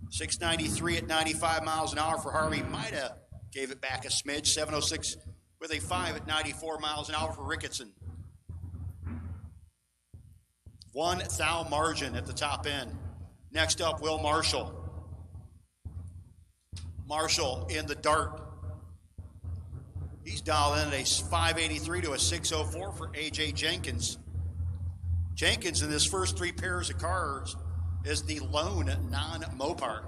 693 at 95 miles an hour for Harvey. Might have gave it back a smidge. 706 with a 5 at 94 miles an hour for Ricketson. 1 thou margin at the top end. Next up, Will Marshall. Marshall in the dart. He's dialed in at a 583 to a 604 for A.J. Jenkins. Jenkins in his first 3 pairs of cars is the lone non-Mopar.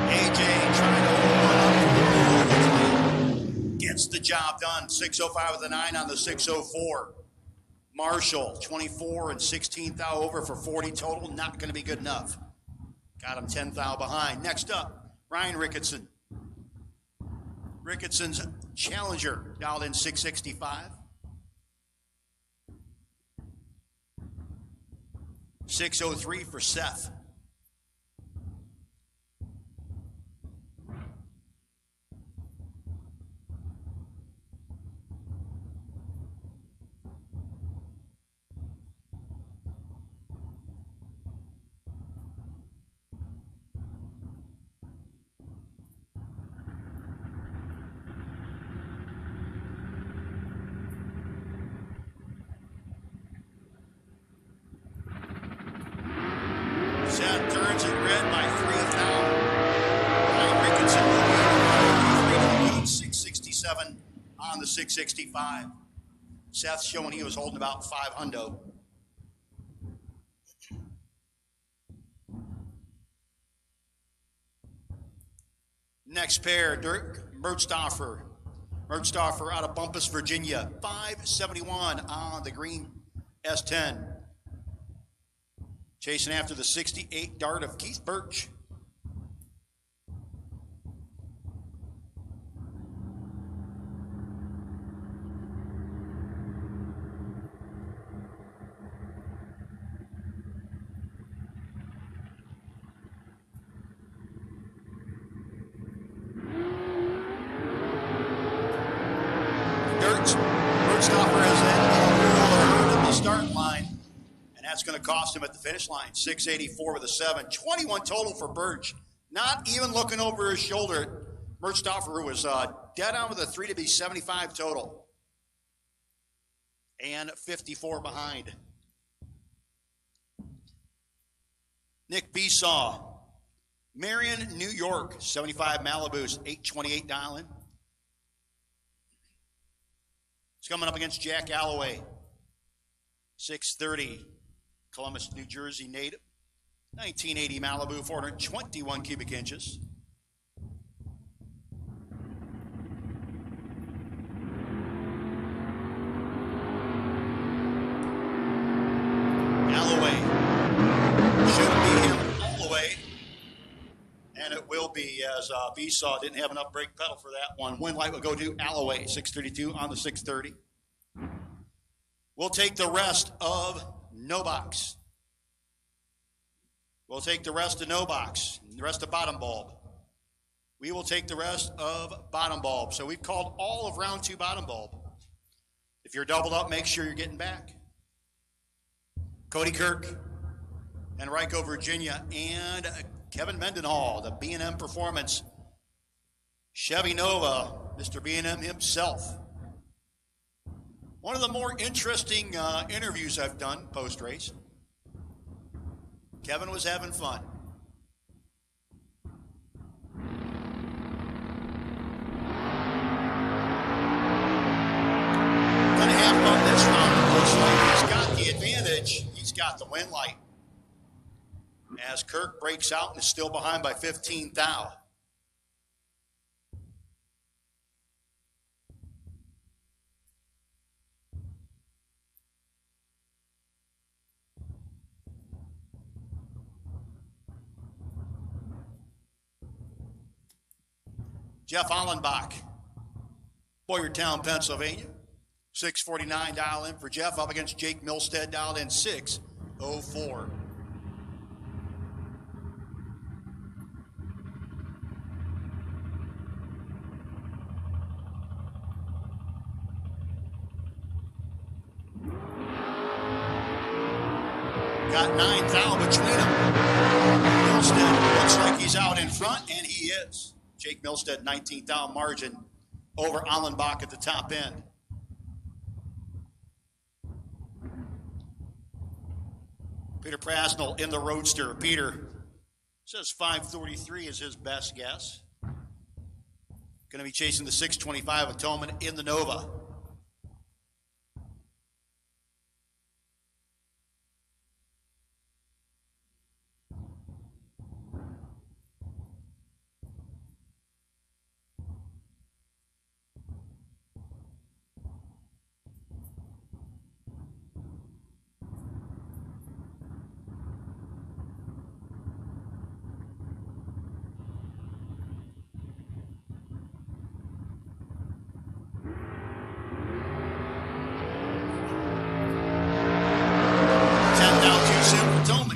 AJ trying to hold on. Gets the job done. 605 with a 9 on the 604. Marshall, 24 and 16 thou over for 40 total. Not going to be good enough. Got him 10 thou behind. Next up, Ryan Ricketson. Ricketson's Challenger, dialed in 665. 603 for Seth. Seth turns it red by 3 thou. Ryan Ricketson will be 667 on the 665. Seth's showing he was holding about 5 hundo. Next pair, Dirk Mertstoffer. Mertstoffer out of Bumpus, Virginia. 571 on the green S10. Chasing after the 68 dart of Keith Birch. Blittersdorf has at the start line, and that's going to cost him at the finish line. 684 with a 7. 21 total for Birch. Not even looking over his shoulder. Blittersdorf was dead on with a 3 to be 75 total. And 54 behind. Nick Besaw, Marion, New York, 75 Malibu's, 828 dialing. He's coming up against Jack Alloway, 630, Columbus, New Jersey native, 1980 Malibu, 421 cubic inches. Alloway should be him all the way, and it will be as Besaw didn't have enough brake pedal for that one. Wind light will go to Alloway, 632 on the 630. We'll take the rest of no box. We'll take the rest of no box, the rest of bottom bulb. We will take the rest of bottom bulb. So we've called all of round 2 bottom bulb. If you're doubled up, make sure you're getting back. Cody Kirk, Henrico, Virginia, and Kevin Mendenhall, the B&M Performance. Chevy Nova, Mr. B&M himself. One of the more interesting interviews I've done post-race. Kevin was having fun. Gonna have fun this round. It looks like he's got the advantage. He's got the win light. As Kirk breaks out and is still behind by 15 thou. Jeff Allenbach, Boyertown, Pennsylvania. 649 dial in for Jeff, up against Jake Milstead, dialed in 604. Got 9 thou between them. Milstead looks like he's out in front, and he is. Jake Milstead, 19th down margin over Allenbach at the top end. Peter Prasnell in the Roadster. Peter says 543 is his best guess. Going to be chasing the 625 Atonement in the Nova.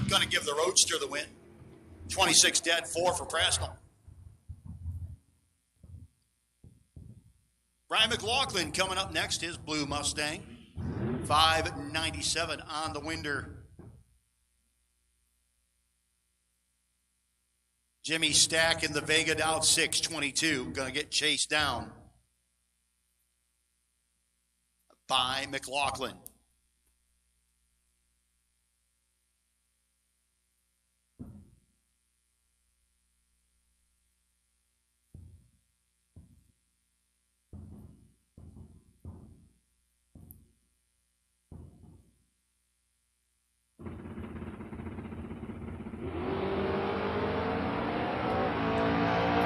Going to give the Roadster the win. 26 dead, 4 for Prasnell. Brian McLaughlin coming up next, his blue Mustang. 597 on the Winder. Jimmy Stack in the Vega down 622. Going to get chased down by McLaughlin.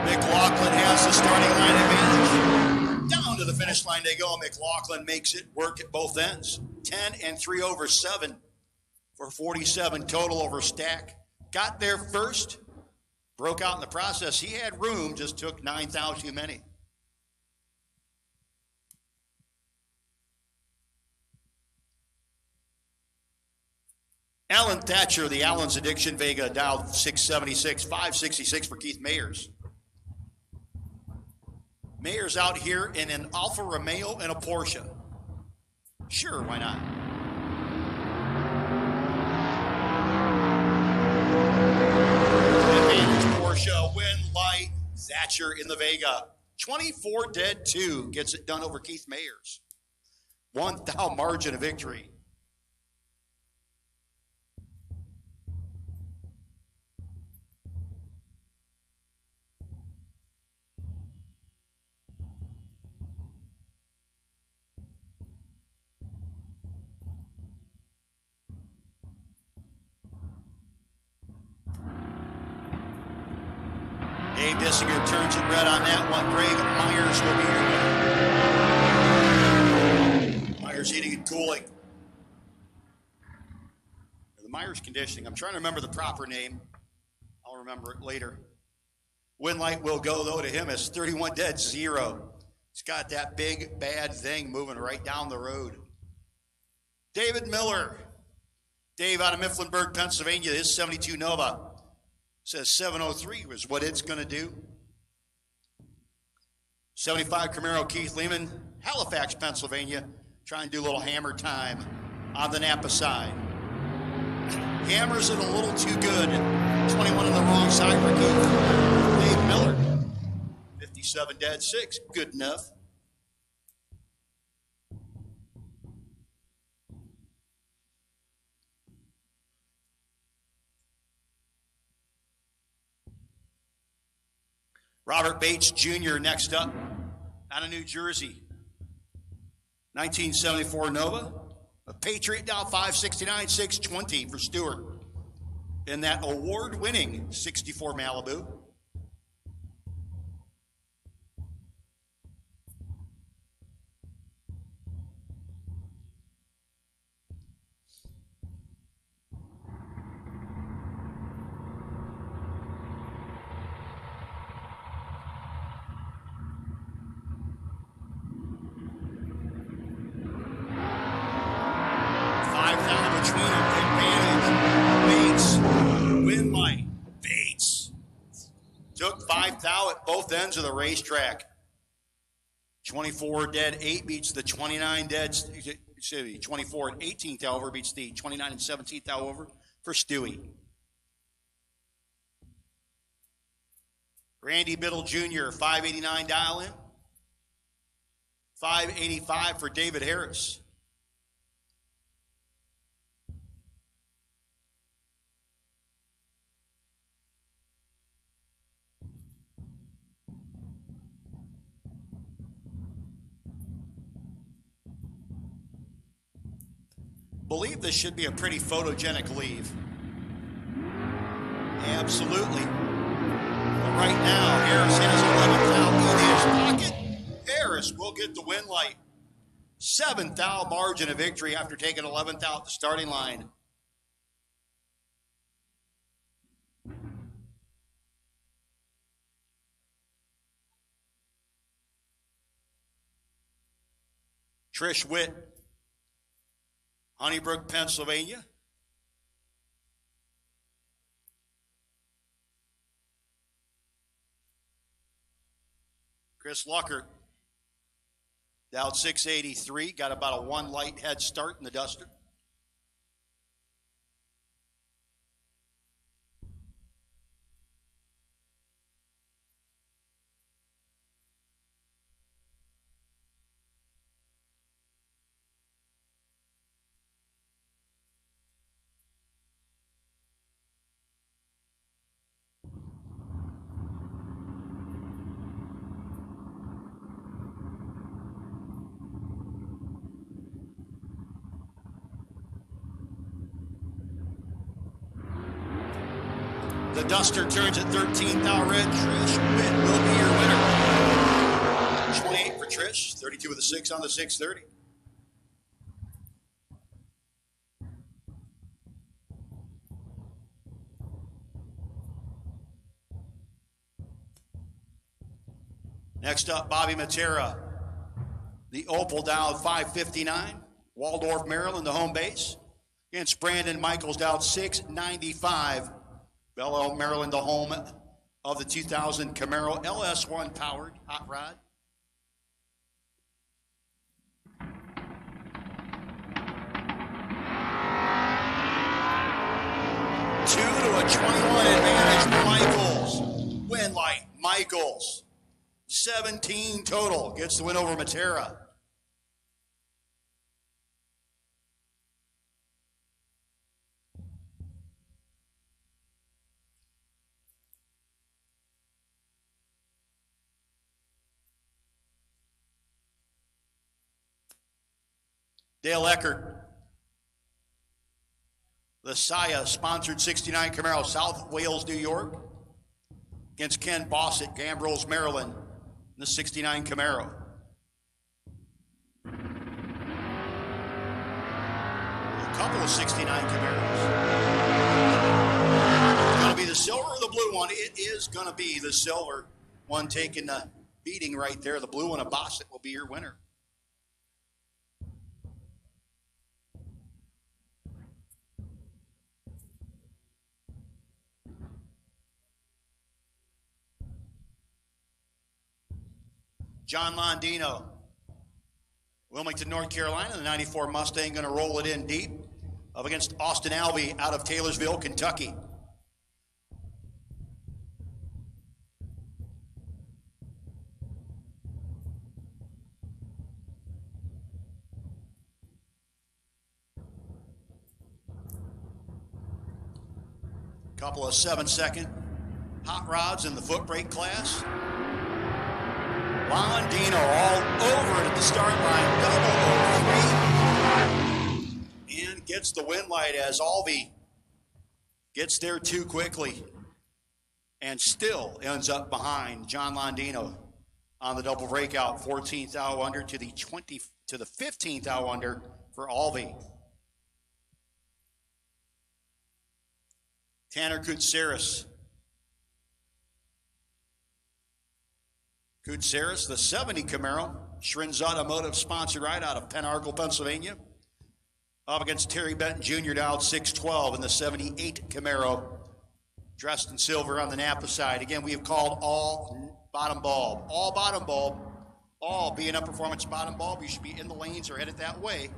McLaughlin has the starting line advantage. Down to the finish line they go. McLaughlin makes it work at both ends. 10 and 3 over 7 for 47 total over Stack. Got there first, broke out in the process. He had room, just took 9 thou too many. Alan Thatcher, the Allen's Addiction Vega, dialed 676, 566 for Keith Mayers. Mayers out here in an Alfa Romeo and a Porsche. Sure, why not? Advantage Porsche, win light, Thatcher in the Vega. 24 dead 2 gets it done over Keith Mayers. 1 thou margin of victory. Dave Dissinger turns it red on that one. Greg Myers will be your winner. Myers eating and cooling. The Myers conditioning. I'm trying to remember the proper name. I'll remember it later. Win light will go, though, to him as 31 dead 0. He's got that big, bad thing moving right down the road. David Miller. Dave out of Mifflinburg, Pennsylvania. His 72 Nova. Says 703 was what it's going to do. 75 Camaro Keith Lehman, Halifax, Pennsylvania. Trying to do a little hammer time on the Napa side. Hammers it a little too good. 21 on the wrong side for Keith. Dave Miller. 57 dead 6. Good enough. Robert Bates Jr. next up out of New Jersey. 1974 Nova. A Patriot down 569, 620 for Stewart. In that award-winning 64 Malibu. Took 5 thou at both ends of the racetrack. 24 dead 8 beats the 29 dead. 24 and 18 thou over beats the 29 and 17 thou over for Stewie. Randy Biddle Jr. 589 dial in. 585 for David Harris. Believe this should be a pretty photogenic leave. Absolutely. But right now, Harris has 11 thou in his pocket. Harris will get the win light. 7 thou margin of victory after taking 11 thou at the starting line. Trish Witt, Honeybrook, Pennsylvania. Chris Luckert, down 683, got about a 1 light head start in the Duster. The Duster turns at 13 thou red. Trish Witt will be your winner. 28 for Trish, 32 with a 6 on the 630. Next up, Bobby Matera, the Opal Dow 559. Waldorf, Maryland, the home base. Against Brandon Michaels, Dow 695. Belle, Maryland, the home of the 2000 Camaro LS1 powered hot rod. Two to a 21 advantage for Michaels. Win light, Michaels. 17 total, gets the win over Matera. Dale Eckert. The Saya sponsored 69 Camaro, South Wales, New York. Against Ken Bossett, Gambrills, Maryland, in the 69 Camaro. A couple of 69 Camaros. It's going to be the silver or the blue one. It is going to be the silver one taking the beating right there. The blue one of Bossett will be your winner. John Londino, Wilmington, North Carolina, the 94 Mustang going to roll it in deep up against Austin Alvey out of Taylorsville, Kentucky. Couple of 7-second hot rods in the foot brake class. Londino all over it at the start line, double over 3, and gets the win light as Alvey gets there too quickly and still ends up behind John Londino on the double breakout. 14th thou under to the 15th thou under for Alvey. Tanner Koutsaris. Koutsaris, the 70 Camaro, Schrinz Automotive sponsored ride out of Penargle, Pennsylvania. Up against Terry Benton Jr. down 612 in the 78 Camaro, dressed in silver on the Napa side. Again, we have called all bottom bulb. All bottom bulb. All being a performance bottom bulb. You should be in the lanes or headed that way.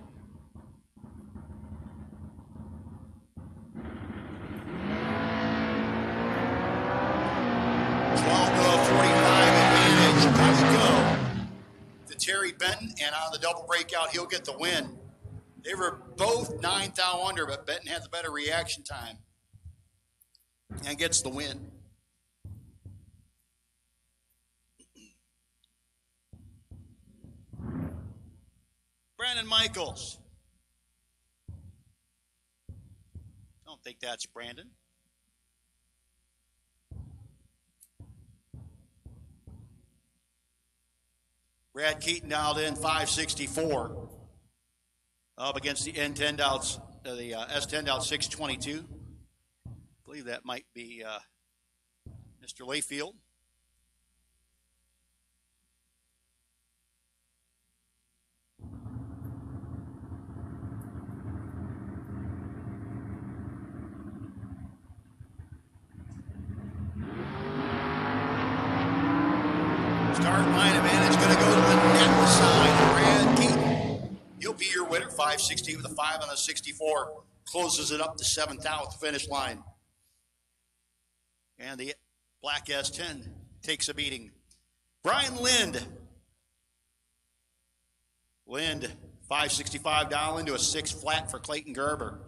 Terry Benton, and on the double breakout, he'll get the win. They were both 9 thou under, but Benton had the better reaction time and gets the win. Brandon Michaels. Don't think that's Brandon. Brad Keaton dialed in 564 up against the N10 Douts, the S10 Doubt 622. I believe that might be Mr. Layfield. Start line advantage going to go to the net side. Brad Keaton, he'll be your winner. 560 with a 5 on a 64. Closes it up to 7th out at the finish line. And the black S10 takes a beating. Brian Lind. Lind, 565 down into a 6 flat for Clayton Gerber.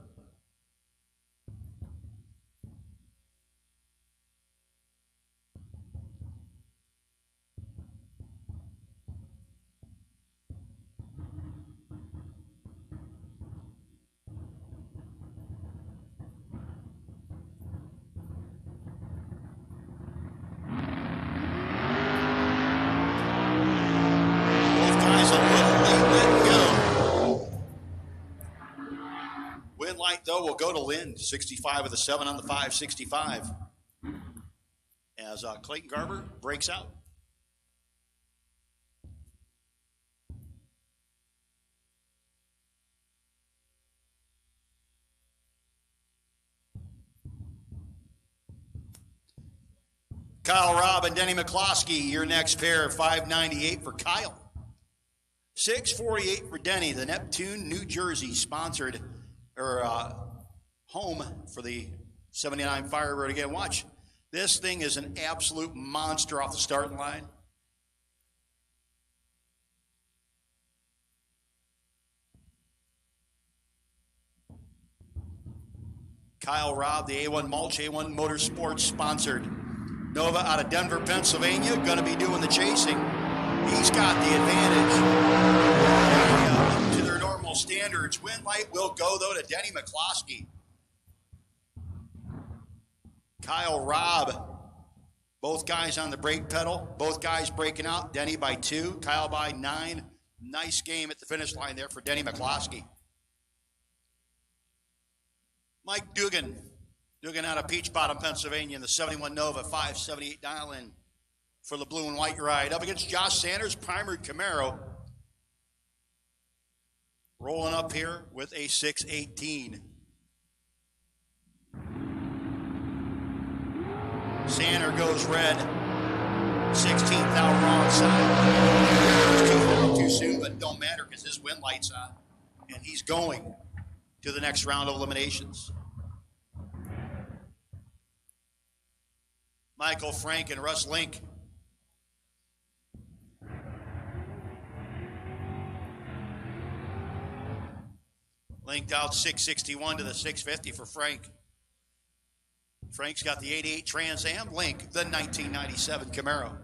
Light though will go to Lind, 65 with a 7 on the 565 as Clayton Garber breaks out. Kyle Robb and Denny McCloskey, your next pair, 598 for Kyle. 648 for Denny, the Neptune, New Jersey, sponsored, or home for the 79 Firebird. Again, watch. This thing is an absolute monster off the starting line. Kyle Robb, the A1 Mulch, A1 Motorsports sponsored. Nova out of Denver, Pennsylvania, going to be doing the chasing. He's got the advantage. To their normal standards. Win light will go, though, to Denny McCloskey. Kyle Robb, both guys on the brake pedal. Both guys breaking out. Denny by 2, Kyle by 9. Nice game at the finish line there for Denny McCloskey. Mike Dugan out of Peach Bottom, Pennsylvania, in the 71 Nova, 578 dial-in for the blue and white ride. Up against Josh Sanders, primered Camaro. Rolling up here with a 618. Sander goes red. 16th out wrong side. Too soon, but don't matter because his win light's on. And he's going to the next round of eliminations. Michael Frank and Russ Link. Linked out 661 to the 650 for Frank. Frank's got the 88 Trans Am. Link, the 1997 Camaro.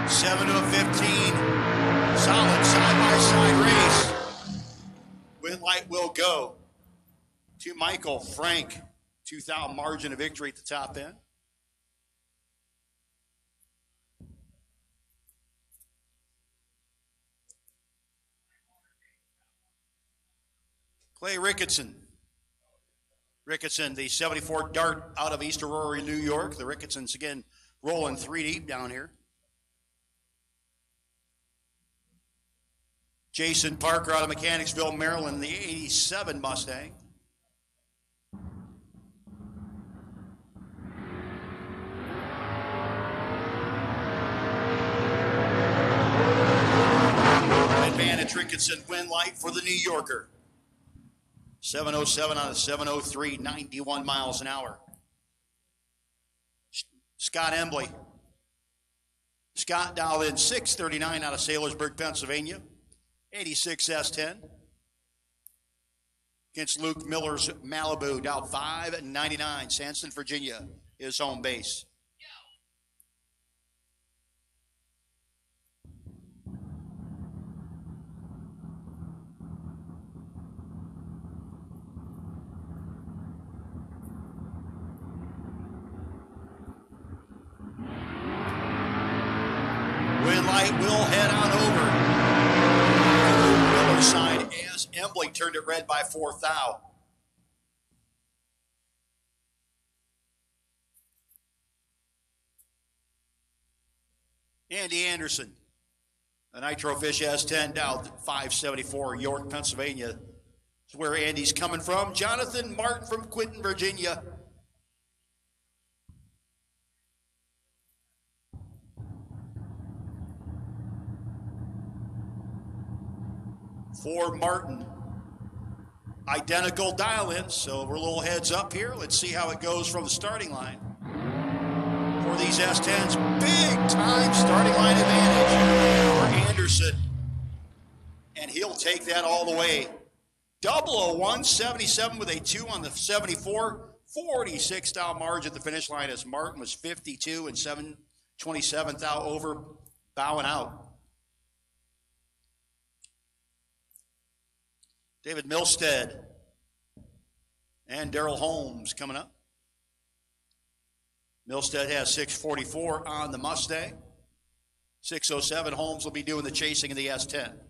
Seven to a 15, solid side-by-side race. Win light will go to Michael Frank. 2,000 margin of victory at the top end. Clay Ricketson. Ricketson, the 74 Dart out of East Aurora, New York. The Ricketsons, again, rolling 3 deep down here. Jason Parker out of Mechanicsville, Maryland, the 87 Mustang. Advantage Ricketson, win light for the New Yorker. 707 on a 703, 91 miles an hour. Scott Embley. Scott dialed in 639 out of Sailorsburg, Pennsylvania. 86 S10. Against Luke Miller's Malibu, dialed 599. Sanson, Virginia, his home base. Win light will head on over. Miller side as Embley turned it red by 4 thou. Andy Anderson, a Nitrofish S10 dialed 574, York, Pennsylvania. That's where Andy's coming from. Jonathan Martin from Quinton, Virginia. For Martin, identical dial-ins, so we're a little heads up here. Let's see how it goes from the starting line. For these S10s, big time starting line advantage for Anderson. And he'll take that all the way. 001, 77 with a 2 on the 74, 46 thou margin at the finish line as Martin was 52 and 727 thou over, bowing out. David Milstead and Darrell Holmes coming up. Milstead has 6:44 on the Mustang. 6:07, Holmes will be doing the chasing in the S10.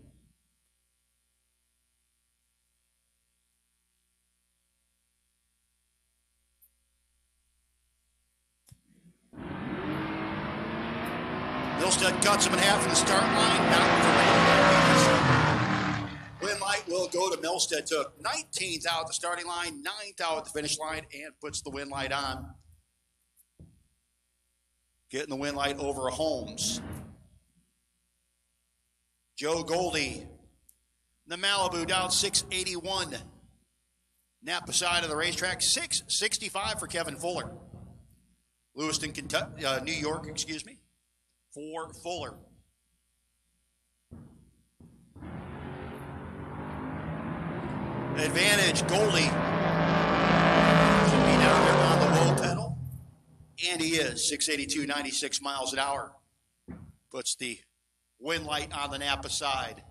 Milstead cuts him in half from the start line. Win light will go to Milstead. Took 19th out at the starting line, 9th out at the finish line, and puts the win light on. Getting the win light over Holmes. Joe Goldie, the Malibu down 681. Napa side of the racetrack, 665 for Kevin Fuller. Lewiston, Kentucky, New York, for Fuller. Advantage, Goldie should be down there on the low pedal. And he is, 682, 96 miles an hour. Puts the win light on the Napa side.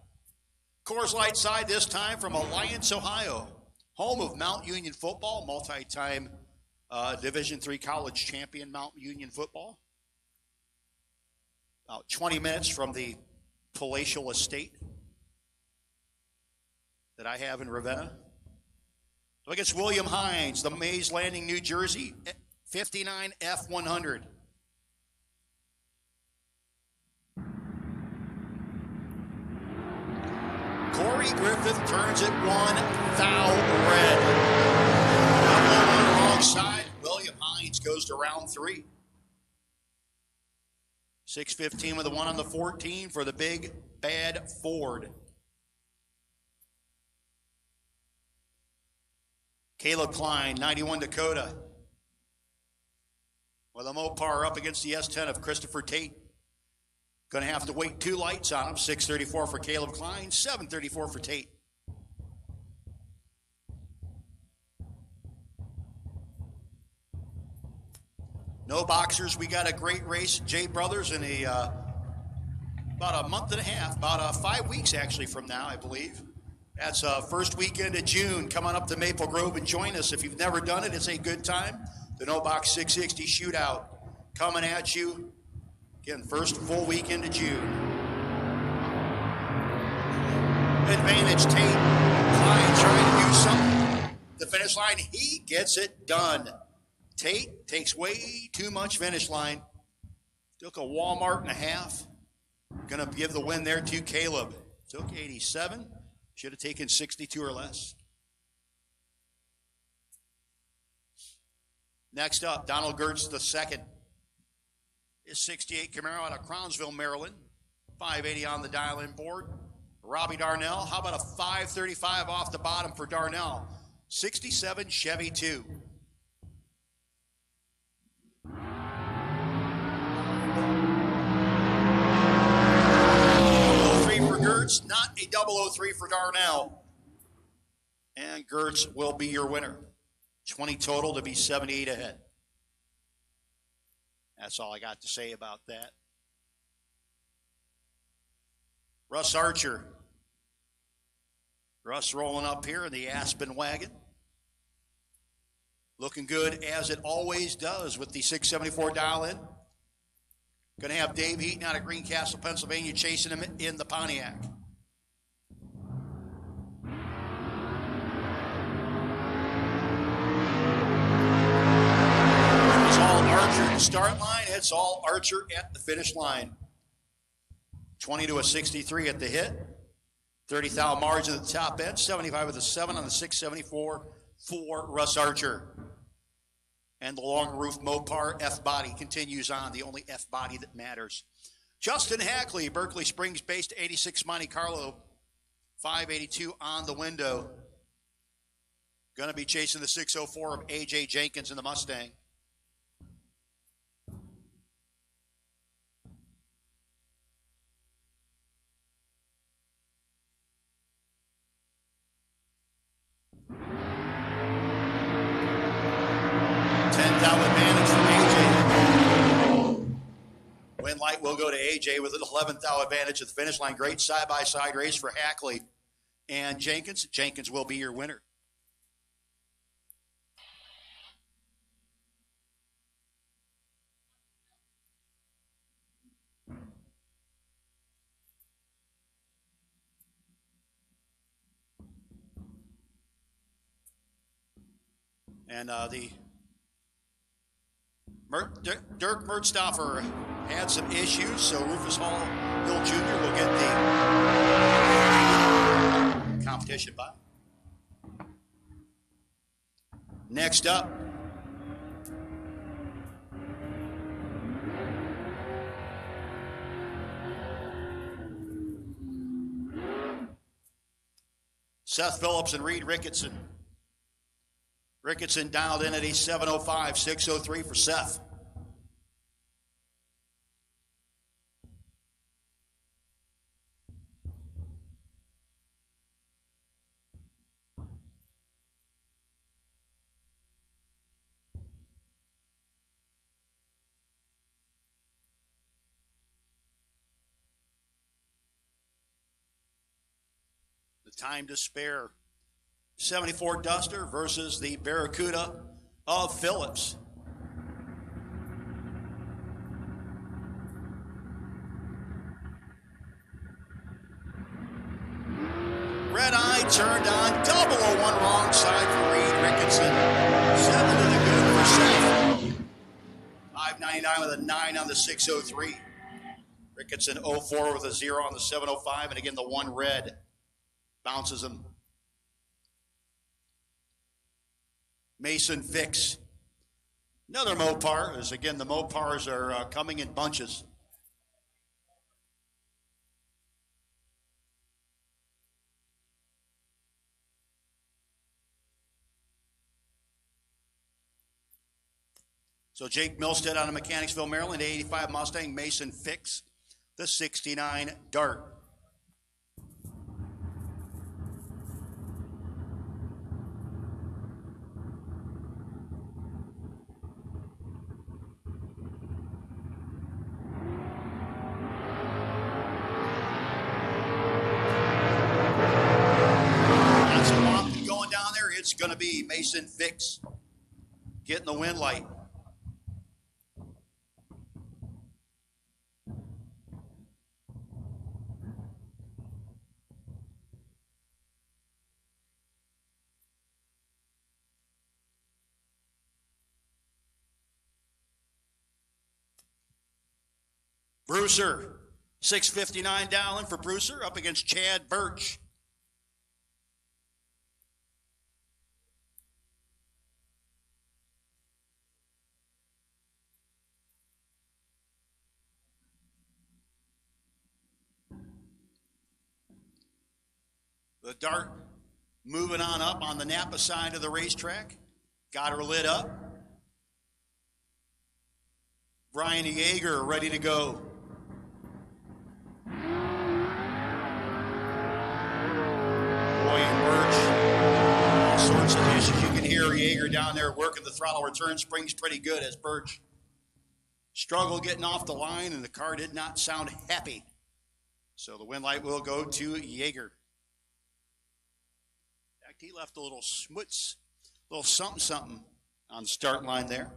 Coors Light side this time from Alliance, Ohio. Home of Mount Union football, multi-time Division III college champion Mount Union football. About 20 minutes from the palatial estate that I have in Ravenna. Look, it's William Hines, the Mays Landing, New Jersey, 59 F100. Corey Griffith turns it 1 foul red. Double on the wrong side. William Hines goes to round 3. 6:15 with the 1 on the 14 for the big bad Ford. Caleb Klein, 91 Dakota. With a Mopar up against the S10 of Christopher Tate. Going to have to wait 2 lights on him. 6:34 for Caleb Klein, 7:34 for Tate. No boxers. We got a great race, Jay Brothers, in about a month and a half, about 5 weeks actually from now, I believe. That's first weekend of June. Come on up to Maple Grove and join us. If you've never done it, it's a good time. The No Box 660 shootout coming at you. Again, first full weekend of June. Advantage Tate. Klein trying to do something. The finish line, he gets it done. Tate takes way too much finish line. Took a Walmart and a half. Gonna give the win there to Caleb. Took 87. Should have taken 62 or less. Next up, Donald Gertz II. His 68 Camaro out of Crownsville, Maryland. 580 on the dial-in board. Robbie Darnell, how about a 535 off the bottom for Darnell? 67 Chevy 2. For Gertz, not a 003 for Darnell. And Gertz will be your winner. 20 total to be 78 ahead. That's all I got to say about that. Russ Archer. Russ rolling up here in the Aspen wagon. Looking good as it always does with the 674 dial-in. Going to have Dave Heaton out of Greencastle, Pennsylvania, chasing him in the Pontiac. It's all Archer at the start line. It's all Archer at the finish line. 20 to a 63 at the hit. 30 thou margin at the top end. 75 with a 7 on the 674 for Russ Archer. And the long roof Mopar F-body continues on, the only F-body that matters. Justin Hackley, Berkeley Springs-based 86 Monte Carlo, 582 on the window. Going to be chasing the 604 of A.J. Jenkins in the Mustang. Win light will go to AJ with an 11th thou advantage at the finish line. Great side-by-side race for Hackley and Jenkins. Jenkins will be your winner. And the Dirk Mertstoffer had some issues, so Rufus Hall Hill Jr. will get the competition bye. Next up, Seth Phillips and Reed Ricketson. Ricketson dialed in at a 7:05, 6:03 for Seth. The time to spare. 74 Duster versus the Barracuda of Phillips. Red eye turned on, 001 wrong side for Reed Ricketson. 7 to the good for Seth. 599 with a 9 on the 603. Ricketson 04 with a 0 on the 705, and again the 1 red bounces him. Mason Fix. Another Mopar, as again the Mopars are coming in bunches. So Jake Milstead out of Mechanicsville, Maryland, 85 Mustang. Mason Fix, the 69 Dart. It's going to be Mason Fix getting the wind light. Brewser, 659 down for Brewser up against Chad Birch. The Dart moving on up on the Napa side of the racetrack. Got her lit up. Brian Yeager ready to go. Boy and Birch. All sorts of issues. You can hear Yeager down there working the throttle return springs pretty good as Birch struggled getting off the line and the car did not sound happy. So the wind light will go to Yeager. He left a little smuts, a little something on the start line there.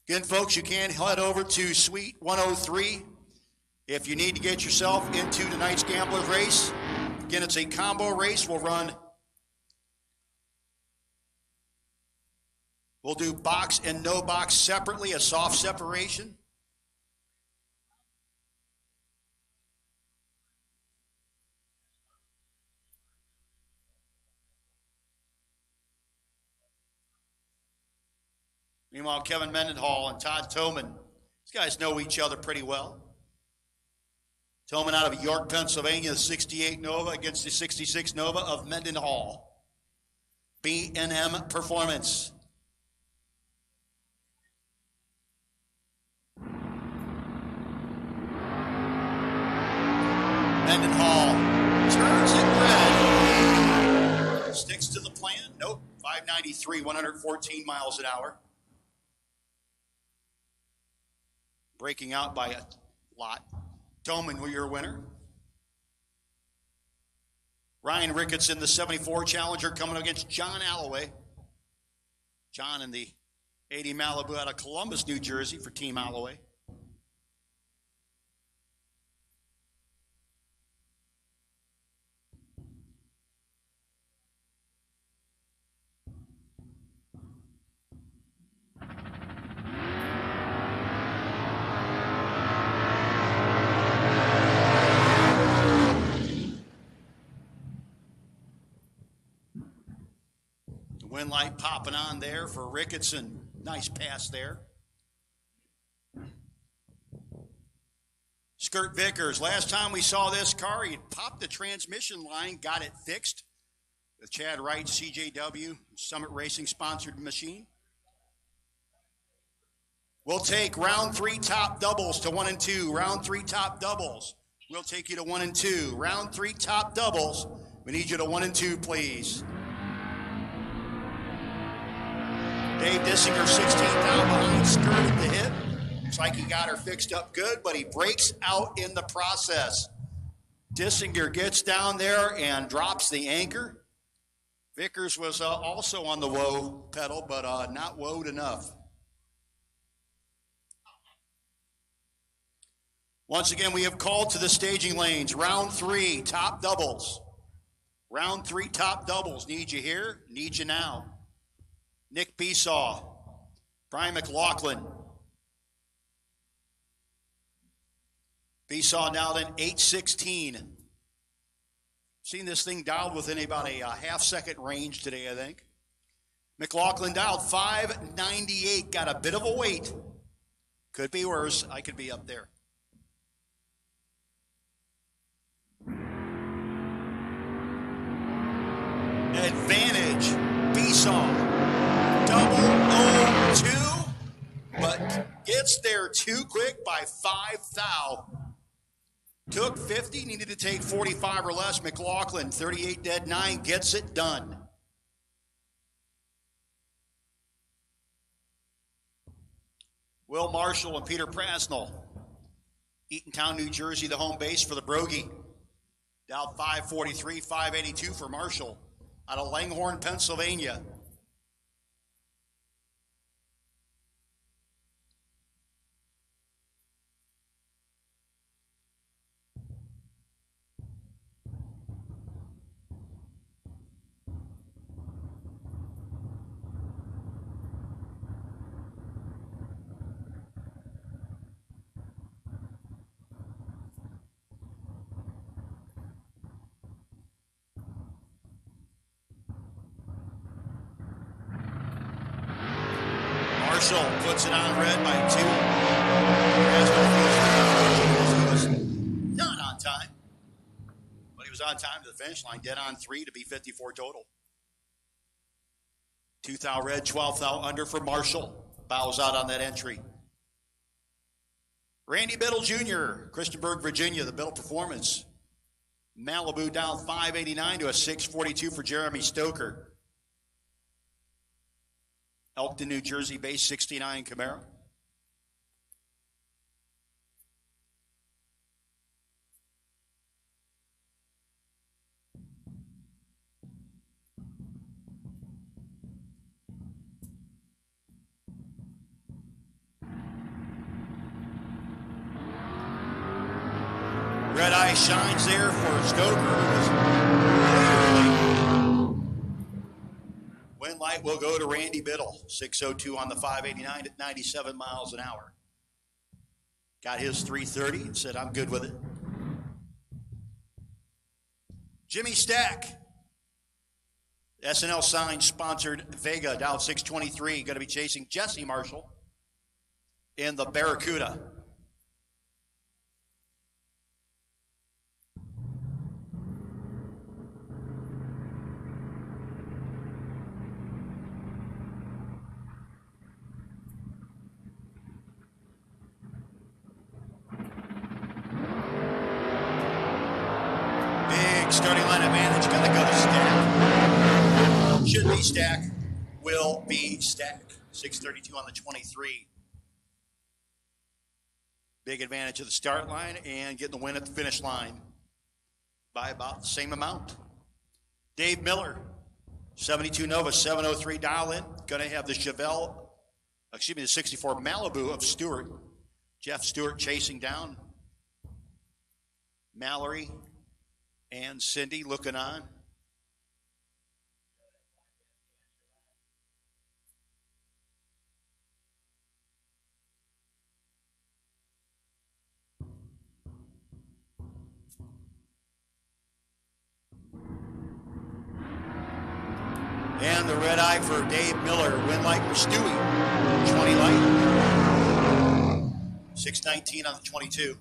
Again, folks, you can head over to Suite 103 if you need to get yourself into tonight's Gambler's Race. Again, it's a combo race. We'll do box and no box separately, a soft separation. Meanwhile, Kevin Mendenhall and Todd Toman, these guys know each other pretty well. Toman out of York, Pennsylvania, the 68 Nova against the 66 Nova of Mendenhall. B&M Performance. Mendenhall turns it red. Sticks to the plan. Nope. 593, 114 miles an hour. Breaking out by a lot. Toman, your winner. Ryan Ricketson, the 74 Challenger, coming against John Alloway, John in the 80 Malibu out of Columbus, New Jersey for Team Holloway. Wind light popping on there for Ricketson. Nice pass there. Skirt Vickers. Last time we saw this car, he popped the transmission line, got it fixed. The Chad Wright CJW Summit Racing sponsored machine. We'll take round 3 top doubles to 1 and 2. Round 3 top doubles. We'll take you to 1 and 2. Round 3 top doubles. We need you to 1 and 2, please. Dave Dissinger, 16th down behind, skirted the hit. Looks like he got her fixed up good, but he breaks out in the process. Dissinger gets down there and drops the anchor. Vickers was also on the whoa pedal, but not whoa enough. Once again, we have called to the staging lanes. Round 3, top doubles. Round 3, top doubles. Need you here, need you now. Nick Besaw, Brian McLaughlin. Besaw now then 8:16. Seen this thing dialed within about a half-second range today, I think. McLaughlin dialed 5:98, got a bit of a wait. Could be worse, I could be up there. Advantage, Besaw. 002, but gets there too quick by 5 thou. Took 50, needed to take 45 or less. McLaughlin, 38 dead 9, gets it done. Will Marshall and Peter Prasnell. Eatontown, New Jersey, the home base for the Brogy. Down 543, 582 for Marshall. Out of Langhorne, Pennsylvania. Marshall puts it on red by 2. He was not on time, but he was on time to the finish line, dead on 3 to be 54 total. 2 thou red, 12 thou under for Marshall. Bows out on that entry. Randy Biddle Jr., Christiansburg, Virginia, the Biddle Performance. Malibu down 589 to a 642 for Jeremy Stoker. Elkton, New Jersey, base 69 Camaro. Red eye shines there for Stoker. Wind light will go to Randy Biddle. 602 on the 589 at 97 miles an hour. Got his 330 and said, I'm good with it. Jimmy Stack. SNL sign sponsored Vega down 623. Going to be chasing Jesse Marshall in the Barracuda. Starting line advantage, going to go to Stack. Should be Stack, will be Stack. 632 on the 23. Big advantage of the start line and getting the win at the finish line by about the same amount. Dave Miller, 72 Nova, 703 dial in. going to have the the 64 Malibu of Stewart. Jeff Stewart chasing down. Mallory and Cindy looking on. And the red eye for Dave Miller. Win light for Stewie. 20 light. 619 on the 22.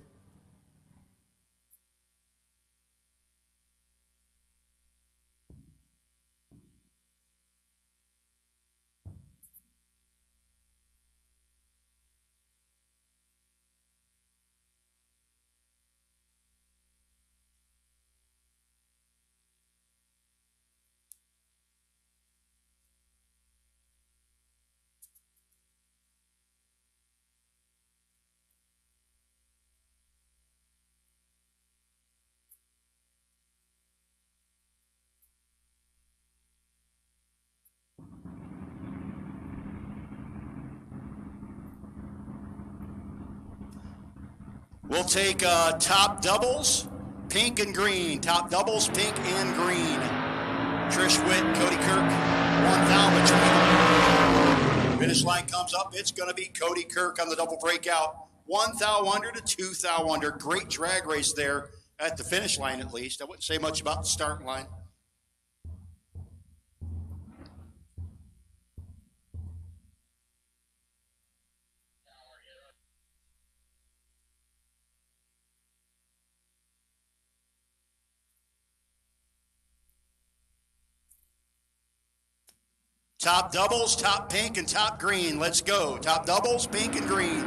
We'll take top doubles, pink and green. Top doubles, pink and green. Trish Witt, Cody Kirk, 1,000 between them. Finish line comes up. It's going to be Cody Kirk on the double breakout. 1,000 under to 2,000 under. Great drag race there at the finish line, at least. I wouldn't say much about the start line. Top doubles, top pink, and top green. Let's go. Top doubles, pink and green.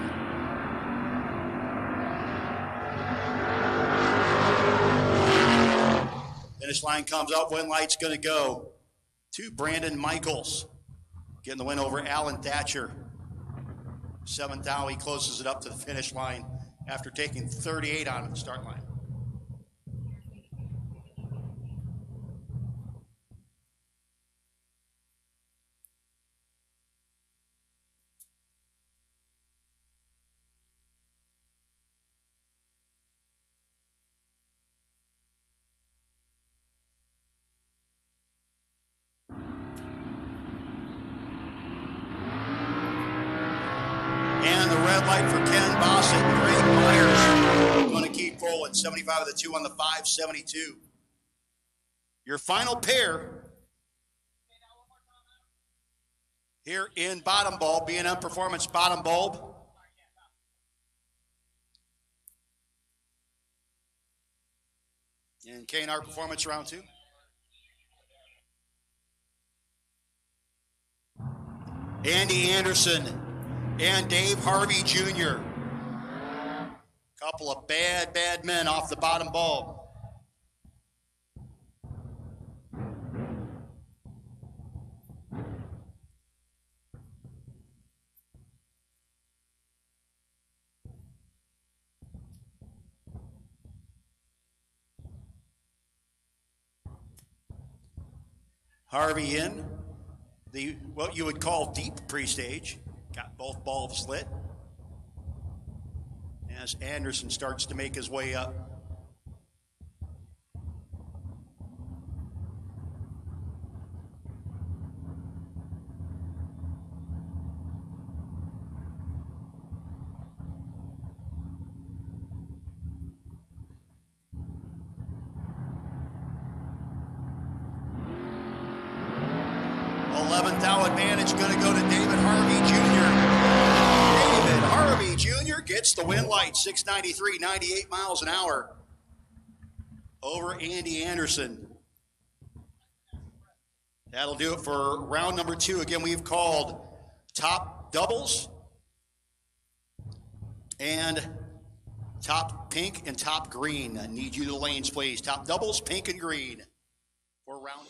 Finish line comes up. Win light's going to go to Brandon Michaels. Getting the win over Alan Thatcher. 7th out, he closes it up to the finish line after taking 38 on the start line. And the red light for Ken Bossett and Greg Myers. Going to keep rolling. 75 of the 2 on the 572. Your final pair here in bottom bulb, B&M Performance bottom bulb. And K&R Performance round 2. Andy Anderson and Dave Harvey Jr. Couple of bad men off the bottom bulb. Harvey in the what you would call deep pre-stage. Got both bulbs lit as Anderson starts to make his way up. Advantage going to go to David Harvey Jr. David Harvey Jr. gets the win light, 693, 98 miles an hour over Andy Anderson. That'll do it for round number 2. Again, we've called top doubles and top pink and top green. I need you to the lanes, please. Top doubles, pink and green for round.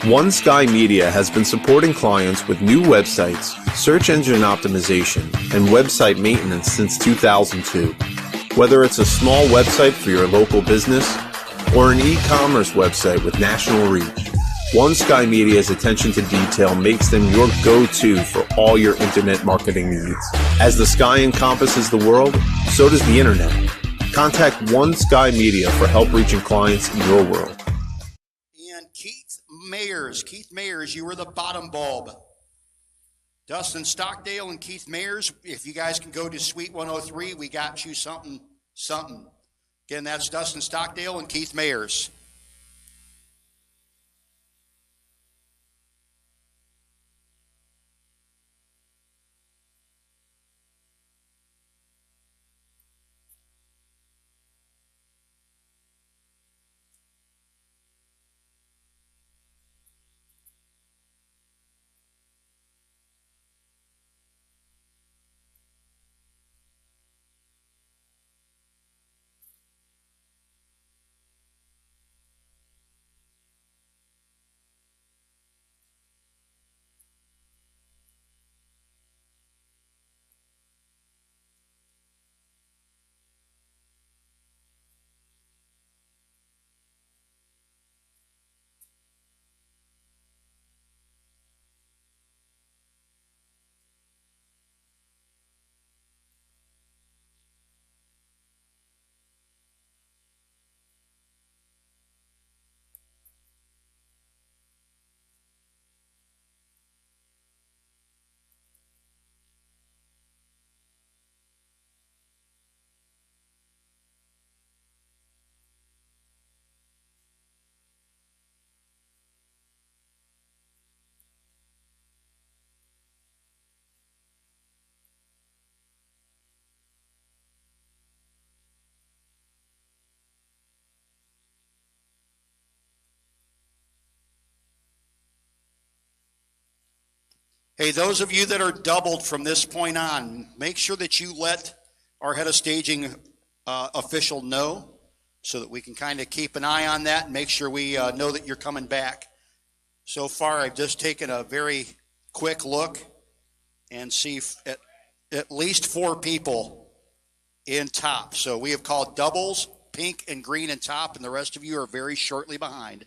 One Sky Media has been supporting clients with new websites, search engine optimization, and website maintenance since 2002. Whether it's a small website for your local business or an e-commerce website with national reach, One Sky Media's attention to detail makes them your go-to for all your internet marketing needs. As the sky encompasses the world, so does the internet. Contact One Sky Media for help reaching clients in your world. And Keith Mayers, you were the bottom bulb. Dustin Stockdale and Keith Mayers, if you guys can go to Suite 103, we got you something. Again, that's Dustin Stockdale and Keith Mayers. Hey, those of you that are doubled from this point on, make sure that you let our head of staging official know so that we can kind of keep an eye on that and make sure we know that you're coming back. So far, I've just taken a very quick look and see at least 4 people in top. So we have called doubles, pink and green in top, and the rest of you are very shortly behind.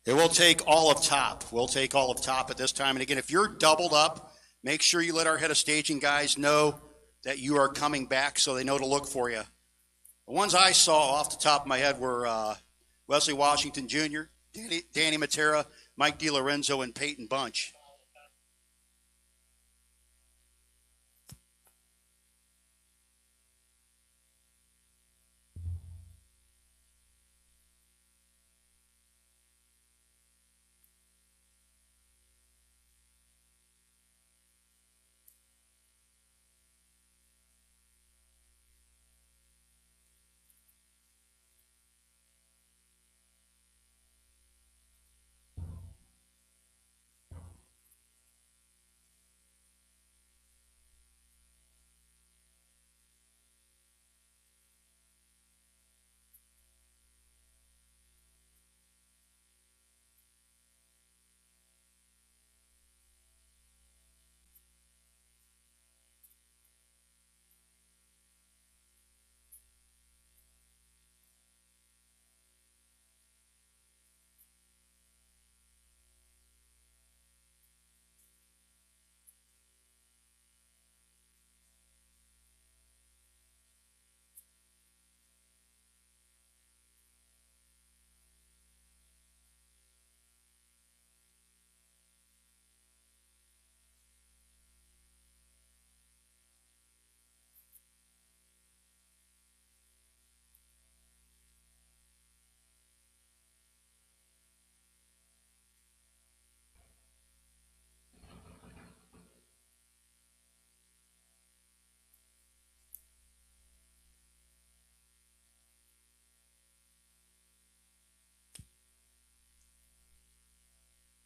It will take all of top. We'll take all of top at this time. And again, if you're doubled up, make sure you let our head of staging guys know that you are coming back so they know to look for you. The ones I saw off the top of my head were Wesley Washington Jr., Danny Matera, Mike DiLorenzo, and Peyton Bunch.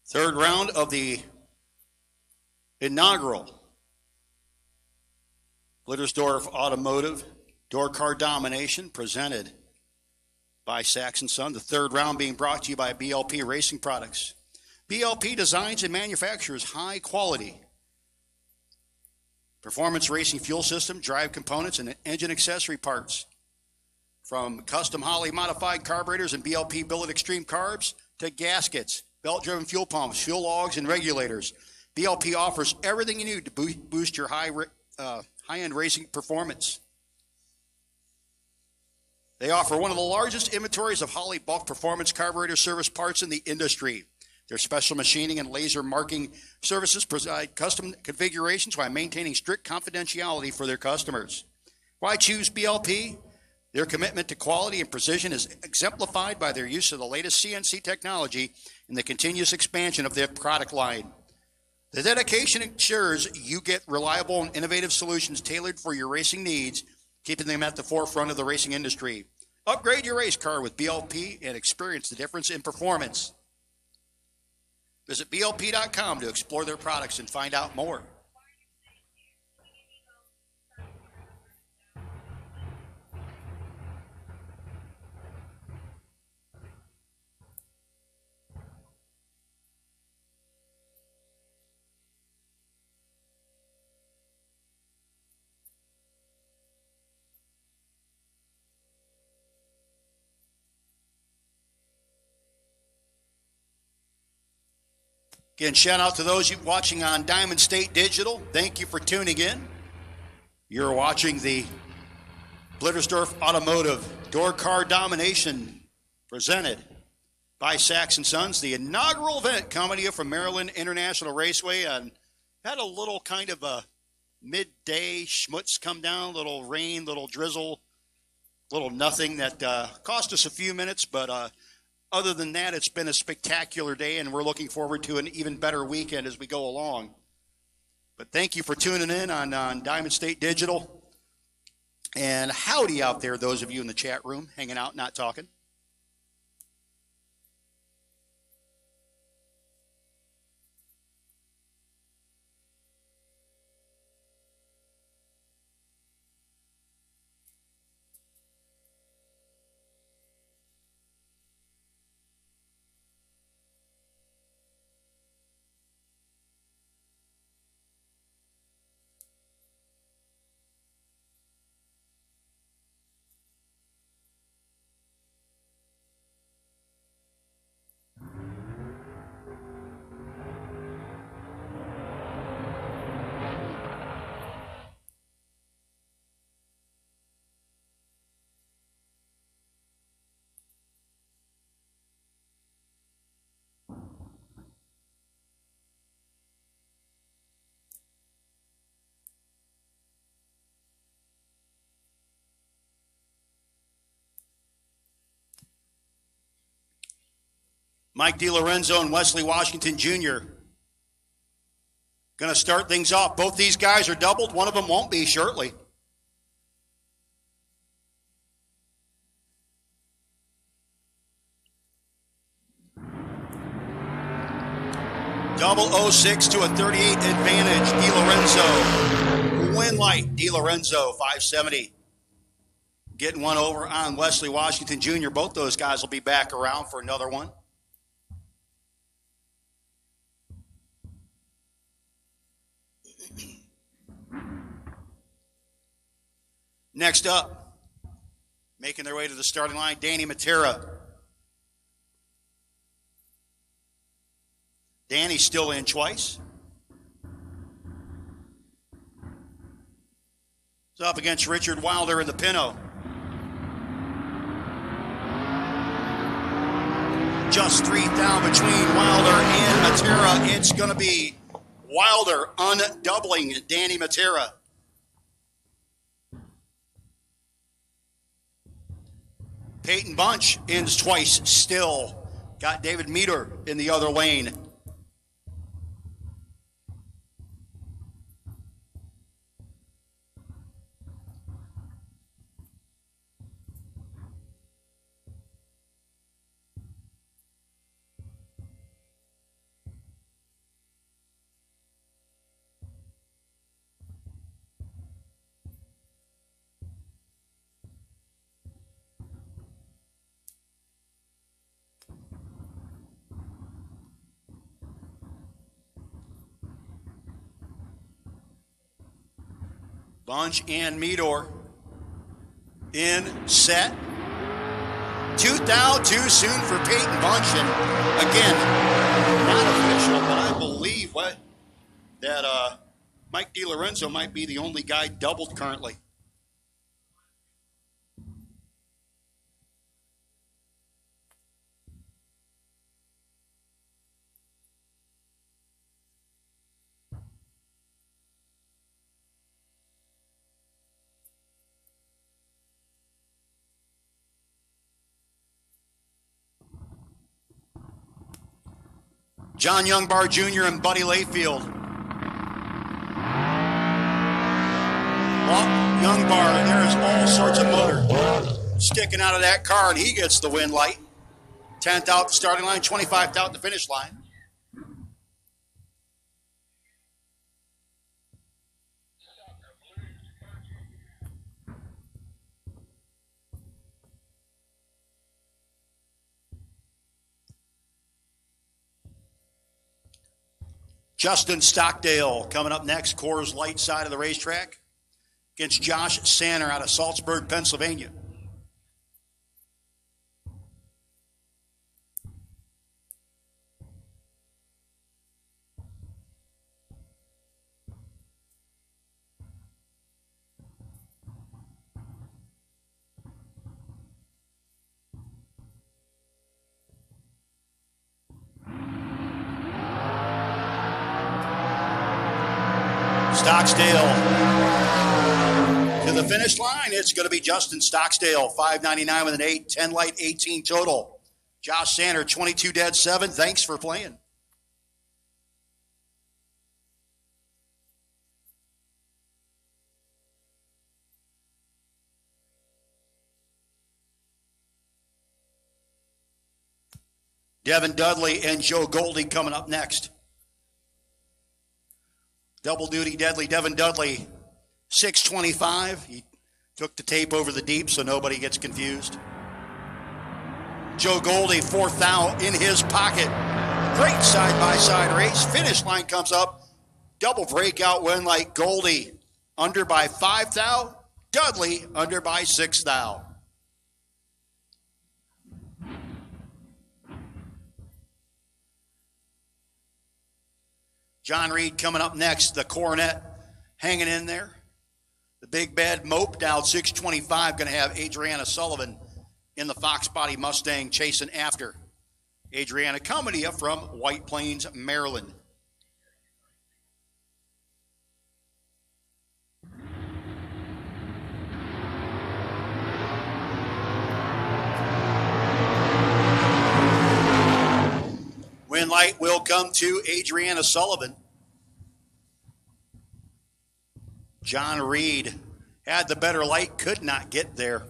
Third round of the inaugural Blittersdorf Automotive Door Car Domination presented by Saxon Son. The third round being brought to you by BLP Racing Products. BLP designs and manufactures high quality performance racing fuel system, drive components, and engine accessory parts. From custom Holley modified carburetors and BLP billet extreme carbs to gaskets, belt-driven fuel pumps, fuel logs, and regulators, BLP offers everything you need to boost your high-end racing performance. They offer one of the largest inventories of Holley bulk performance carburetor service parts in the industry. Their special machining and laser marking services provide custom configurations while maintaining strict confidentiality for their customers. Why choose BLP? Their commitment to quality and precision is exemplified by their use of the latest CNC technology and the continuous expansion of their product line. The dedication ensures you get reliable and innovative solutions tailored for your racing needs, keeping them at the forefront of the racing industry. Upgrade your race car with BLP and experience the difference in performance. Visit blp.com to explore their products and find out more. Again, shout out to those watching on Diamond State Digital. Thank you for tuning in. You're watching the Blittersdorf Automotive Door Car Domination presented by Saxon Sons, the inaugural event coming to you from Maryland International Raceway. And had a little kind of a midday schmutz come down, little rain, little drizzle, little nothing that cost us a few minutes, but other than that, it's been a spectacular day, and we're looking forward to an even better weekend as we go along. But thank you for tuning in on Diamond State Digital. And howdy out there, those of you in the chat room, hanging out, not talking. Mike DiLorenzo and Wesley Washington Jr. going to start things off. Both these guys are doubled. One of them won't be shortly. Double 06 to a 38 advantage. DiLorenzo. Win light. DiLorenzo 570. Getting one over on Wesley Washington Jr. Both those guys will be back around for another one. Next up, making their way to the starting line, Danny Matera. Danny's still in twice. He's up against Richard Wilder in the Pinto. Just 3 down between Wilder and Matera. It's going to be Wilder undoubling Danny Matera. Peyton Bunch ends twice still. Got David Meter in the other lane. Bunch and Meador in, set. 2 thou, too soon for Peyton Bunch. And again, not official, but I believe that Mike DiLorenzo might be the only guy doubled currently. John Youngbar Jr. and Buddy Layfield. Well, Youngbar, there is all sorts of motor sticking out of that car, and he gets the win light. 10th out the starting line, 25th out the finish line. Justin Stockdale coming up next, Coors Light side of the racetrack, against Josh Sanner out of Salzburg, Pennsylvania. Stocksdale to the finish line. It's going to be Justin Stocksdale, 599 with an 8, 10 light, 18 total. Josh Sanner, 22 dead, 7. Thanks for playing. Devin Dudley and Joe Goldie coming up next. Double duty deadly. Devin Dudley, 625. He took the tape over the deep so nobody gets confused. Joe Goldie, 4th thou in his pocket. Great side-by-side race. Finish line comes up. Double breakout win like Goldie. Under by 5 thou. Dudley under by 6 thou. John Reed coming up next, the Coronet hanging in there. The big bad Mope down 625, going to have Adriana Sullivan in the Fox Body Mustang chasing after. Adriana coming to you from White Plains, Maryland. Win light will come to Adriana Sullivan. John Reed had the better light, could not get there.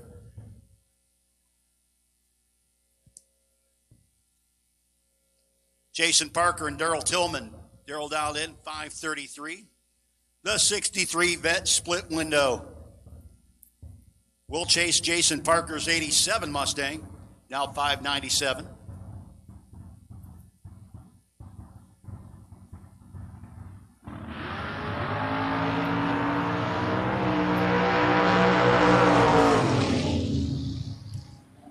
Jason Parker and Daryl Tillman. Daryl dialed in, 533. The 63 vet split window. We'll chase Jason Parker's 87 Mustang, now 597.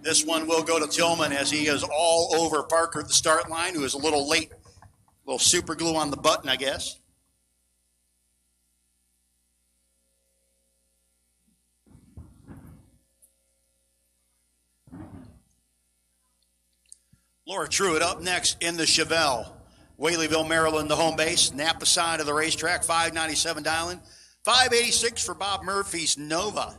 This one will go to Tillman as he is all over Parker at the start line, who is a little late. A little super glue on the button, I guess. Laura Truitt up next in the Chevelle. Whaleyville, Maryland, the home base. Napa side of the racetrack, 597 dialing. 586 for Bob Murphy's Nova.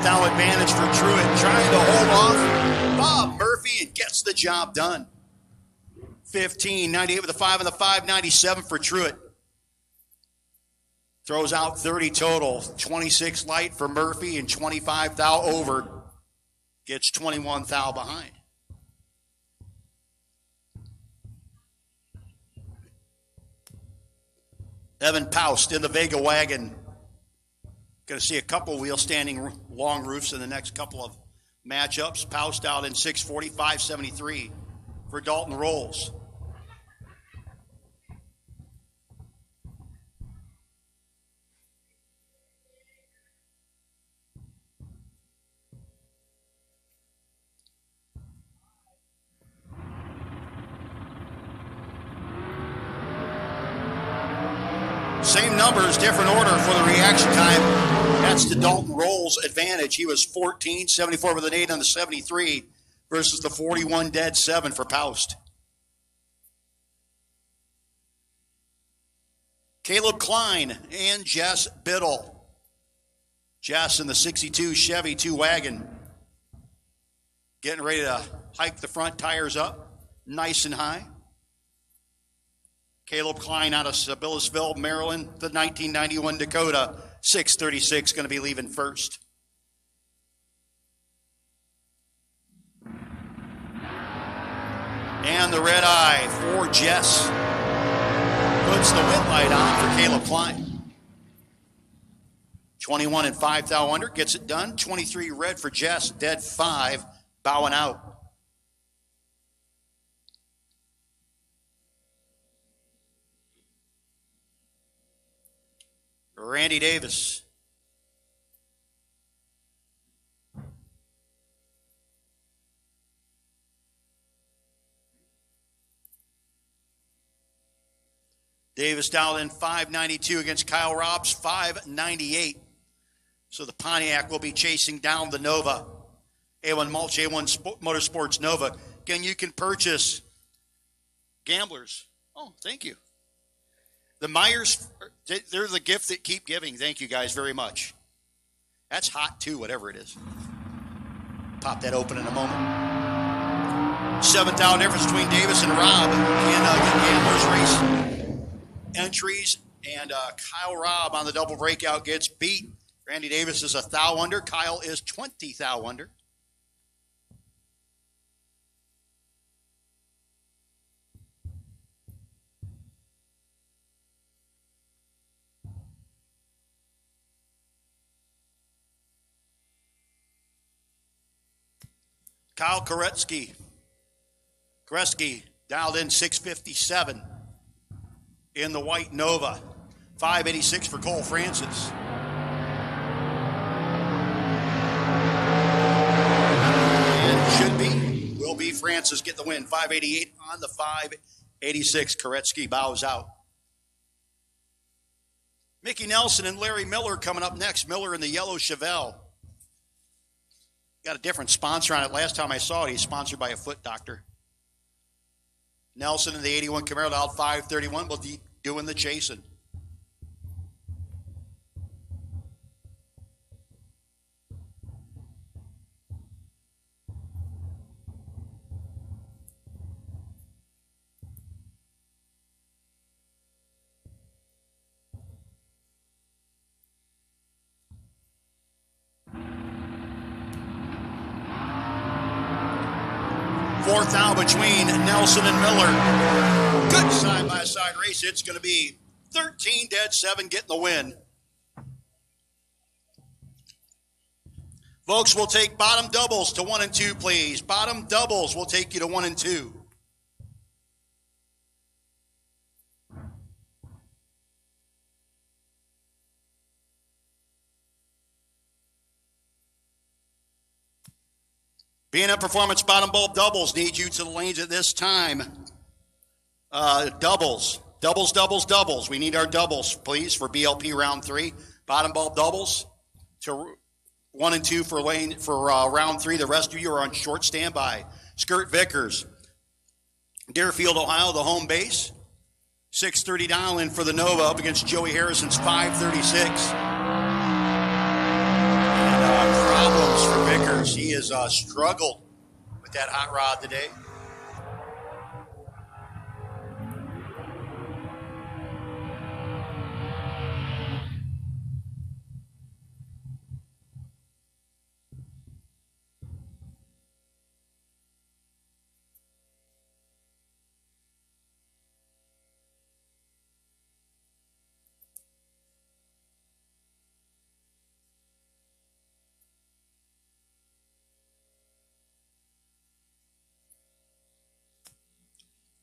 Thou advantage for Truitt, trying to hold off Bob Murphy and gets the job done. 15.98 with a 5 and the 5.97 for Truitt. Throws out 30 total, 26 light for Murphy and 25 thou over. Gets 21 thou behind. Evan Paust in the Vega wagon. Going to see a couple wheel standing long roofs in the next couple of matchups. Paust out in 6:45.73 for Dalton Rolls. Same numbers, different order for the reaction time. That's to Dalton Rolls' advantage. He was 14.74 with an 8 on the 73 versus the 41.7 for Paust. Caleb Klein and Jess Biddle. Jess in the 62 Chevy 2 wagon. Getting ready to hike the front tires up nice and high. Caleb Klein out of Blittersdorf, Maryland, the 1991 Dakota, 636, going to be leaving first. And the red eye for Jess. Puts the win light on for Caleb Klein. 21 and 5 thou under, gets it done. 23 red for Jess, dead 5, bowing out. Randy Davis. Davis dialed in 592 against Kyle Robbs, 598. So the Pontiac will be chasing down the Nova. A1 Mulch, A1 Motorsports Nova. Again, you can purchase Gamblers. Oh, thank you. The Myers, they're the gift that keep giving. Thank you guys very much. That's hot too, whatever it is. Pop that open in a moment. $7,000 difference between Davis and Robb in Gamblers race entries. And Kyle Robb on the double breakout gets beat. Randy Davis is 1,000 under. Kyle is 20,000 under. Kyle Koretsky dialed in 657 in the white Nova. 586 for Cole Francis. And will be Francis get the win. 588 on the 586. Koretsky bows out. Mickey Nelson and Larry Miller coming up next. Miller in the yellow Chevelle. Got a different sponsor on it. Last time I saw it, he's sponsored by a foot doctor. Nelson in the 81 Camaro out 531 will be doing the chasing. Fourth out between Nelson and Miller. Good side-by-side race. It's going to be 13-7 getting the win. Folks, we'll take bottom doubles to 1 and 2, please. Bottom doubles will take you to 1 and 2. B&M Performance bottom bulb doubles need you to the lanes at this time. Doubles. We need our doubles, please, for BLP round 3. Bottom bulb doubles to 1 and 2 for round 3. The rest of you are on short standby. Skirt Vickers, Deerfield, Ohio, the home base. 6:30 dial-in for the Nova up against Joey Harrison's 5:36. Problems for Vickers. He has struggled with that hot rod today.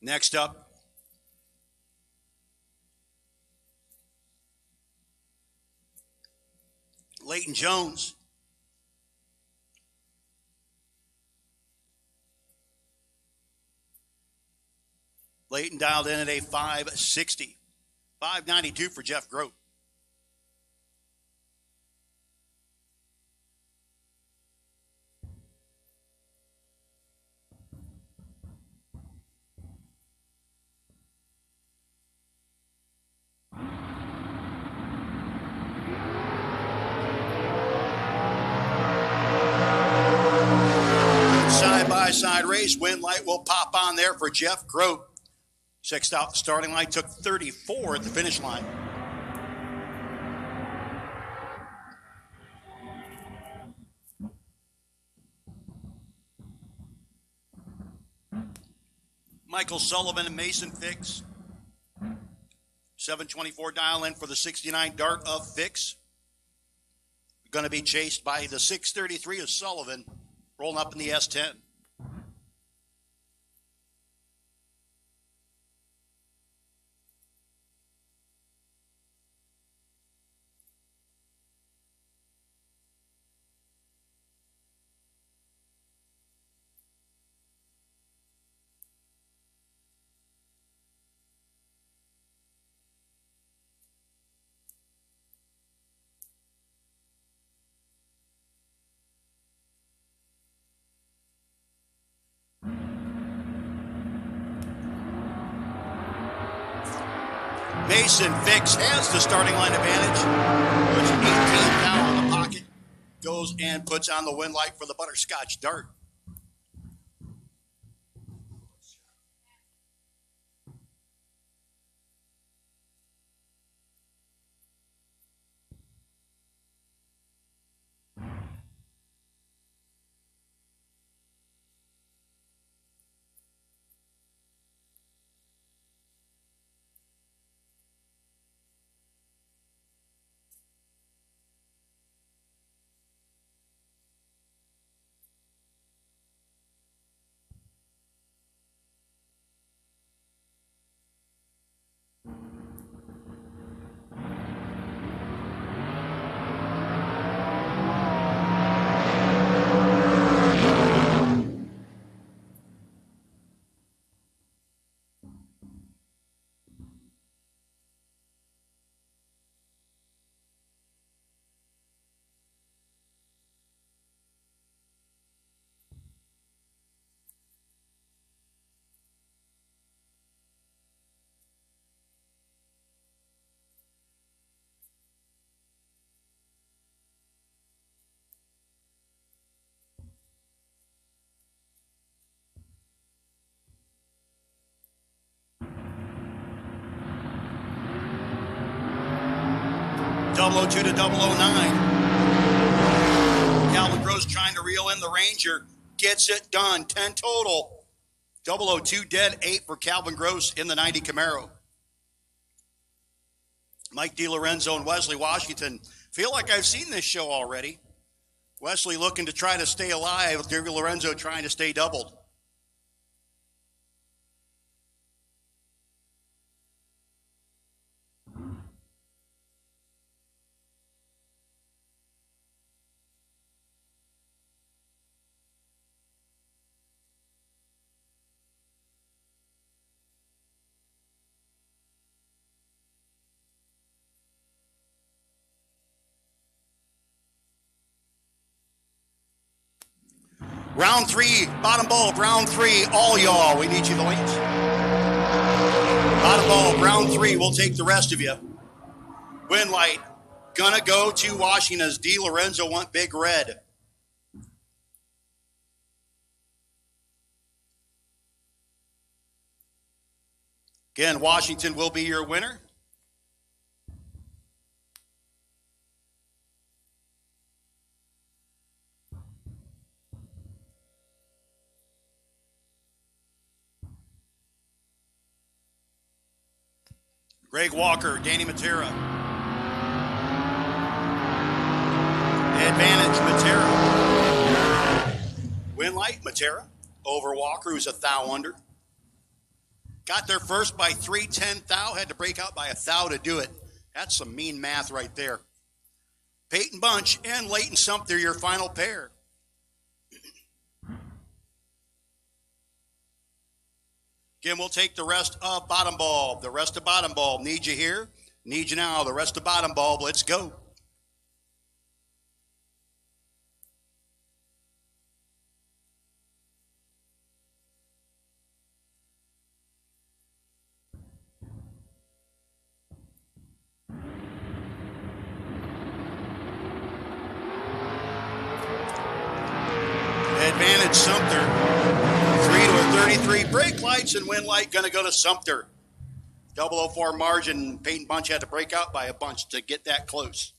Next up, Leighton Jones. Leighton dialed in at a 560. 592 for Jeff Grote. Side-by-side race. Win light will pop on there for Jeff Grote. Sixth out the starting line, took 34 at the finish line. Michael Sullivan and Mason Fix. 724 dial in for the 69 Dart of Fix. Going to be chased by the 633 of Sullivan, rolling up in the S10. Mason Fix has the starting line advantage. Puts 18 down in the pocket. Goes and puts on the win light for the Butterscotch Dart. .002 to 009. Calvin Gross trying to reel in the Ranger. Gets it done. 10 total. 002 dead, 8 for Calvin Gross in the 90 Camaro. Mike DiLorenzo and Wesley Washington. Feel like I've seen this show already. Wesley looking to try to stay alive. DiLorenzo trying to stay doubled. Round 3, bottom bulb, round 3, all y'all. We need you the leads. Bottom bulb, round 3, we'll take the rest of you. Win light, gonna go to Washington as DiLorenzo want big red. Again, Washington will be your winner. Greg Walker, Danny Matera. Advantage, Matera. Win light, Matera. Over Walker, who's a thou under. Got there first by 3:10 thou, had to break out by a thou to do it. That's some mean math right there. Peyton Bunch and Leighton Sumter, your final pair. Again, we'll take the rest of bottom bulb. The rest of bottom bulb. Need you here. Need you now. The rest of bottom bulb. Let's go. Advantage Sumter. 3 to a 33. Brake lights and wind light going to go to Sumter. 004 margin. Peyton Bunch had to break out by a bunch to get that close.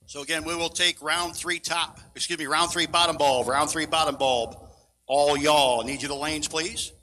So again, we will take round three bottom bulb. Round three bottom bulb. All y'all. Need you to lanes, please.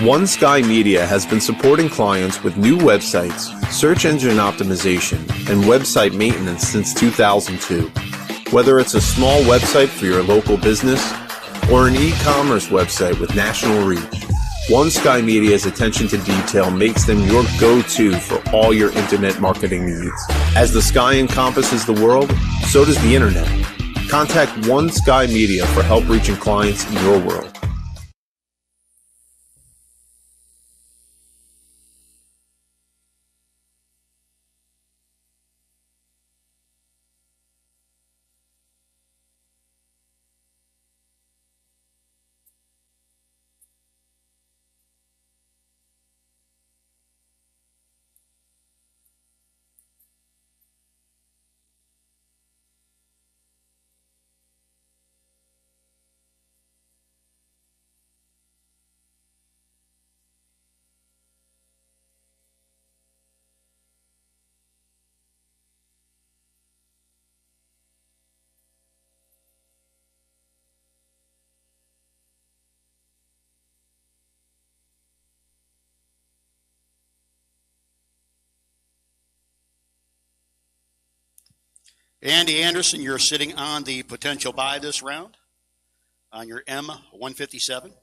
One Sky Media has been supporting clients with new websites, search engine optimization, and website maintenance since 2002. Whether it's a small website for your local business or an e-commerce website with national reach, One Sky Media's attention to detail makes them your go-to for all your internet marketing needs. As the sky encompasses the world, so does the internet. Contact One Sky Media for help reaching clients in your world. Andy Anderson, you're sitting on the potential buy this round on your M157.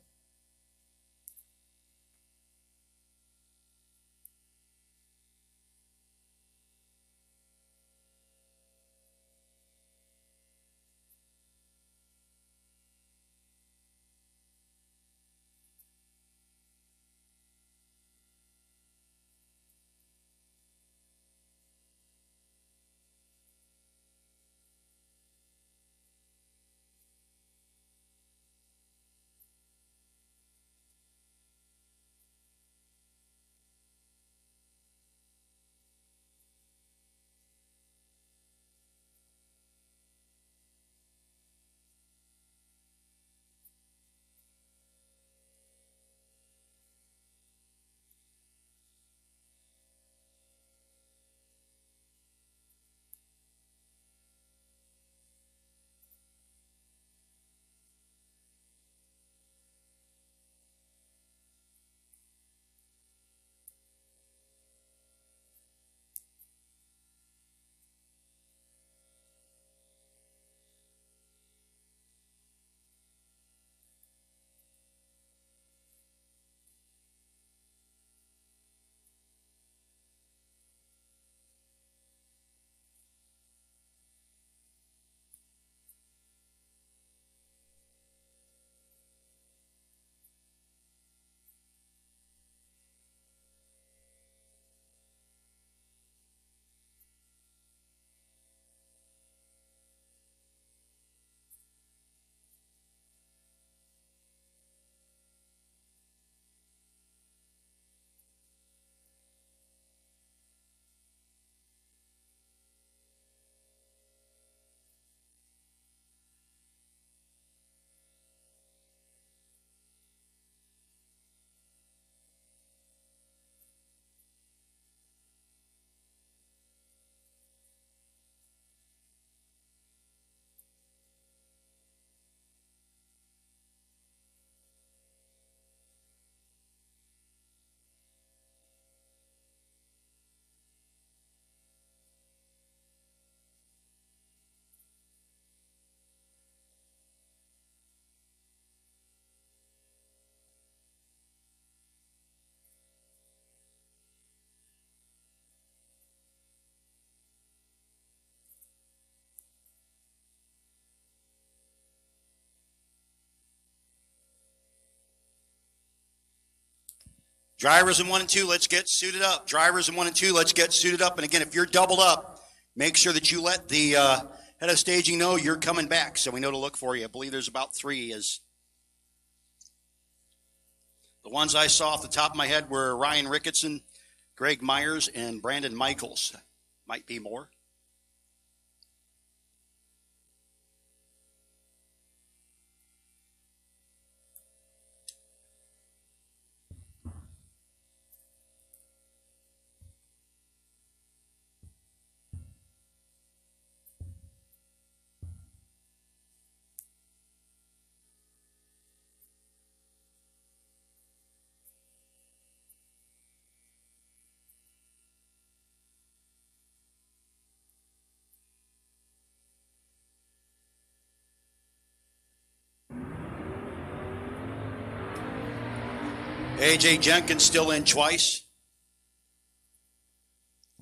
Drivers in 1 and 2, let's get suited up. Drivers in 1 and 2, let's get suited up. And again, if you're doubled up, make sure that you let the head of staging know you're coming back so we know to look for you. I believe there's about 3. As the ones I saw off the top of my head were Ryan Ricketson, Greg Myers, and Brandon Michaels. Might be more. A.J. Jenkins still in twice.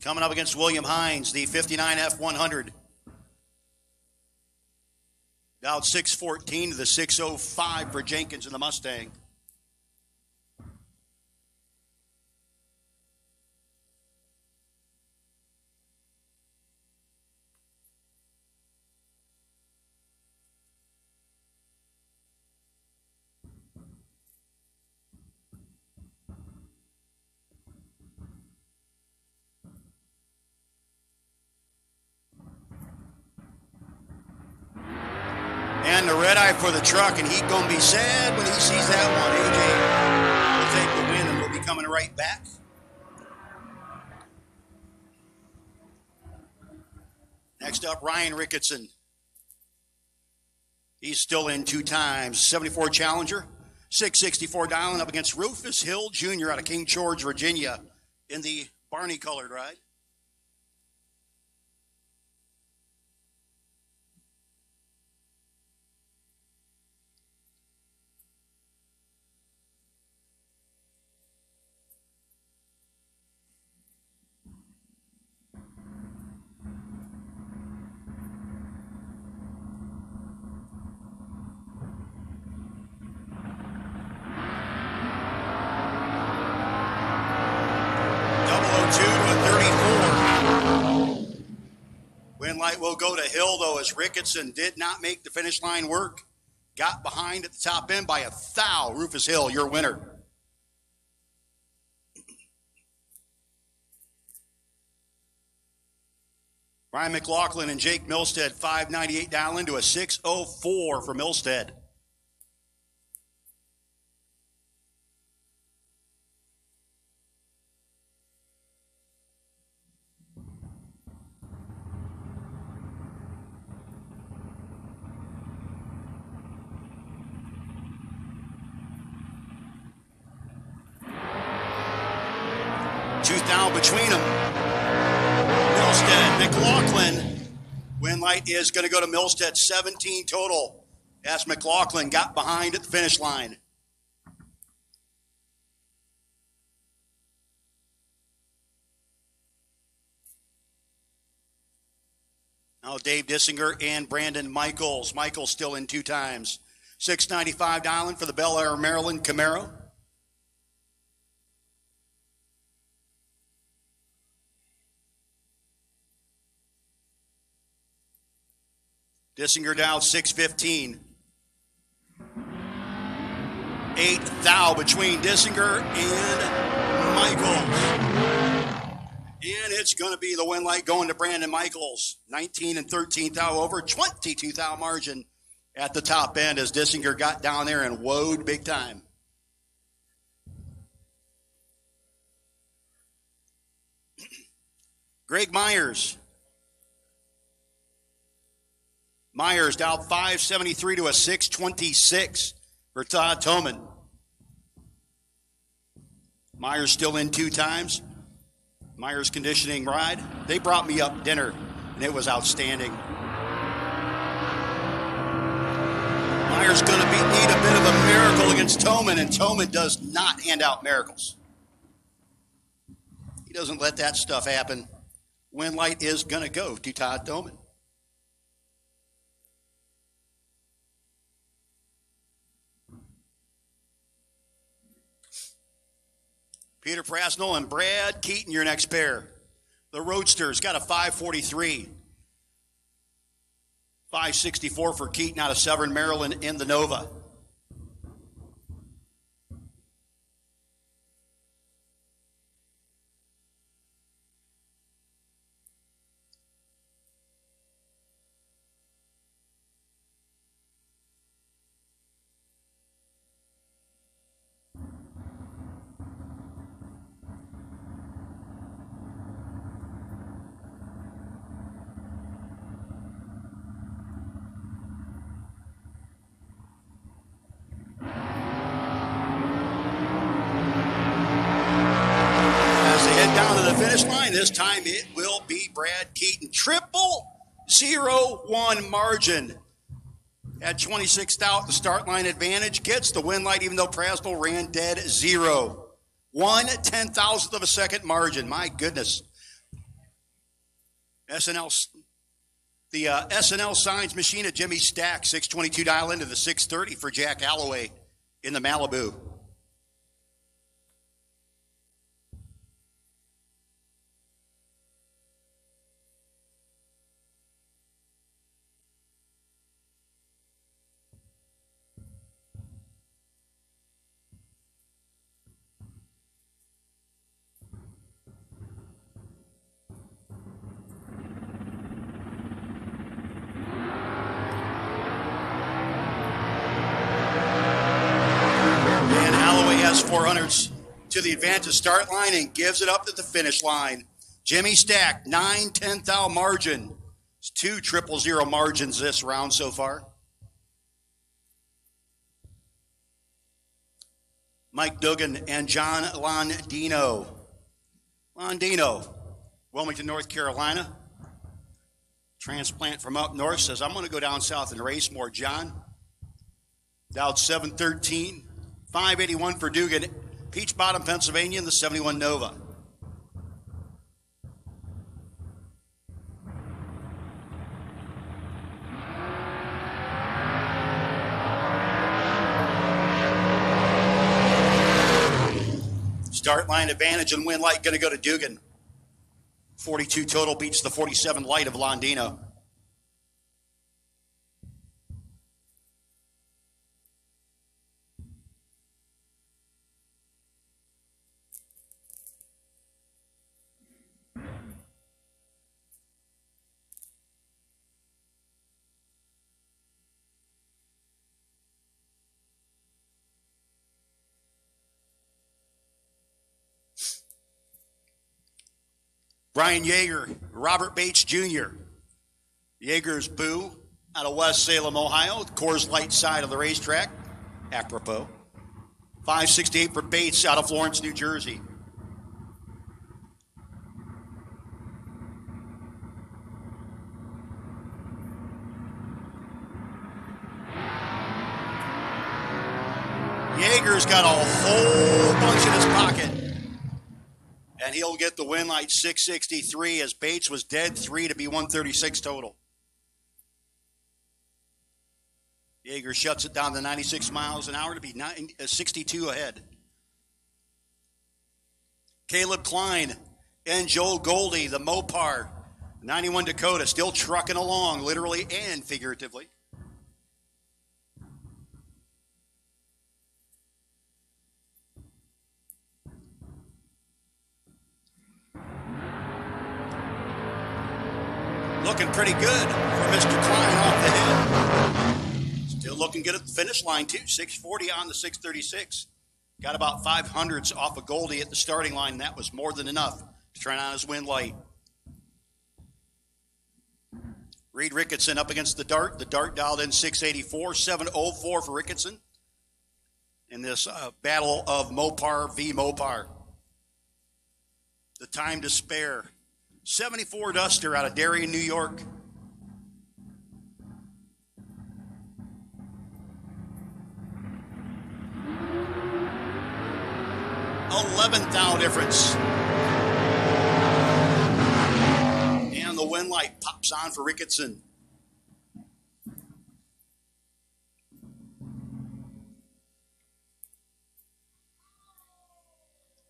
Coming up against William Hines, the 59 F100. About 6:14 to the 6:05 for Jenkins in the Mustang. And the red eye for the truck, and he's going to be sad when he sees that one. AJ will take the win, and we'll be coming right back. Next up, Ryan Ricketson. He's still in 2 times. 74 Challenger, 664 dialing up against Rufus Hill Jr. out of King George, Virginia, in the Barney-colored ride. 32 to a 34. Win light will go to Hill, though, as Ricketson did not make the finish line work. Got behind at the top end by a thou. Rufus Hill, your winner. Ryan McLaughlin and Jake Milstead, 598 down into a 604 for Milstead. Tooth down between them. Milstead, McLaughlin. Win light is going to go to Milstead, 17 total. As McLaughlin got behind at the finish line. Now Dave Dissinger and Brandon Michaels. Michaels still in 2 times. $695 dialing for the Bel Air, Maryland Camaro. Dissinger down 615. 8 thou between Dissinger and Michaels. And it's going to be the win light going to Brandon Michaels. 19 and 13 thou over, 22 thou margin at the top end as Dissinger got down there and woed big time. Greg Myers. Myers down 573 to a 626 for Todd Toman. Myers still in 2 times. Myers conditioning ride. They brought me up dinner, and it was outstanding. Myers going to need a bit of a miracle against Toman, and Toman does not hand out miracles. He doesn't let that stuff happen. Win light is going to go to Todd Toman. Peter Prasnell and Brad Keaton, your next pair. The Roadsters got a 543. 564 for Keaton out of Severn, Maryland in the Nova. Finish line. This time it will be Brad Keaton. 001 margin. At 26 out, the start line advantage gets the win light, even though Prasnell ran dead 0. 1/10,000th of a second margin. My goodness. The SNL signs machine at Jimmy Stack. 622 dial into the 630 for Jack Alloway in the Malibu. has 400s to the advantage start line and gives it up to the finish line. Jimmy Stack, 9/10 thou margin. It's 2 000 margins this round so far. Mike Duggan and John Londino. Londino, Wilmington, North Carolina. Transplant from up north, says, I'm going to go down south and race more. John, Dowd 713, 581 for Dugan, Peach Bottom, Pennsylvania, in the 71 Nova. Start line advantage and win light going to go to Dugan. 42 total beats the 47 light of Londino. Brian Yeager, Robert Bates Jr. Yeager's Boo out of West Salem, Ohio, Coors Light side of the racetrack, apropos. 568 for Bates out of Florence, New Jersey. Yeager's got a whole bunch in his pocket. And he'll get the win light 663 as Bates was dead 3 to be 136 total. Yeager shuts it down to 96 miles an hour to be 62 ahead. Caleb Klein and Joel Goldie, the Mopar, 91 Dakota, still trucking along, literally and figuratively. Looking pretty good for Mr. Klein off the head. Still looking good at the finish line, too. 640 on the 636. Got about 500s off of Goldie at the starting line, and that was more than enough to turn on his win light. Reed Ricketson up against the Dart. The Dart dialed in 684, 704 for Ricketson in this battle of Mopar v. Mopar. The time to spare. 74 Duster out of Darien, New York. 11th thou difference. And the win light pops on for Ricketson.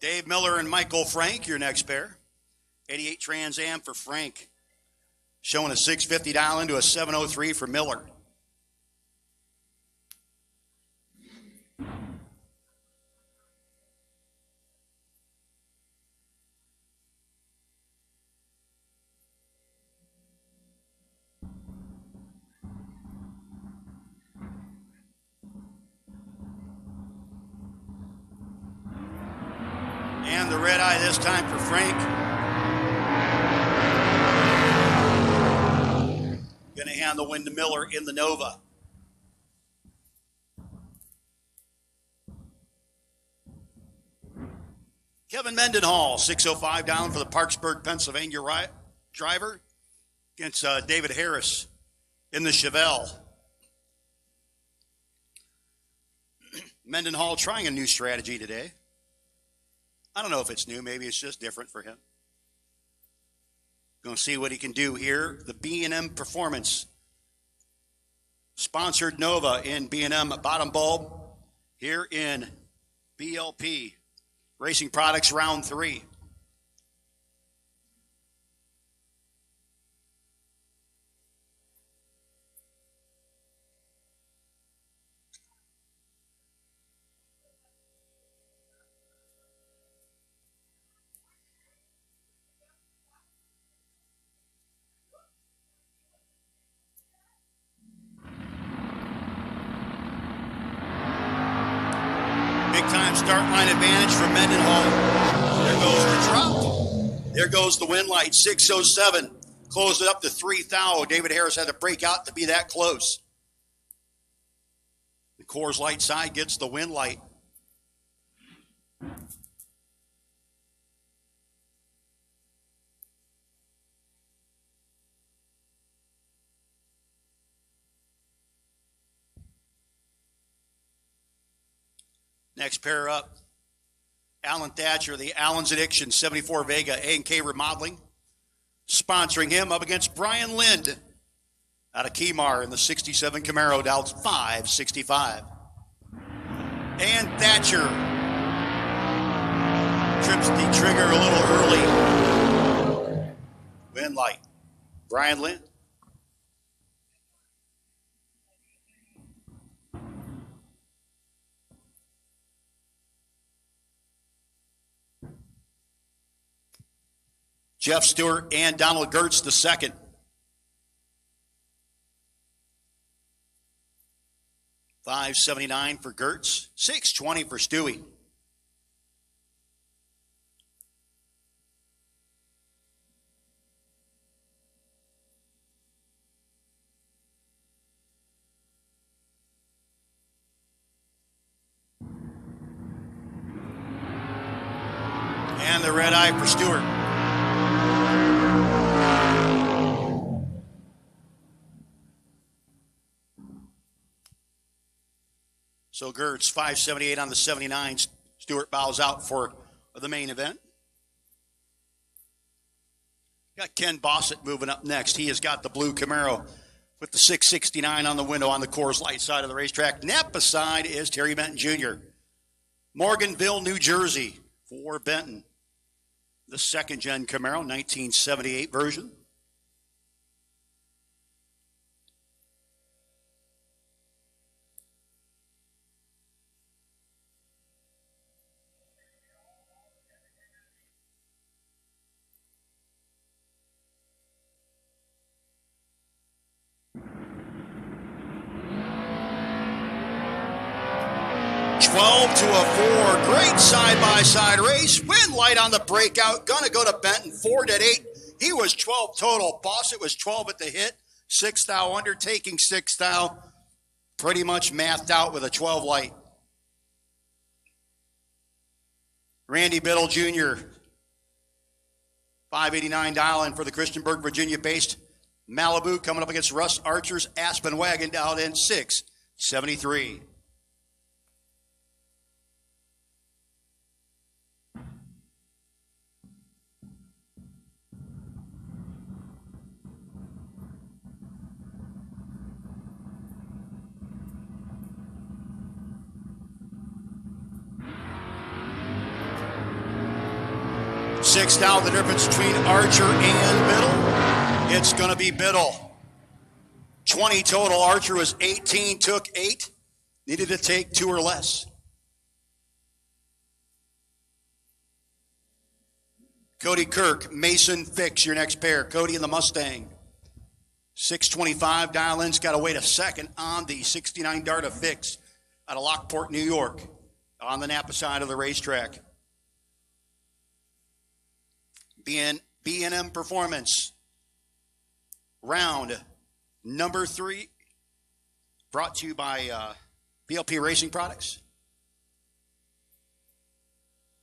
Dave Miller and Michael Frank, your next pair. 88 Trans Am for Frank. Showing a 650 dial into a 703 for Miller. And the red eye this time for Frank. Going to hand the win to Miller in the Nova. Kevin Mendenhall, 605 down for the Parksburg, Pennsylvania driver against David Harris in the Chevelle. Mendenhall trying a new strategy today. I don't know if it's new. Maybe it's just different for him. Going to see what he can do here. The B&M Performance. Sponsored Nova in B&M Bottom Bulb. Here in BLP. Racing Products Round 3. Big-time start line advantage for Mendenhall. There goes the drop. There goes the win light, 607. Closed it up to 3 thou. David Harris had to break out to be that close. The Coors Light side gets the win light. Next pair up, Alan Thatcher, the Allen's Addiction, 74 Vega, A&K Remodeling. Sponsoring him up against Brian Lind out of Keymar in the 67 Camaro, down 565. And Thatcher trips the trigger a little early. win light. Brian Lynn. Jeff Stewart and Donald Gertz the second. $579 for Gertz, $620 for Stewie. And the red eye for Stewart. So Gertz, 578 on the 79. Stewart bows out for the main event. Got Ken Bossett moving up next. He has got the blue Camaro with the 669 on the window on the Coors Light side of the racetrack. Napa side is Terry Benton Jr. Morganville, New Jersey for Benton. The second-gen Camaro, 1978 version. To a 4, great side-by-side race. Win light on the breakout. Gonna go to Benton, 4 at 8. He was 12 total. Bossett was 12 at the hit. 6th thou undertaking, 6th thou. Pretty much mathed out with a 12 light. Randy Biddle Jr. $589 dial-in for the Christiansburg, Virginia-based Malibu, coming up against Russ Archer's Aspen Wagon, dialed in $673. Six down, the difference between Archer and Biddle. It's going to be Biddle. 20 total. Archer was 18, took 8. Needed to take 2 or less. Cody Kirk, Mason Fix, your next pair. Cody in the Mustang. 625 dial-ins. Got to wait a second on the 69 Dart of Fix out of Lockport, New York, on the Napa side of the racetrack. B&M Performance. Round number 3. Brought to you by BLP Racing Products.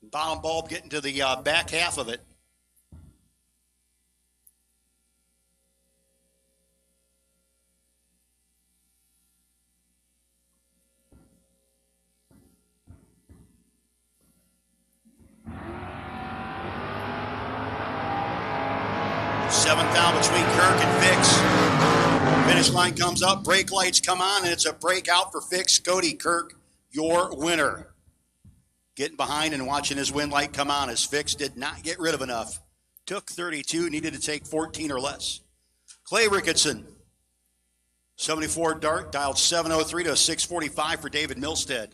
Bottom bulb getting to the back half of it. Seventh down between Kirk and Fix. Finish line comes up, brake lights come on, and it's a breakout for Fix. Cody Kirk, your winner. Getting behind and watching his win light come on as Fix did not get rid of enough. Took 32, needed to take 14 or less. Clay Ricketson, 74 Dart, dialed 703 to a 645 for David Milstead.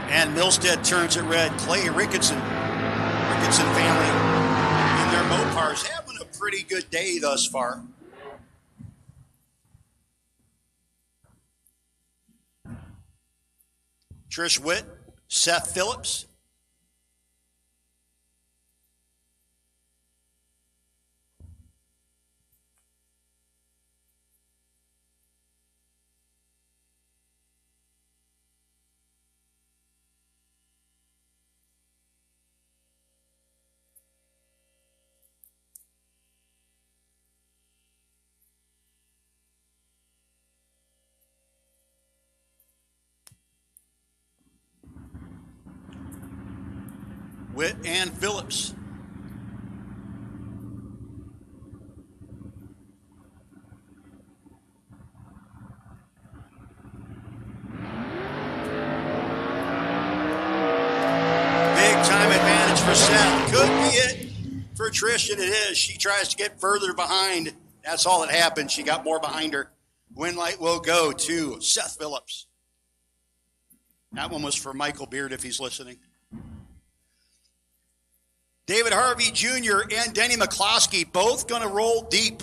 And Milstead turns it red. Clay Ricketson family in their Mopars having a pretty good day thus far. Trish Witt, Seth Phillips. Witt and Phillips. Big time advantage for Seth. Could be it for Trish, and it is. She tries to get further behind. That's all that happened. She got more behind her. Win light will go to Seth Phillips. That one was for Michael Beard if he's listening. David Harvey Jr. and Denny McCloskey both going to roll deep.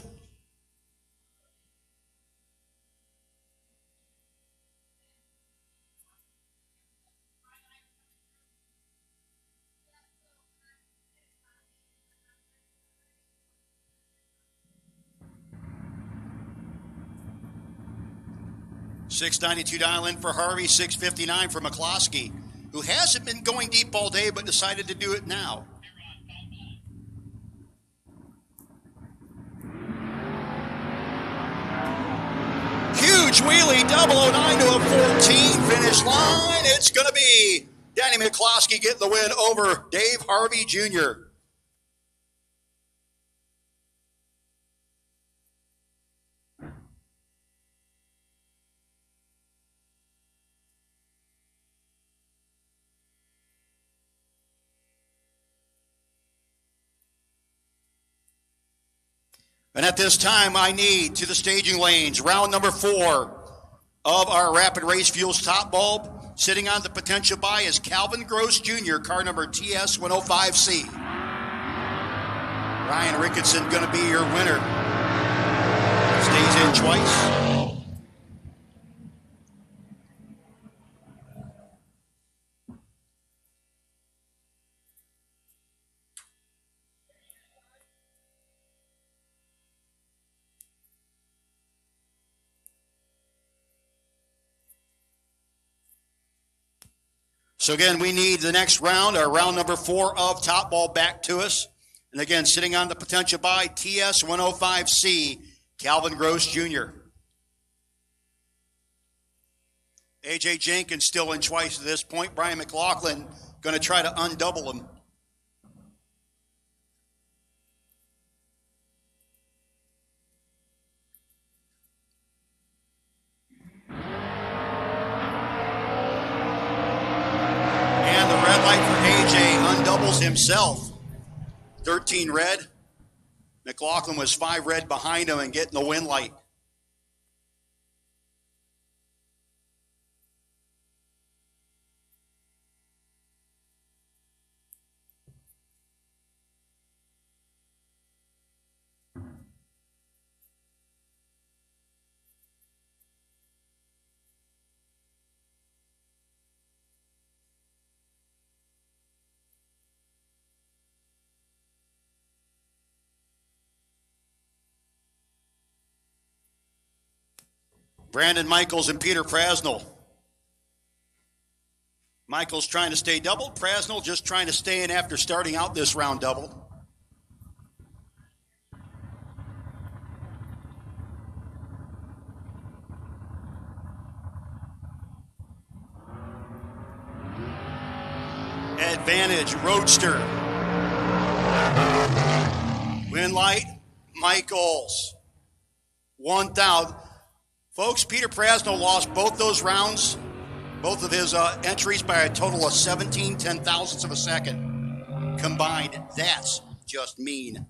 $6.92 dial in for Harvey, $6.59 for McCloskey, who hasn't been going deep all day but decided to do it now. Huge wheelie, 009 to a 14 finish line. It's going to be Danny McCloskey getting the win over Dave Harvey Jr. And at this time, I need to the staging lanes, round number 4 of our Rapid Race Fuels Top Bulb. Sitting on the potential buy is Calvin Gross Jr., car number TS105C. Ryan Ricketson going to be your winner. Stays in twice. So again, we need the next round, our round number 4 of Top Ball back to us. And again, sitting on the potential buy, TS105C, Calvin Gross Jr. A.J. Jenkins still in twice at this point. Brian McLaughlin going to try to undouble him. Undoubles himself. 13 red. McLaughlin was 5 red behind him and getting the win light. Brandon Michaels and Peter Prasnell. Michaels trying to stay double. Prasnell just trying to stay in after starting out this round double. Advantage, Roadster. Win light, Michaels. 1,000. Folks, Peter Prasnell lost both those rounds, both of his entries by a total of 17 ten-thousandths of a second combined. That's just mean.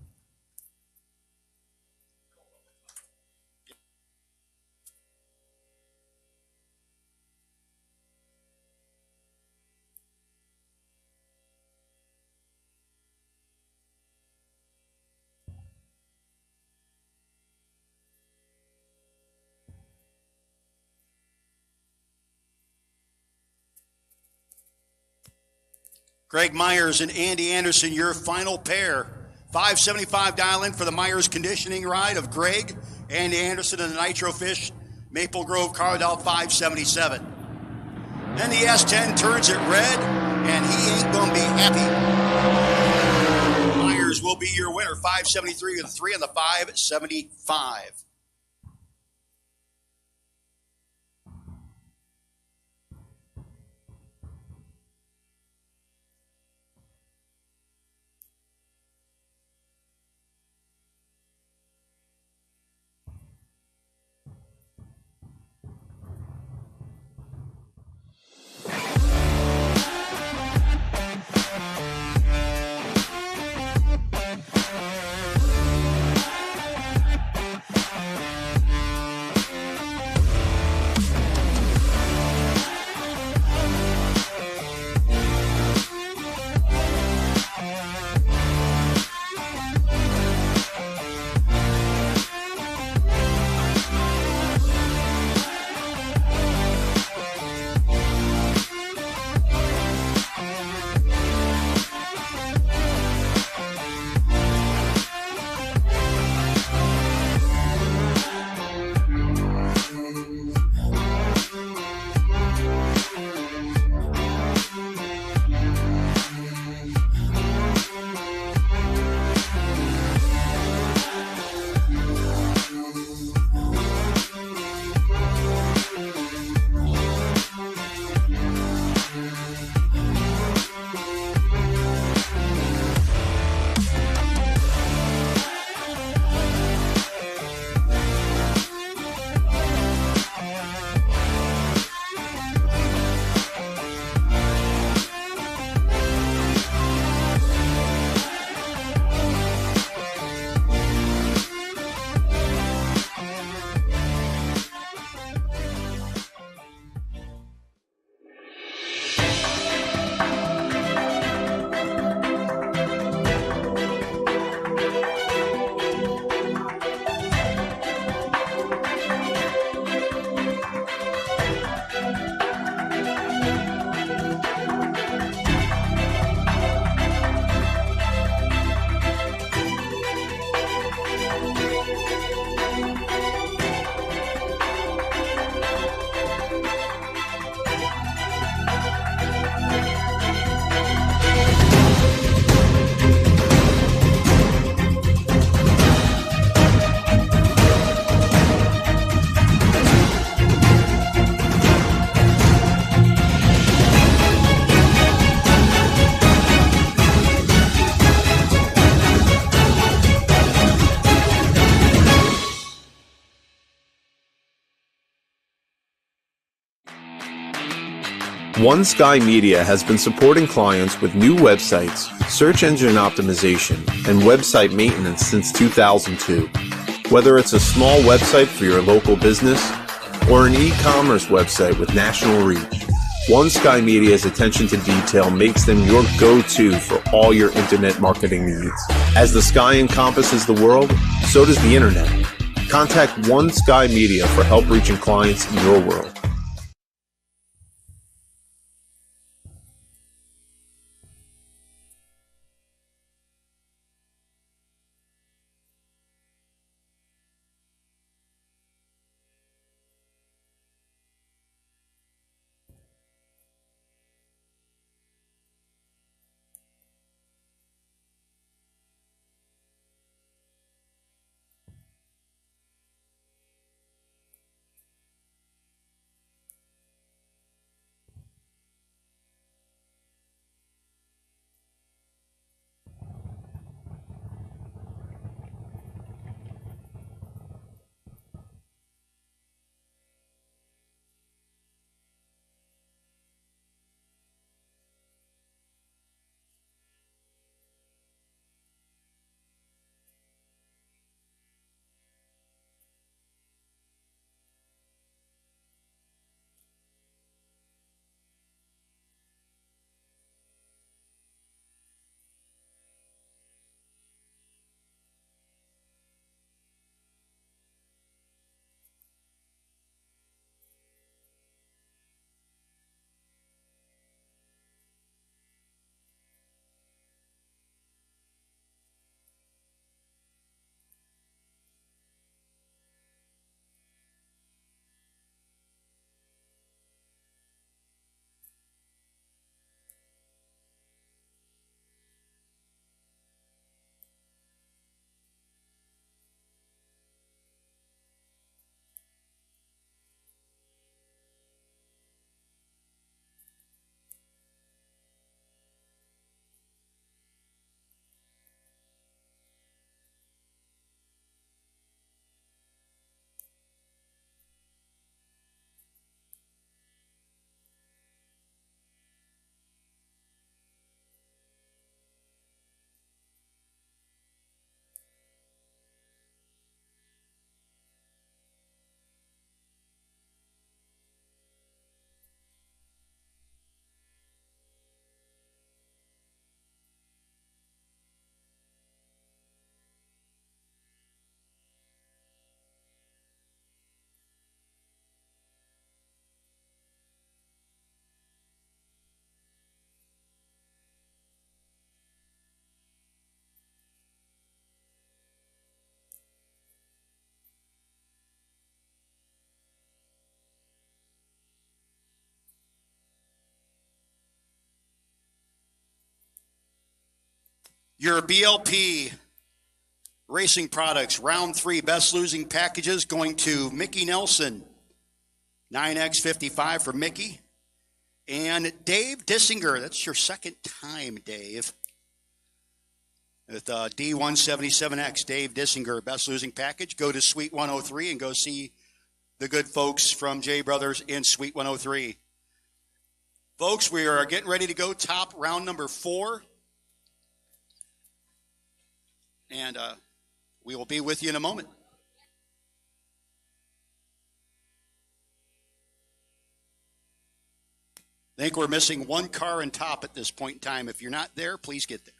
Greg Myers and Andy Anderson, your final pair. $575 dial in for the Myers conditioning ride of Greg, Andy Anderson, and the Nitro Fish Maple Grove Cardell $577. Then the S10 turns it red, and he ain't gonna be happy. Myers will be your winner. $573 with the 3 and the $575. One Sky Media has been supporting clients with new websites, search engine optimization, and website maintenance since 2002. Whether it's a small website for your local business or an e-commerce website with national reach, One Sky Media's attention to detail makes them your go-to for all your internet marketing needs. As the sky encompasses the world, so does the internet. Contact One Sky Media for help reaching clients in your world. Your BLP Racing Products round 3 best losing packages going to Mickey Nelson, 9x55 for Mickey, and Dave Dissinger. That's your second time, Dave. With D177X, Dave Dissinger, best losing package. Go to Suite 103 and go see the good folks from J Brothers in Suite 103. Folks, we are getting ready to go top round number 4. And we will be with you in a moment. I think we're missing one car in top at this point in time. If you're not there, please get there.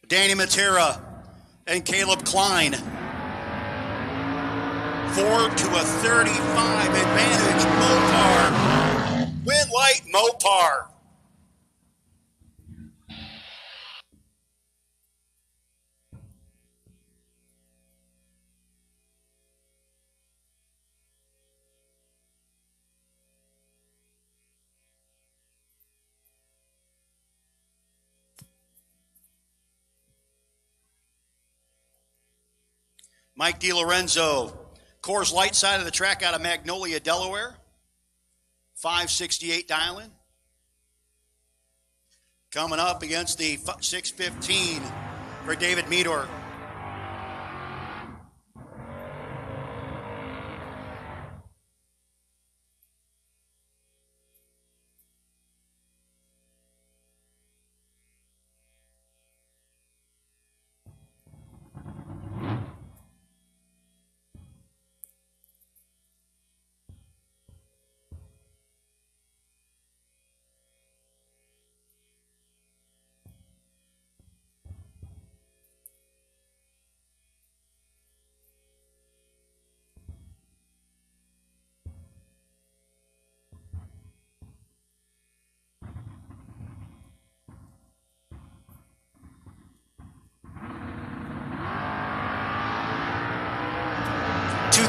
Danny Matera and Caleb Klein. 4 to a 35 advantage, Mopar. Win light, Mopar. Mike DiLorenzo, Coors Light side of the track out of Magnolia, Delaware. 568 dialing. Coming up against the 615 for David Meador.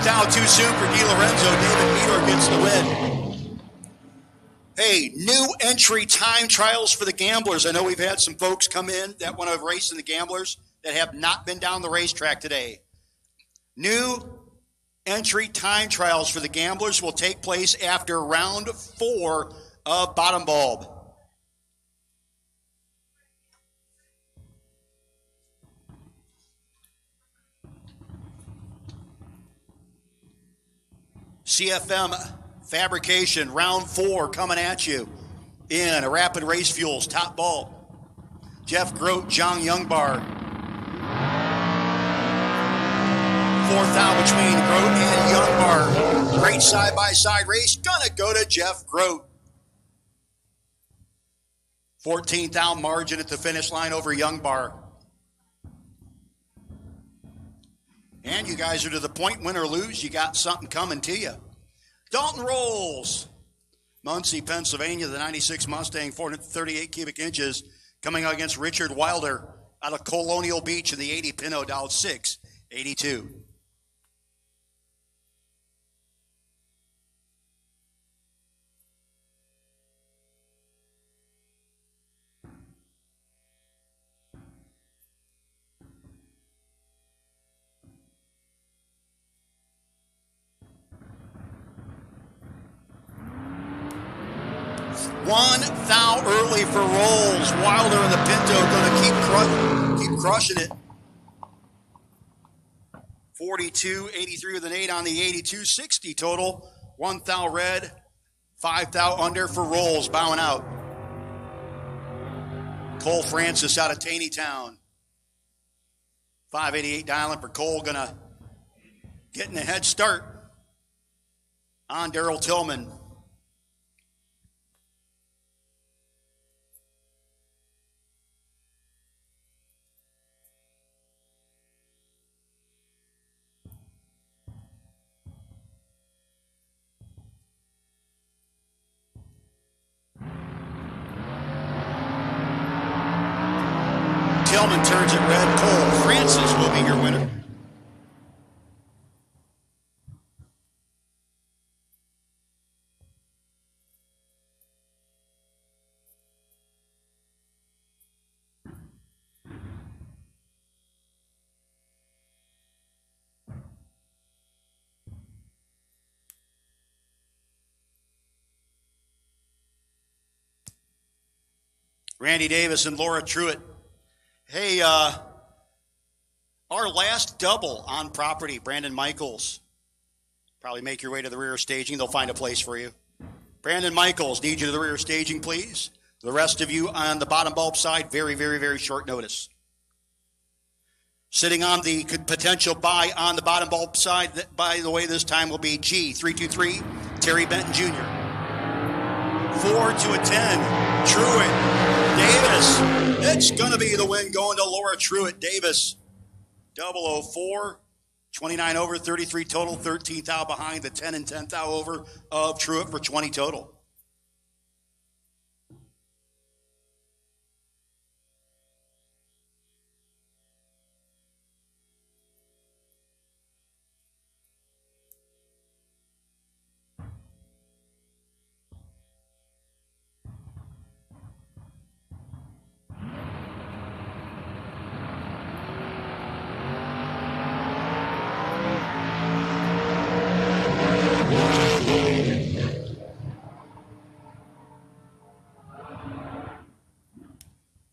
Out too soon for DiLorenzo. David Meador gets the win. Hey, new entry time trials for the gamblers. I know we've had some folks come in that want to race in the gamblers that have not been down the racetrack today. New entry time trials for the gamblers will take place after round 4 of Bottom Bulb. CFM Fabrication, round 4 coming at you in a Rapid Race Fuels, Top Bulb. Jeff Grote, John Youngbar. 4th out between Grote and Youngbar. Great side-by-side race. Gonna go to Jeff Grote. 14th out margin at the finish line over Youngbar. And you guys are to the point, win or lose, you got something coming to you. Dalton Rolls, Muncie, Pennsylvania, the 96 Mustang, 438 cubic inches, coming out against Richard Wilder out of Colonial Beach in the 80 Pinot down 682. One thou early for Rolls. Wilder and the Pinto going to keep crushing it. 42, 83 with an 8 on the 82, 60 total. 1 thou red, 5 thou under for Rolls, bowing out. Cole Francis out of Taneytown. 588 dialing for Cole, gonna get in a head start on Daryl Tillman. Tillman turns it red. Cole Francis will be your winner. Randy Davis and Laura Truitt. Hey, our last double on property, Brandon Michaels. Probably make your way to the rear staging. They'll find a place for you. Brandon Michaels, need you to the rear staging, please. The rest of you on the Bottom Bulb side, very, very, very short notice. Sitting on the potential buy on the Bottom Bulb side, by the way, this time will be G323, Terry Benton Jr. 4 to a 10, Truitt. Davis. It's going to be the win going to Laura Truitt Davis. 004, 29 over, 33 total, 13th out behind the 10 and 10th out over of Truitt for 20 total.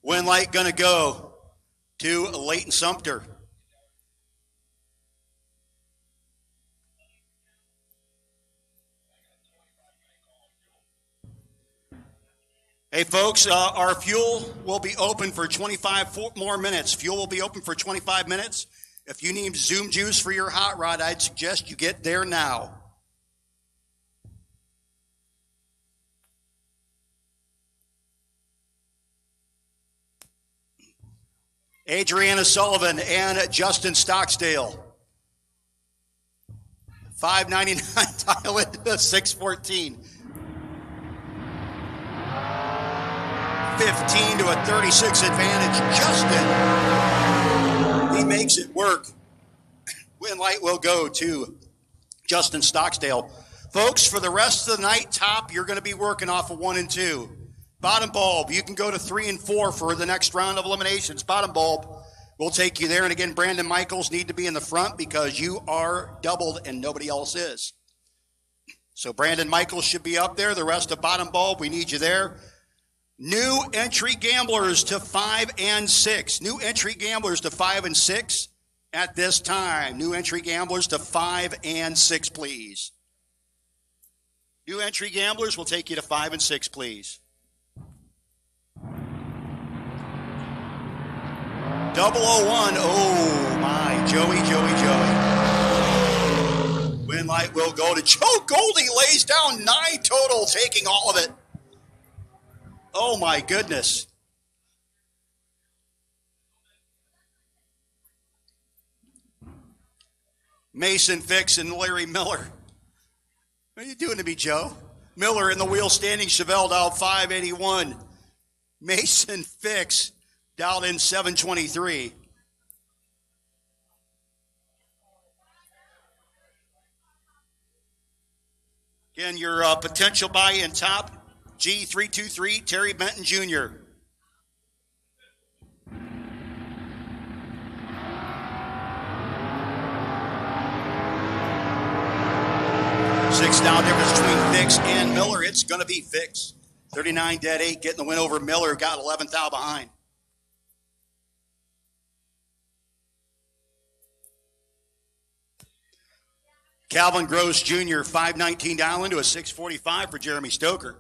Win light going to go to Leighton Sumter. Hey, folks, our fuel will be open for 25 more minutes. Fuel will be open for 25 minutes. If you need Zoom juice for your hot rod, I'd suggest you get there now. Adriana Sullivan and Justin Stocksdale. $5.99 dial into $6.14. 15 to a 36 advantage. Justin, he makes it work. Win light will go to Justin Stocksdale. Folks, for the rest of the night, top, you're going to be working off of 1 and 2. Bottom bulb, you can go to 3 and 4 for the next round of eliminations. Bottom bulb will take you there. And again, Brandon Michaels need to be in the front because you are doubled and nobody else is. So Brandon Michaels should be up there. The rest of bottom bulb, we need you there. New entry gamblers to 5 and 6. New entry gamblers to 5 and 6 at this time. New entry gamblers to 5 and 6, please. New entry gamblers will take you to 5 and 6, please. 001. Oh, my. Joey. Win light will go to Joe Goldie. Lays down 9 total, taking all of it. Oh, my goodness. Mason Fix and Larry Miller. What are you doing to me, Joe? Miller in the wheel standing. Chevelle dialed 581. Mason Fix dialed in 723. Again, your potential buy-in top, G323, Terry Benton Jr. $6 difference between Fix and Miller. It's going to be Fix. 39 dead 8, getting the win over Miller. Got 11th out behind. Calvin Gross Jr., $5.19 down into a $6.45 for Jeremy Stoker.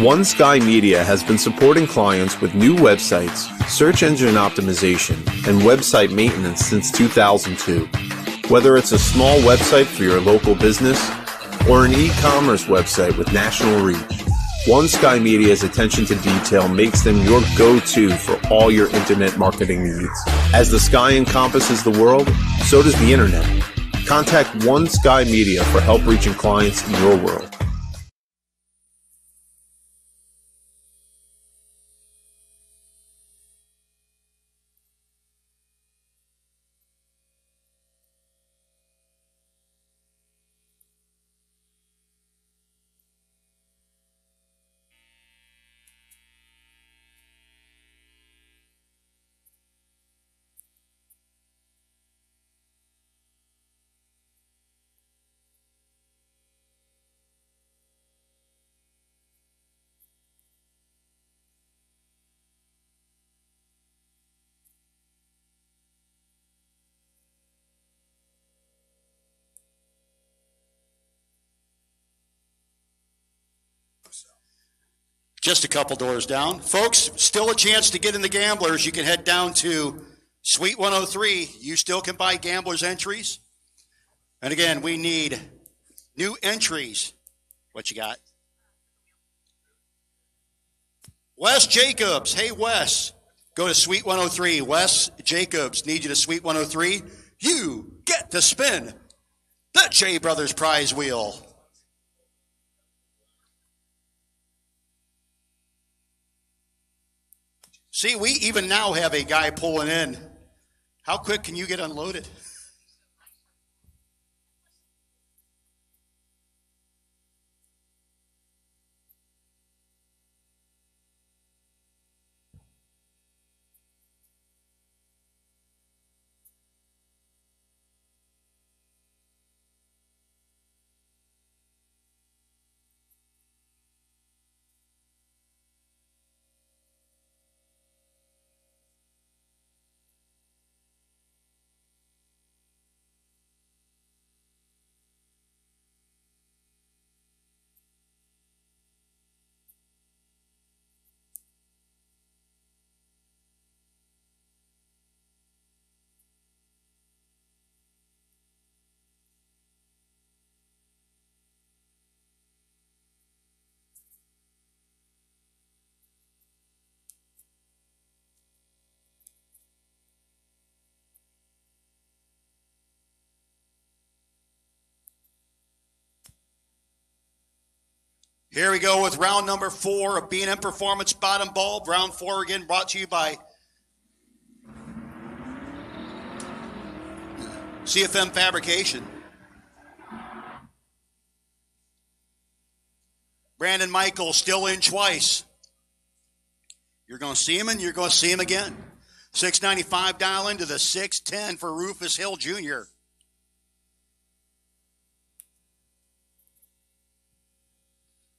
One Sky Media has been supporting clients with new websites, search engine optimization, and website maintenance since 2002. Whether it's a small website for your local business or an e-commerce website with national reach, One Sky Media's attention to detail makes them your go-to for all your internet marketing needs. As the sky encompasses the world, so does the internet. Contact One Sky Media for help reaching clients in your world. Just a couple doors down. Folks, still a chance to get in the Gamblers. You can head down to Suite 103. You still can buy Gamblers entries. And again, we need new entries. What you got? Wes Jacobs. Hey, Wes. Go to Suite 103. Wes Jacobs, need you to Suite 103. You get to spin the J Brothers prize wheel. See, we even now have a guy pulling in. How quick can you get unloaded? Here we go with round number 4 of B&M Performance Bottom Bulb. Round 4 again brought to you by CFM Fabrication. Brandon Michaels still in twice. You're going to see him and you're going to see him again. $6.95 dial into the $6.10 for Rufus Hill Jr.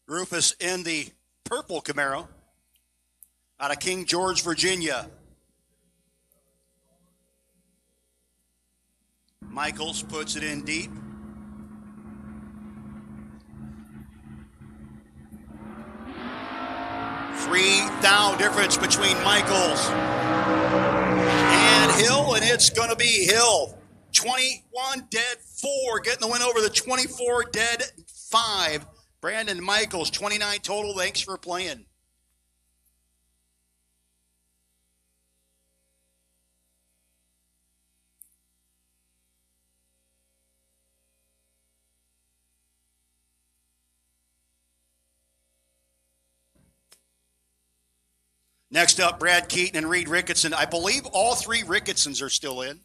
Rufus in the purple Camaro out of King George, Virginia. Michaels puts it in deep. $3,000 difference between Michaels and Hill, and it's going to be Hill. 21 dead 4, getting the win over the 24 dead 5. Brandon Michaels, 29 total. Thanks for playing. Next up, Brad Keaton and Reed Ricketson. I believe all 3 Ricketsons are still in.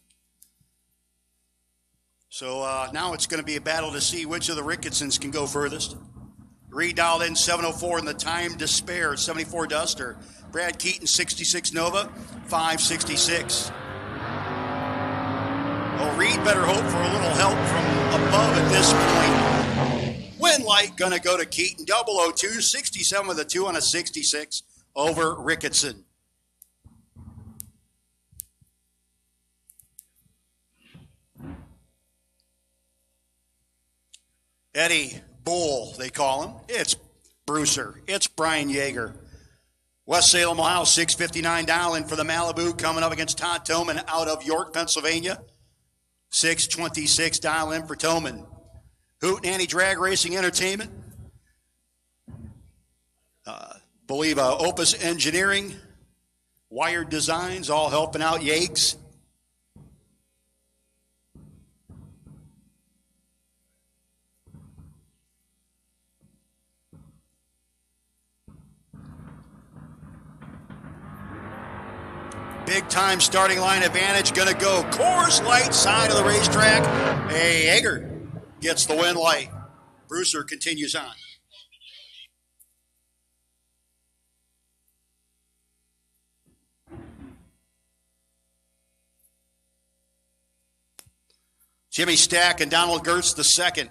So now it's going to be a battle to see which of the Ricketsons can go furthest. Reed dialed in 704 in the time to spare, 74 Duster. Brad Keaton, 66 Nova, 566. Well, Reed better hope for a little help from above at this point. Win light going to go to Keaton, 002, 67 with a 2 on a 66 over Ricketson. Eddie Bull, they call him. It's Brewster. It's Brian Yeager. West Salem, Ohio, $6.59 dial in for the Malibu, coming up against Todd Toman out of York, Pennsylvania. $6.26 dial in for Toman. Hootenanny Drag Racing Entertainment. Believe Opus Engineering, Wired Designs, all helping out Yeags. Big time starting line advantage, gonna go Coors Light side of the racetrack. Hey, Yeager gets the win light. Brewster continues on. Jimmy Stack and Donald Gertz the second.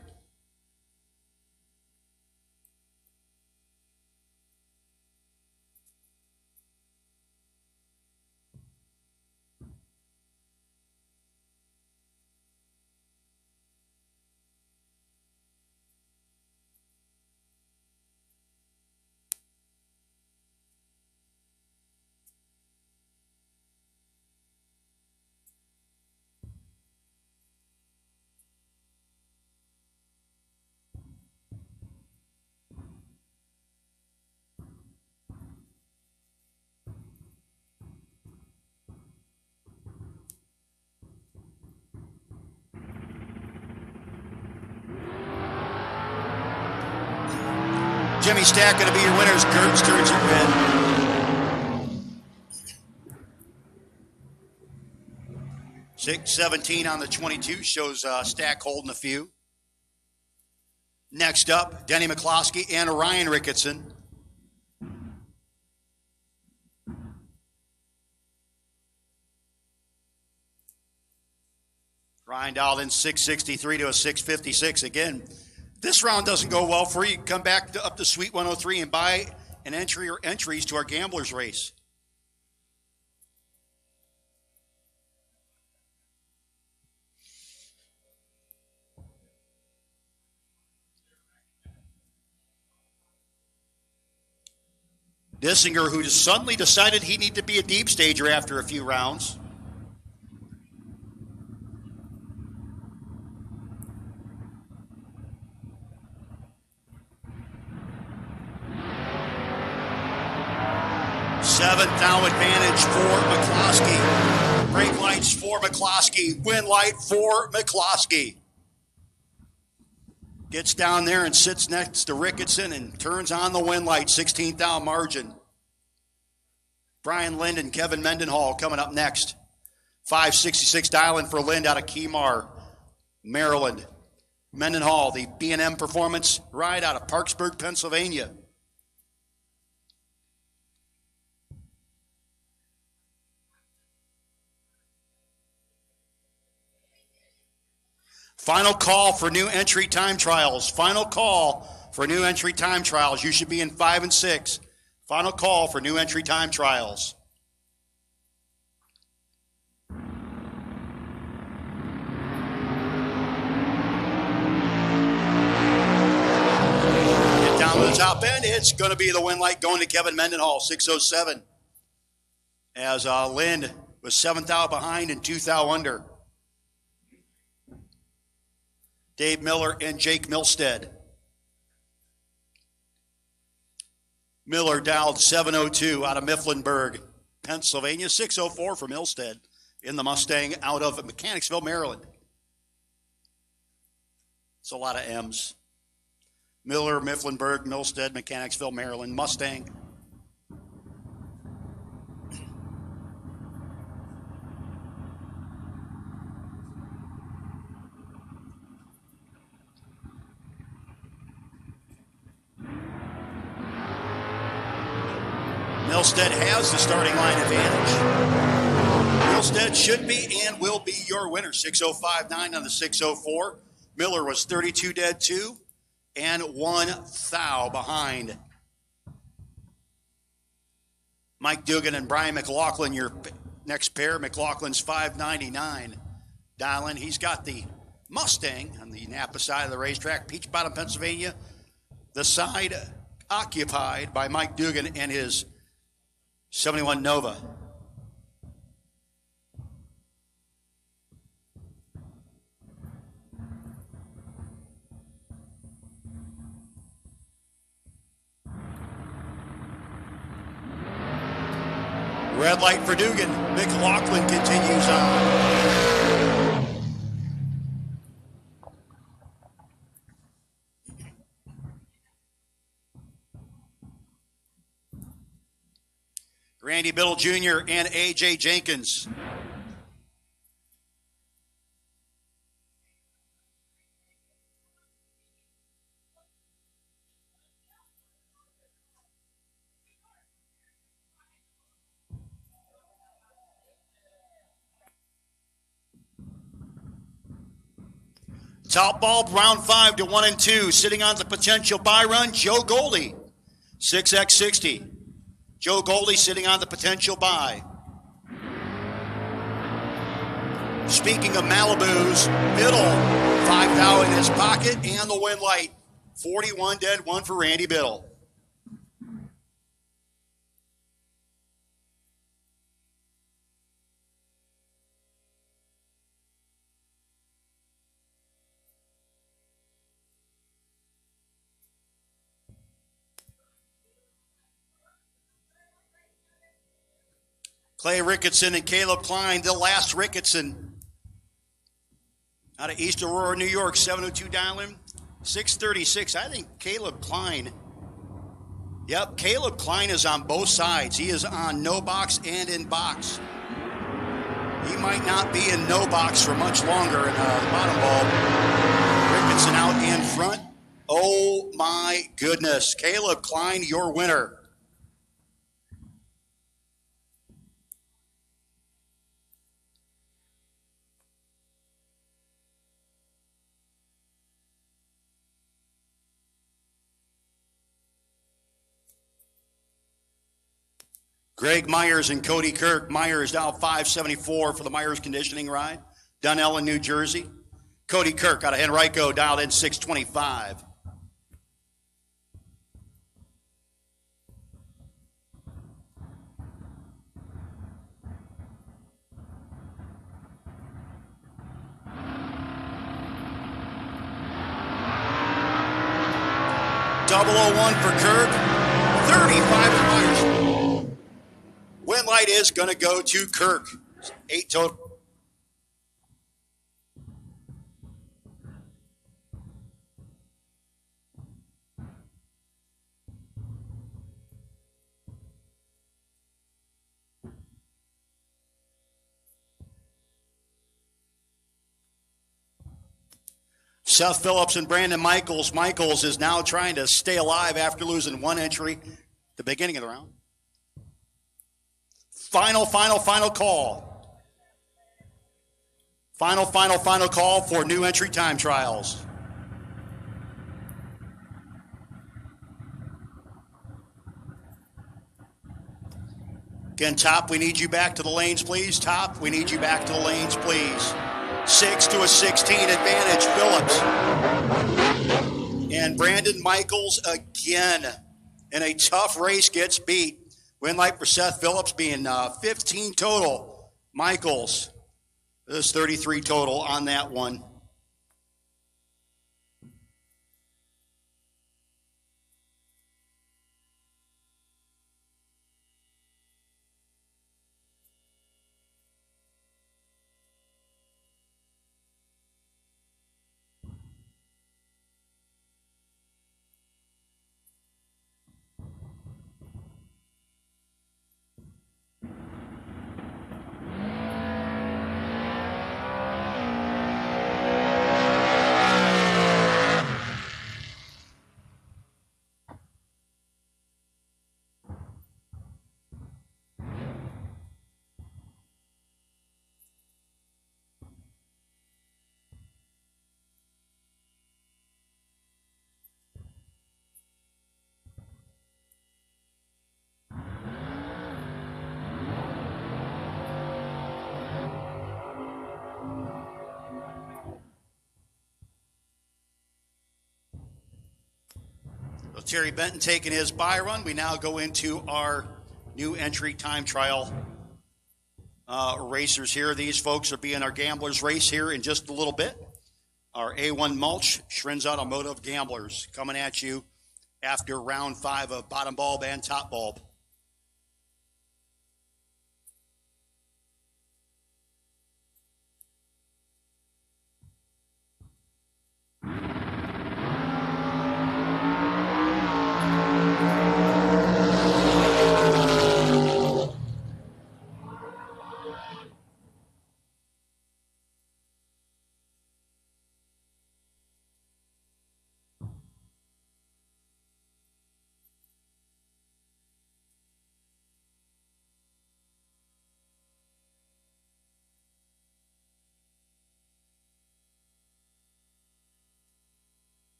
Jimmy Stack going to be your winners. Gertz turns it red. $6.17 on the 22 shows Stack holding a few. Next up, Denny McCloskey and Ryan Ricketson. Ryan dialed in 663 to a 656 again. This round doesn't go well for you. Come back up to Suite 103 and buy an entry or entries to our Gamblers race. Dissinger, who just suddenly decided he needed to be a deep stager after a few rounds. Seventh now advantage for McCloskey. Brake lights for McCloskey. Win light for McCloskey. Gets down there and sits next to Ricketson and turns on the win light. 16th down margin. Brian Lind and Kevin Mendenhall coming up next. 566 dialing for Lind out of Keymar, Maryland. Mendenhall, the B&M Performance ride out of Parksburg, Pennsylvania. Final call for new entry time trials. Final call for new entry time trials. You should be in 5 and 6. Final call for new entry time trials. Get down to the top end. It's going to be the win light going to Kevin Mendenhall, 607. As Lind was 7th out behind and 2th out under. Dave Miller and Jake Milstead. Miller dialed 702 out of Mifflinburg, Pennsylvania. 604 for Milstead in the Mustang out of Mechanicsville, Maryland. It's a lot of M's. Miller, Mifflinburg, Milstead, Mechanicsville, Maryland, Mustang. Milstead has the starting line advantage. Milstead should be and will be your winner. 605.9 on the 604. Miller was 32 dead 2 and 1 thou behind. Mike Dugan and Brian McLaughlin, your next pair. McLaughlin's 599. Dialing. He's got the Mustang on the Napa side of the racetrack, Peach Bottom, Pennsylvania. The side occupied by Mike Dugan and his 71 Nova. Red light for Dugan. McLaughlin continues on. Randy Biddle Jr. and A.J. Jenkins. Top bulb, round 5 to 1 and 2. Sitting on the potential buy run, Joe Goldie, 6x60. Joe Goldie sitting on the potential buy. Speaking of Malibus, Biddle, 5 thou in his pocket and the win light. 41 dead, 1 for Randy Biddle. Clay Ricketson and Caleb Klein, the last Ricketson. Out of East Aurora, New York, 702 dial-in, 636. I think Caleb Klein, yep, Caleb Klein is on both sides. He is on no box and in box. He might not be in no box for much longer in bottom ball. Ricketson out in front. Oh my goodness. Caleb Klein, your winner. Greg Myers and Cody Kirk. Myers now 574 for the Myers conditioning ride. Dunellen, New Jersey. Cody Kirk out of Henrico, dialed in 625. .001 for Kirk. 35 for Myers. Win light is going to go to Kirk. 8 total. Seth Phillips and Brandon Michaels. Michaels is now trying to stay alive after losing 1 entry at the beginning of the round. Final call. Final call for new entry time trials. Again, Top, we need you back to the lanes, please. Top, we need you back to the lanes, please. 6 to a 16 advantage, Phillips. And Brandon Michaels again in a tough race gets beat. Win light for Seth Phillips being 15 total. Michaels, there's 33 total on that one. Terry Benton taking his bye run. We now go into our new entry time trial racers here. These folks are being our gamblers race here in just a little bit. Our A1 Mulch, Schrinz Automotive Gamblers coming at you after round 5 of bottom bulb and top bulb.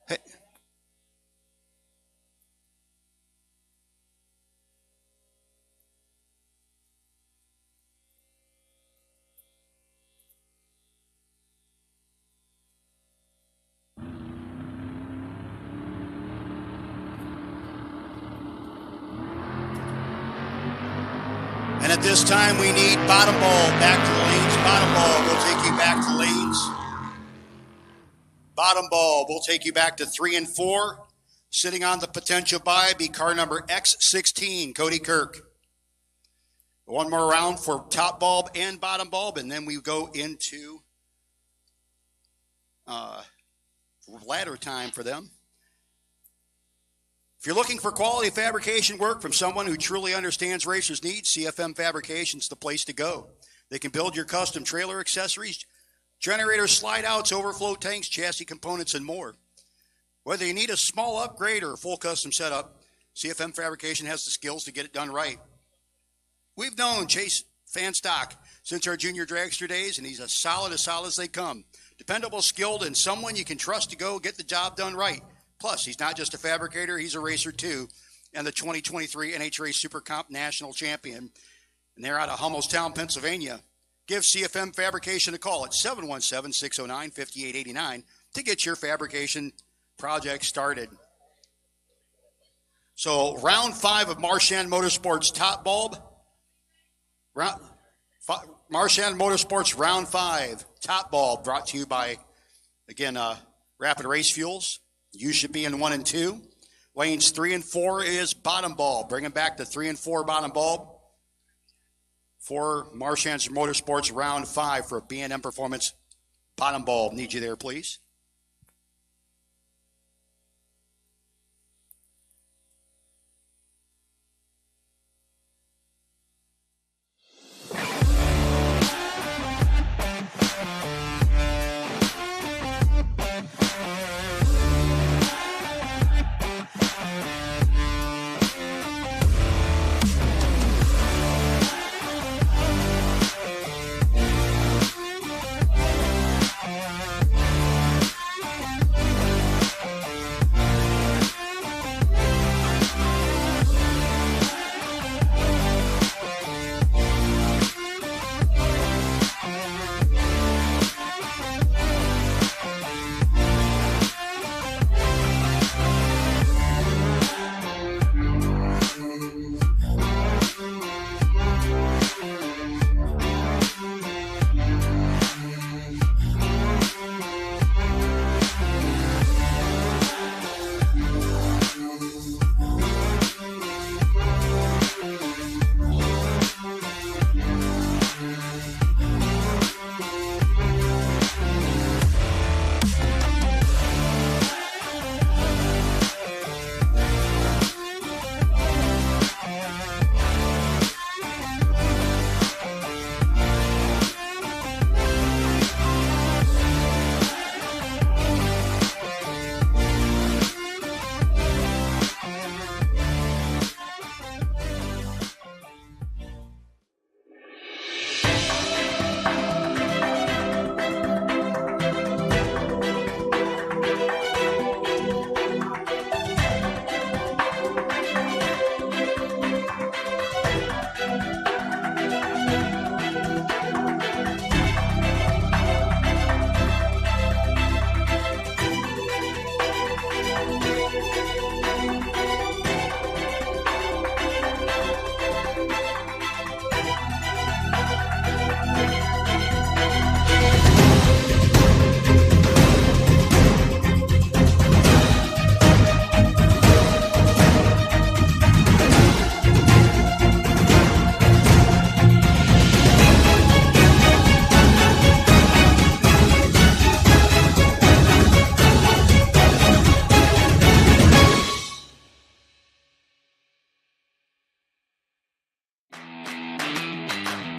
Hey. And at this time, we need bottom ball back to the lanes. Bottom ball will take you back to the lanes. Bottom ball will take you back to 3 and 4. Sitting on the potential bye be car number X16, Cody Kirk. One more round for top bulb and bottom bulb, and then we go into ladder time for them. If you're looking for quality fabrication work from someone who truly understands racers' needs, CFM Fabrication's the place to go. They can build your custom trailer accessories, generators, slide outs, overflow tanks, chassis components, and more. Whether you need a small upgrade or a full custom setup, CFM Fabrication has the skills to get it done right. We've known Chase Fanstock since our junior dragster days, and he's as solid as they come. Dependable, skilled, and someone you can trust to go get the job done right. Plus, he's not just a fabricator, he's a racer too, and the 2023 NHRA Super Comp National Champion. And they're out of Hummelstown, Pennsylvania. Give CFM Fabrication a call at 717-609-5889 to get your fabrication project started. So, round 5 of Marchand Motorsports Top Bulb. Marchand Motorsports Round 5 Top Bulb brought to you by Again, Rapid Race Fuels, you should be in 1 and 2. Lanes 3 and 4 is bottom bulb. Bringing back the 3 and 4 bottom bulb for Marchand Motorsports round 5 for B&M Performance bottom bulb. Need you there, please.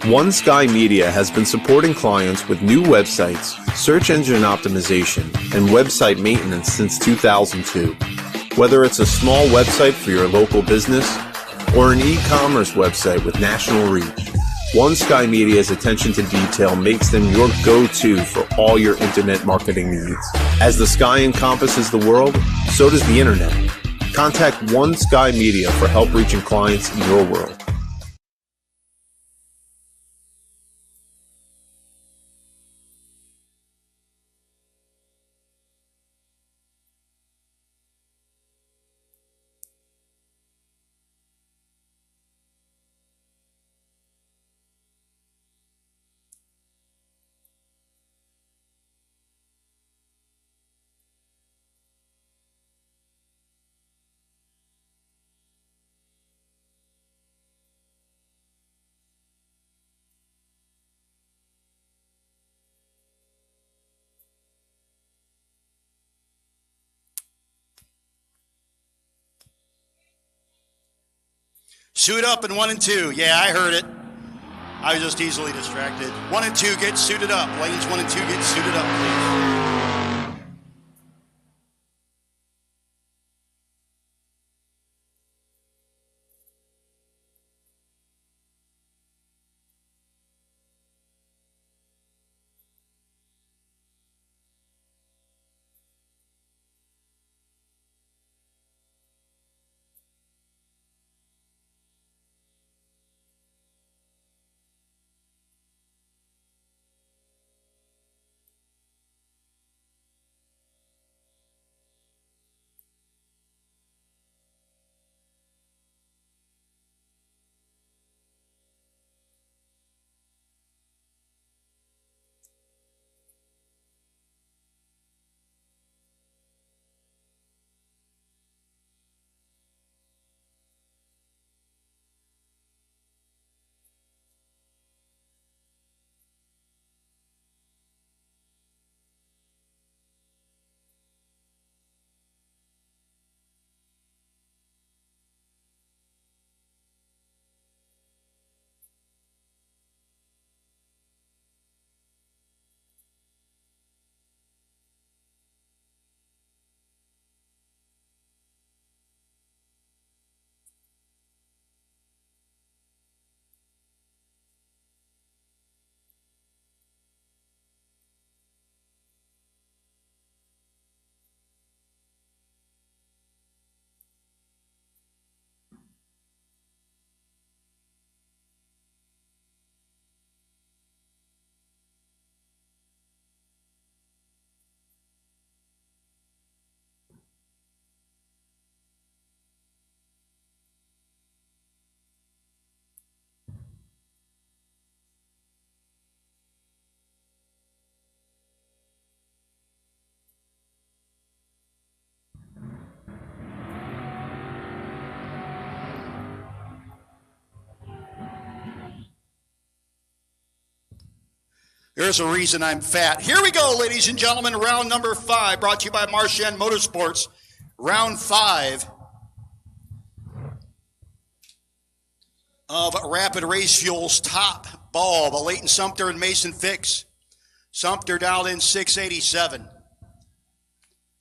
One Sky Media has been supporting clients with new websites, search engine optimization, and website maintenance since 2002. Whether it's a small website for your local business or an e-commerce website with national reach, One Sky Media's attention to detail makes them your go-to for all your internet marketing needs. As the sky encompasses the world, so does the internet. Contact One Sky Media for help reaching clients in your world. Suit up in 1 and 2. Yeah, I heard it. I was just easily distracted. 1 and 2 get suited up. Lanes 1 and 2 get suited up, please. There's a reason I'm fat. Here we go, ladies and gentlemen. Round number 5, brought to you by Marchand Motorsports. Round 5 of Rapid Race Fuel's top bulb. A Leighton Sumter and Mason Fix. Sumter dialed in 687.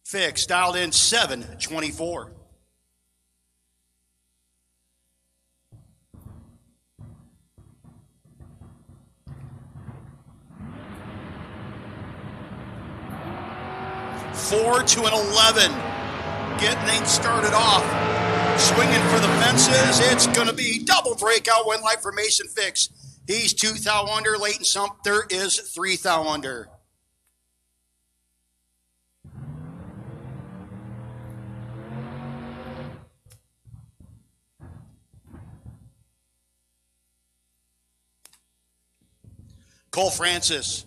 Fix dialed in 724. Four to an 11. Getting things started off. Swinging for the fences. It's going to be double breakout win light for Mason Fix. He's 2 thou under. Leighton Sumter is 3 thou under. Cole Francis.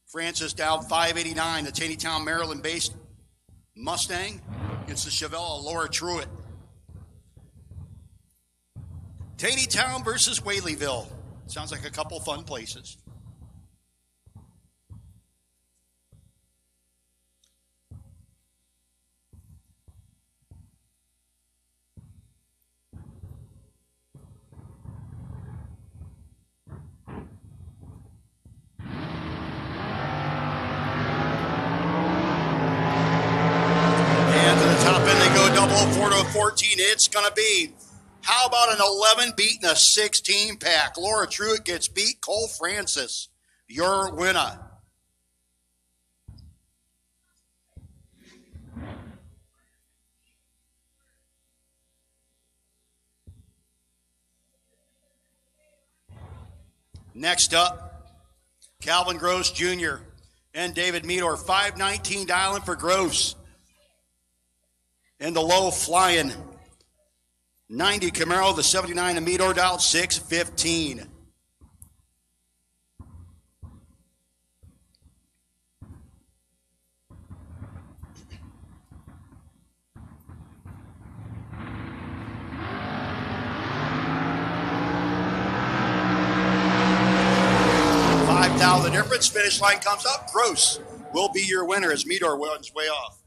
Francis down 589, the Taneytown, Maryland-based Mustang against the Chevelle, Laura Truitt. Taneytown versus Whaleyville. Sounds like a couple fun places. Double 4 to 14. It's going to be, how about an 11 beating a 16 pack? Laura Truitt gets beat. Cole Francis, your winner. Next up, Calvin Gross Jr. and David Meador. 519 dialing for Gross. And the low flying 90 Camaro, the 79 Amidor dialed 615. $5,000 difference. Finish line comes up. Gross will be your winner as Meador wins way off.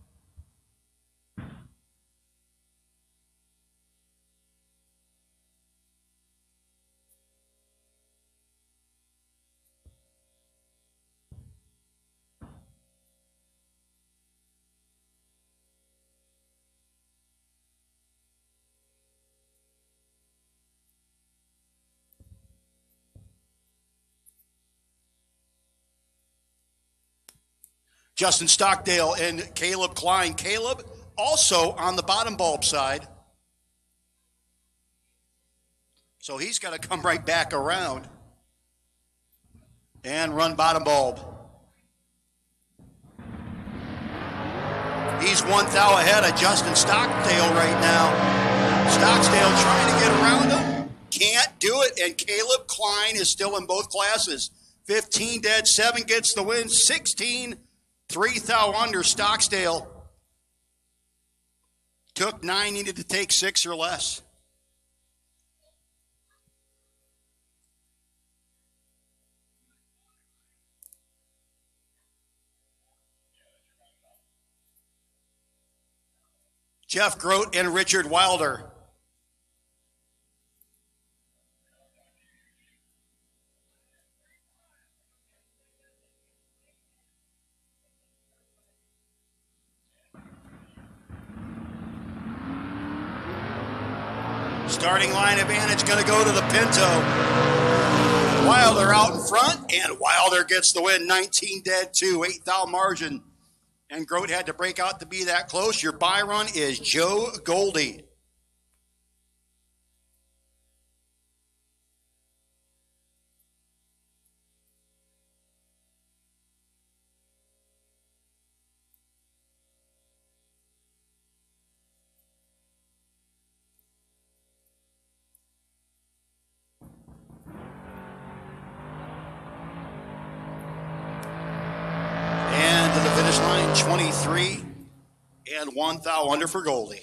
Justin Stockdale and Caleb Klein. Caleb also on the bottom bulb side. So he's got to come right back around and run bottom bulb. He's 1 thou ahead of Justin Stockdale right now. Stockdale trying to get around him. Can't do it, and Caleb Klein is still in both classes. 15 dead, 7 gets the win, 16 3 thou under. Stockdale took 9, needed to take 6 or less. Jeff Grote and Richard Wilder. Starting line advantage going to go to the Pinto. Wilder out in front, and Wilder gets the win. 19 dead, 2, 8 thou margin. And Grote had to break out to be that close. Your buy run is Joe Goldie. To the finish line, 23 and 1 thou under for Goldie.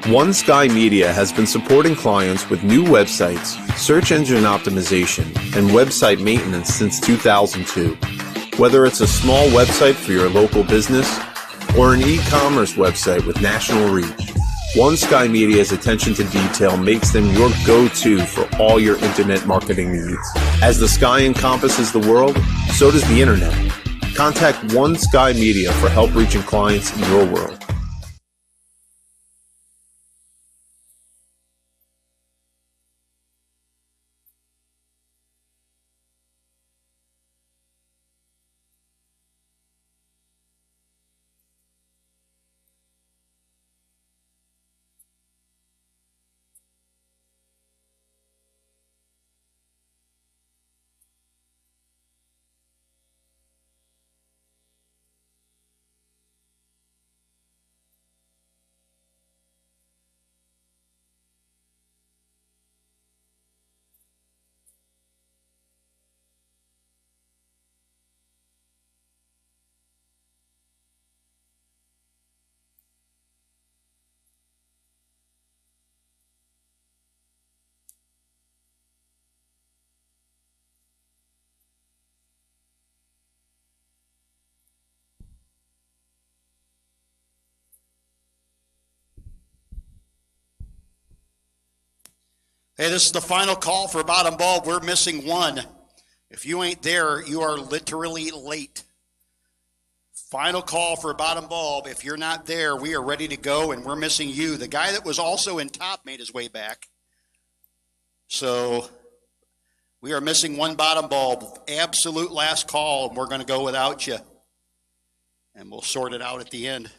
One Sky Media has been supporting clients with new websites, search engine optimization, and website maintenance since 2002. Whether it's a small website for your local business or an e-commerce website with national reach, One Sky Media's attention to detail makes them your go-to for all your internet marketing needs. As the sky encompasses the world, so does the internet. Contact One Sky Media for help reaching clients in your world. Hey, this is the final call for bottom bulb. We're missing one. If you ain't there, you are literally late. Final call for bottom bulb. If you're not there, we are ready to go, and we're missing you. The guy that was also in top made his way back. So we are missing one bottom bulb. Absolute last call, and we're going to go without you. And we'll sort it out at the end.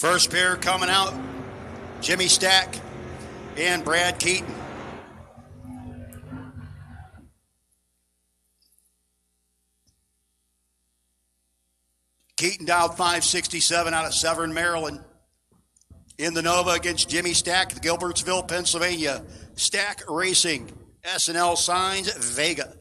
First pair coming out, Jimmy Stack and Brad Keaton. Keaton dialed 567 out of Severn, Maryland. In the Nova against Jimmy Stack, Gilbertsville, Pennsylvania. Stack Racing, S&L Signs, Vega.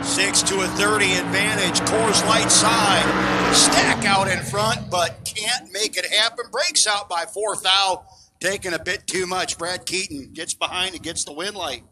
Six to a 30 advantage, Coors Light side. Stack out in front, but can't make it happen. Breaks out by 4th thou, taking a bit too much. Brad Keaton gets behind and gets the win light.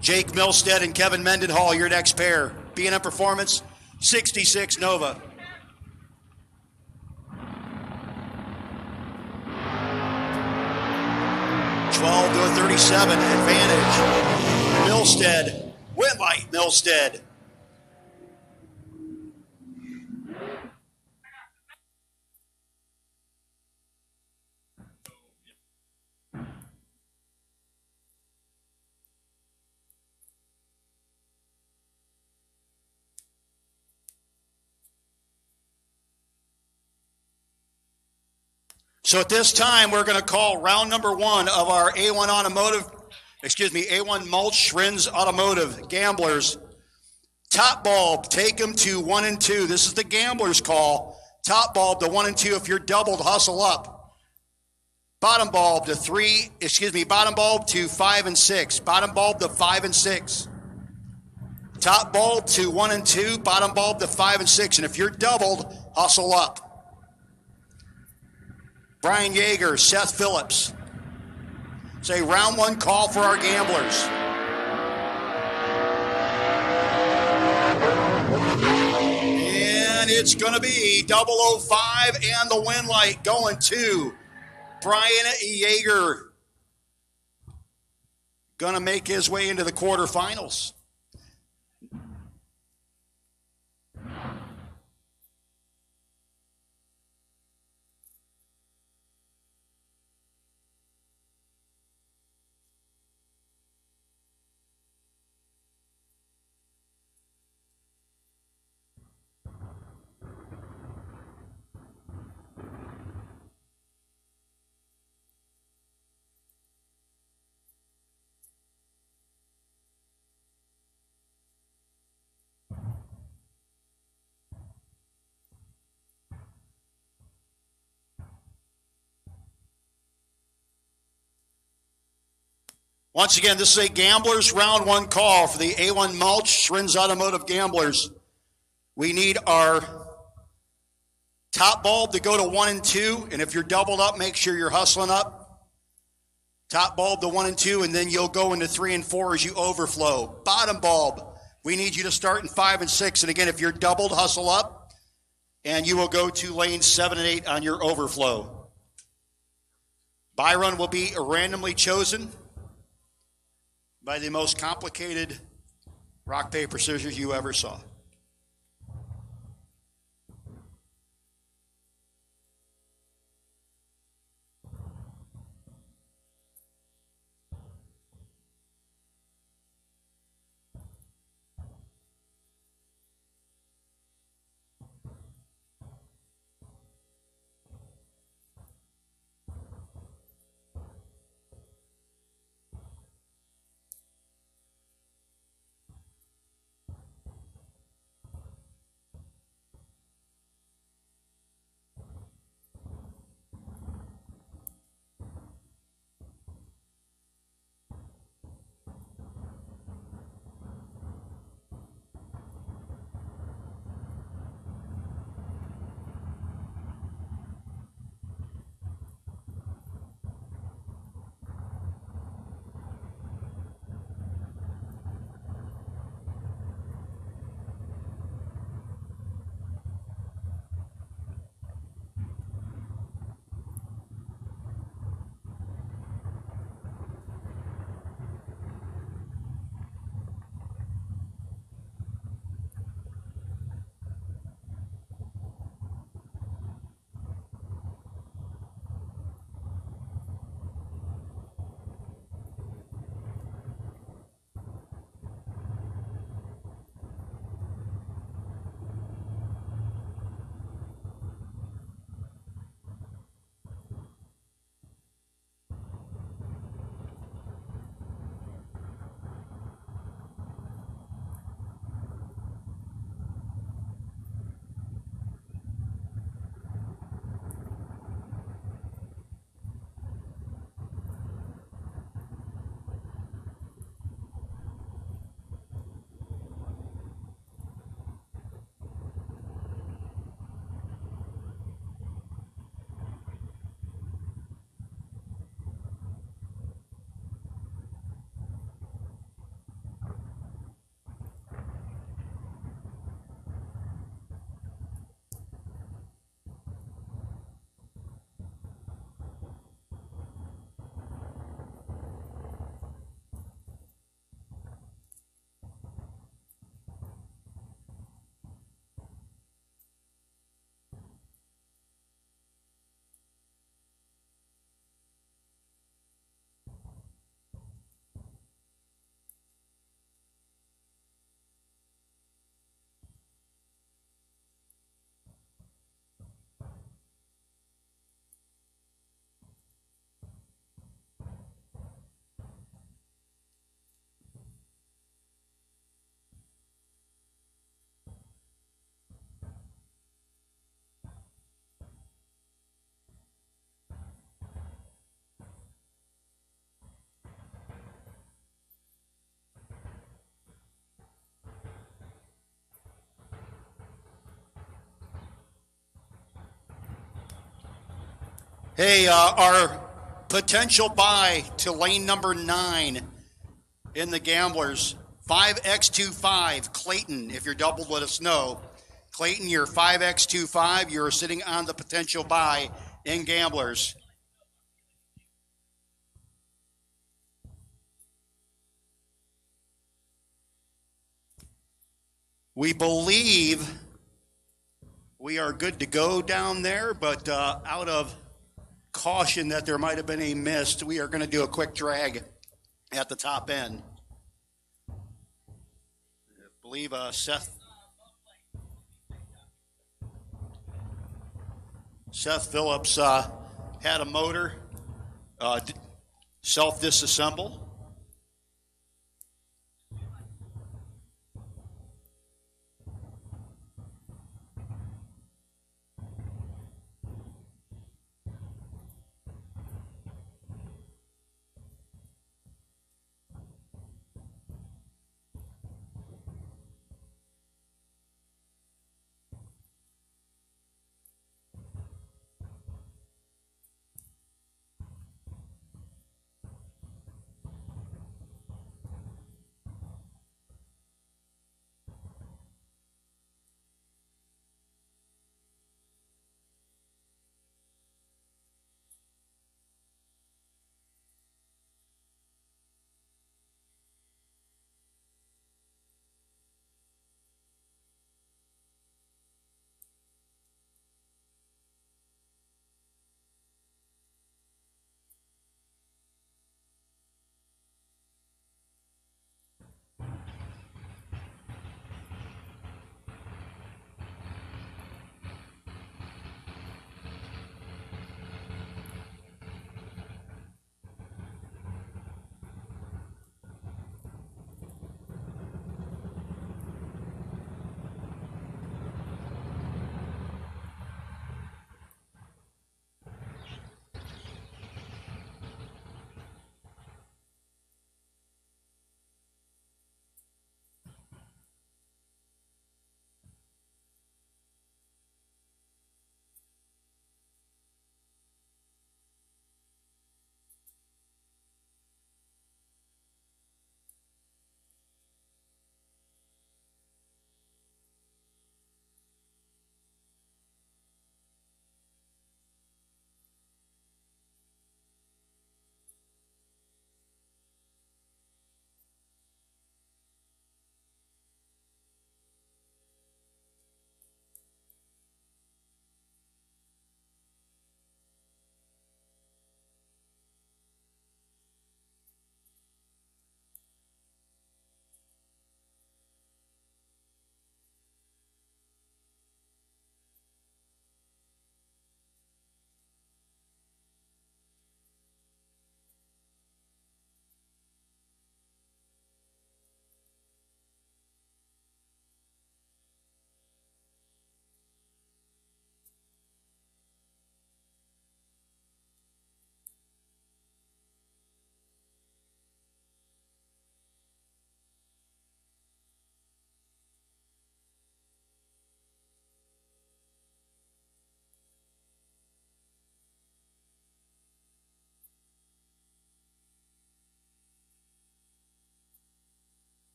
Jake Milstead and Kevin Mendenhall, your next pair. B&M Performance, 66 Nova. (12 to a 37 advantage). Milstead, win light Milstead. So at this time, we're going to call round number 1 of our A1 Automotive, A1 Mulch Rins Automotive Gamblers. Top bulb, take them to 1 and 2. This is the gamblers' call. Top bulb to 1 and 2. If you're doubled, hustle up. Bottom bulb to 5 and 6. Bottom bulb to 5 and 6. Top bulb to 1 and 2. Bottom bulb to 5 and 6. And if you're doubled, hustle up. Brian Yeager, Seth Phillips. Say round 1 call for our gamblers. And it's going to be 005 and the win light going to Brian Yeager. Going to make his way into the quarterfinals. Once again, this is a gamblers round 1 call for the A1 Mulch Rins Automotive Gamblers. We need our top bulb to go to 1 and 2, and if you're doubled up, make sure you're hustling up. Top bulb to 1 and 2, and then you'll go into 3 and 4 as you overflow. Bottom bulb, we need you to start in 5 and 6, and again, if you're doubled, hustle up, and you will go to lanes 7 and 8 on your overflow. Byron will be randomly chosen by the most complicated rock, paper, scissors you ever saw. Hey, our potential buy to lane number 9 in the Gamblers, 5x25, Clayton. If you're doubled, let us know. Clayton, you're 5x25. You're sitting on the potential buy in Gamblers. We believe we are good to go down there, but out of caution that there might have been a miss, we are going to do a quick drag at the top end. I believe Seth Phillips had a motor self-disassemble.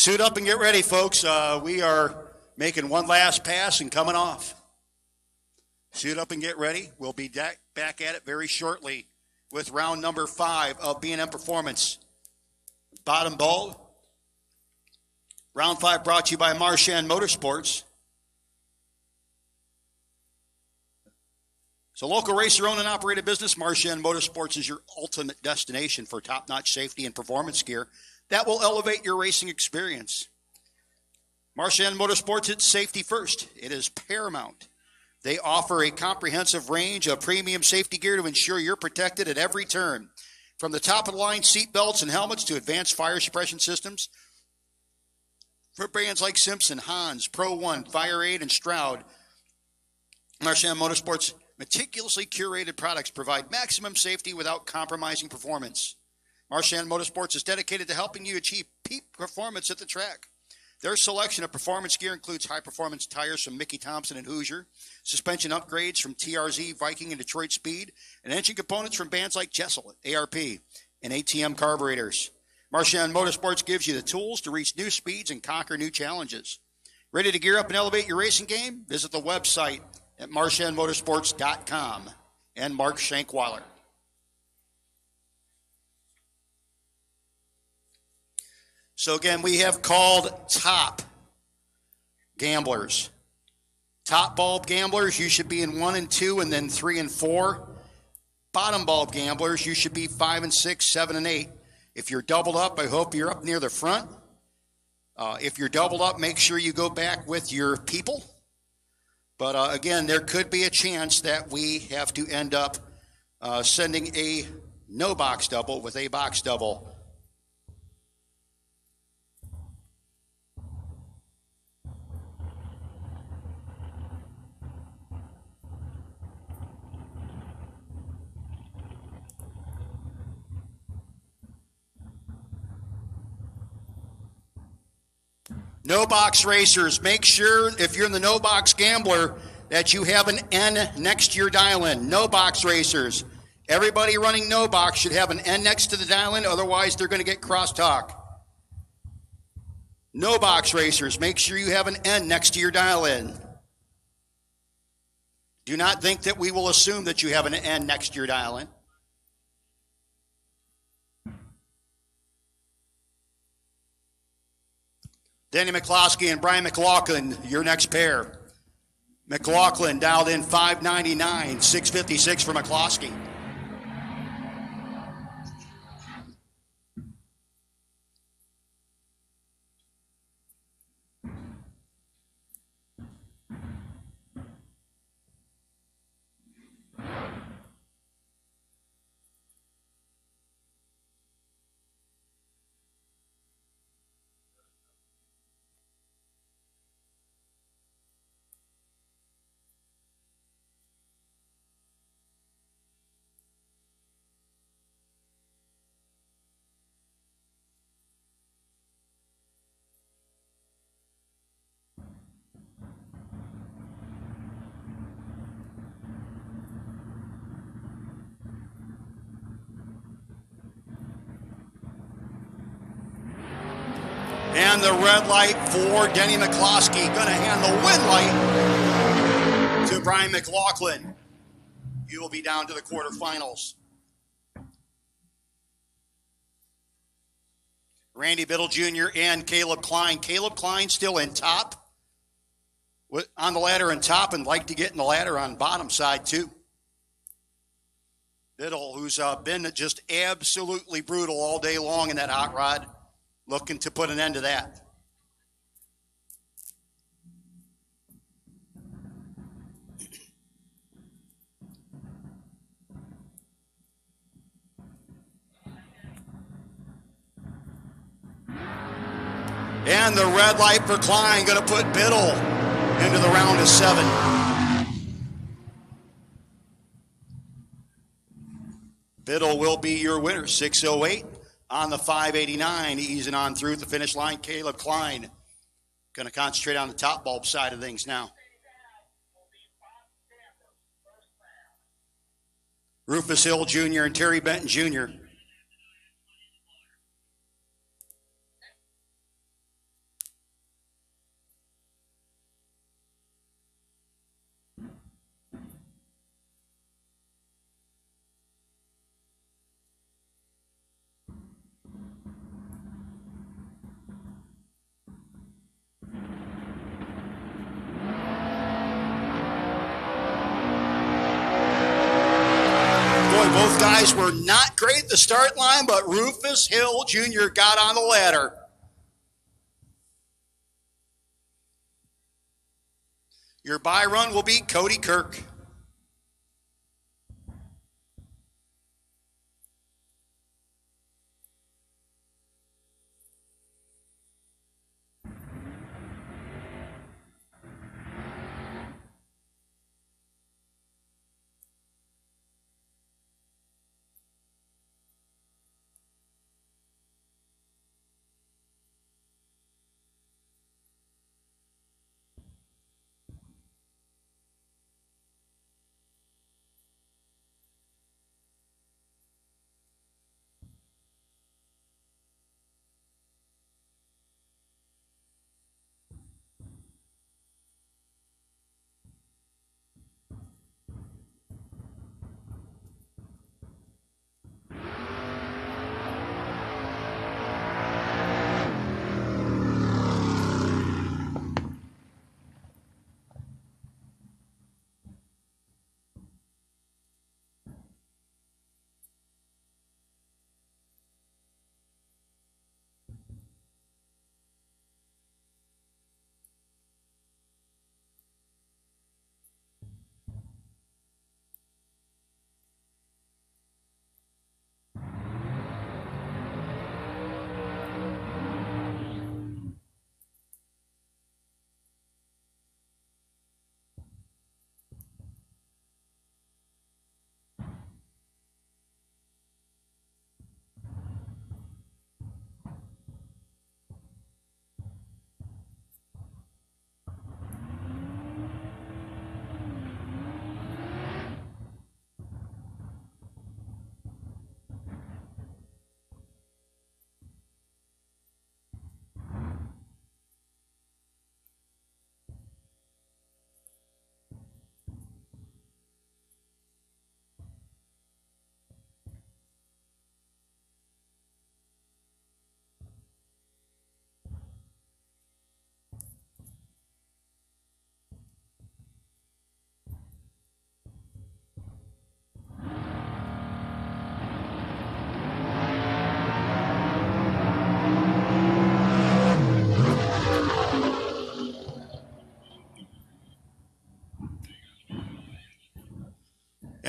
Suit up and get ready, folks. We are making one last pass and coming off. Suit up and get ready. We'll be back at it very shortly with round number 5 of B&M Performance. Bottom bulb. Round 5 brought to you by Marchand Motorsports. So local racer owned and operated business, Marchand Motorsports is your ultimate destination for top-notch safety and performance gear that will elevate your racing experience. Marchand Motorsports, it's safety first. It is paramount. They offer a comprehensive range of premium safety gear to ensure you're protected at every turn. From the top-of-the-line seat belts and helmets to advanced fire suppression systems, for brands like Simpson, Hans, Pro One, Fire Aid, and Stroud, Marchand Motorsports' meticulously curated products provide maximum safety without compromising performance. Marchand Motorsports is dedicated to helping you achieve peak performance at the track. Their selection of performance gear includes high-performance tires from Mickey Thompson and Hoosier, suspension upgrades from TRZ, Viking, and Detroit Speed, and engine components from bands like Jessel, ARP, and ATM carburetors. Marchand Motorsports gives you the tools to reach new speeds and conquer new challenges. Ready to gear up and elevate your racing game? Visit the website at marchandmotorsports.com and Mark Shankweiler. So again, we have called top gamblers. Top bulb gamblers, you should be in 1 and 2 and then 3 and 4. Bottom bulb gamblers, you should be 5 and 6, 7 and 8. If you're doubled up, I hope you're up near the front. If you're doubled up, make sure you go back with your people. But again, there could be a chance that we have to end up sending a no box double with a box double. No box racers, make sure if you're in the no box gambler that you have an N next to your dial-in. No box racers. Everybody running no box should have an N next to the dial-in, otherwise they're going to get crosstalk. No box racers, make sure you have an N next to your dial-in. Do not think that we will assume that you have an N next to your dial-in. Danny McCloskey and Brian McLaughlin, your next pair. McLaughlin dialed in 599, 656 for McCloskey. And the red light for Denny McCloskey. Going to hand the win light to Brian McLaughlin. He will be down to the quarterfinals. Randy Biddle Jr. and Caleb Klein. Caleb Klein still in top, on the ladder in top, and like to get in the ladder on bottom side too. Biddle, who's been just absolutely brutal all day long in that hot rod, looking to put an end to that. And the red light for Klein, going to put Biddle into the round of 7. Biddle will be your winner, 6:08 on the 589, easing on through the finish line. Caleb Klein going to concentrate on the top bulb side of things now. Rufus Hill Jr. and Terry Benton Jr. guys were not great at the start line, but Rufus Hill Jr. got on the ladder. Your bye run will be Cody Kirk.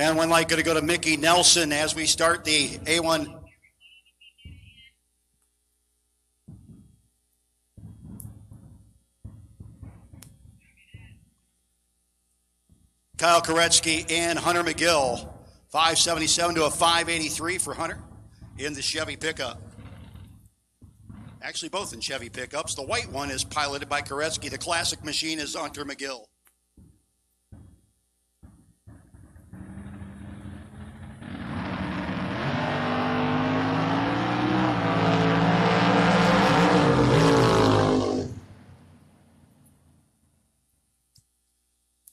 And one light going to go to Mickey Nelson as we start the A1. Kyle Koretsky and Hunter McGill, 577 to a 583 for Hunter in the Chevy pickup. Actually, both in Chevy pickups. The white one is piloted by Koretsky. The classic machine is Hunter McGill.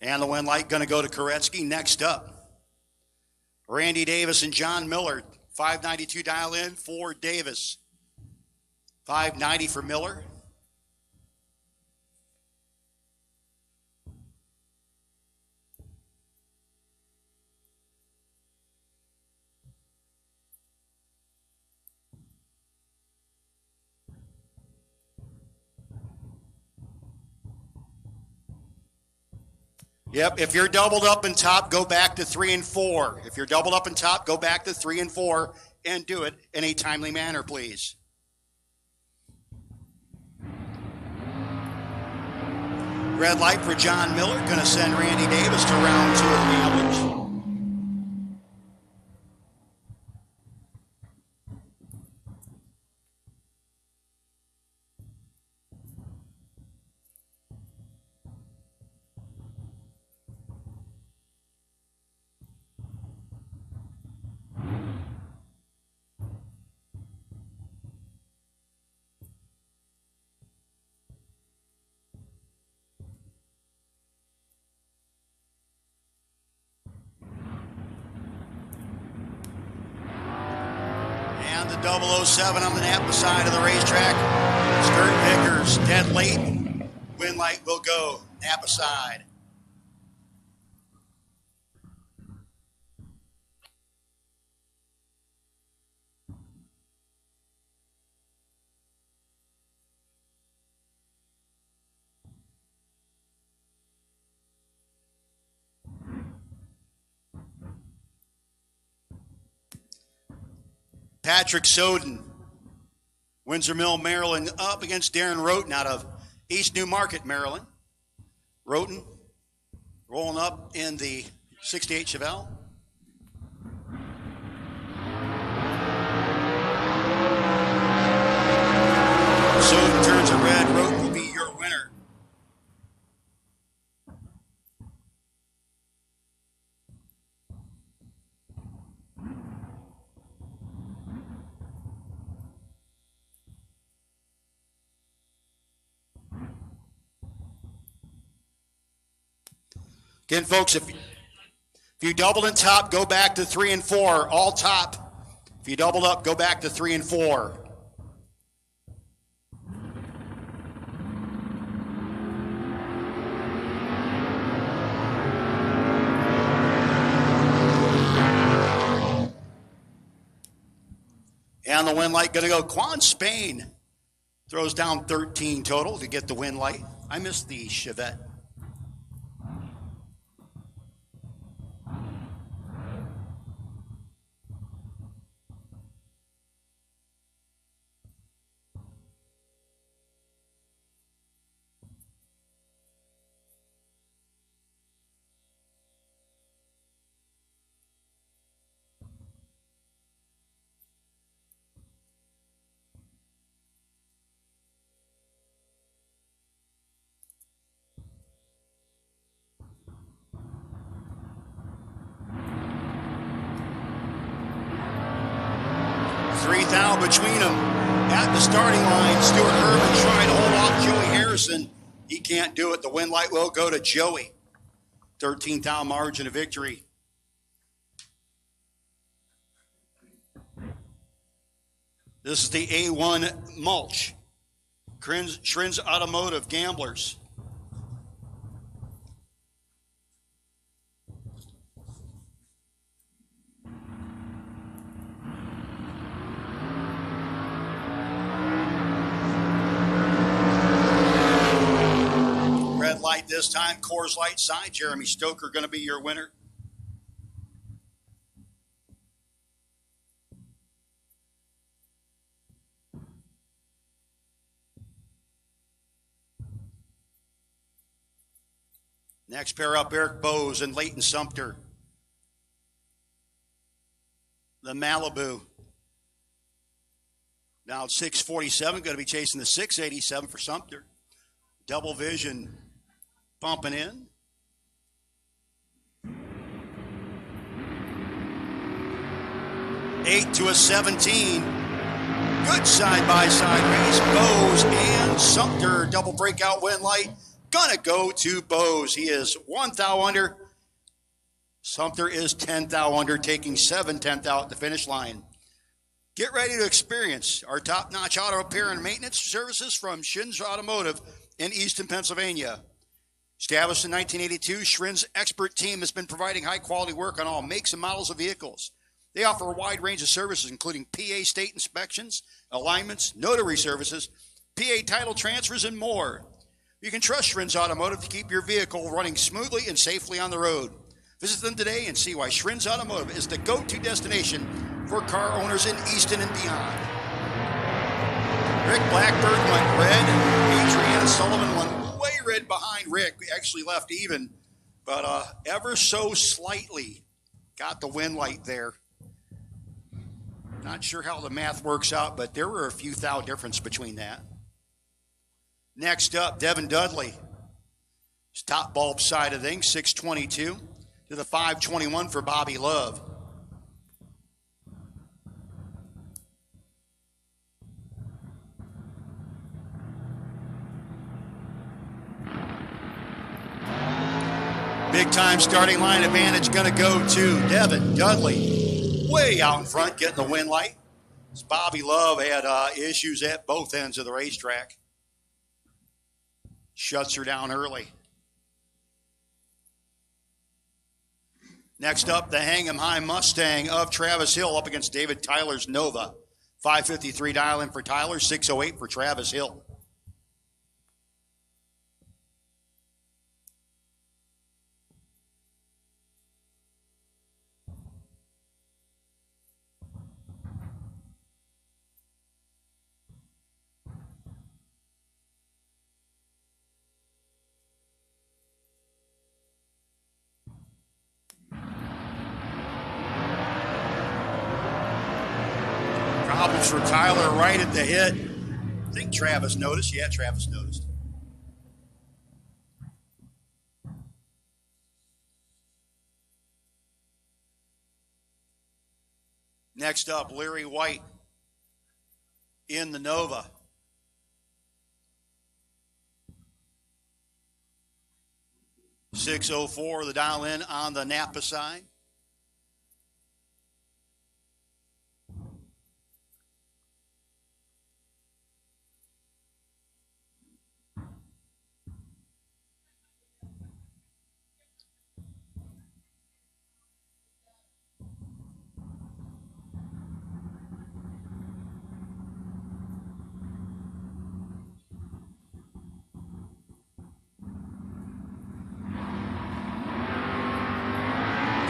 And the win light going to go to Koretsky. Next up, Randy Davis and John Miller. 592 dial in for Davis. 590 for Miller. Yep, if you're doubled up in top, go back to 3 and 4. If you're doubled up in top, go back to 3 and 4 and do it in a timely manner, please. Red light for John Miller, going to send Randy Davis to round 2 of the ambulance. And the 007 on the Napa side of the racetrack. Skirt Vickers, dead late. Win light will go Napa side. Patrick Soden, Windsor Mill, Maryland, up against Darren Roten out of East Newmarket, Maryland. Roten rolling up in the 68 Chevelle. Soden turns it red. Roten will be your winner. Again, folks, if you doubled in top, go back to 3 and 4. All top. If you doubled up, go back to 3 and 4. And the win light going to go. Quan Spain throws down 13 total to get the win light. I missed the Chevette. Between them at the starting line. Stuart Herman trying to hold off Joey Harrison. He can't do it. The win light will go to Joey. 13th out margin of victory. This is the A1 mulch. Schrin's Automotive Gamblers. Light this time, Coors Light side. Jeremy Stoker going to be your winner. Next pair up, Eric Bose and Leighton Sumter. The Malibu. Now it's 647, going to be chasing the 687 for Sumter. Double vision. Bumping in. 8 to a 17. Good side-by-side race. Bose and Sumter. Double breakout win light. Gonna go to Bose. He is 1 thou under. Sumter is 10 thou under, taking 7/10 out at the finish line. Get ready to experience our top-notch auto repair and maintenance services from Schrin's Automotive in Easton, Pennsylvania. Established in 1982, Schrin's expert team has been providing high-quality work on all makes and models of vehicles. They offer a wide range of services, including PA state inspections, alignments, notary services, PA title transfers, and more. You can trust Schrin's Automotive to keep your vehicle running smoothly and safely on the road. Visit them today and see why Schrin's Automotive is the go-to destination for car owners in Easton and beyond. Rick Blackburn went red. Adrian Sullivan went way red behind Rick. We actually left even, but ever so slightly got the win light there. Not sure how the math works out, but there were a few thou difference between that. Next up, Devin Dudley. His top bulb side of things, 622 to the 521 for Bobby Love. Big time starting line advantage going to go to Devin Dudley. Way out in front, getting the win light. As Bobby Love had issues at both ends of the racetrack. Shuts her down early. Next up, the Hang'em High Mustang of Travis Hill up against David Tyler's Nova. 553 dial-in for Tyler, 608 for Travis Hill. problems for Tyler right at the hit. I think Travis noticed. Yeah, Travis noticed. Next up, Larry White in the Nova. .604 the dial in on the Napa side.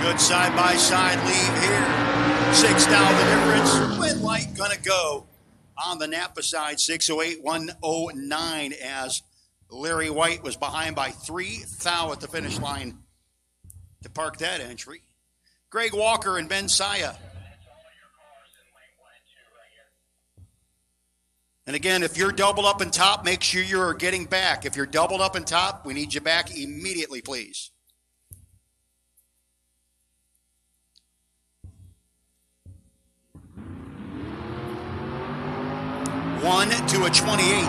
Good side-by-side lead here. 6 down the difference. Red light gonna go on the Napa side. 6:08.109 as Larry White was behind by 3 thou at the finish line to park that entry. Greg Walker and Ben Saya. And again, if you're doubled up in top, make sure you're getting back. If you're doubled up in top, we need you back immediately, please. One to a 28.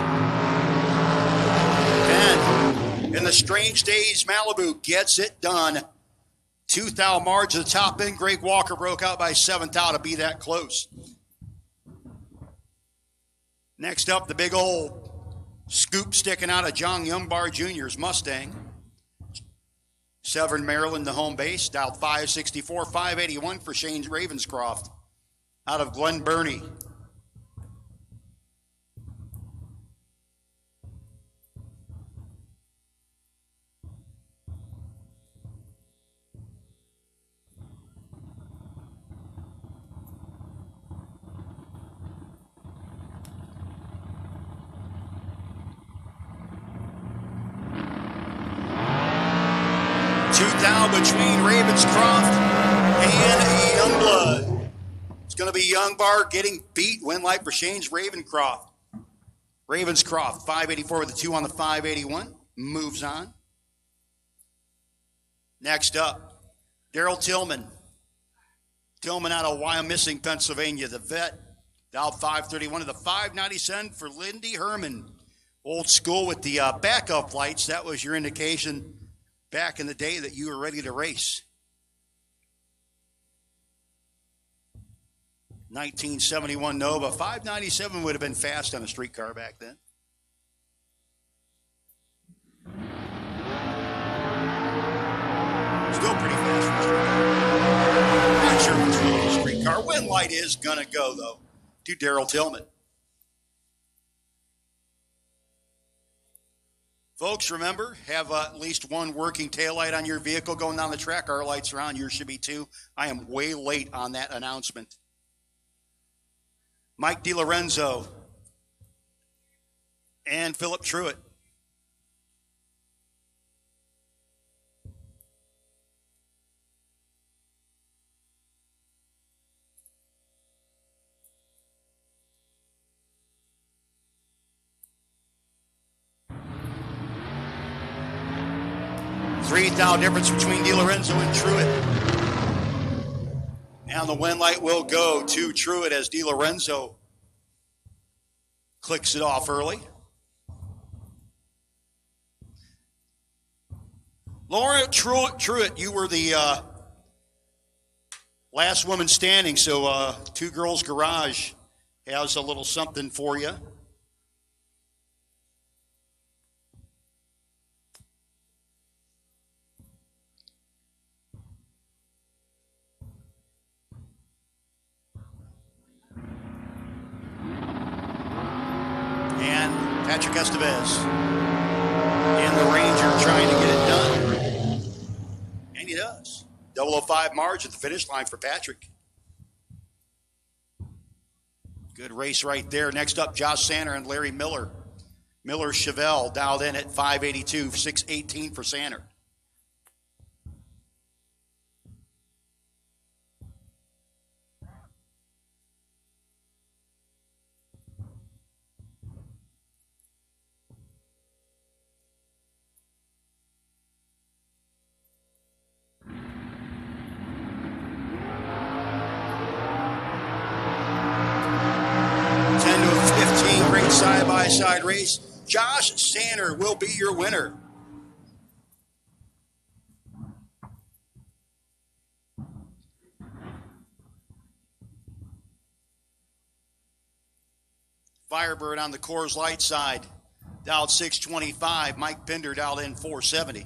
And in the Strange Days, Malibu gets it done. 2 thou margin at the top end. Greg Walker broke out by 7 thou to be that close. Next up, the big old scoop sticking out of John Youngbar Jr.'s Mustang. Severn, Maryland, the home base. Dialed 564, 581 for Shane Ravenscroft out of Glen Burnie. Between Ravenscroft and Youngblood. It's going to be Youngbar getting beat. Win light for Shane's Ravenscroft. 584 with the 2 on the 581. Moves on. Next up, Daryl Tillman. Tillman out of Wyomissing, Pennsylvania. The vet. Dialed 531 to the 597 for Lindy Herman. Old school with the backup lights. That was your indication back in the day that you were ready to race. 1971 Nova. 597 would have been fast on a street car back then. Still pretty fast for a street car. Not sure if it's really a street car. Wind light is going to go, though, to Daryl Tillman. Folks, remember, have at least one working taillight on your vehicle going down the track. Our lights are on. Yours should be too. I am way late on that announcement. Mike DiLorenzo and Philip Truitt. $3 thou difference between DiLorenzo and Truitt. And the wind light will go to Truitt as DiLorenzo clicks it off early. Laura Truitt, you were the last woman standing, so Two Girls Garage has a little something for you. And Patrick Estevez and the Ranger trying to get it done. And he does. 005 March at the finish line for Patrick. Good race right there. Next up, Josh Sanner and Larry Miller. Miller Chevelle dialed in at 582, 618 for Sanner. side-by-side race. Josh Sander will be your winner. Firebird on the Coors Light side, dialed 625. Mike Pinder dialed in 470.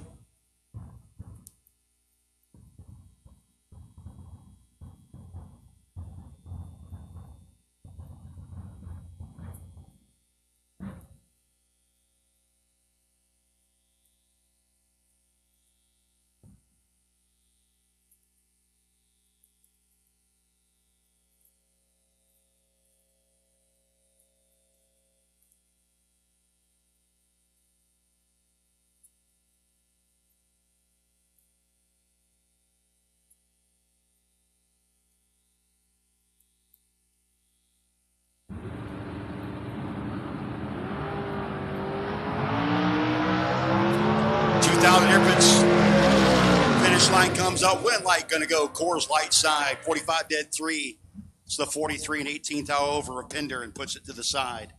Finish line comes up. Win light going to go Coors Light side. 45 dead 3. It's the 43 and 18th hour over a Pinder and puts it to the side.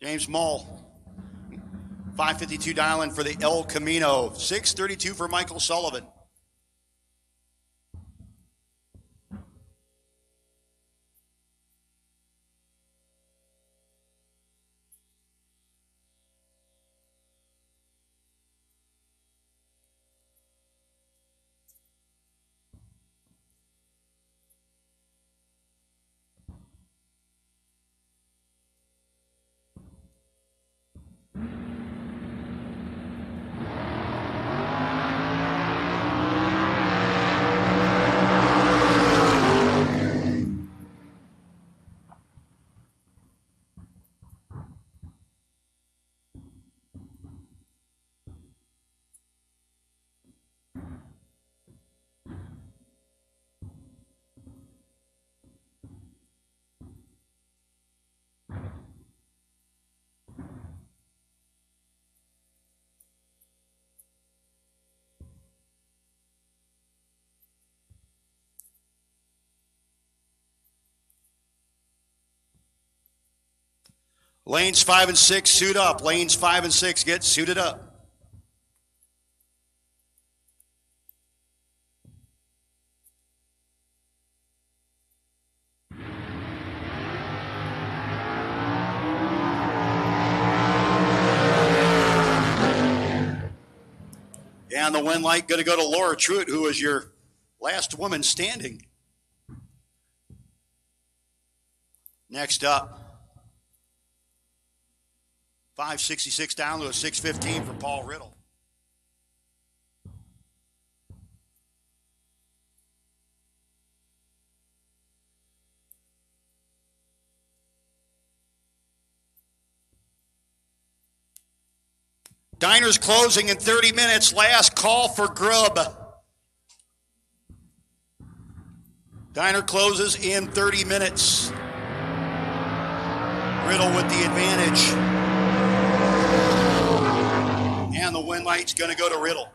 James Mull. 552 dialing for the El Camino. 632 for Michael Sullivan. Lanes 5 and 6 suit up. Lanes 5 and 6 get suited up. And the win light going to go to Laura Truitt, who is your last woman standing. Next up, 566 down to a 615 for Paul Riddle. Diner's closing in 30 minutes. Last call for grub. Diner closes in 30 minutes. Riddle with the advantage. And the win light's going to go to Riddle.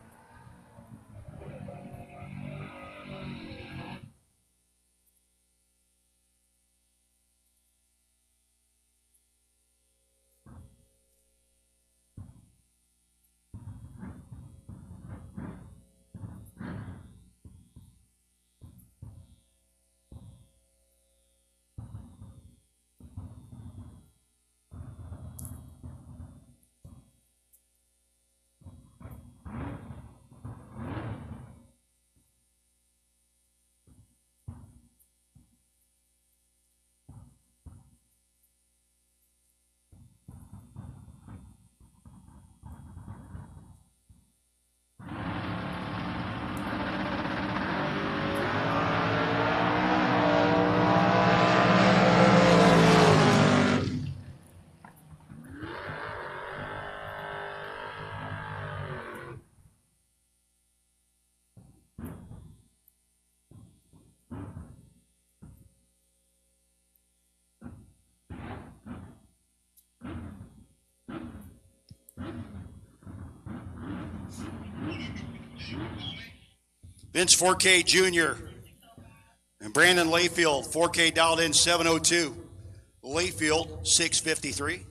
Vince 4K Jr. and Brandon Layfield, 4K dialed in 702. Layfield, 6:53.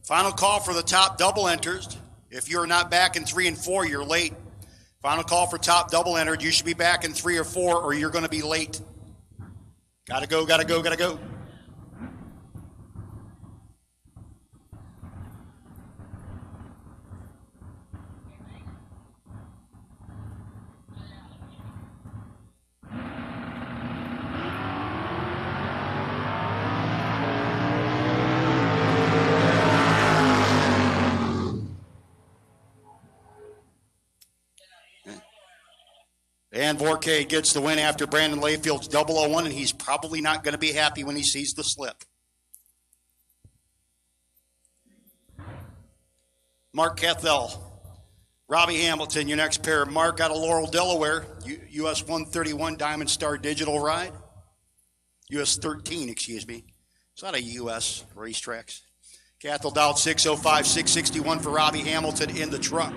Final call for the top double enters. If you're not back in 3 and 4, you're late. Final call for top double entered. You should be back in 3 or 4 or you're going to be late. Gotta go, gotta go, gotta go. And Vorkay gets the win after Brandon Layfield's 001, and he's probably not going to be happy when he sees the slip. Mark Cathell, Robbie Hamilton, your next pair. Mark out of Laurel, Delaware, US 131 Diamond Star Digital ride. US 13, excuse me. It's not a US racetracks. Cathell dialed 605, 661 for Robbie Hamilton in the truck.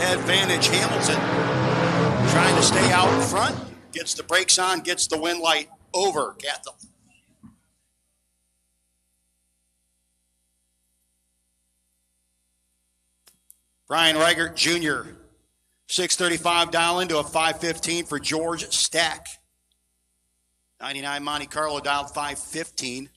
Advantage Hamilton, trying to stay out in front, gets the brakes on, gets the wind light over Cathell. Brian Reichert Jr., 635 dial into a 515 for George Stack. 99 Monte Carlo dialed 515.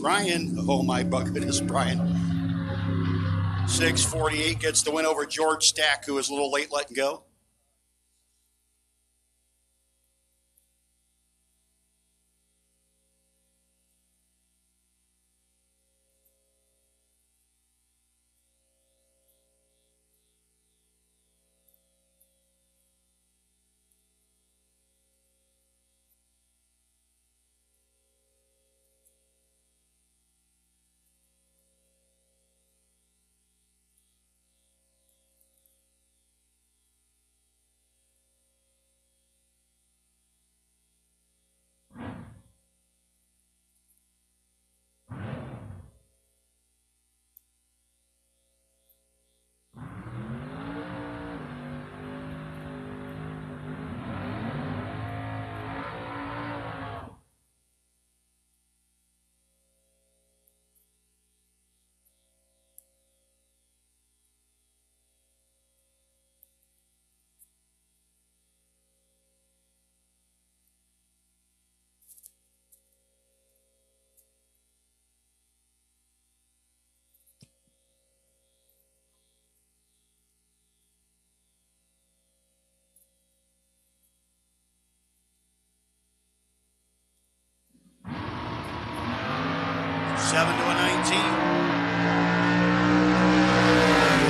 Brian, oh my goodness, Brian. 648 gets the win over George Stack, who was a little late letting go. Seven to a 19.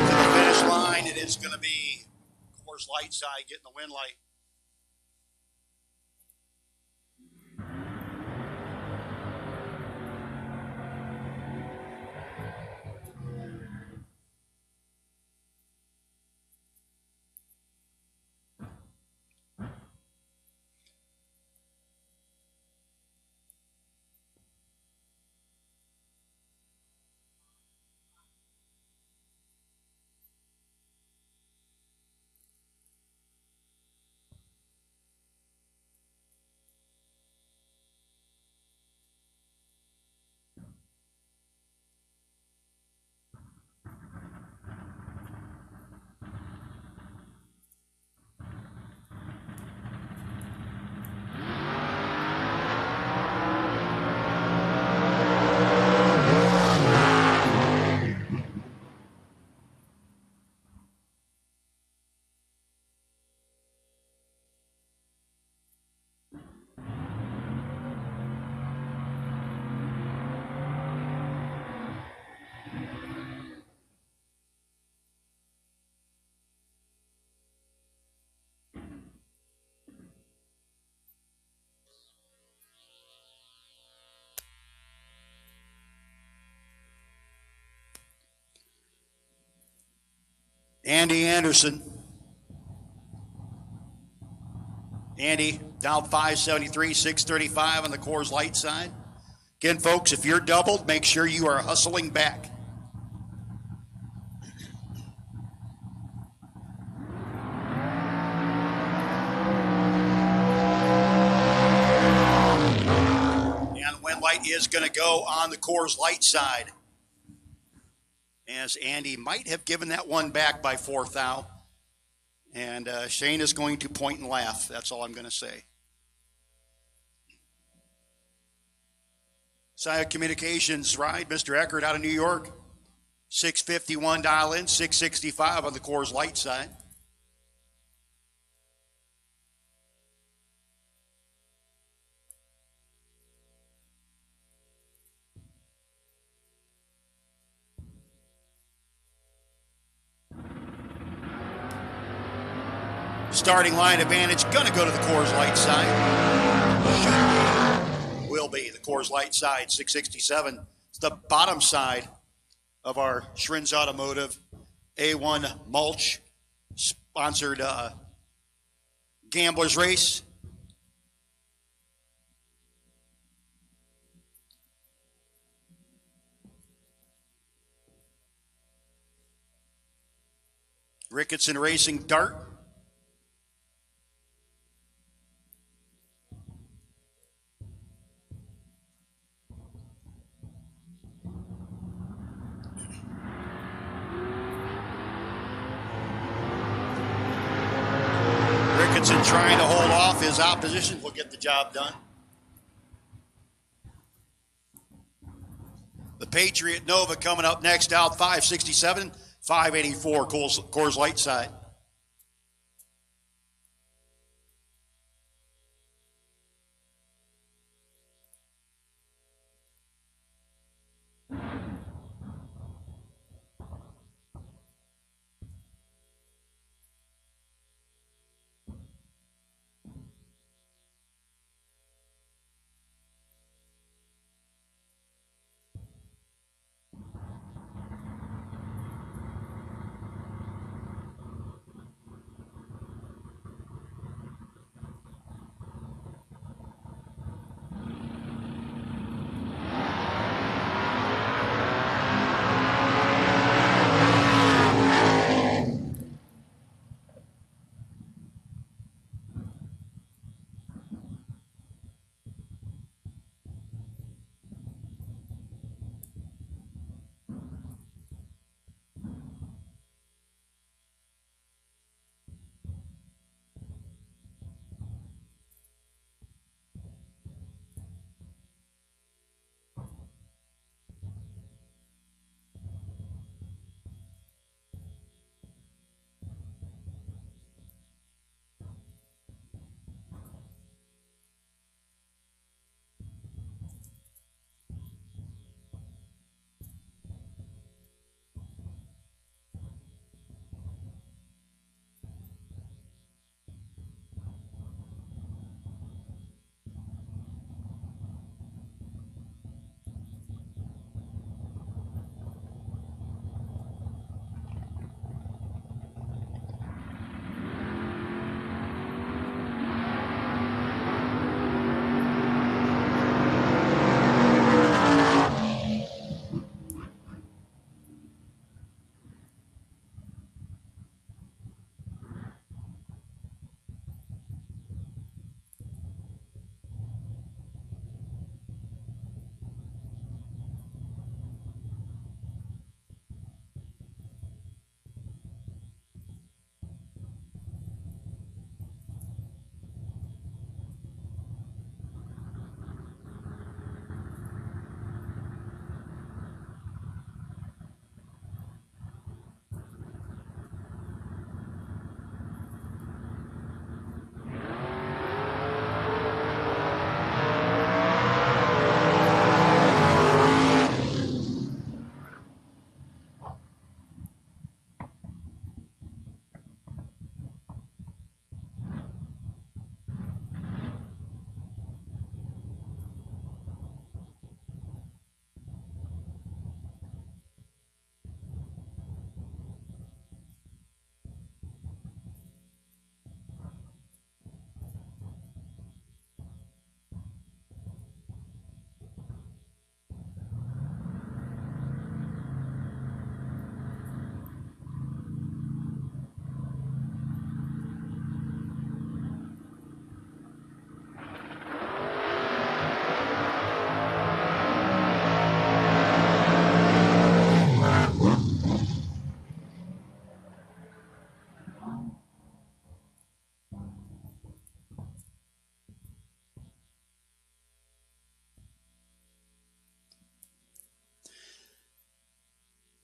To the finish line, it is going to be Coors Light side getting the win light. Andy Anderson. Andy down 573, 635 on the Coors Light side. Again, folks, if you're doubled, make sure you are hustling back. And the wind light is going to go on the Coors Light side, as Andy might have given that one back by 4th thou. And Shane is going to point and laugh. That's all I'm going to say. Saya Communications ride, Mr. Eckert out of New York. 651 dial in, 665 on the Coors Light side. Starting line advantage, gonna go to the Coors Light side. Will be the Coors Light side, 667. It's the bottom side of our Schrinz Automotive A1 Mulch sponsored Gamblers Race. Ricketson Racing Dart. Ricketson trying to hold off his opposition will get the job done. The Patriot Nova coming up next out 567, 584 Coors Light side.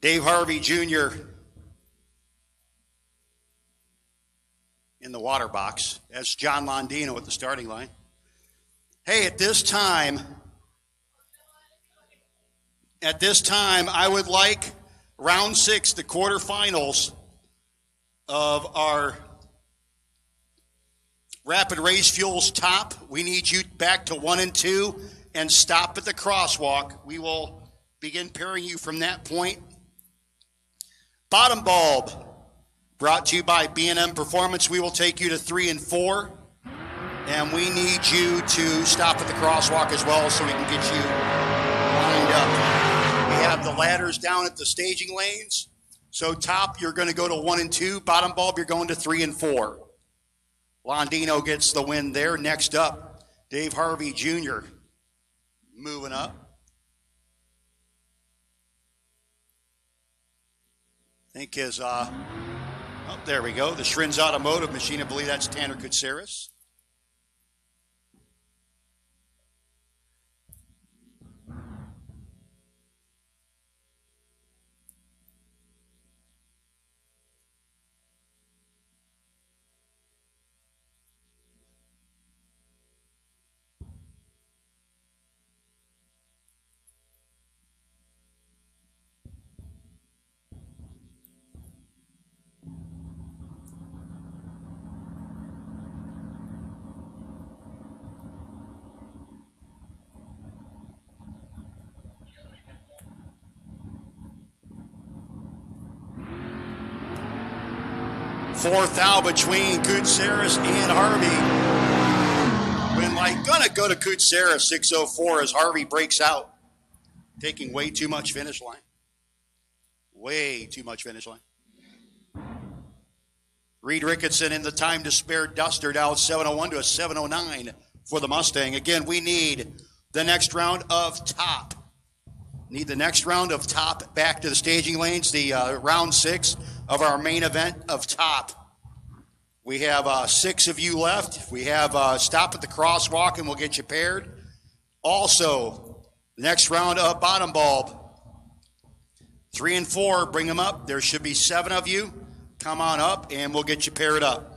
Dave Harvey Jr. in the water box. That's John Londino at the starting line. Hey, at this time, I would like round 6, the quarterfinals of our Rapid Race Fuels top. We need you back to 1 and 2 and stop at the crosswalk. We will begin pairing you from that point. Bottom bulb, brought to you by B&M Performance. We will take you to 3 and 4. And we need you to stop at the crosswalk as well so we can get you lined up. We have the ladders down at the staging lanes. So top, you're going to go to 1 and 2. Bottom bulb, you're going to 3 and 4. Londino gets the win there. Next up, Dave Harvey Jr. moving up. I think his, oh, there we go. The Shrins Automotive machine. I believe that's Tanner Kutseris. Fourth out between Kutseris and Harvey. When like gonna go to Kutseris, 6:04 as Harvey breaks out, taking way too much finish line. Way too much finish line. Reed Ricketson in the time to spare Duster down 7:01 to a 7:09 for the Mustang. Again, we need the next round of top. Need the next round of top back to the staging lanes, the round 6 of our main event of top. We have 6 of you left. We have stop at the crosswalk and we'll get you paired. Also, the next round of bottom bulb. 3 and 4, bring them up. There should be 7 of you. Come on up and we'll get you paired up.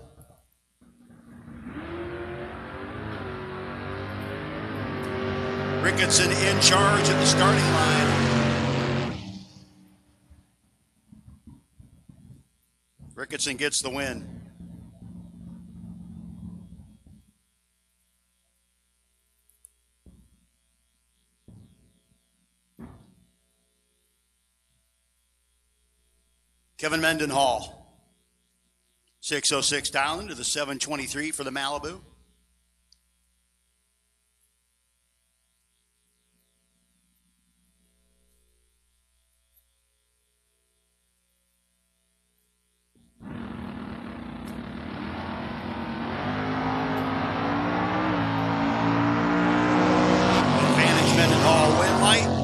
Ricketson in charge at the starting line. Ricketson gets the win. Kevin Mendenhall, 6:06 down to the 7:23 for the Malibu.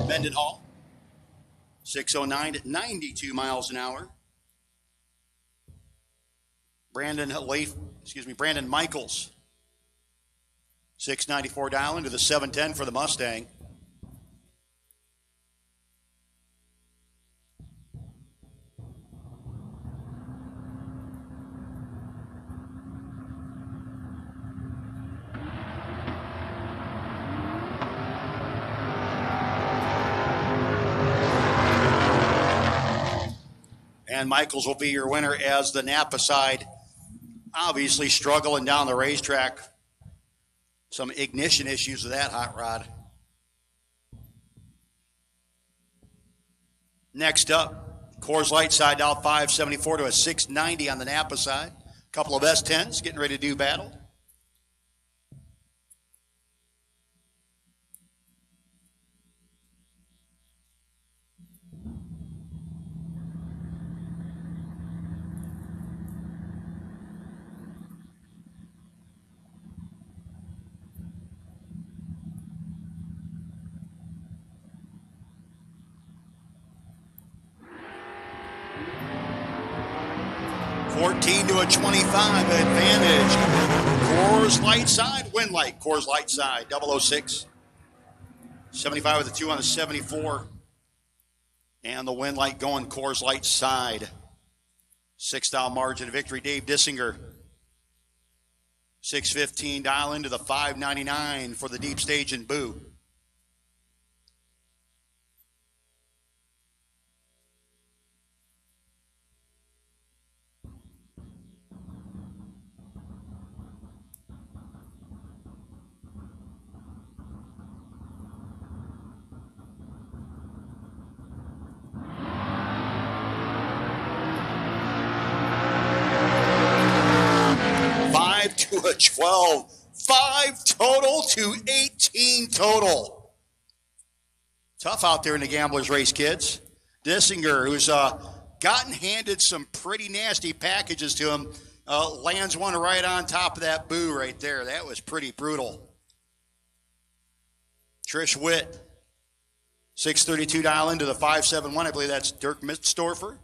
Mendenhall, 6:09 at 92 miles an hour. Brandon Michaels, 6:94 down into the 7:10 for the Mustang. And Michaels will be your winner as the Napa side obviously struggling down the racetrack. Some ignition issues with that hot rod. Next up, Coors Light side out 574 to a 690 on the Napa side. A couple of S10s getting ready to do battle. To a 25 advantage. Coors Light side, win light. Coors Light side, 006. 75 with the 2 on the 74. And the win light going Coors Light side. 6-down margin of victory, Dave Dissinger. 615 dial into the 599 for the deep stage and boo. To a 12, 5 total to 18 total. Tough out there in the Gamblers Race, kids. Dissinger, who's gotten handed some pretty nasty packages to him, lands one right on top of that boo right there. That was pretty brutal. Trish Witt, 632 dial into the 571. I believe that's Dirk Mitzdorfer.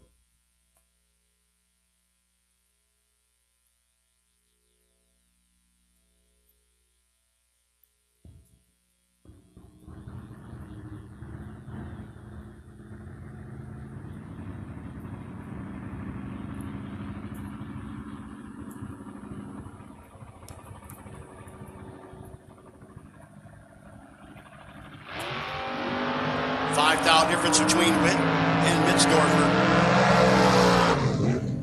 $5,000 difference between Witt and Mitzdorfer.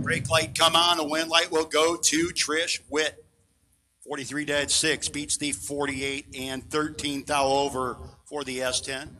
Brake light come on. The wind light will go to Trish Witt. 43 dead 6 beats the 48 and 13 thou over for the S10.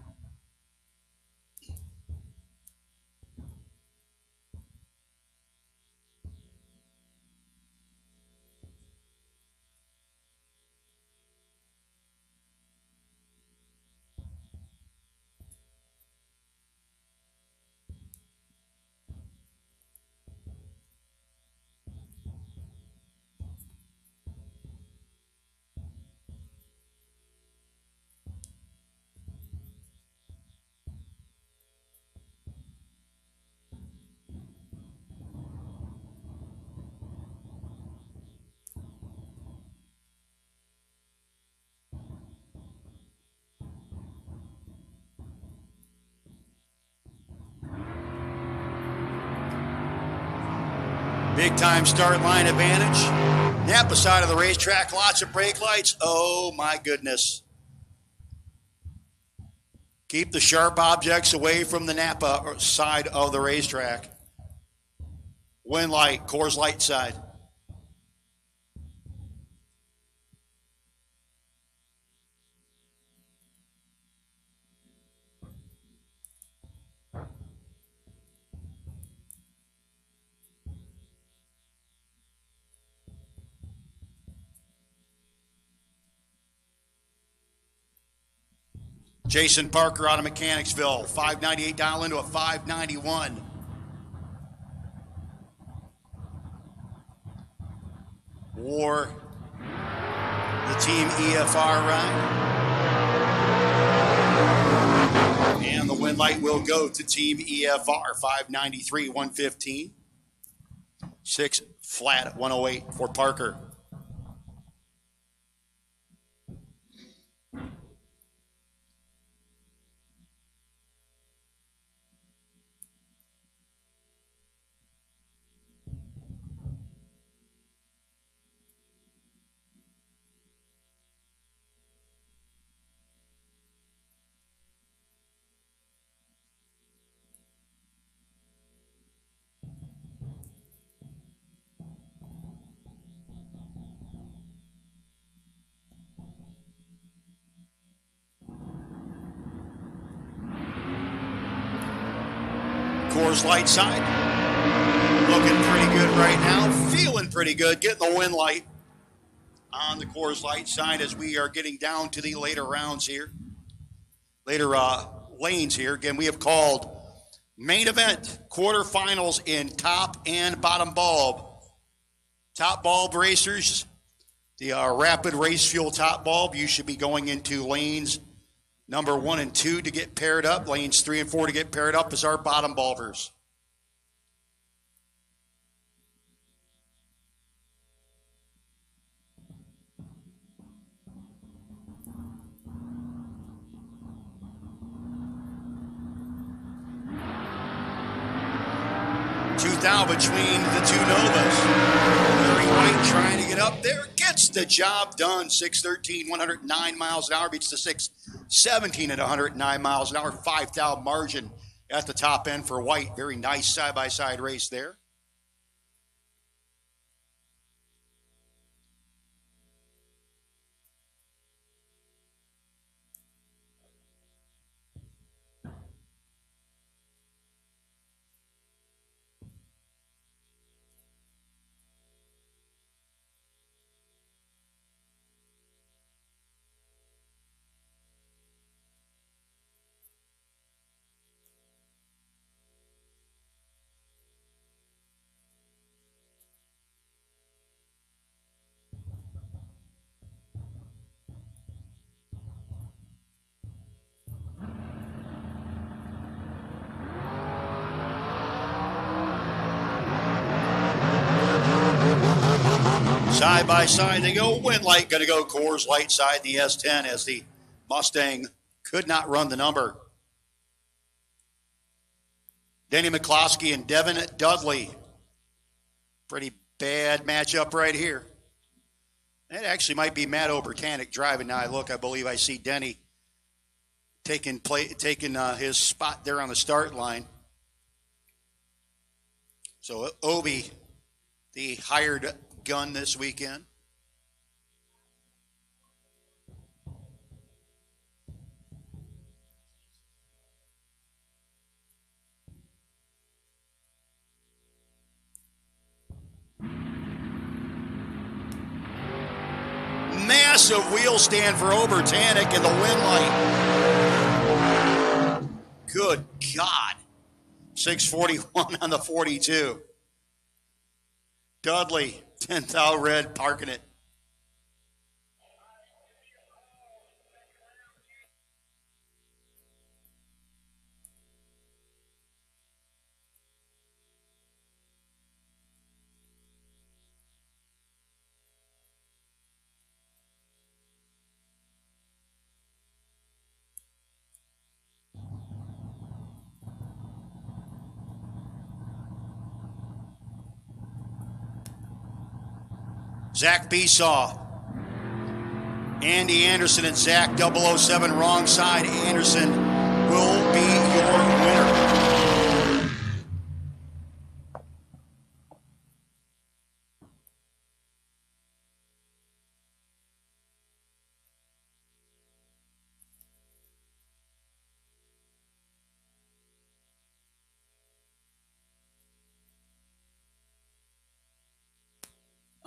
Big time start line advantage. Napa side of the racetrack, lots of brake lights. Oh my goodness. Keep the sharp objects away from the Napa side of the racetrack. Wind light, Coors Light side. Jason Parker out of Mechanicsville, 598 dial into a 591. War, the Team EFR ride. And the win light will go to Team EFR, 593, 115. 6 flat at 108 for Parker. Coors Light side. Looking pretty good right now. Feeling pretty good. Getting the wind light on the Coors Light side as we are getting down to the later rounds here. Later lanes here. Again, we have called main event quarterfinals in top and bottom bulb. Top bulb racers, the rapid race fuel top bulb, you should be going into lanes number 1 and 2 to get paired up. Lanes 3 and 4 to get paired up as our bottom bulbers. now between the two Novas. Larry White trying to get up there. Gets the job done. 613, 109 miles an hour. Beats the 617 at 109 miles an hour. 5,000 margin at the top end for White. Very nice side-by-side race there. Side by side they go. Wind light going to go Coors Light side the S10 as the Mustang could not run the number. Denny McCloskey and Devin Dudley. Pretty bad matchup right here. That actually might be Matt Obertanic driving. Now I look, I believe I see Denny taking his spot there on the start line. So Obi, the hired gun this weekend. Massive wheel stand for Obertanic in the wind light. Good God. 641 on the 42. Dudley, 10th red, parking it. Zach Besaw, Andy Anderson and Zach 007 wrong side. Anderson will be your winner.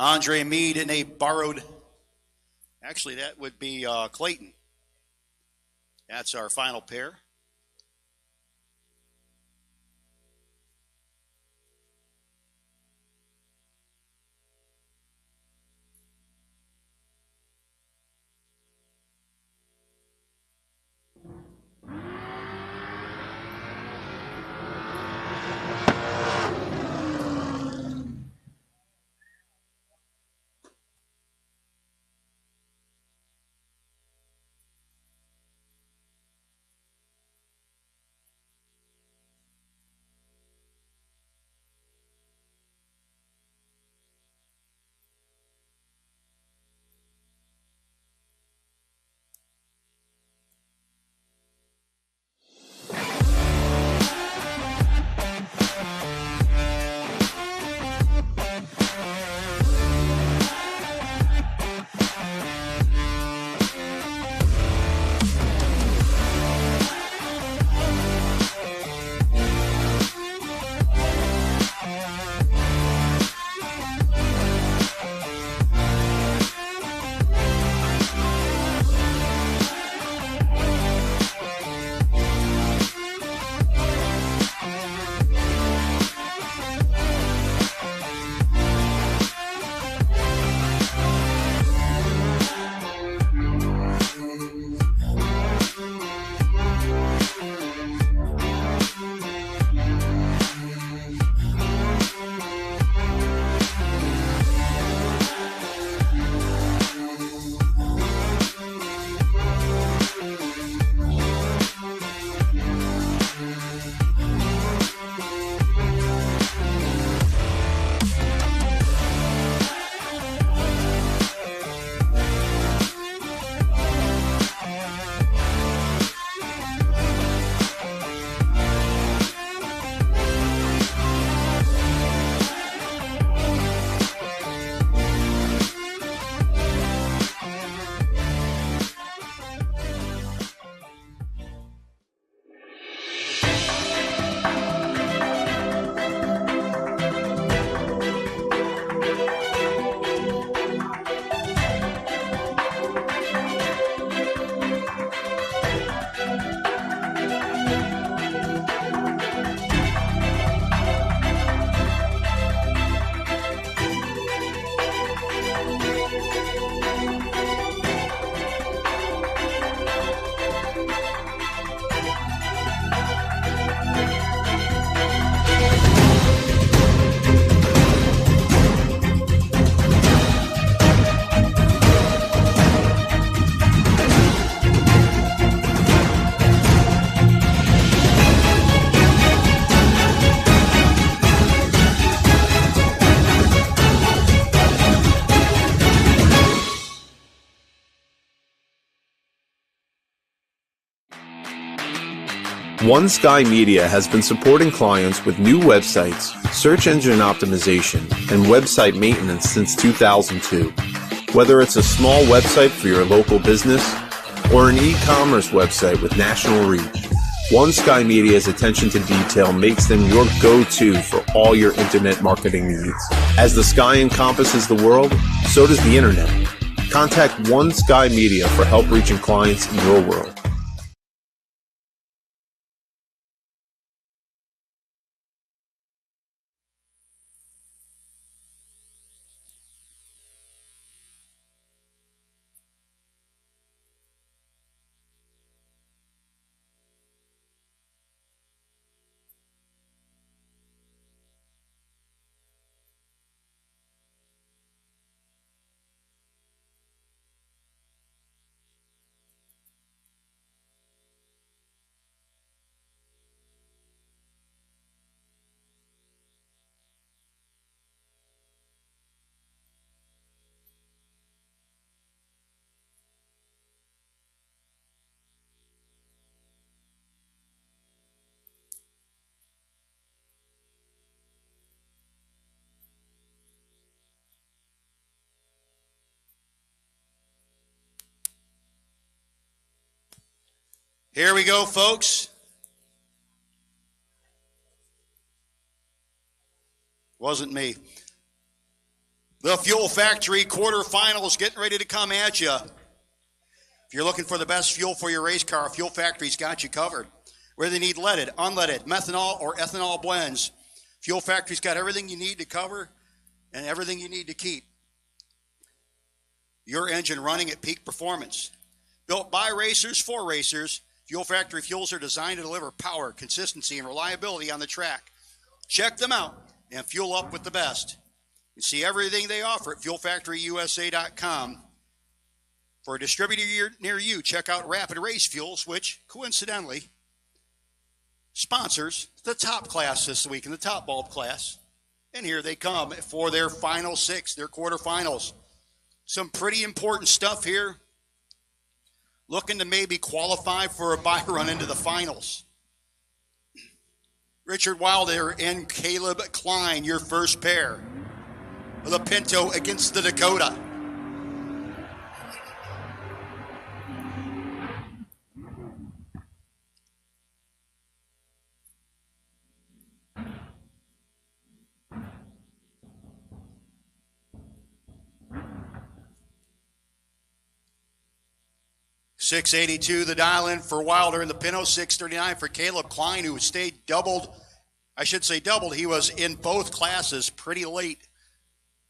Andre Mead in a borrowed, actually that would be Clayton. That's our final pair. One Sky Media has been supporting clients with new websites, search engine optimization, and website maintenance since 2002. Whether it's a small website for your local business or an e-commerce website with national reach, One Sky Media's attention to detail makes them your go-to for all your internet marketing needs. As the sky encompasses the world, so does the internet. Contact One Sky Media for help reaching clients in your world. Here we go, folks. Wasn't me. The Fuel Factory quarterfinals getting ready to come at you. If you're looking for the best fuel for your race car, Fuel Factory's got you covered. Whether you need leaded, unleaded, methanol, or ethanol blends, Fuel Factory's got everything you need to cover and everything you need to keep your engine running at peak performance. Built by racers for racers, Fuel Factory fuels are designed to deliver power, consistency, and reliability on the track. Check them out and fuel up with the best. You see everything they offer at fuelfactoryusa.com. For a distributor near you, check out Rapid Race Fuels, which coincidentally sponsors the top class this week in the top bulb class. And here they come for their final six, their quarterfinals. Some pretty important stuff here. Looking to maybe qualify for a bye run into the finals. Richard Wilder and Caleb Klein, your first pair. The Pinto against the Dakota. $682 the dial-in for Wilder and the Pinto, $639 for Caleb Klein, who stayed doubled. I should say doubled. He was in both classes pretty late.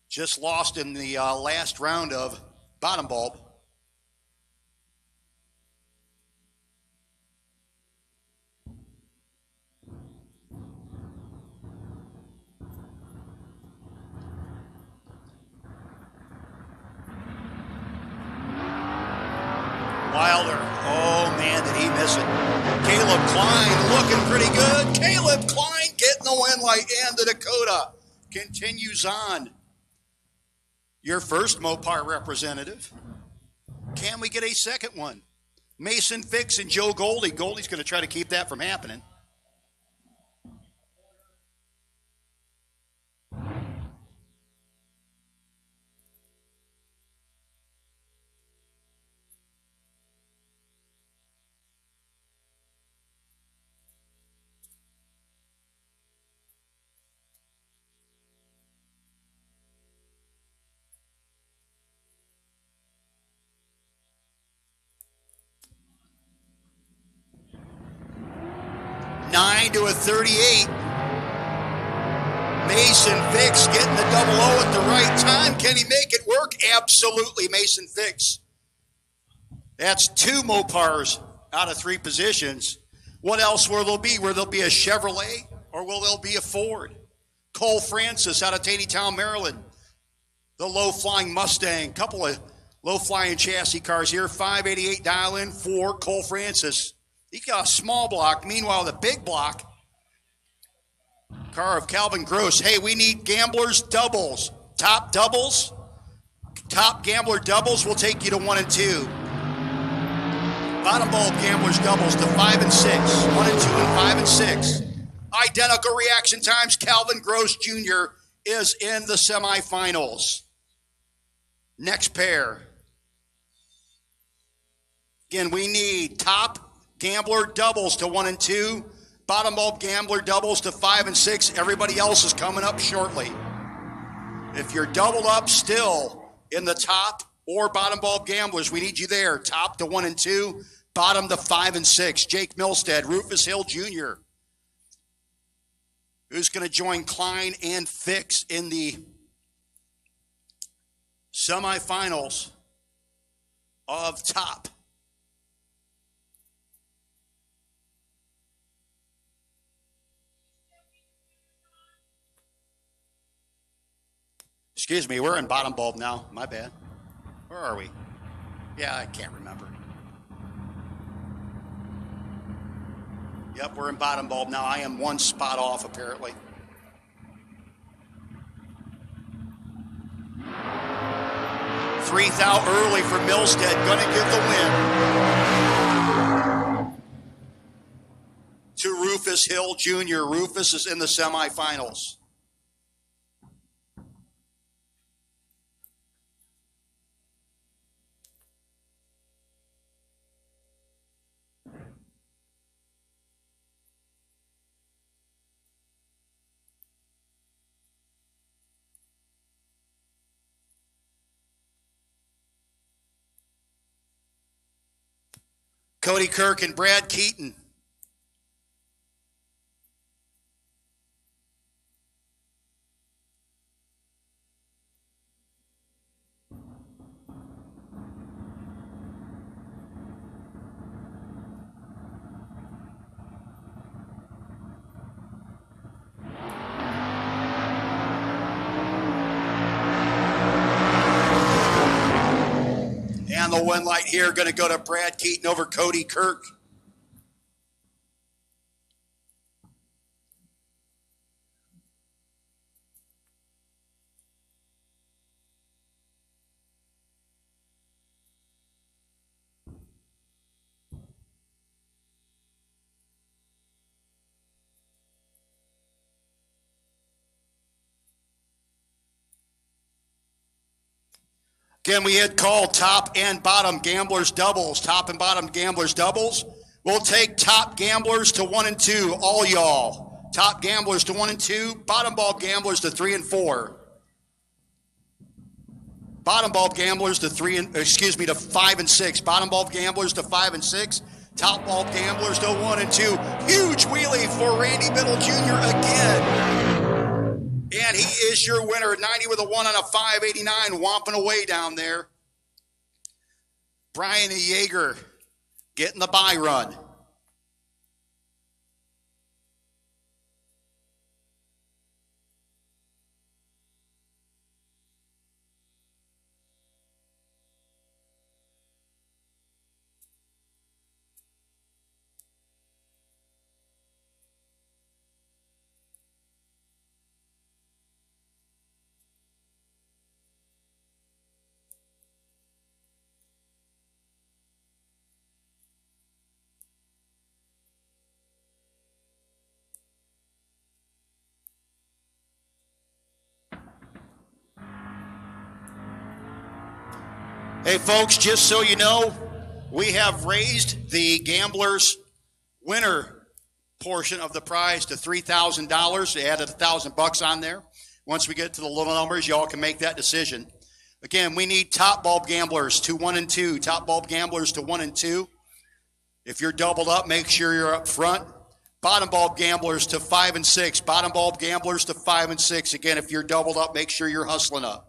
Just lost in the last round of bottom bulb. Wilder, oh man, did he miss it. Caleb Klein looking pretty good. Caleb Klein getting the win like and the Dakota continues on. Your first Mopar representative. Can we get a second one? Mason Fix and Joe Goldie. Goldie's going to try to keep that from happening. Nine to a 38. Mason Fix getting the double O at the right time. Can he make it work? Absolutely, Mason Fix. That's two Mopars out of three positions. What else will there be? Will there be a Chevrolet or will there be a Ford? Cole Francis out of Taneytown, Maryland. The low-flying Mustang. Couple of low-flying chassis cars here. 588 dial-in for Cole Francis. He got a small block. Meanwhile, the big block, car of Calvin Gross. Hey, we need gamblers doubles. Top doubles, top gambler doubles will take you to 1 and 2. Bottom bulb gamblers doubles to 5 and 6. 1 and 2 and 5 and 6. Identical reaction times. Calvin Gross Jr. is in the semifinals. Next pair. Again, we need top gambler doubles to 1 and 2. Bottom bulb gambler doubles to 5 and 6. Everybody else is coming up shortly. If you're doubled up still in the top or bottom bulb gamblers, we need you there. Top to 1 and 2, bottom to 5 and 6. Jake Milstead, Rufus Hill Jr., who's going to join Klein and Fix in the semifinals of top. Excuse me, we're in bottom bulb now. My bad. Where are we? Yeah, I can't remember. Yep, we're in bottom bulb now. I am 1 spot off, apparently. $3,000 early for Milstead. Going to give the win to Rufus Hill Jr. Rufus is in the semifinals. Cody Kirk and Brad Keaton. And the one light here going to go to Brad Keaton over Cody Kirk. Again, we had called top and bottom gamblers doubles. Top and bottom gamblers doubles. We'll take top gamblers to 1 and 2, all y'all. Top gamblers to 1 and 2. Bottom bulb gamblers to 3 and 4. Bottom bulb gamblers to 5 and 6. Bottom bulb gamblers to 5 and 6. Top bulb gamblers to 1 and 2. Huge wheelie for Randy Biddle Jr. again. And he is your winner, 90 with a 1 on a 589, whomping away down there. Brian Yeager getting the bye run. Hey, folks, just so you know, we have raised the gamblers' winner portion of the prize to $3,000. They added $1,000 on there. Once we get to the little numbers, y'all can make that decision. Again, we need top bulb gamblers to 1 and 2. Top bulb gamblers to 1 and 2. If you're doubled up, make sure you're up front. Bottom bulb gamblers to 5 and 6. Bottom bulb gamblers to 5 and 6. Again, if you're doubled up, make sure you're hustling up.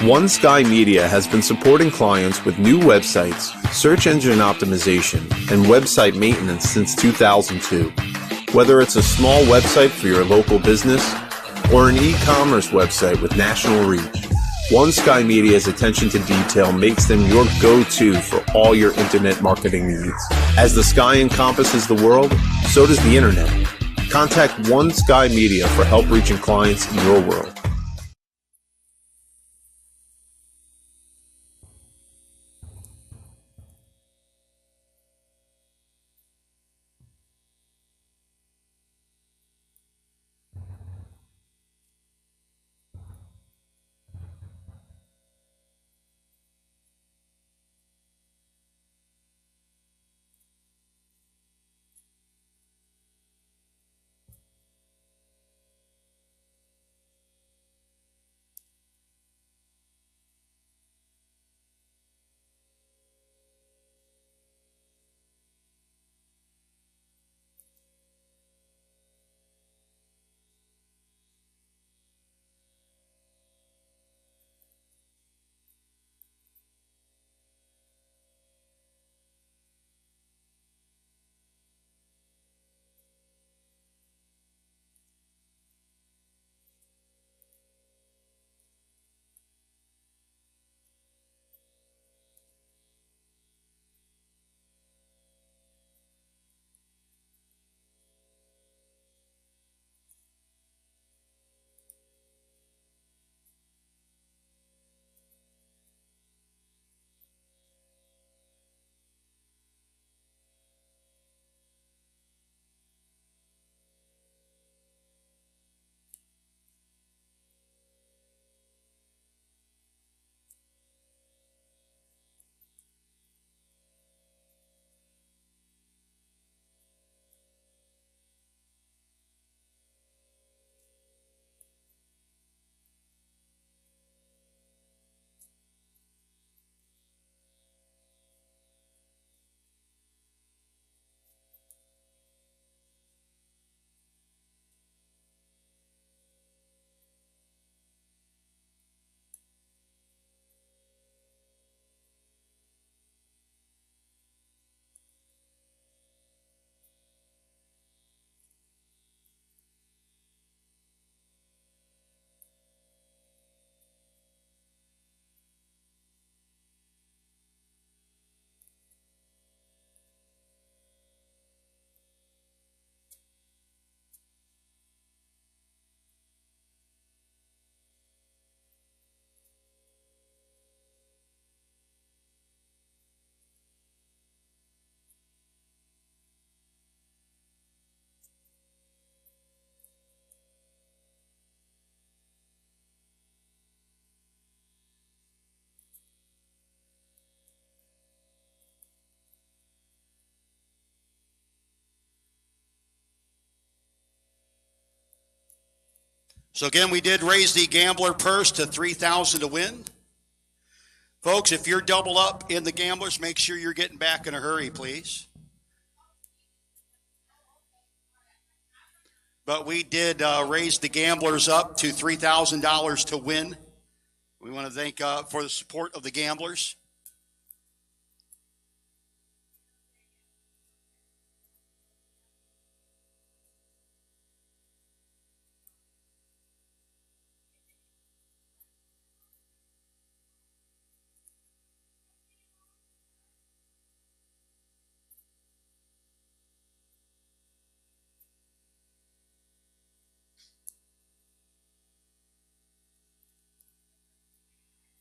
One Sky Media has been supporting clients with new websites, search engine optimization, and website maintenance since 2002. Whether it's a small website for your local business or an e-commerce website with national reach, One Sky Media's attention to detail makes them your go-to for all your internet marketing needs. As the sky encompasses the world, so does the internet. Contact One Sky Media for help reaching clients in your world. So again, we did raise the gambler purse to $3,000 to win. Folks, if you're double up in the gamblers, make sure you're getting back in a hurry, please. But we did raise the gamblers up to $3,000 to win. We want to thank for the support of the gamblers.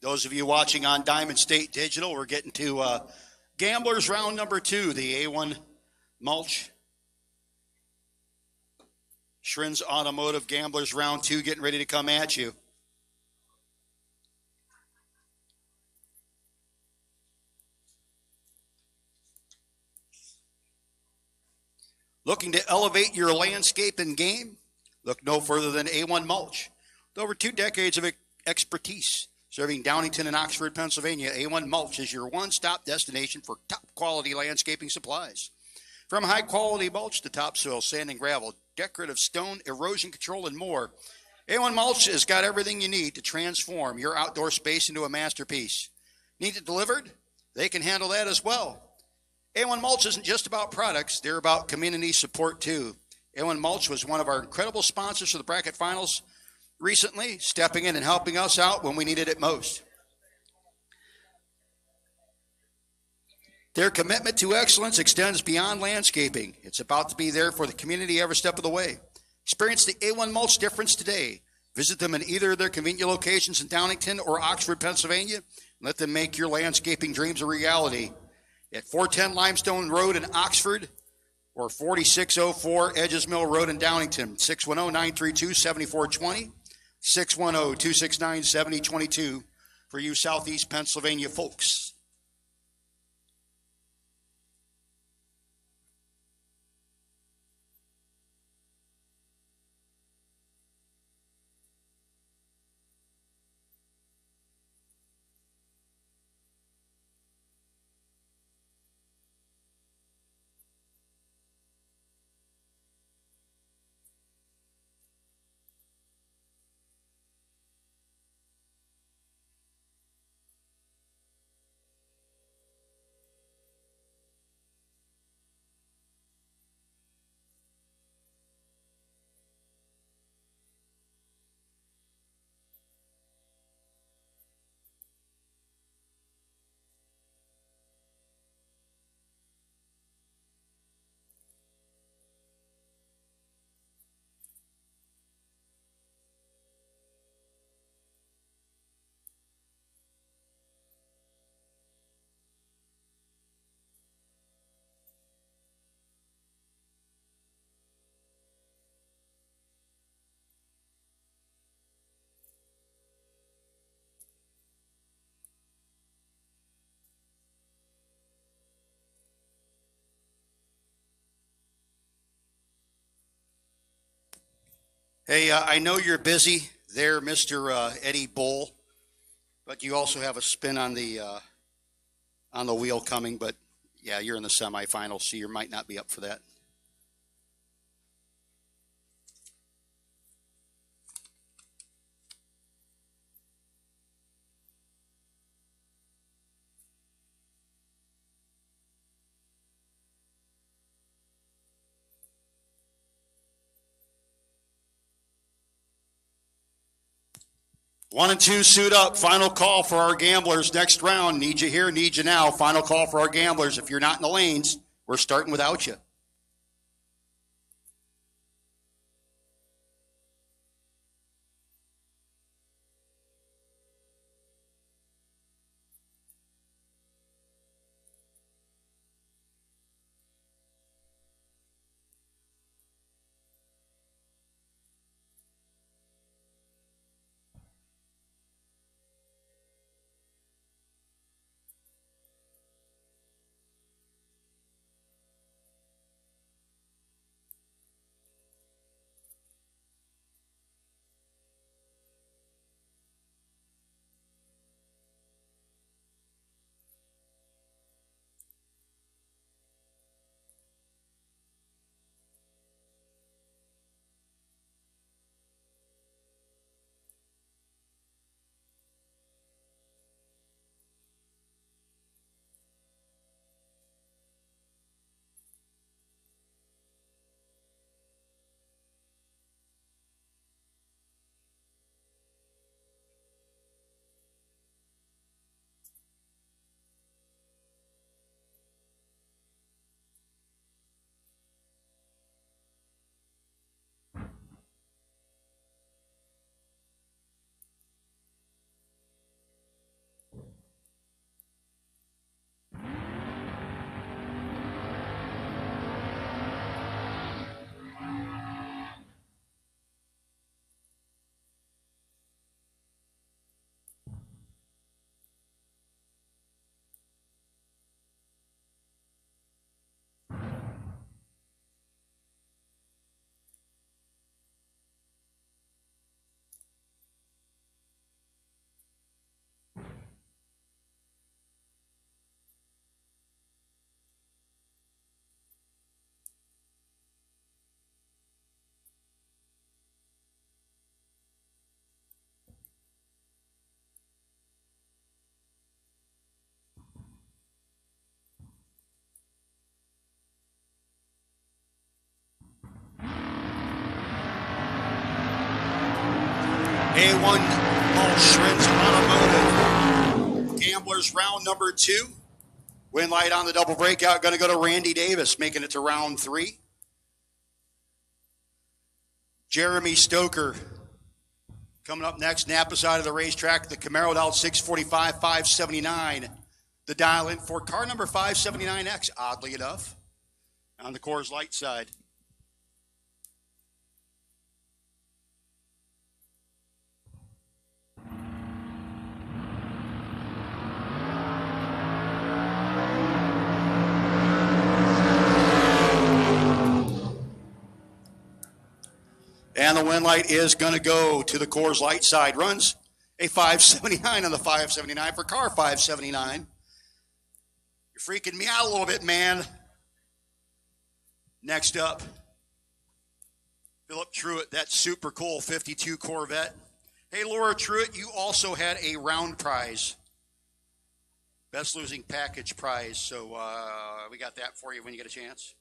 Those of you watching on Diamond State Digital, we're getting to Gamblers round number 2, the A1 mulch. Schrin's Automotive Gamblers round 2 getting ready to come at you. Looking to elevate your landscape and game? Look no further than A1 Mulch. With over 2 decades of expertise serving Downingtown and Oxford, Pennsylvania, A1 Mulch is your one-stop destination for top-quality landscaping supplies. From high-quality mulch to topsoil, sand and gravel, decorative stone, erosion control, and more, A1 Mulch has got everything you need to transform your outdoor space into a masterpiece. Need it delivered? They can handle that as well. A1 Mulch isn't just about products, they're about community support too. A1 Mulch was one of our incredible sponsors for the bracket finals recently, stepping in and helping us out when we needed it most. Their commitment to excellence extends beyond landscaping. It's about to be there for the community every step of the way. Experience the A1 Mulch difference today. Visit them in either of their convenient locations in Downingtown or Oxford, Pennsylvania. Let them make your landscaping dreams a reality. At 410 Limestone Road in Oxford or 4604 Edges Mill Road in Downingtown, 610-932-7420, 610-269-7022 for you Southeast Pennsylvania folks. Hey, I know you're busy there, Mr. Eddie Bull, but you also have a spin on the wheel coming. But yeah, you're in the semifinals, so you might not be up for that. One and two, suit up. Final call for our gamblers. Next round. Need you here, need you now. Final call for our gamblers. If you're not in the lanes, we're starting without you. A1 Paul Schrin's Automotive. Gamblers round number 2. Win light on the double breakout. Going to go to Randy Davis, making it to round 3. Jeremy Stoker coming up next. Napa side of the racetrack. The Camaro out 645, 579. The dial in for car number 579X, oddly enough, on the Coors Light side. And the win light is going to go to the Coors Light side. Runs a 579 on the 579 for car 579. You're freaking me out a little bit, man. Next up, Philip Truitt, that super cool 52 Corvette. Hey, Laura Truitt, you also had a round prize. Best losing package prize. So we got that for you when you get a chance.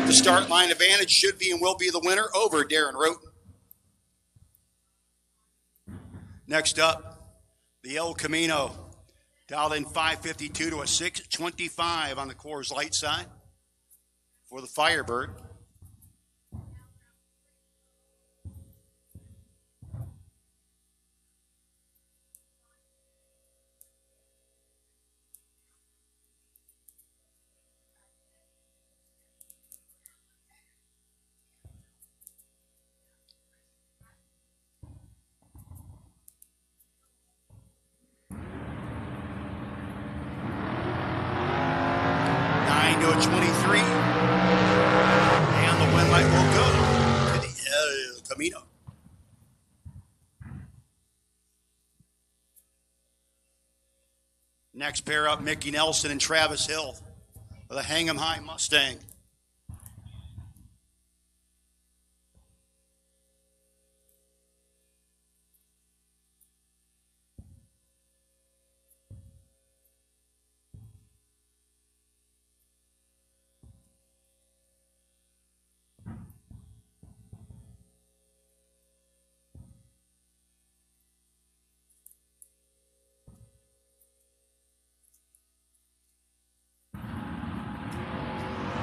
The start line advantage should be and will be the winner over Darren Roten. Next up, the El Camino. Dialed in 552 to a 625 on the Coors Light side for the Firebird. To a 23, and the win light will go to the El Camino. Next pair up, Mickey Nelson and Travis Hill with a Hang 'em High Mustang.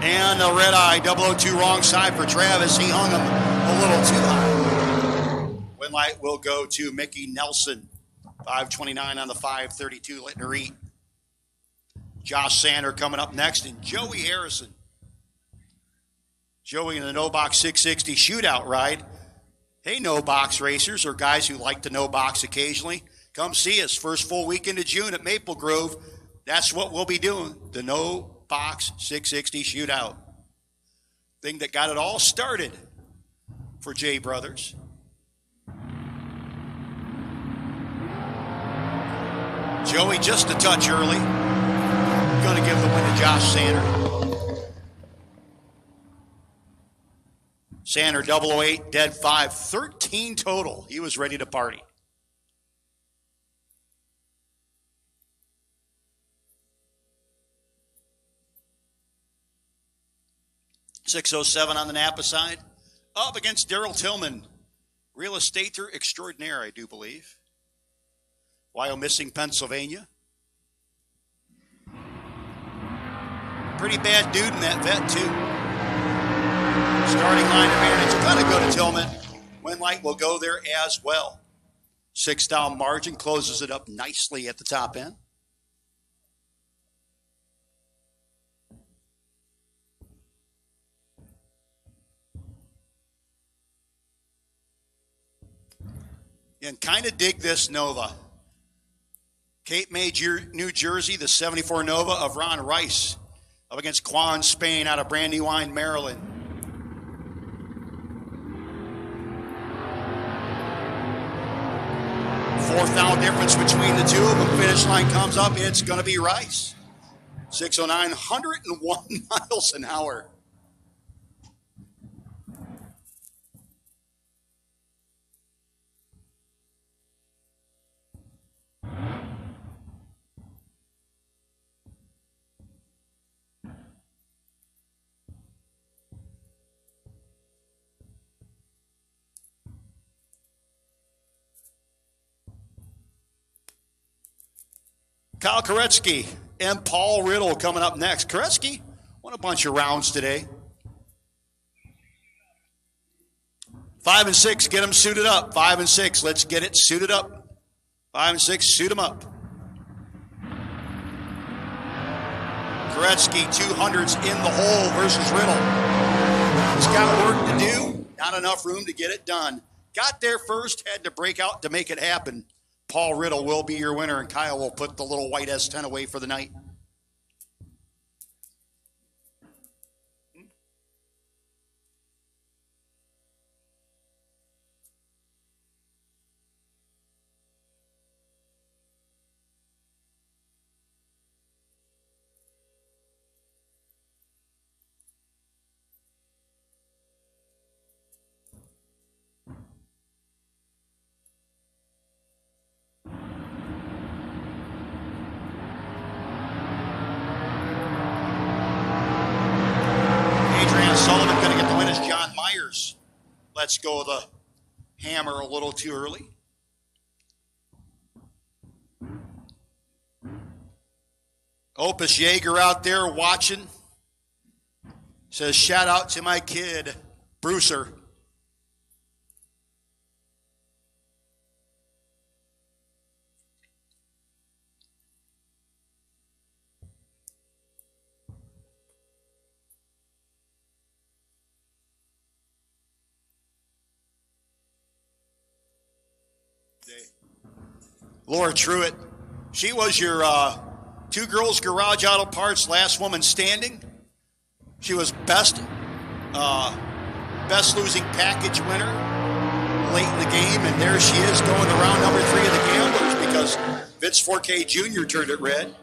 And the red eye, 002 wrong side for Travis. He hung him a little too high. Win light will go to Mickey Nelson. 529 on the 532, letting her eat. Josh Sander coming up next, and Joey Harrison. Joey in the No Box 660 shootout ride. Hey, No Box racers or guys who like to No Box occasionally, come see us. First full weekend of June at Maple Grove. That's what we'll be doing, the No Box 660 shootout. Thing that got it all started for Jay Brothers. Joey just a touch early. Going to give the win to Josh Sander. Sander 008, dead 5, 13 total. He was ready to party. .607 on the Napa side. Up against Daryl Tillman. Real estater extraordinaire, I do believe. Wyomissing, Pennsylvania. Pretty bad dude in that vet, too. Starting line advantage. Going to go to Tillman. Win light will go there as well. 6 down margin. Closes it up nicely at the top end. And kind of dig this Nova. Cape May, New Jersey, the 74 Nova of Ron Rice. Up against Quan Spain out of Brandywine, Maryland. 4th down difference between the two of them. Finish line comes up. It's going to be Rice. 609, 101 miles an hour. Kyle Koretsky and Paul Riddle coming up next. Koretsky won a bunch of rounds today. 5 and 6, get them suited up. 5 and 6, let's get it suited up. 5 and 6, suit them up. Koretsky, 200s in the hole versus Riddle. He's got work to do, not enough room to get it done. Got there first, had to break out to make it happen. Paul Riddle will be your winner, and Kyle will put the little white S10 away for the night. Sullivan going to get the win as John Myers lets go of the hammer a little too early. Opus Jaeger out there watching. Says, shout out to my kid, Brewser. Laura Truitt, she was your Two Girls Garage Auto Parts last woman standing. She was best losing package winner late in the game, and there she is going to round number 3 of the Gamblers because Vince Forquet Jr. turned it red.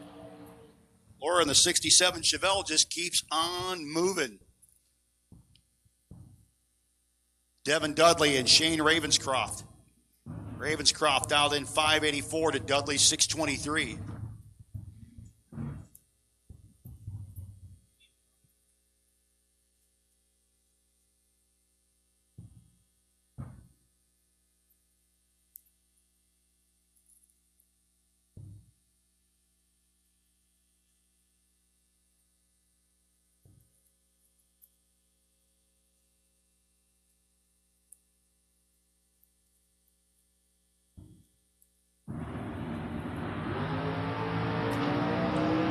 Laura in the 67 Chevelle just keeps on moving. Devin Dudley and Shane Ravenscroft. Ravenscroft dialed in 584 to Dudley 623.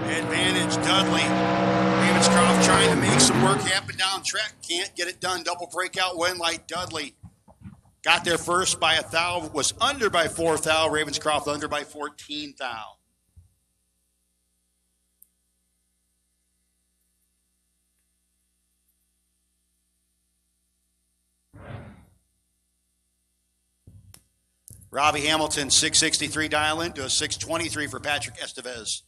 Advantage Dudley. Ravenscroft trying to make some work happen down track. Can't get it done. Double breakout win like Dudley. Got there first by a thou. Was under by 4 thou. Ravenscroft under by 14 thou. Robbie Hamilton, 663 dial in to a 623 for Patrick Estevez.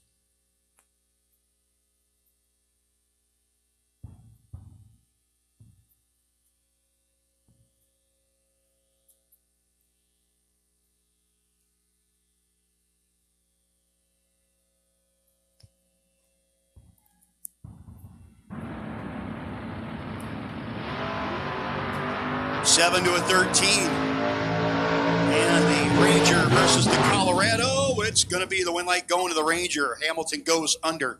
Seven to a 13. And the Ranger versus the Colorado. It's going to be the win light going to the Ranger. Hamilton goes under.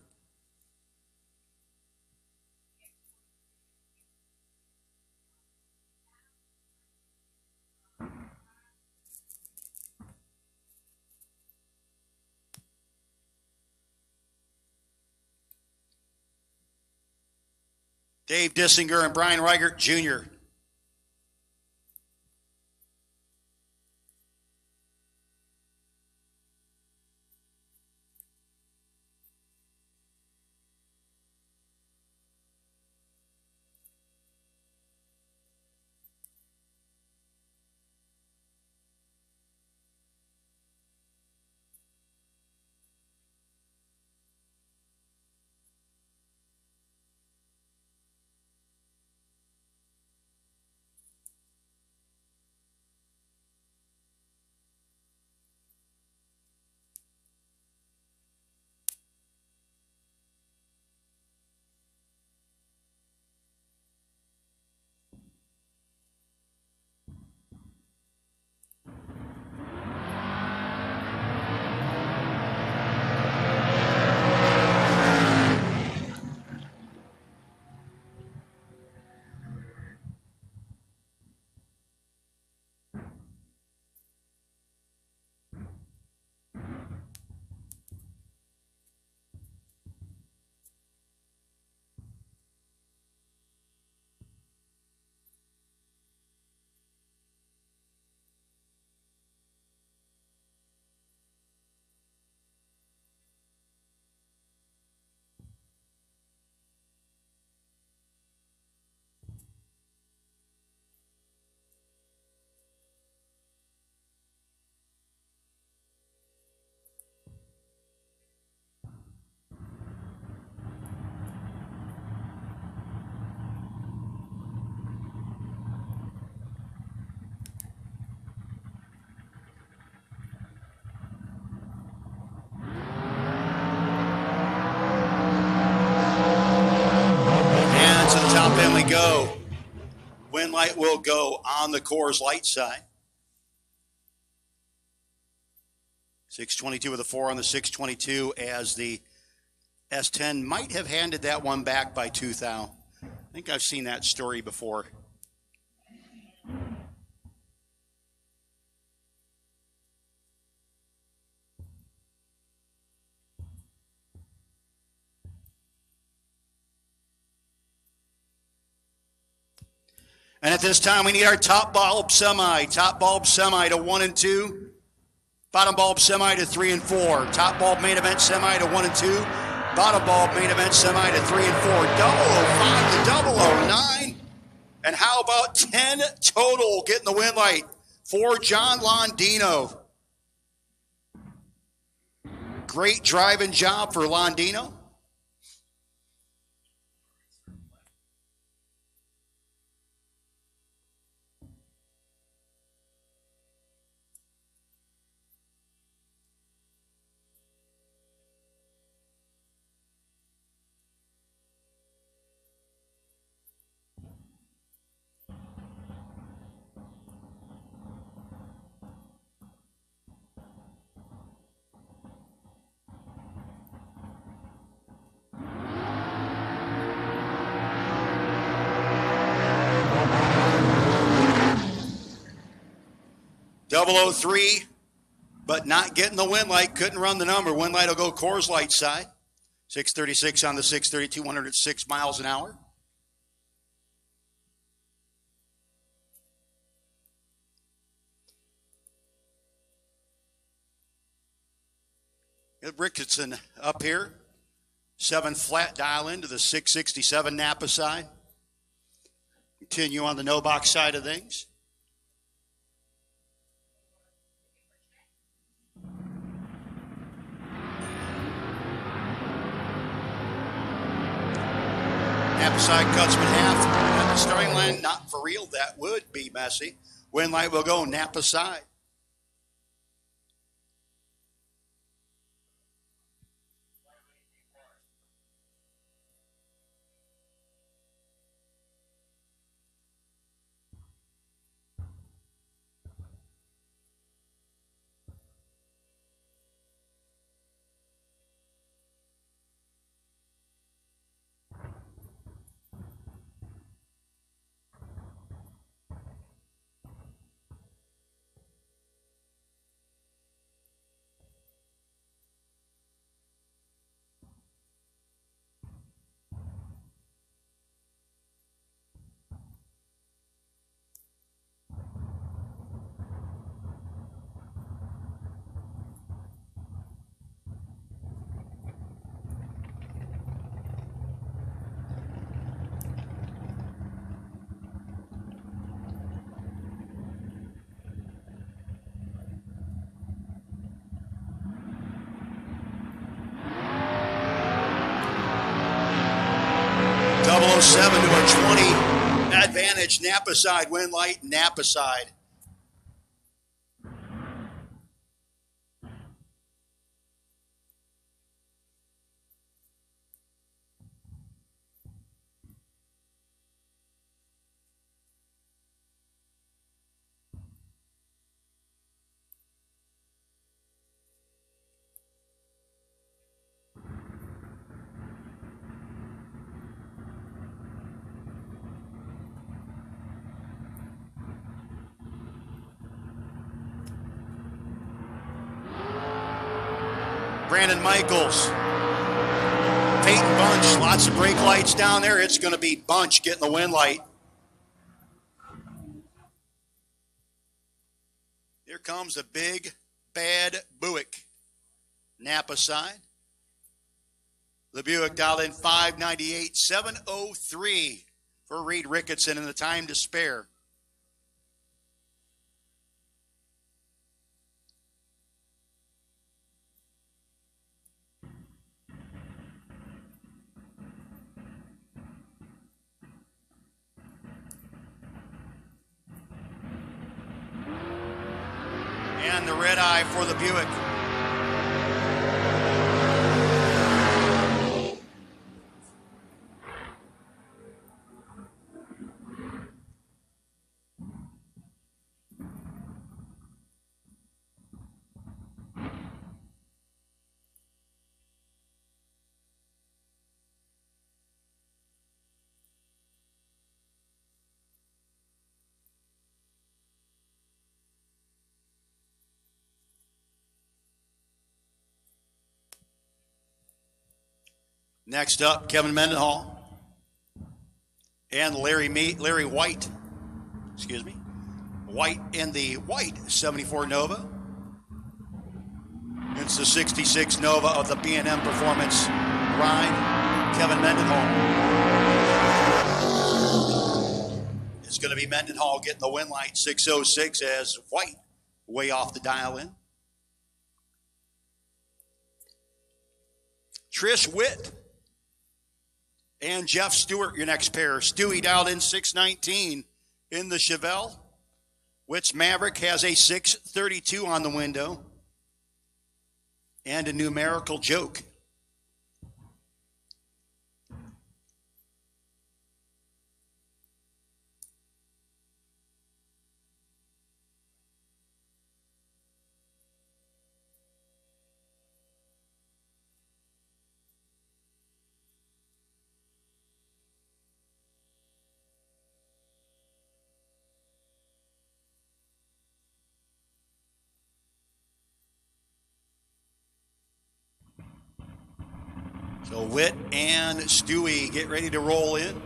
Dave Dissinger and Brian Reichert Jr. go. Win light will go on the Coors Light side. 622 with a 4 on the 622 as the S10 might have handed that one back by 2,000. I think I've seen that story before. And at this time, we need our top bulb semi. Top bulb semi to 1 and 2. Bottom bulb semi to 3 and 4. Top bulb main event semi to 1 and 2. Bottom bulb main event semi to 3 and 4. 005 to 009. And how about 10 total getting the win light for John Londino. Great driving job for Londino. .003, but not getting the win light. Couldn't run the number. Win light will go Coors Light side. 636 on the 632, 106 miles an hour. Ricketson up here. 7 flat dial into the 667 Napa side. Continue on the no box side of things. Napa side cuts him in half at the starting line. Not for real. That would be messy. Win light will go Napa side. .007 to a 20 advantage. Napa side, win light, Napa side. Brandon Michaels, Peyton Bunch, lots of brake lights down there. It's going to be Bunch getting the win light. Here comes the big, bad Buick. Napa side. The Buick dialed in 598, 703 for Reed Ricketson in the time to spare. And the red eye for the Buick. Next up, Kevin Mendenhall and Larry White. Excuse me. White in the white 74 Nova. It's the 66 Nova of the B&M Performance ride. Kevin Mendenhall. It's going to be Mendenhall getting the win light 606 as White way off the dial in. Trish Witt and Jeff Stewart, your next pair. Stewie dialed in 619 in the Chevelle. Witt's Maverick has a 632 on the window and a numerical joke. So Witt and Stewie get ready to roll in.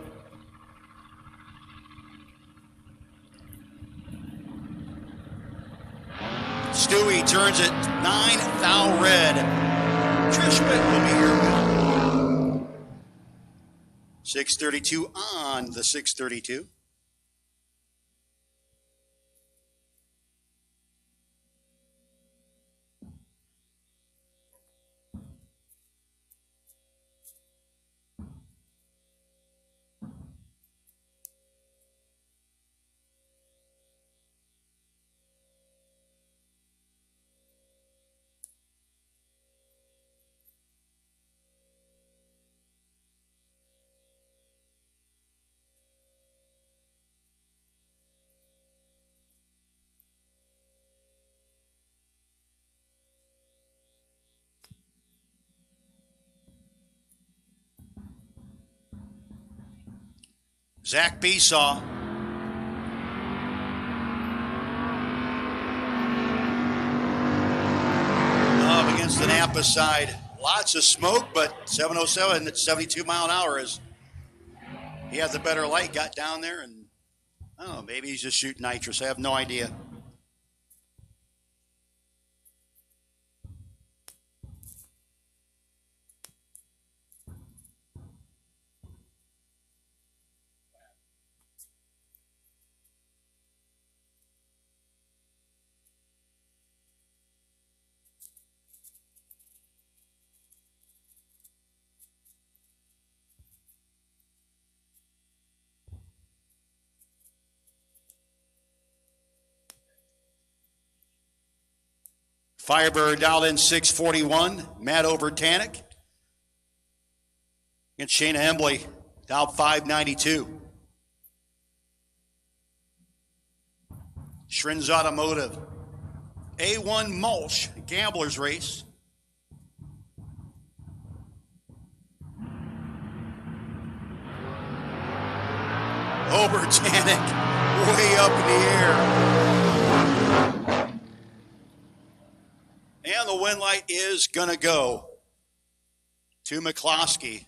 Stewie turns it 9 thou red. Trish Witt will be here with 632 on the 632. Zach Besaw. Up against the Napa side. Lots of smoke, but 707 at 72 mile an hour is. He had the better light, got down there, and I don't know, maybe he's just shooting nitrous. I have no idea. Firebird dialed in 641. Matt Overtanic. And Shayna Embley dialed 592. Shrin's Automotive. A1 Mulch, Gambler's Race. Overtanic way up in the air. And the win light is going to go to McCloskey.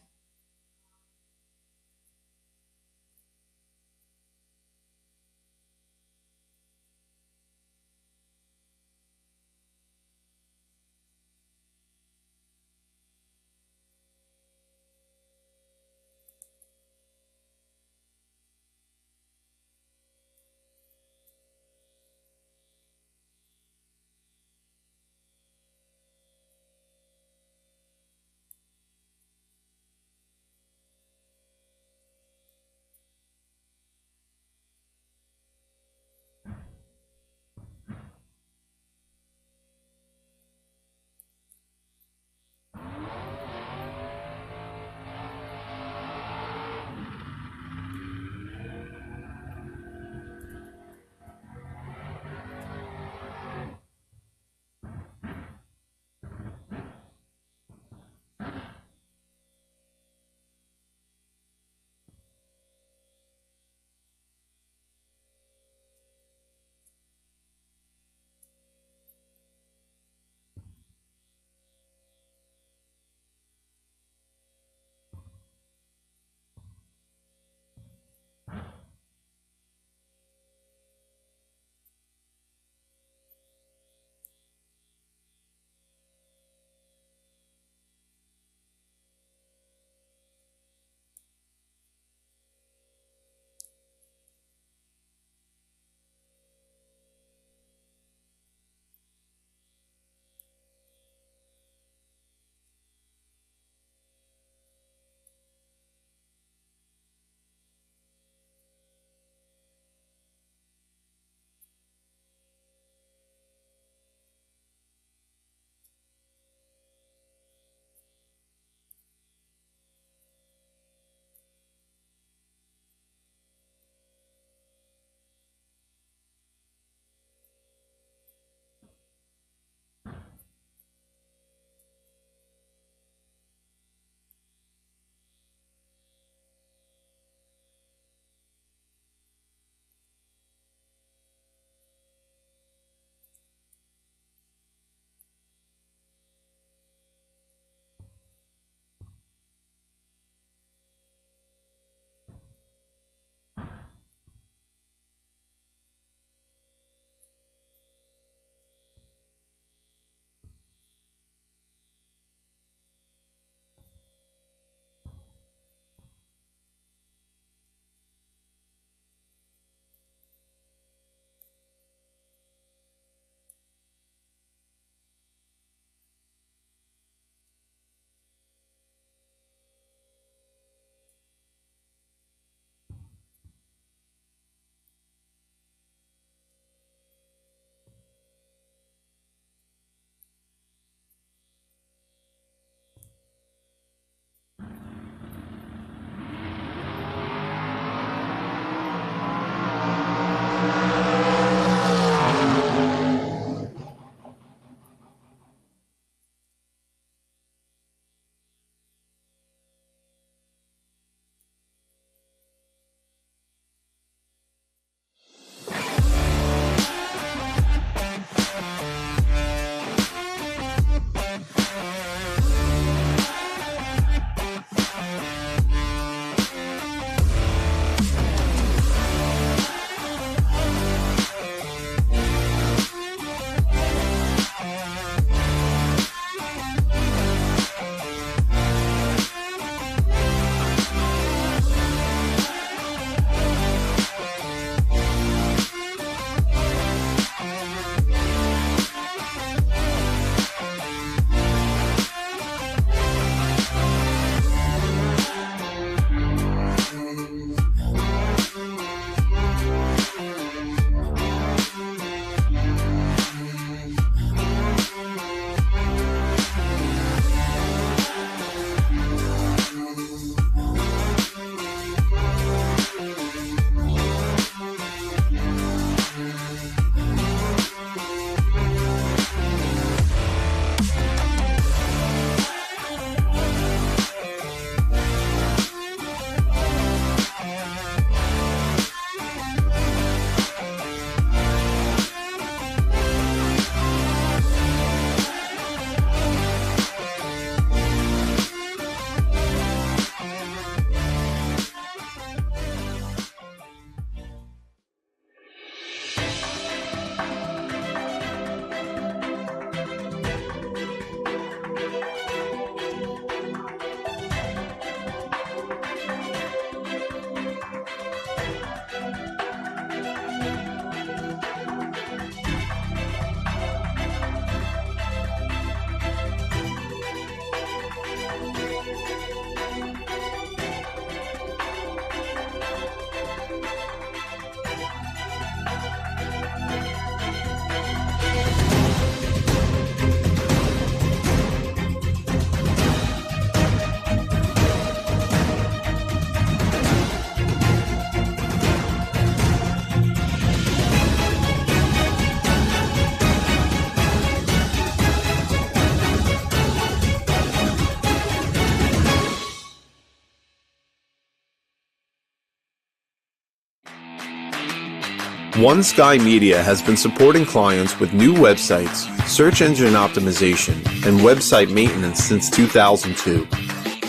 One Sky Media has been supporting clients with new websites, search engine optimization, and website maintenance since 2002.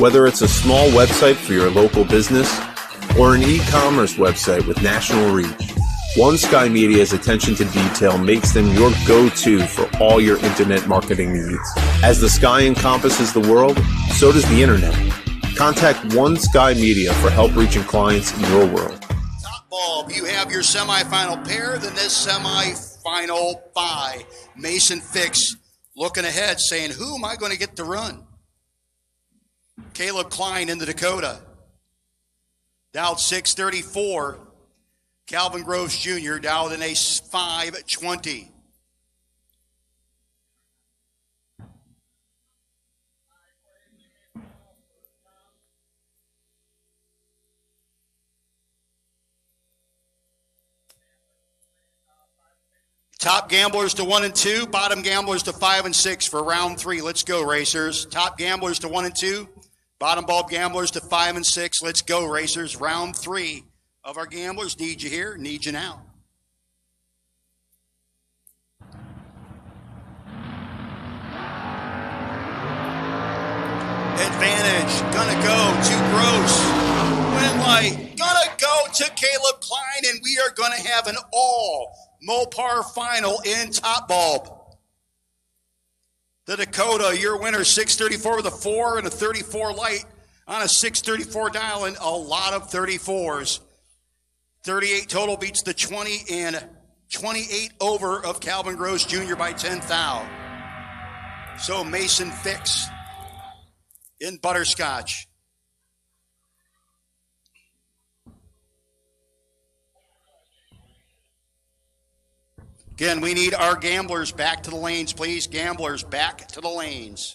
Whether it's a small website for your local business or an e-commerce website with national reach, One Sky Media's attention to detail makes them your go-to for all your internet marketing needs. As the sky encompasses the world, so does the internet. Contact One Sky Media for help reaching clients in your world. Bulb, you have your semifinal pair, then this semifinal bye. Mason Fix looking ahead, saying, who am I going to get to run? Caleb Klein in the Dakota. Dowd 634. Calvin Groves Jr. Dowd in a 520. Top gamblers to 1 and 2, bottom gamblers to 5 and 6 for round 3. Let's go, racers. Top gamblers to 1 and 2, bottom bulb gamblers to 5 and 6. Let's go, racers. Round 3 of our gamblers. Need you here, need you now. Advantage, gonna go to Gross. Win light, gonna go to Caleb Klein, and we are gonna have an all Mopar final in top bulb. The Dakota, your winner, 634 with a 4 and a 34 light on a 634 dial, and a lot of 34s. 38 total beats the 20 and 28 over of Calvin Gross Jr. by 10 thou. So Mason Fix in butterscotch. Again, we need our gamblers back to the lanes, please. Gamblers back to the lanes.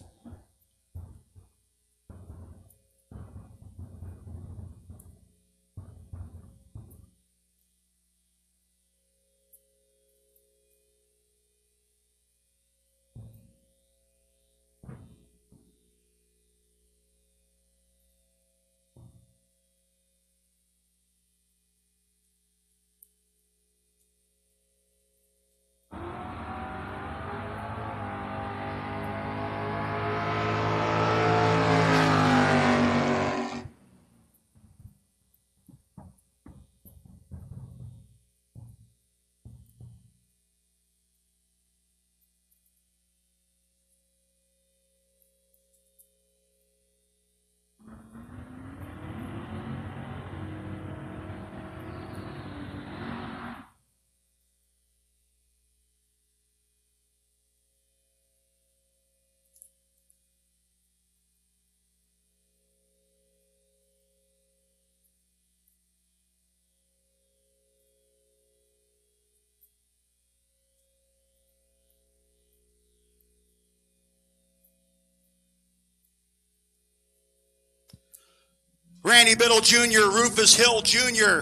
Randy Biddle Jr., Rufus Hill Jr.,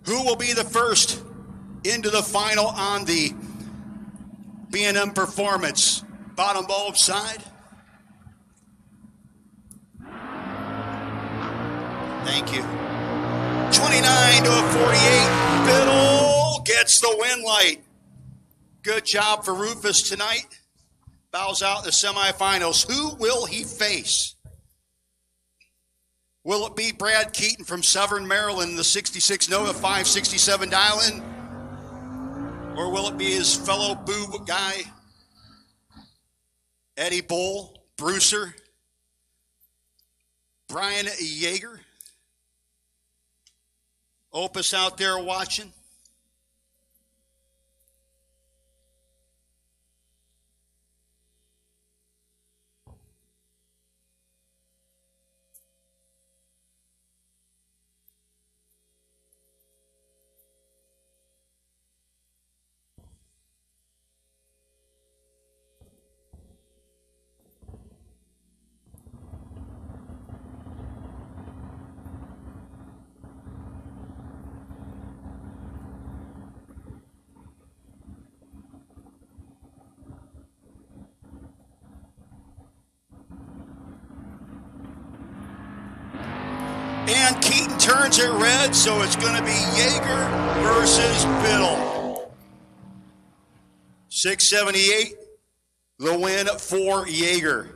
who will be the first into the final on the B&M Performance. Bottom bulb side. Thank you. 29 to a 48. Biddle gets the win light. Good job for Rufus tonight. Bows out in the semifinals. Who will he face? Will it be Brad Keaton from Severn, Maryland, the 66 Nova 567 dial-in? Or will it be his fellow boob guy, Eddie Bull, Brewster, Brian Yeager? Opus out there watching. turns it red, so it's going to be Jaeger versus Biddle. 678, the win for Jaeger.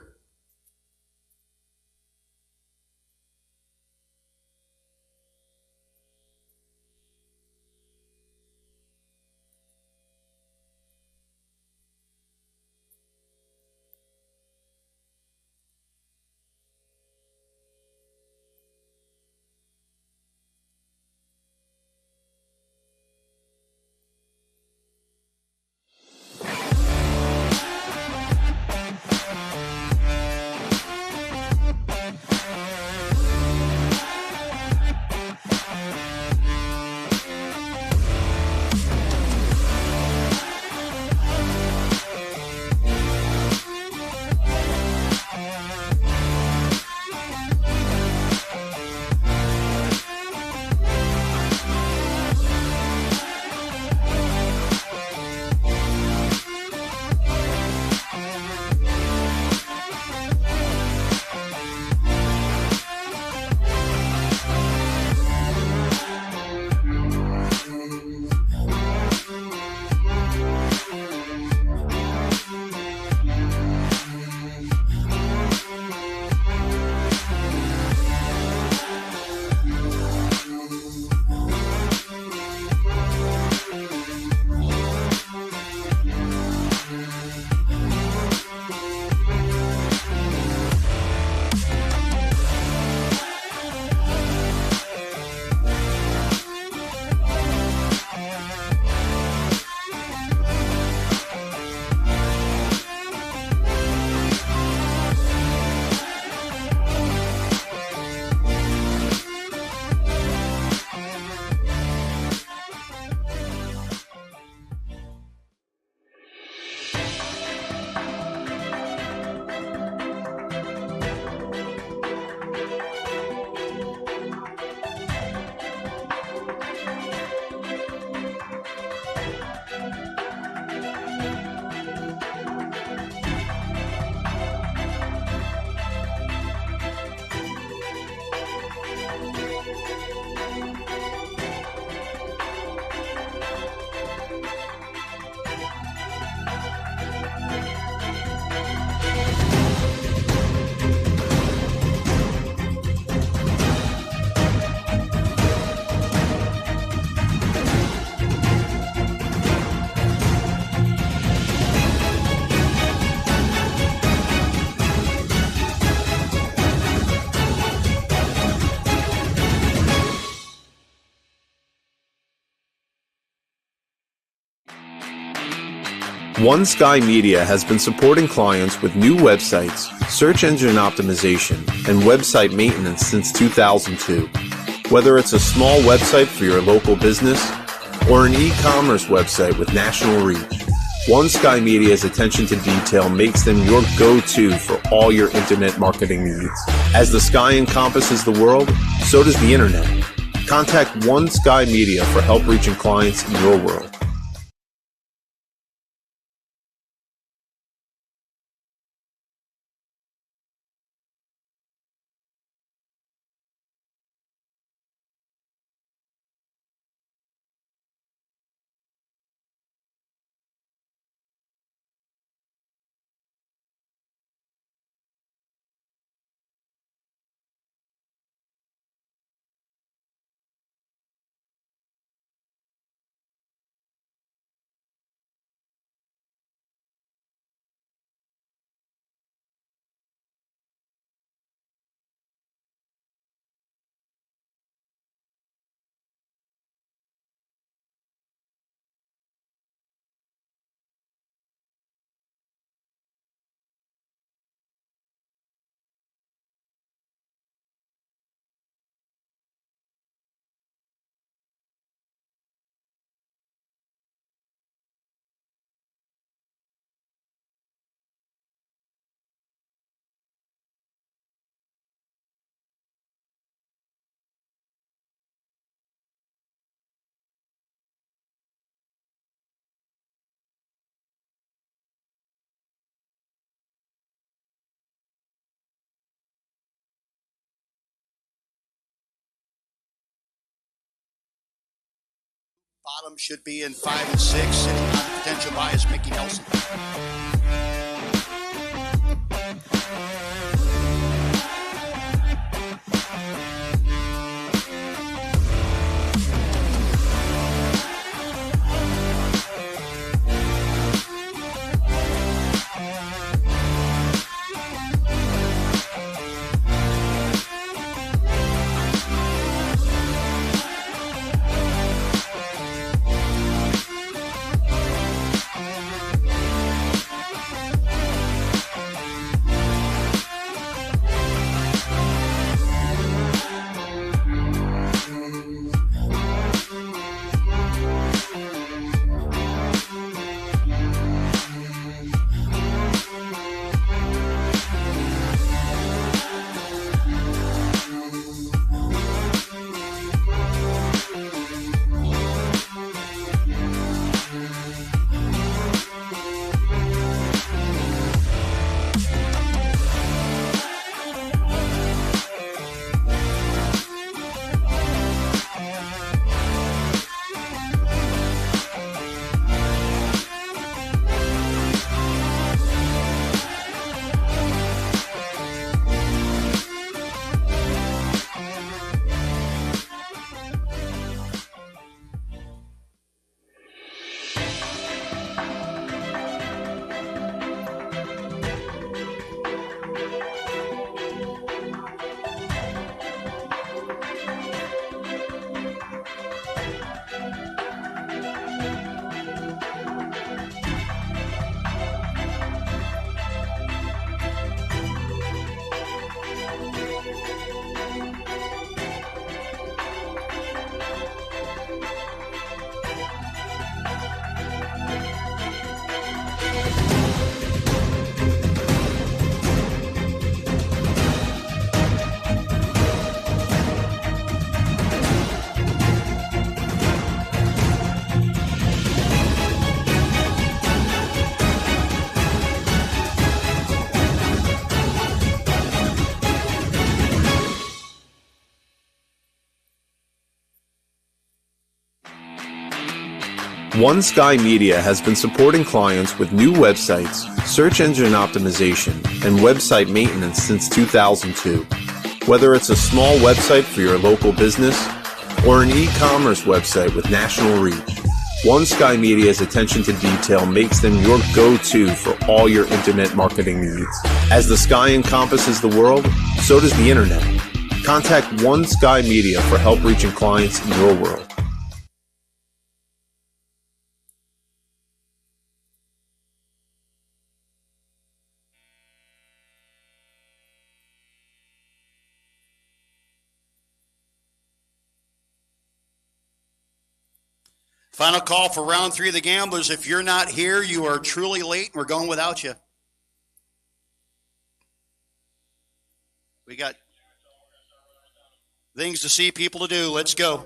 One Sky Media has been supporting clients with new websites, search engine optimization, and website maintenance since 2002. Whether it's a small website for your local business or an e-commerce website with national reach, One Sky Media's attention to detail makes them your go-to for all your internet marketing needs. As the sky encompasses the world, so does the internet. Contact One Sky Media for help reaching clients in your world. bottom should be in 5 and 6, sitting on the potential bias, Mickey Nelson. One Sky Media has been supporting clients with new websites, search engine optimization, and website maintenance since 2002. Whether it's a small website for your local business or an e-commerce website with national reach, One Sky Media's attention to detail makes them your go-to for all your internet marketing needs. As the sky encompasses the world, so does the internet. Contact One Sky Media for help reaching clients in your world. Final call for round 3 of the Gamblers. If you're not here, you are truly late. We're going without you. We got things to see, people to do. Let's go.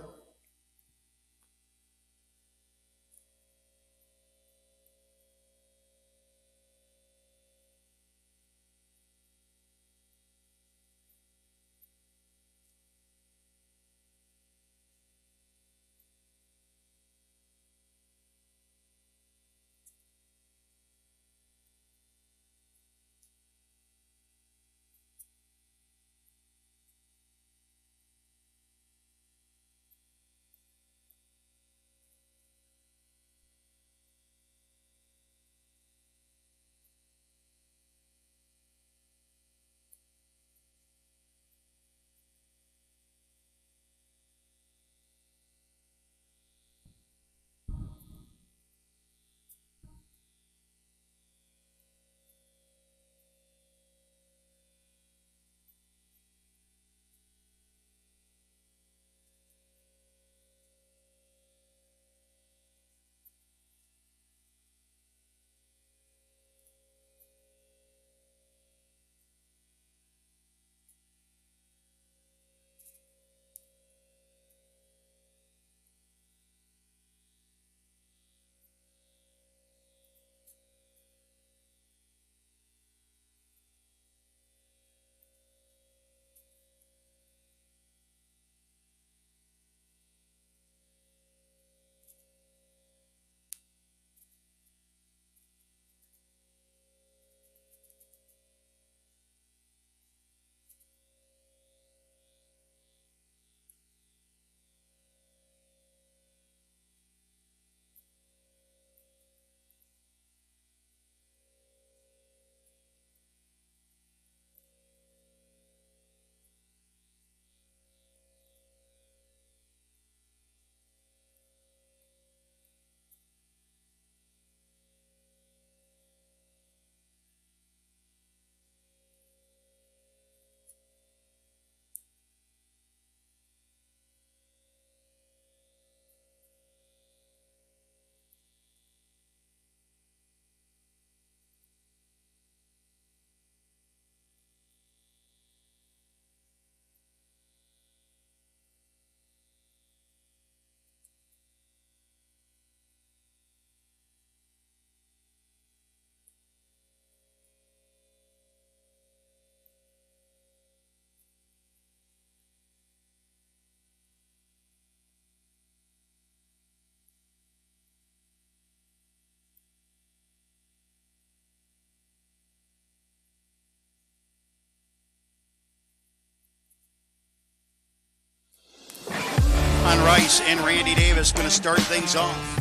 John Rice and Randy Davis going to start things off.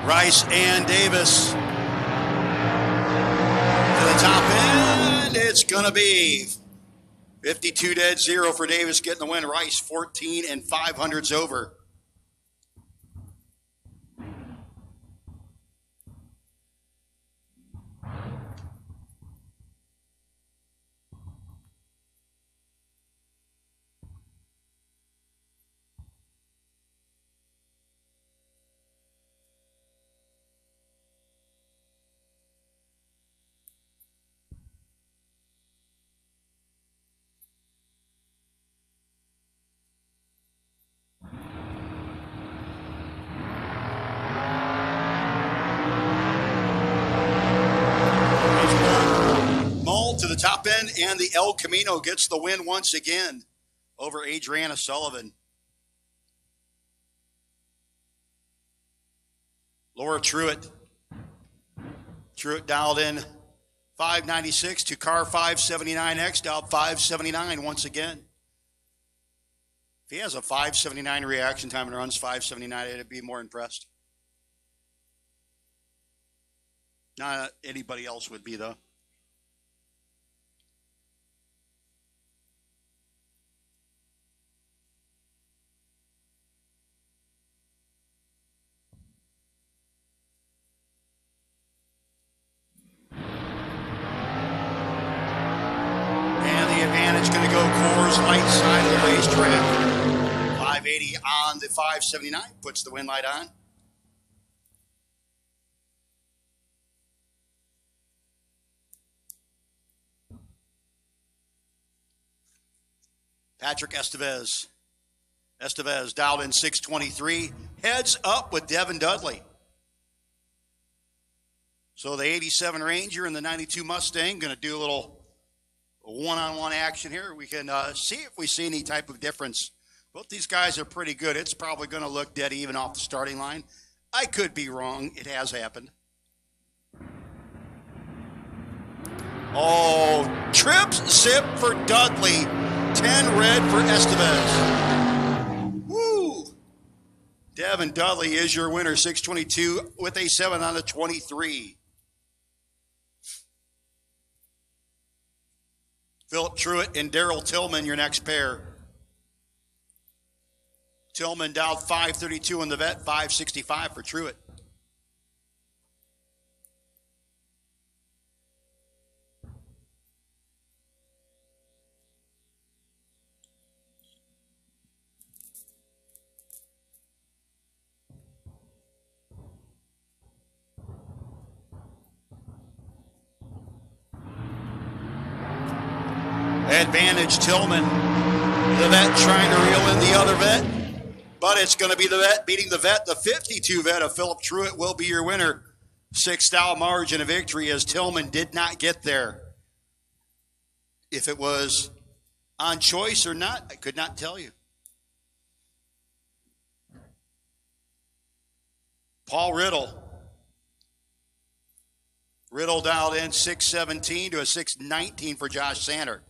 Rice and Davis to the top end. It's going to be 52 dead, 0 for Davis getting the win. Rice 14 and 500s over. To the top end, and the El Camino gets the win once again over Adriana Sullivan. Laura Truitt dialed in 596 to car 579X, dialed 579 once again. If he has a 579 reaction time and runs 579, I'd be more impressed. Not anybody else would be, though. Advantage going to go Coors Light side of the racetrack. 580 on the 579 puts the win light on. Patrick Estevez dialed in 623. Heads up with Devin Dudley. So the 87 Ranger and the 92 Mustang going to do a little one-on-one action here. We can see if we see any type of difference. Both these guys are pretty good. It's probably going to look dead even off the starting line. I could be wrong. It has happened. Oh, trips zip for Dudley. 10 red for Estevez. Woo! Devin Dudley is your winner. 622 with a 7 on the 23. Philip Truitt and Daryl Tillman, your next pair. Tillman dialed 532 in the vet, 565 for Truitt. Advantage Tillman. The vet trying to reel in the other vet. But it's going to be the vet beating the vet. The 52 vet of Philip Truitt will be your winner. 6-style margin of victory as Tillman did not get there. If it was on choice or not, I could not tell you. Paul Riddle. Riddle dialed in 617 to a 619 for Josh Sander.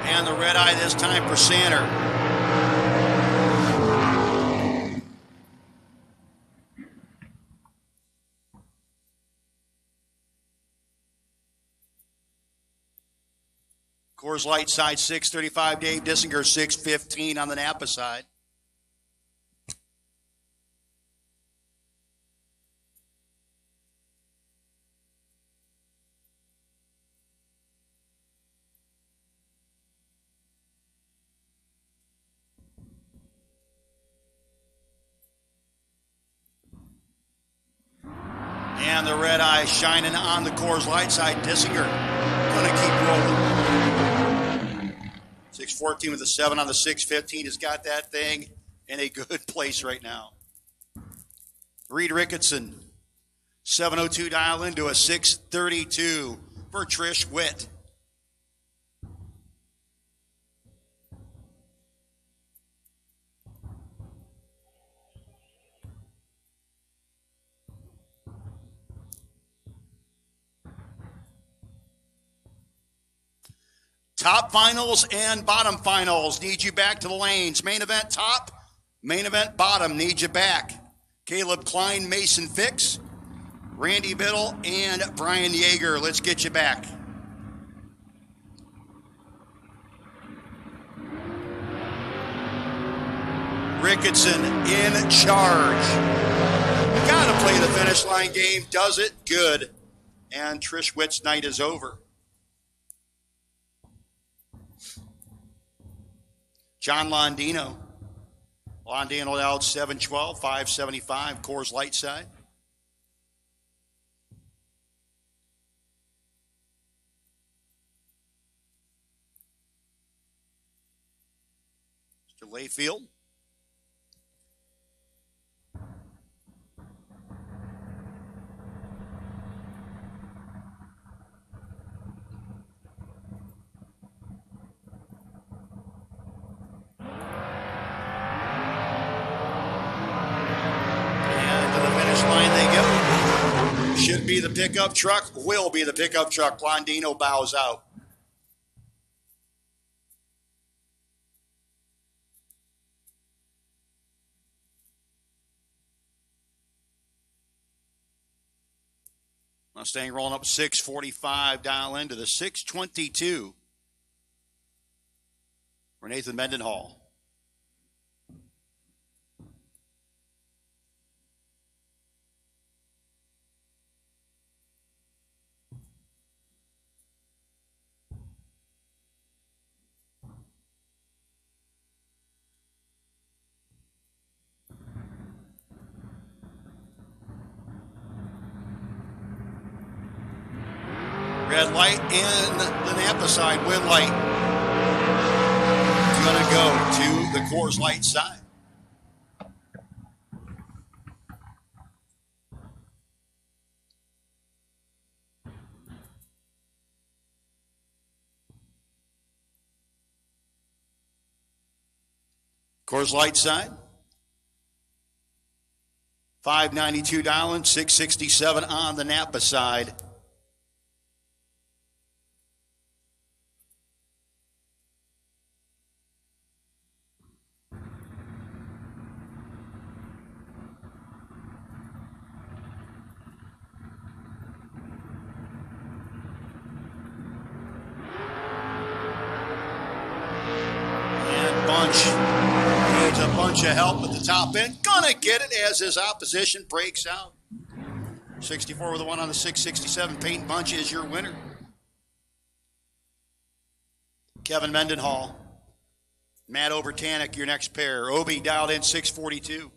And the red eye this time for Sander. Coors Light side 635, Dave Dissinger 615 on the Napa side. And the red eye shining on the Coors Light side. Dissinger gonna keep rolling. 614 with a 7 on the 615 has got that thing in a good place right now. Reed Ricketson, 702 dial into a 632 for Trish Witt. Top finals and bottom finals need you back to the lanes. Main event top, main event bottom need you back. Caleb Klein, Mason Fix, Randy Biddle, and Brian Yeager. Let's get you back. Ricketson in charge. Got to play the finish line game. Does it good. And Trish Witt's night is over. John Londino. Londino out 712, 575, Coors Light side. Mr. Layfield. Should be the pickup truck, will be the pickup truck. Blondino bows out. Mustang rolling up 645, dial into the 622 for Nathan Mendenhall. Red light and the Napa side, wind light. It's going to go to the Coors Light side. Coors Light side. 592 dialing, 667 on the Napa side. Needs a bunch of help at the top end. Gonna get it as his opposition breaks out. 64 with a 1 on the 667. Peyton Bunch is your winner. Kevin Mendenhall. Matt Obertanic, your next pair. Obi dialed in 642.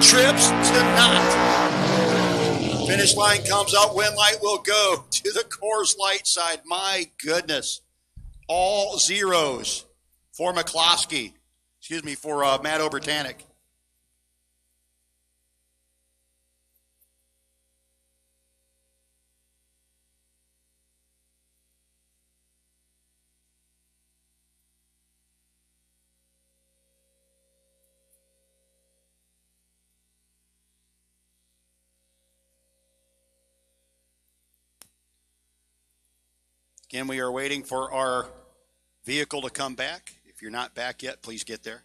Trips to not. Finish line comes up. Wind light will go to the Coors Light side. My goodness. All zeros for McCloskey. Excuse me, for Matt Obertanic. Again, we are waiting for our vehicle to come back. If you're not back yet, please get there.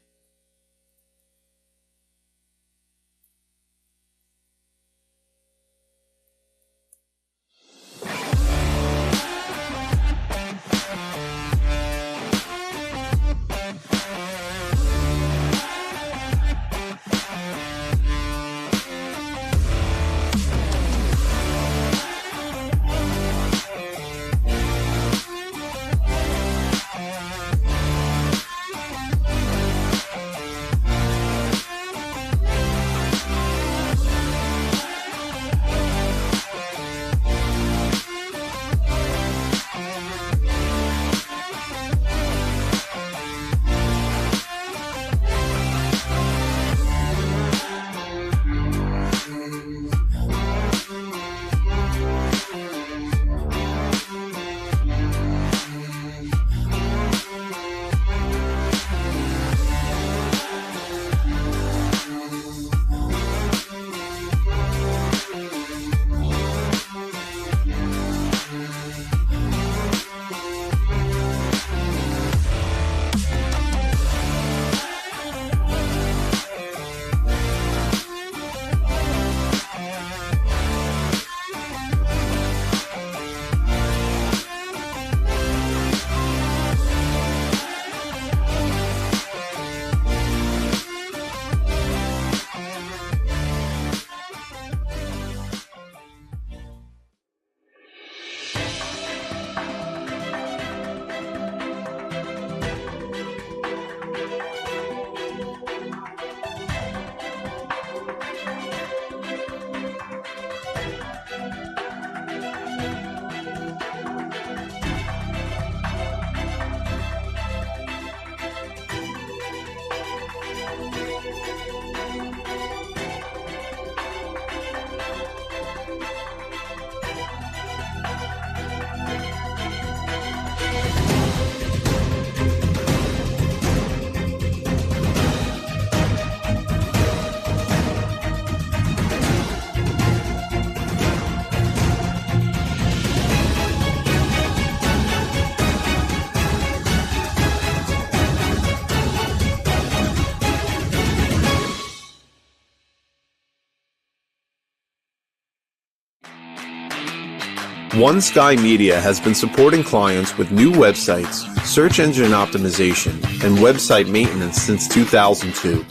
One Sky Media has been supporting clients with new websites, search engine optimization, and website maintenance since 2002.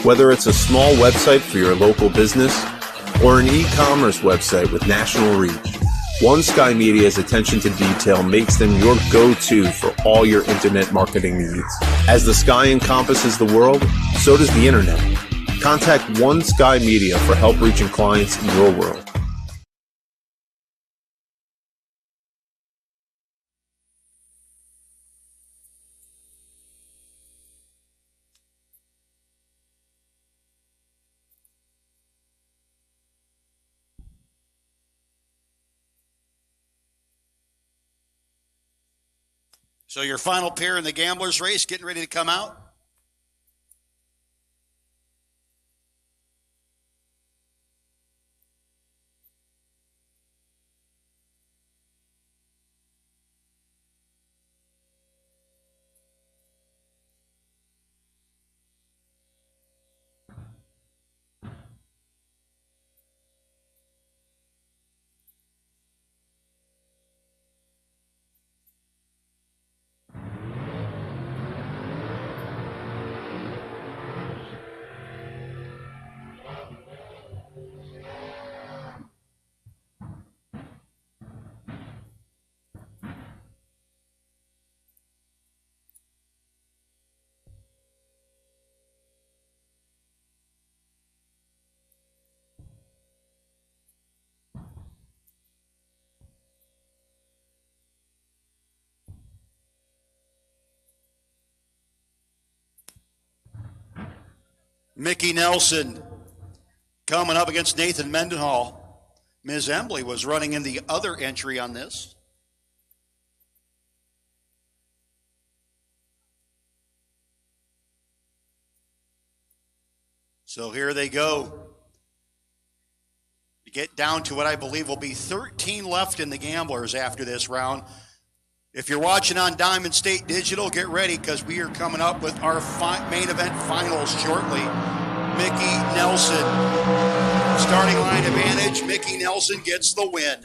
Whether it's a small website for your local business or an e-commerce website with national reach, One Sky Media's attention to detail makes them your go-to for all your internet marketing needs. As the sky encompasses the world, so does the internet. Contact One Sky Media for help reaching clients in your world. So your final pair in the Gamblers race getting ready to come out. Mickey Nelson coming up against Nathan Mendenhall. Ms. Embley was running in the other entry on this. So here they go. To get down to what I believe will be 13 left in the Gamblers after this round. If you're watching on Diamond State Digital, get ready because we are coming up with our main event finals shortly. Mickey Nelson, starting line advantage. Mickey Nelson gets the win.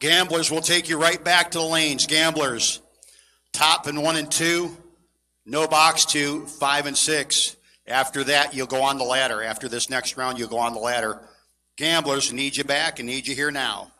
Gamblers will take you right back to the lanes. Gamblers, top in 1 and 2, no box 2, 5 and 6. After that, you'll go on the ladder. After this next round, you'll go on the ladder. Gamblers, need you back and need you here now.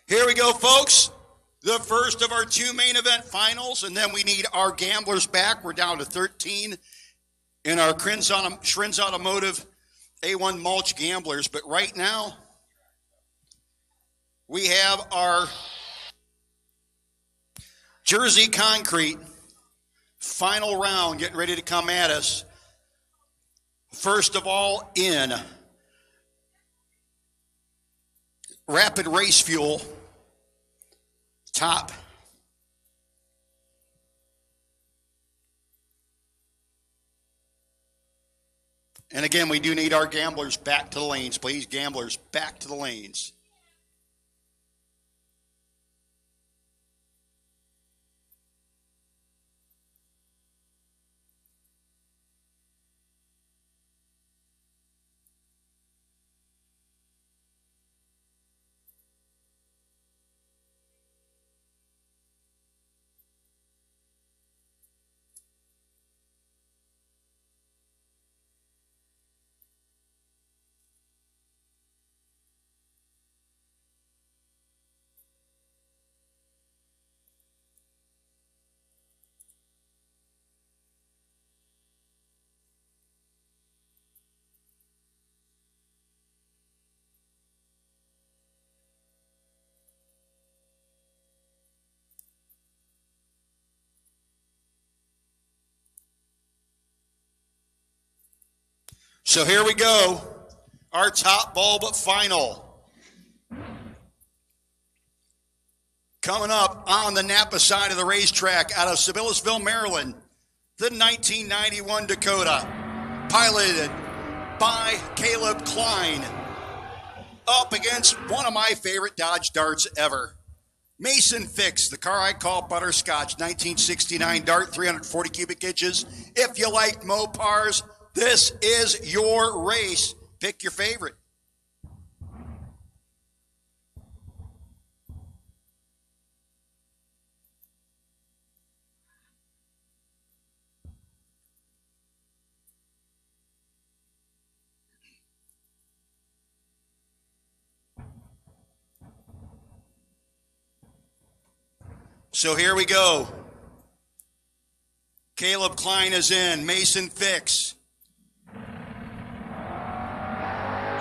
Here we go, folks. The first of our 2 main event finals, and then we need our gamblers back. We're down to 13 in our Shrins Automotive A1 mulch gamblers. But right now, we have our Jersey Concrete final round getting ready to come at us. First of all, in Rapid Race Fuel, top. And again, we do need our gamblers back to the lanes, please. Gamblers, back to the lanes. So here we go, our top bulb final. Coming up on the Napa side of the racetrack out of Sibyllsville, Maryland, the 1991 Dakota, piloted by Caleb Klein, up against one of my favorite Dodge Darts ever, Mason Fix, the car I call Butterscotch, 1969 Dart, 340 cubic inches. If you like Mopars, this is your race. Pick your favorite. So here we go. Caleb Klein is in. Mason Fix.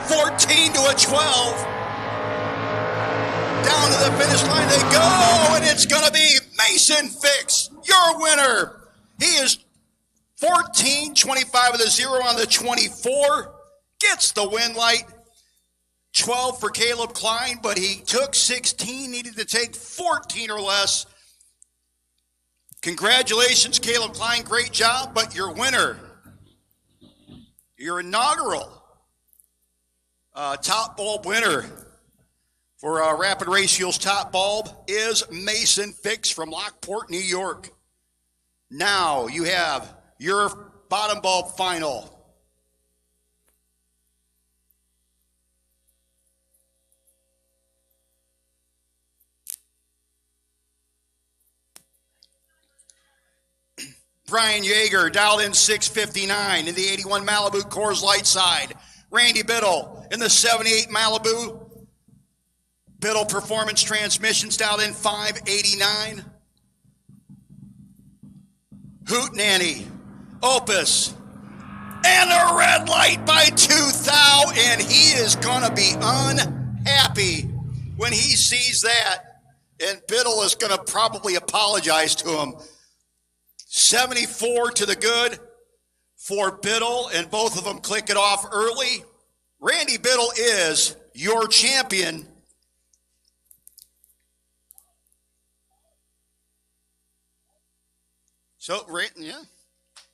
14 to a 12. Down to the finish line they go, and it's going to be Mason Fix, your winner. He is 14, 25 with a 0 on the 24. Gets the win light. 12 for Caleb Klein, but he took 16, needed to take 14 or less. Congratulations, Caleb Klein, great job, but your winner, your inaugural top bulb winner for Rapid Race Fuel's top bulb is Mason Fix from Lockport, New York. Now you have your bottom bulb final. Brian Yeager dialed in 659 in the 81 Malibu Coors Light side. Randy Biddle in the 78 Malibu. Biddle Performance Transmissions dialed in 589. Hootenanny, Opus, and a red light by 2,000, and he is going to be unhappy when he sees that, and Biddle is going to probably apologize to him. 74 to the good for Biddle, and both of them click it off early. Randy Biddle is your champion. So, yeah,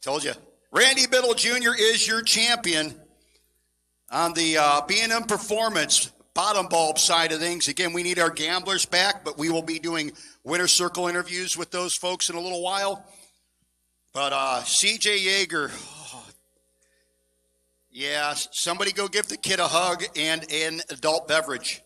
told you. Randy Biddle Jr. is your champion on the B&M Performance bottom bulb side of things. Again, we need our gamblers back, but we will be doing winner circle interviews with those folks in a little while. But CJ Yeager, yeah, somebody go give the kid a hug and an adult beverage.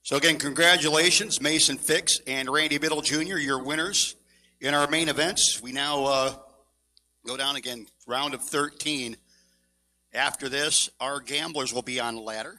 So again, congratulations, Mason Fix and Randy Biddle Jr., your winners in our main events. We now go down again, round of 13. After this, our gamblers will be on the ladder.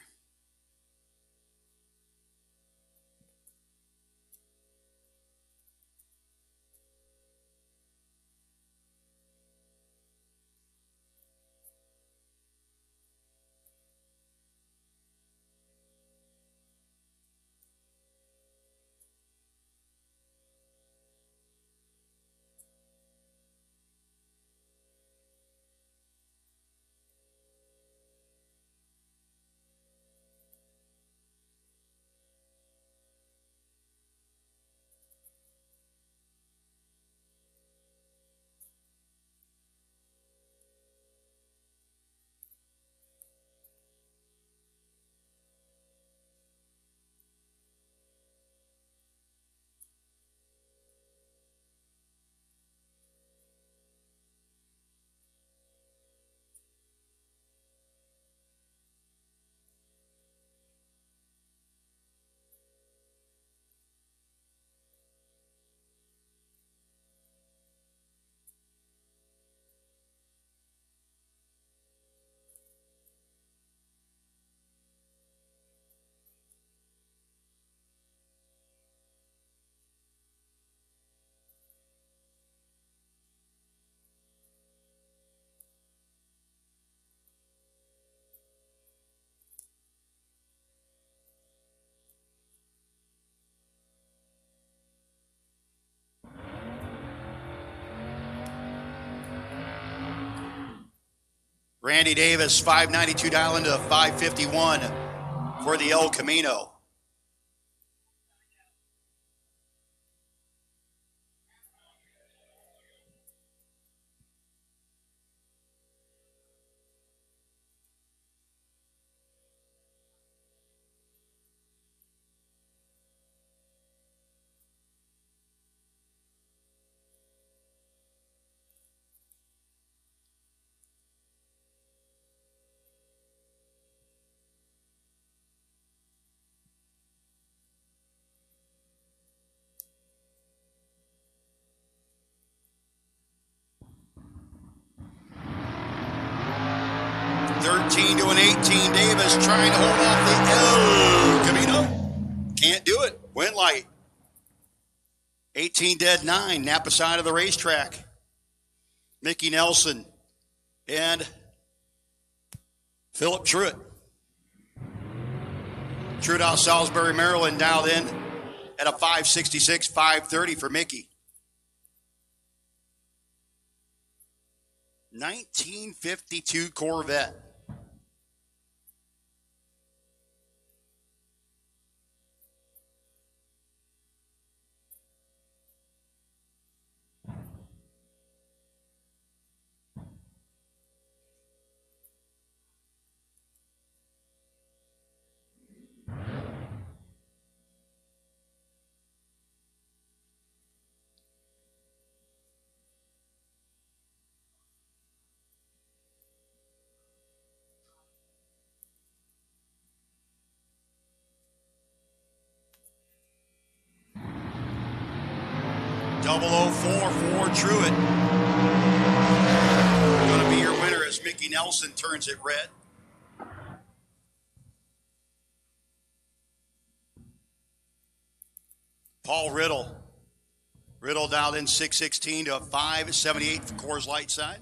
Randy Davis, 592 dialing to 551 for the El Camino. To an 18, Davis trying to hold off the El Camino. Can't do it. Went light. 18 dead 9, Napa side of the racetrack. Mickey Nelson and Philip Truitt. Truitt out Salisbury, Maryland, dialed in at a 566, 530 for Mickey. 1952 Corvette. Double 004 for Truitt. Going to be your winner as Mickey Nelson turns it red. Paul Riddle. Riddle dialed in 616 to a 578 for Coors Light side.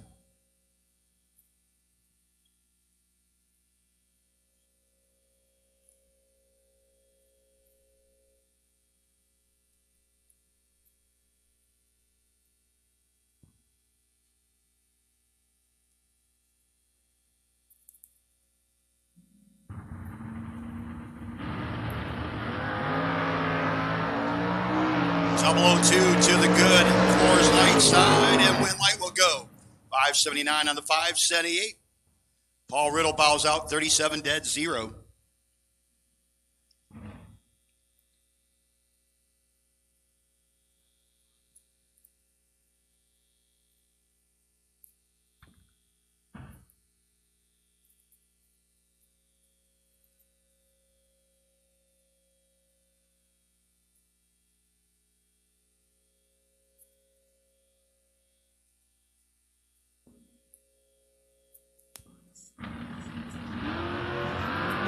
Double 02 to the good. Coors Light side, and Win Light will go. 579 on the 578. Paul Riddle bows out 37 dead 0.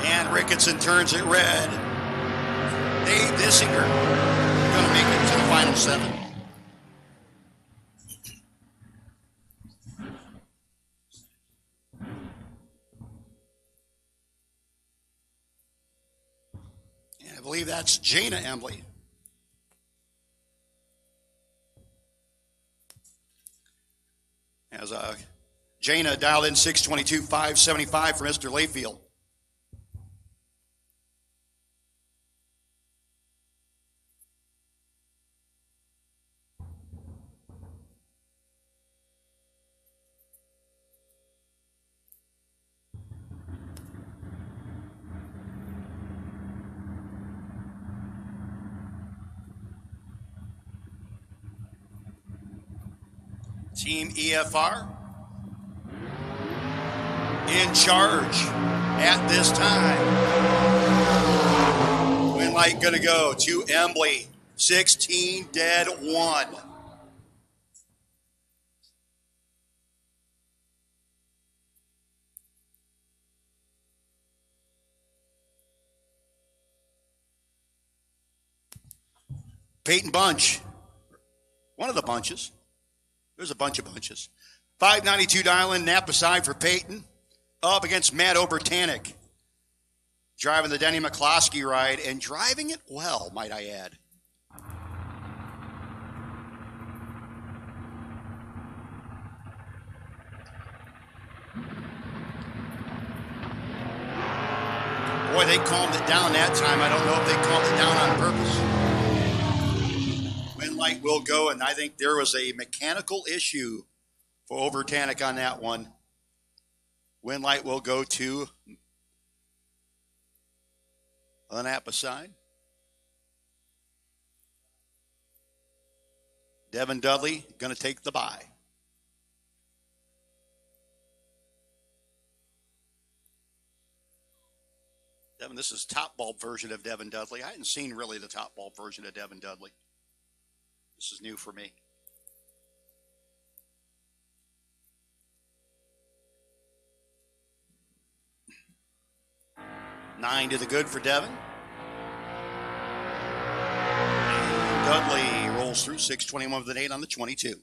And Ricketson turns it red. Dave Dissinger going to make it to the final 7. And I believe that's Jana Embley. As Jana dialed in 622, 575 for Mr. Layfield. Team EFR in charge at this time. Win Light going to go to Embley, 16 dead 1. Peyton Bunch, one of the bunches. There's a bunch of bunches. 592 dialing, Napa side for Peyton. Up against Matt Obertanic. Driving the Denny McCloskey ride and driving it well, might I add. Boy, they calmed it down that time. I don't know if they calmed it down on purpose. Wind light will go, and I think there was a mechanical issue for Overtanic on that one. Wind light will go to Anapa side. Devin Dudley going to take the bye. Devin, this is top bulb version of Devin Dudley. I hadn't seen really the top bulb version of Devin Dudley. This is new for me. Nine to the good for Devin. And Dudley rolls through 6:21 with an 8 on the 22.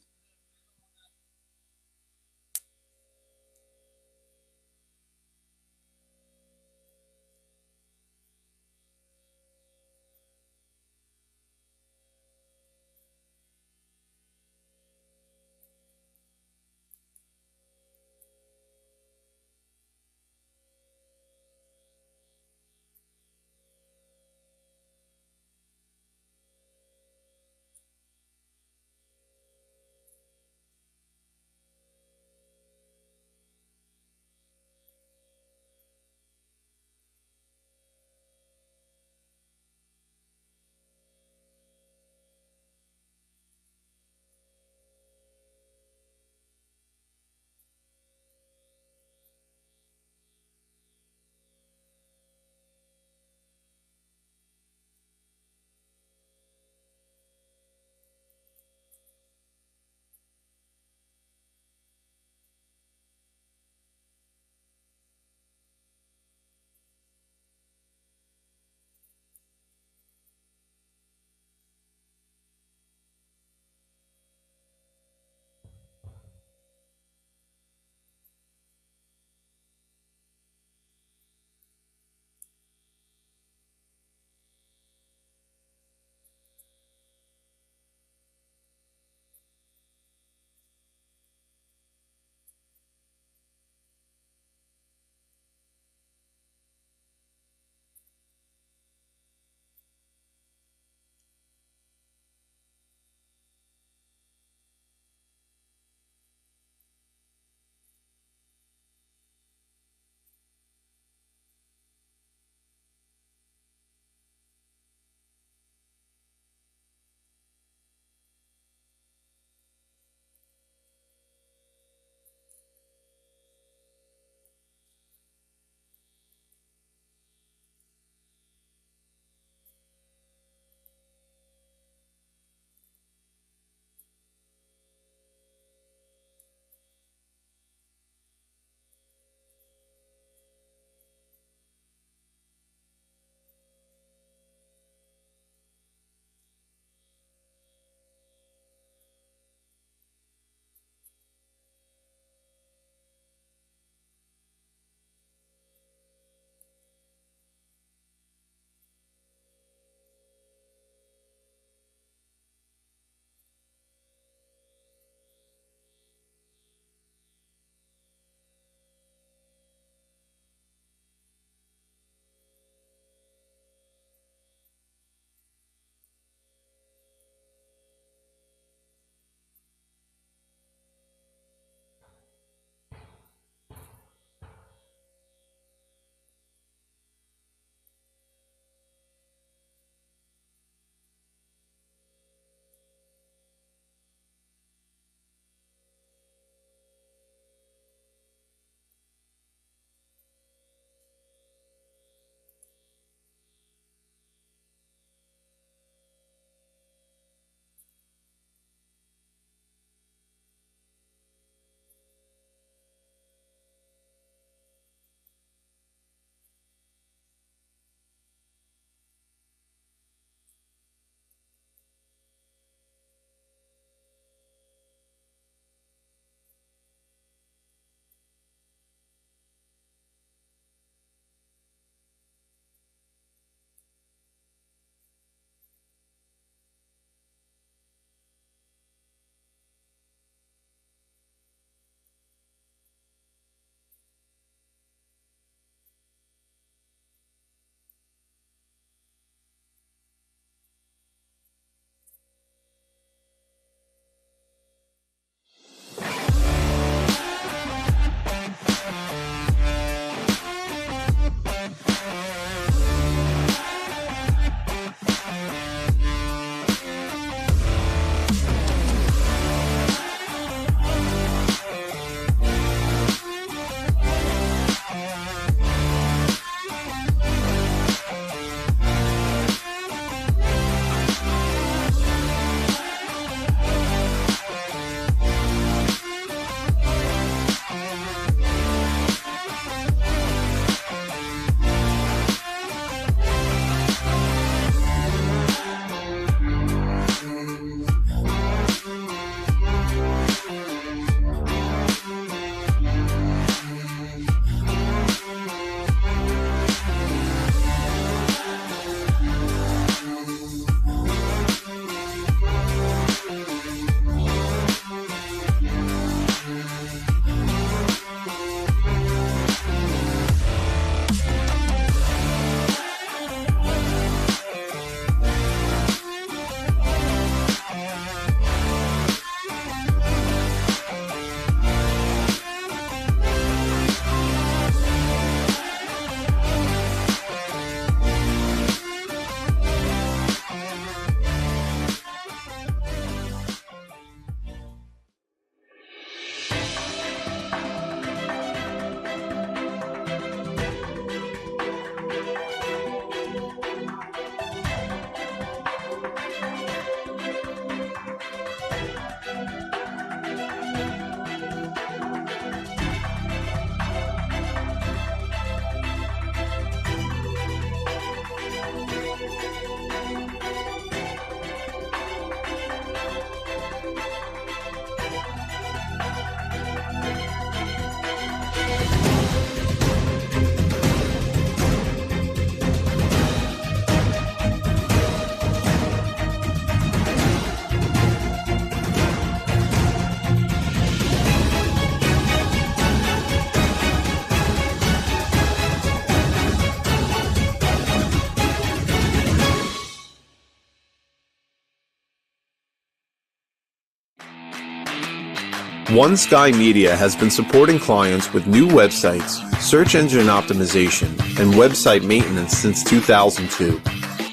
One Sky Media has been supporting clients with new websites, search engine optimization, and website maintenance since 2002.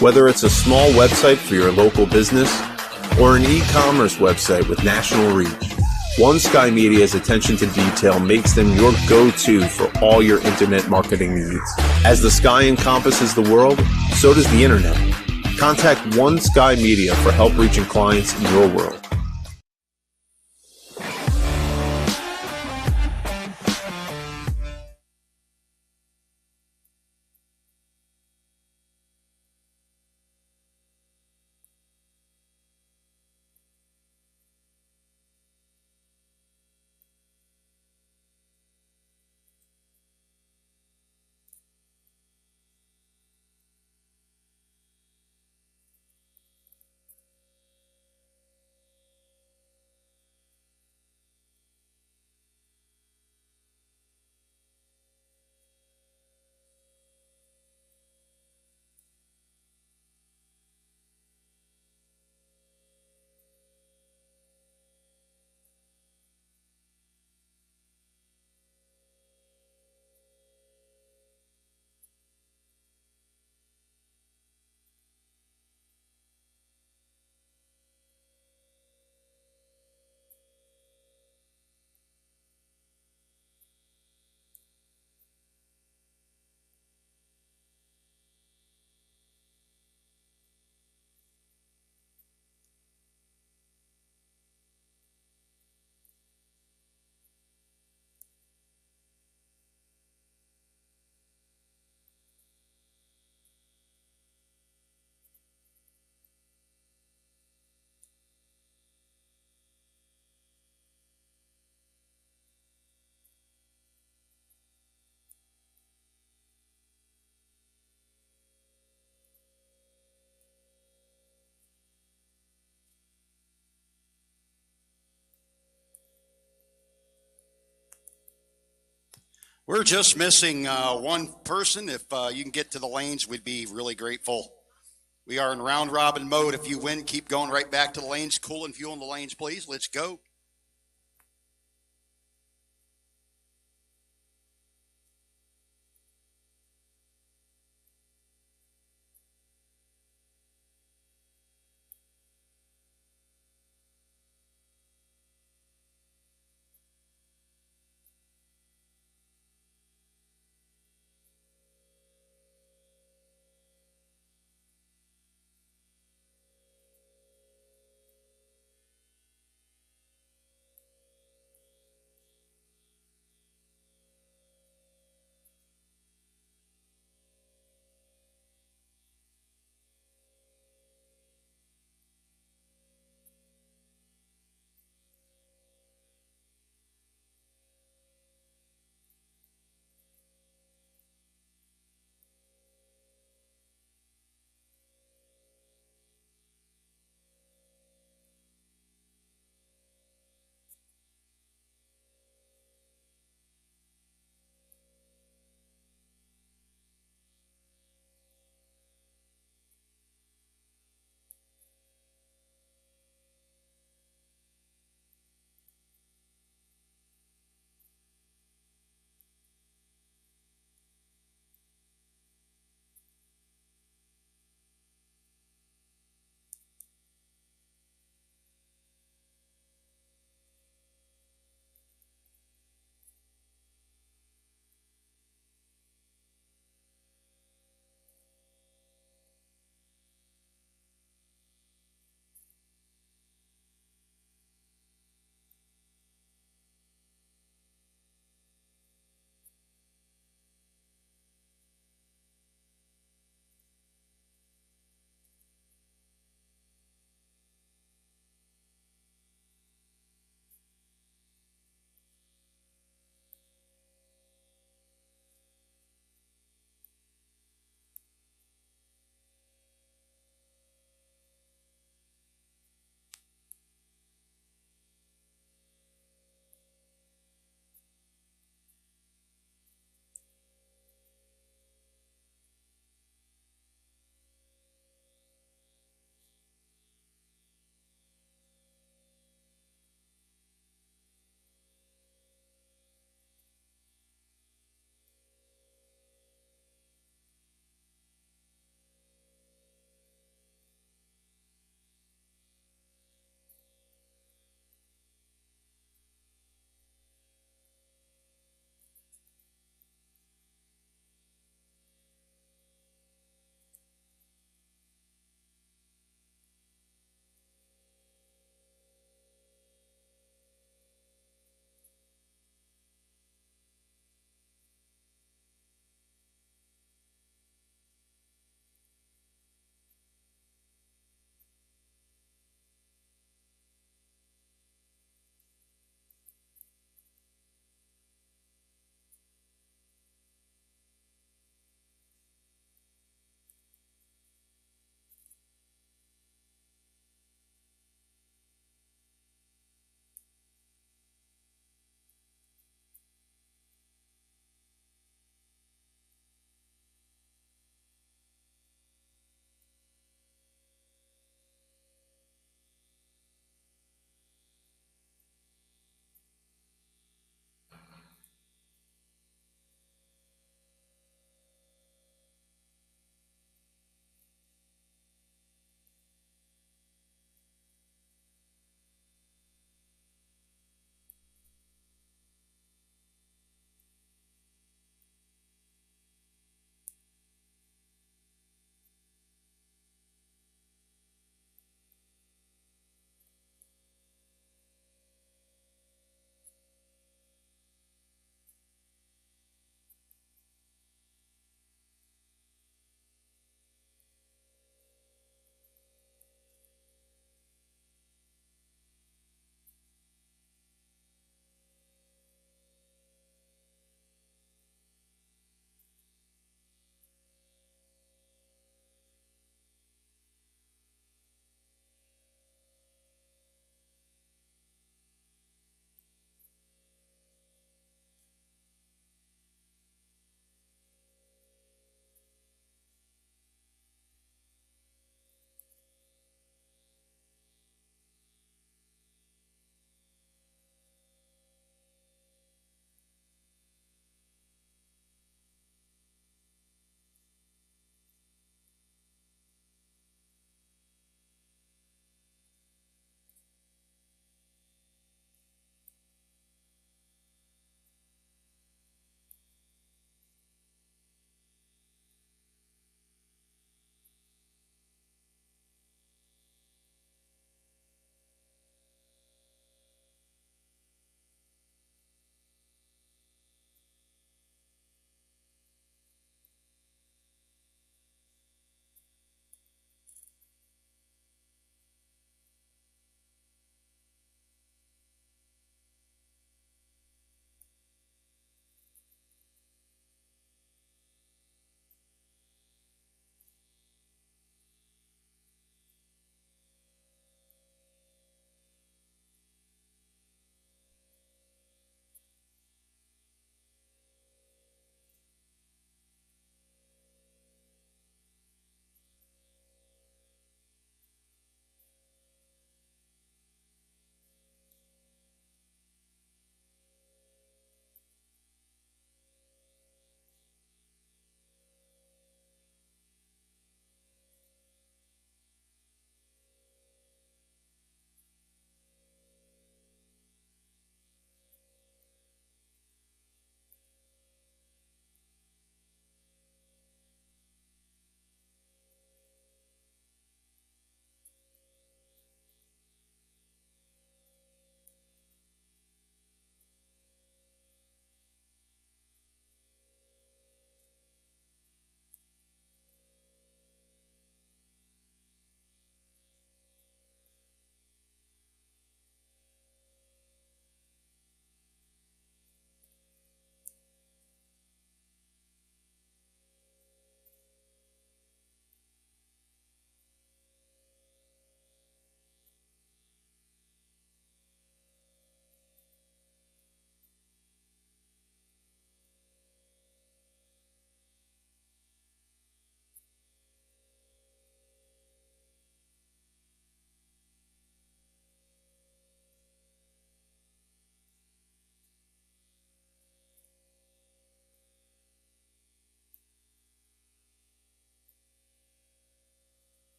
Whether it's a small website for your local business or an e-commerce website with national reach, One Sky Media's attention to detail makes them your go-to for all your internet marketing needs. As the sky encompasses the world, so does the internet. Contact One Sky Media for help reaching clients in your world. We're just missing one person. If you can get to the lanes, we'd be really grateful. We are in round robin mode. If you win, keep going right back to the lanes. Cool and fuel in the lanes, please. Let's go.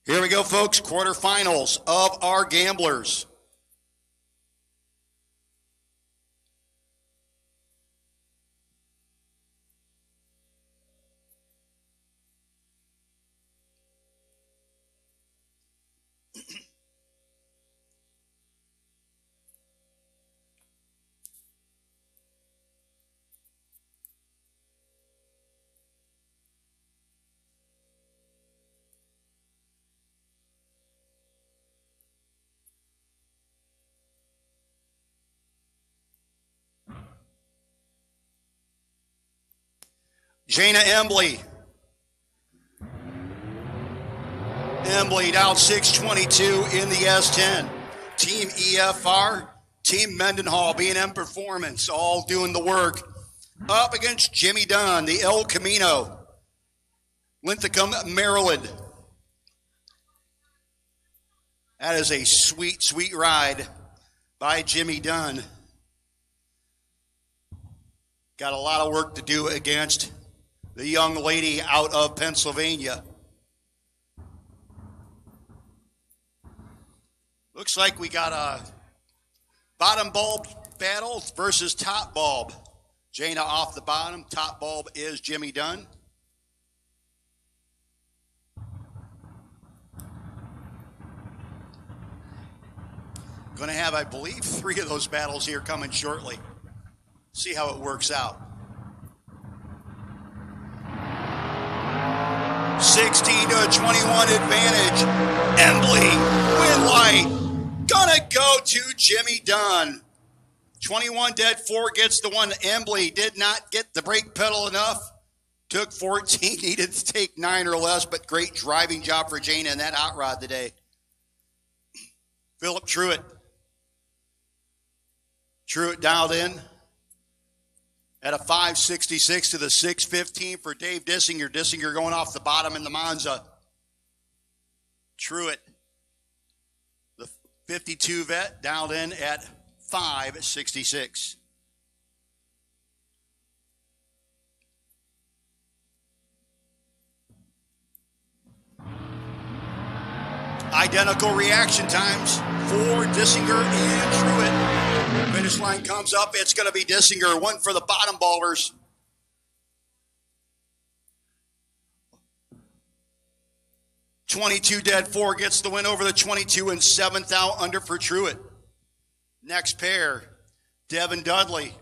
Here we go, folks. Quarterfinals of our gamblers. Jana Embley. Embley down 622 in the S10. Team EFR, Team Mendenhall, B&M Performance, all doing the work. Up against Jimmy Dunn, the El Camino, Linthicum, Maryland. That is a sweet, sweet ride by Jimmy Dunn. Got a lot of work to do against the young lady out of Pennsylvania. Looks like we got a bottom bulb battle versus top bulb. Jana off the bottom. Top bulb is Jimmy Dunn. Going to have, I believe, 3 of those battles here coming shortly. See how it works out. 16-21 advantage. Embley, win light. Gonna go to Jimmy Dunn. 21 dead 4 gets the one. Embley did not get the brake pedal enough. Took 14, needed to take 9 or less, but great driving job for Jana in that hot rod today. Philip Truitt. Truitt dialed in at a 566 to the 615 for Dave Dissinger. Dissinger going off the bottom in the Monza. Truitt, the 52 vet, dialed in at 566. Identical reaction times for Dissinger and Truitt. Finish line comes up. It's going to be Dissinger. One for the bottom bulbers. $22 dead 4 gets the win over the 22 and 7th out under for Truitt. Next pair, Devin Dudley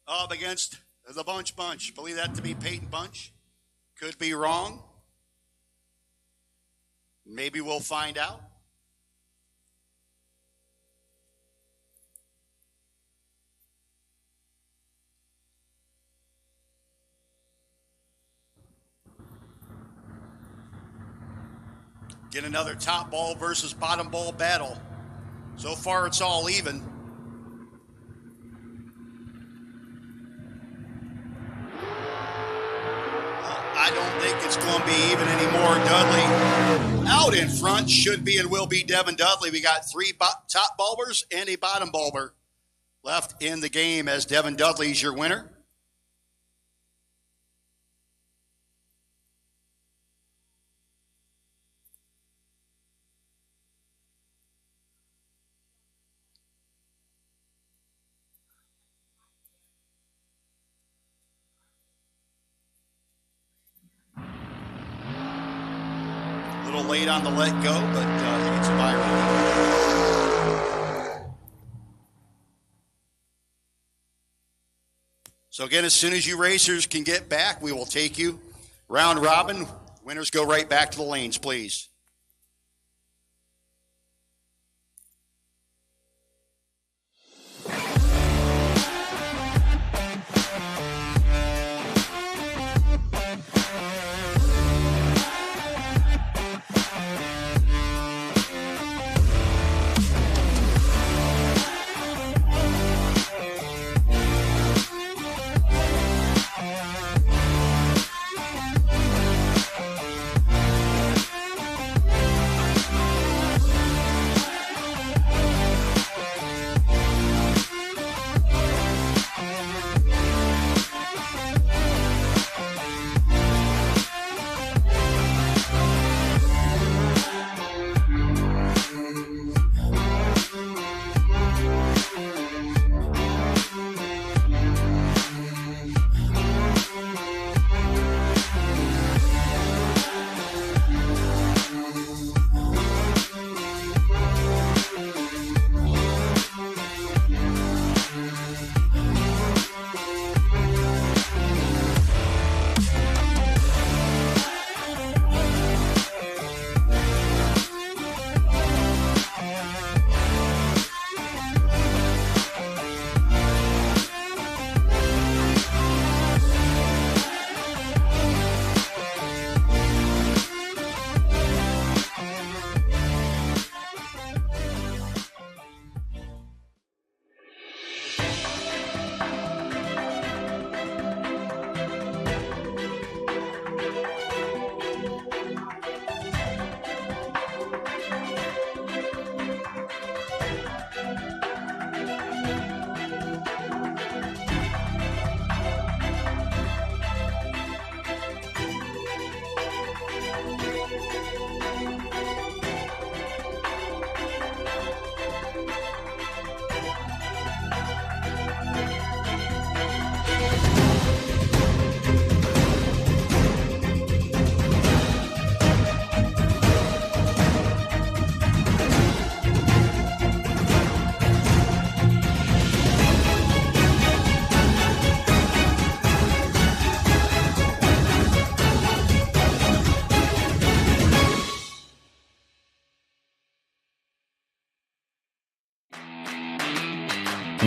up against the Bunch. Believe that to be Peyton Bunch. Could be wrong. Maybe we'll find out. Get another top ball versus bottom ball battle. So far, it's all even. I don't think it's going to be even anymore. Dudley out in front should be and will be Devin Dudley. We got 3 top bulbers and a bottom bulber left in the game as Devin Dudley's your winner. A little late on the let go, but it's viral. So again, as soon as you racers can get back, we will take you round robin. Winners go right back to the lanes, please.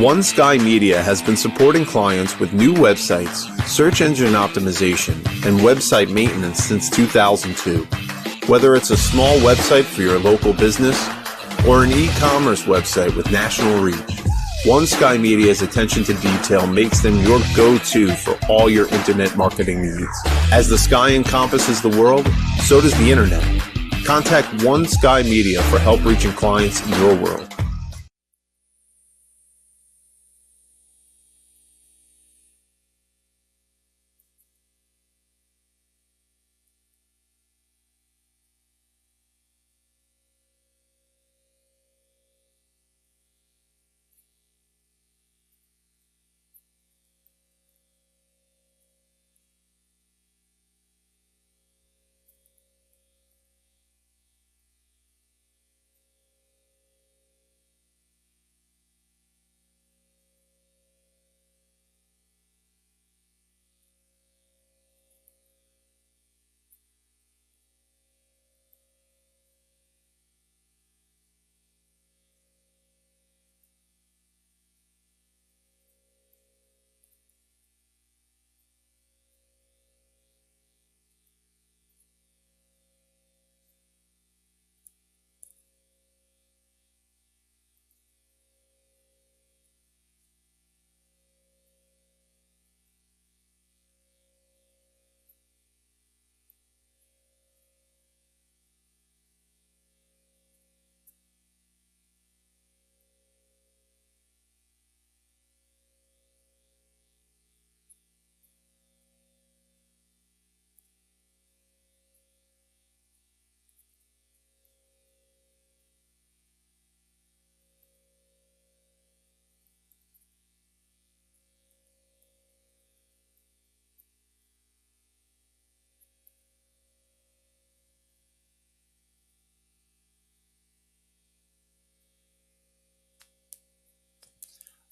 One Sky Media has been supporting clients with new websites, search engine optimization, and website maintenance since 2002. Whether it's a small website for your local business or an e-commerce website with national reach, One Sky Media's attention to detail makes them your go-to for all your internet marketing needs. As the sky encompasses the world, so does the internet. Contact One Sky Media for help reaching clients in your world.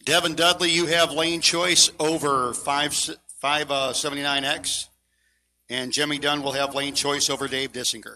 Devin Dudley, you have lane choice over 579X. And Jimmy Dunn will have lane choice over Dave Dissinger.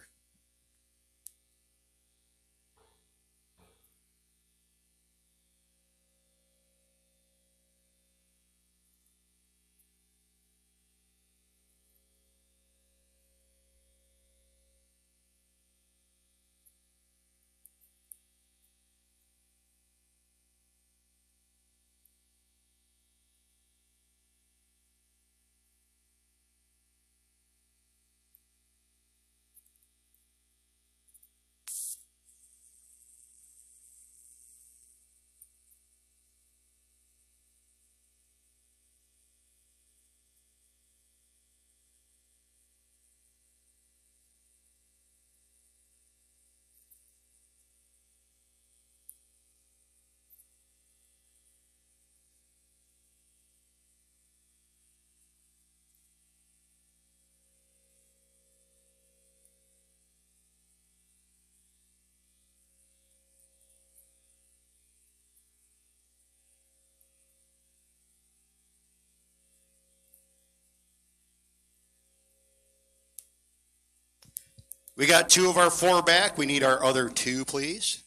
We got two of our four back. We need our other two, please.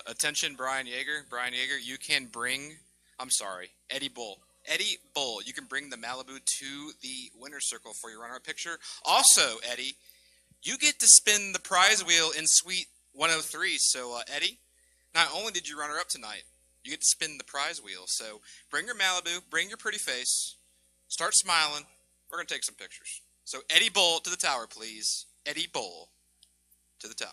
Attention, Brian Yeager. Brian Yeager, you can bring, Eddie Bull. Eddie Bull, you can bring the Malibu to the winner's circle for your runner-up picture. Also, Eddie, you get to spin the prize wheel in Suite 103. So, Eddie, not only did you runner up tonight, you get to spin the prize wheel. So, bring your Malibu, bring your pretty face, start smiling. We're going to take some pictures. So, Eddie Bull to the tower, please. Eddie Bull to the tower.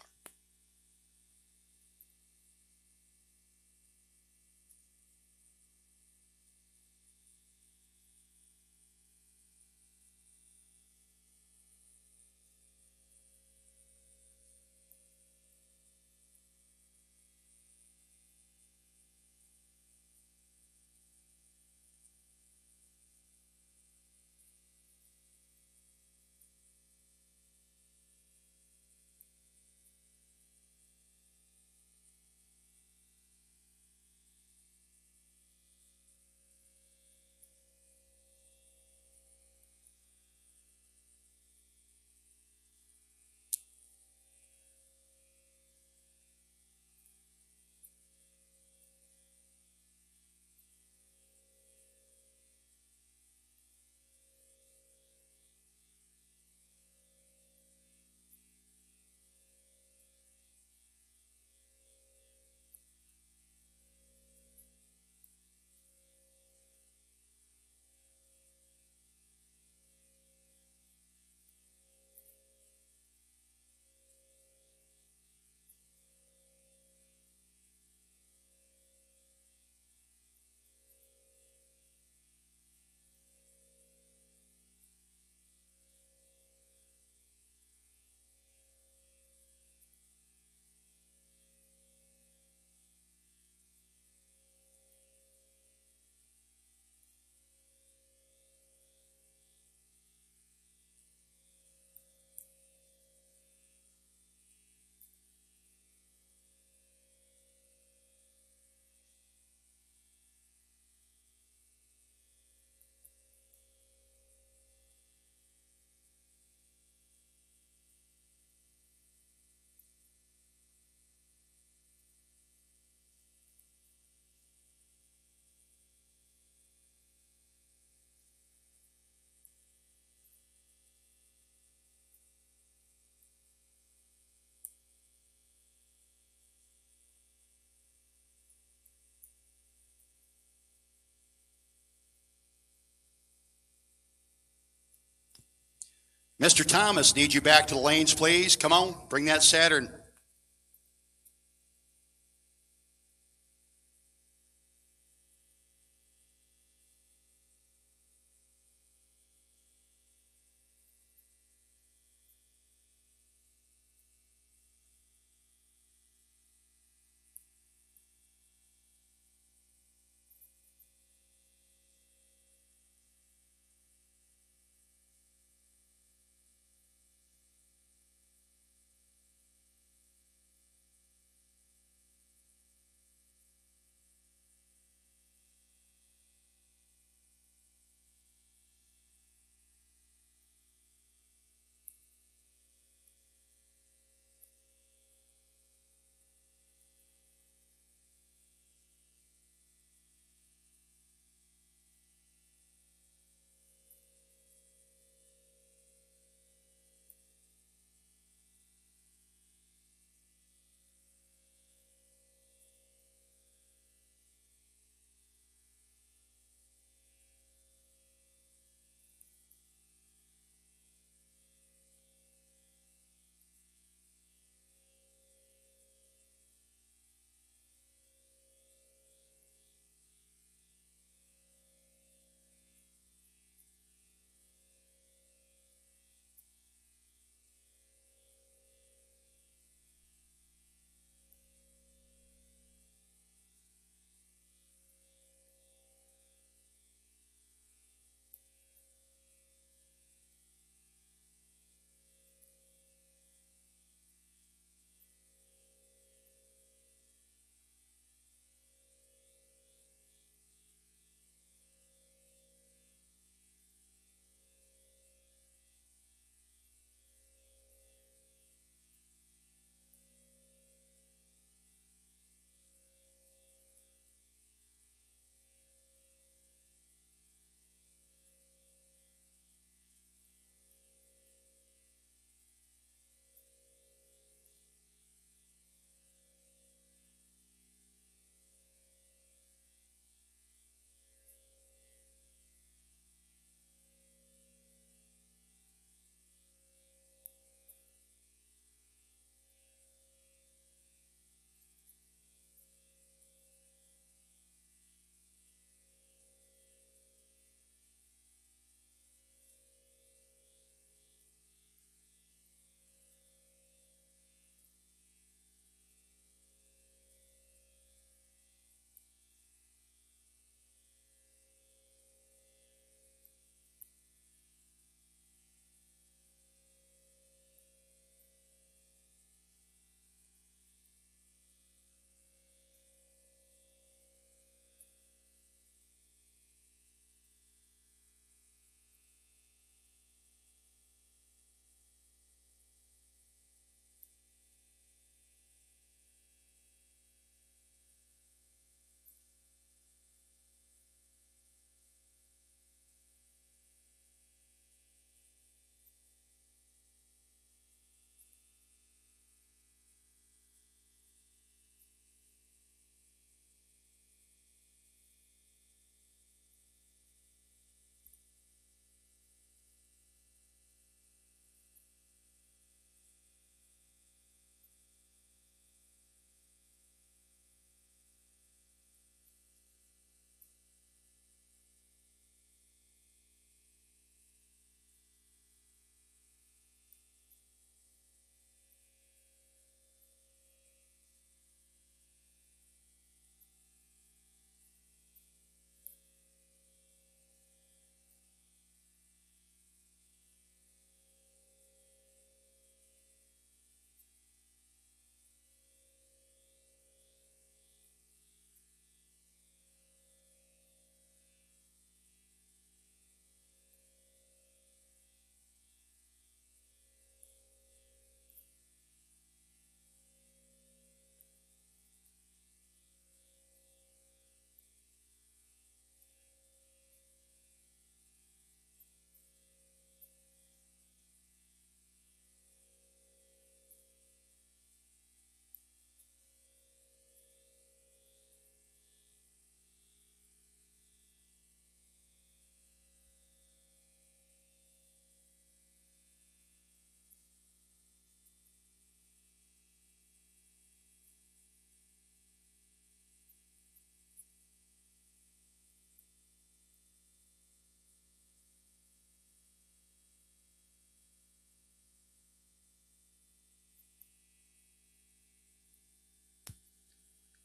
Mr. Thomas, need you back to the lanes, please. Come on, bring that Saturn.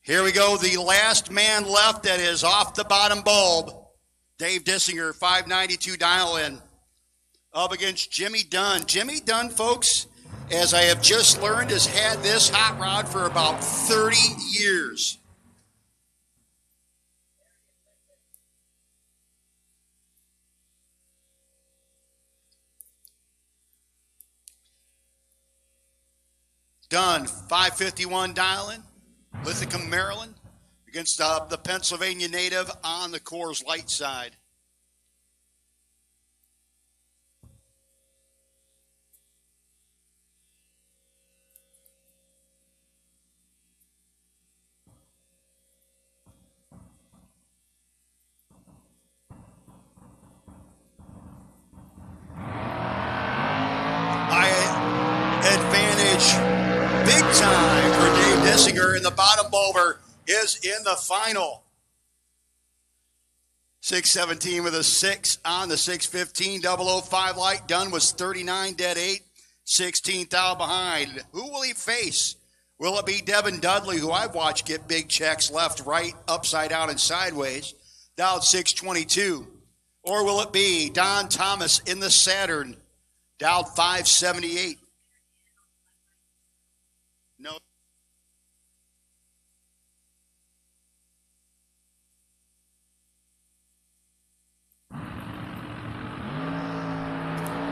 Here we go. The last man left that is off the bottom bulb. Dave Dissinger, 592 dial in. Up against Jimmy Dunn. Jimmy Dunn, folks, as I have just learned, has had this hot rod for about 30 years. Dunn, 551 dialing, Lithicum, Maryland, against the Pennsylvania native on the Coors Light side. Big time for Dave Dissinger, and the bottom bulber is in the final. 617 with a 6 on the 615 005 light. Dunn was 39 dead 8, 16th out behind. Who will he face? Will it be Devin Dudley, who I've watched get big checks left, right, upside down, and sideways, down 622? Or will it be Don Thomas in the Saturn, down 578? No.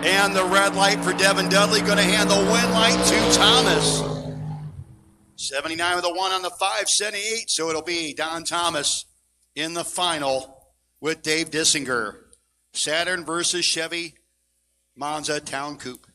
And the red light for Devin Dudley, going to hand the win light to Thomas. 79 with a 1 on the 578, so it'll be Don Thomas in the final with Dave Dissinger. Saturn versus Chevy Monza Town Coupe.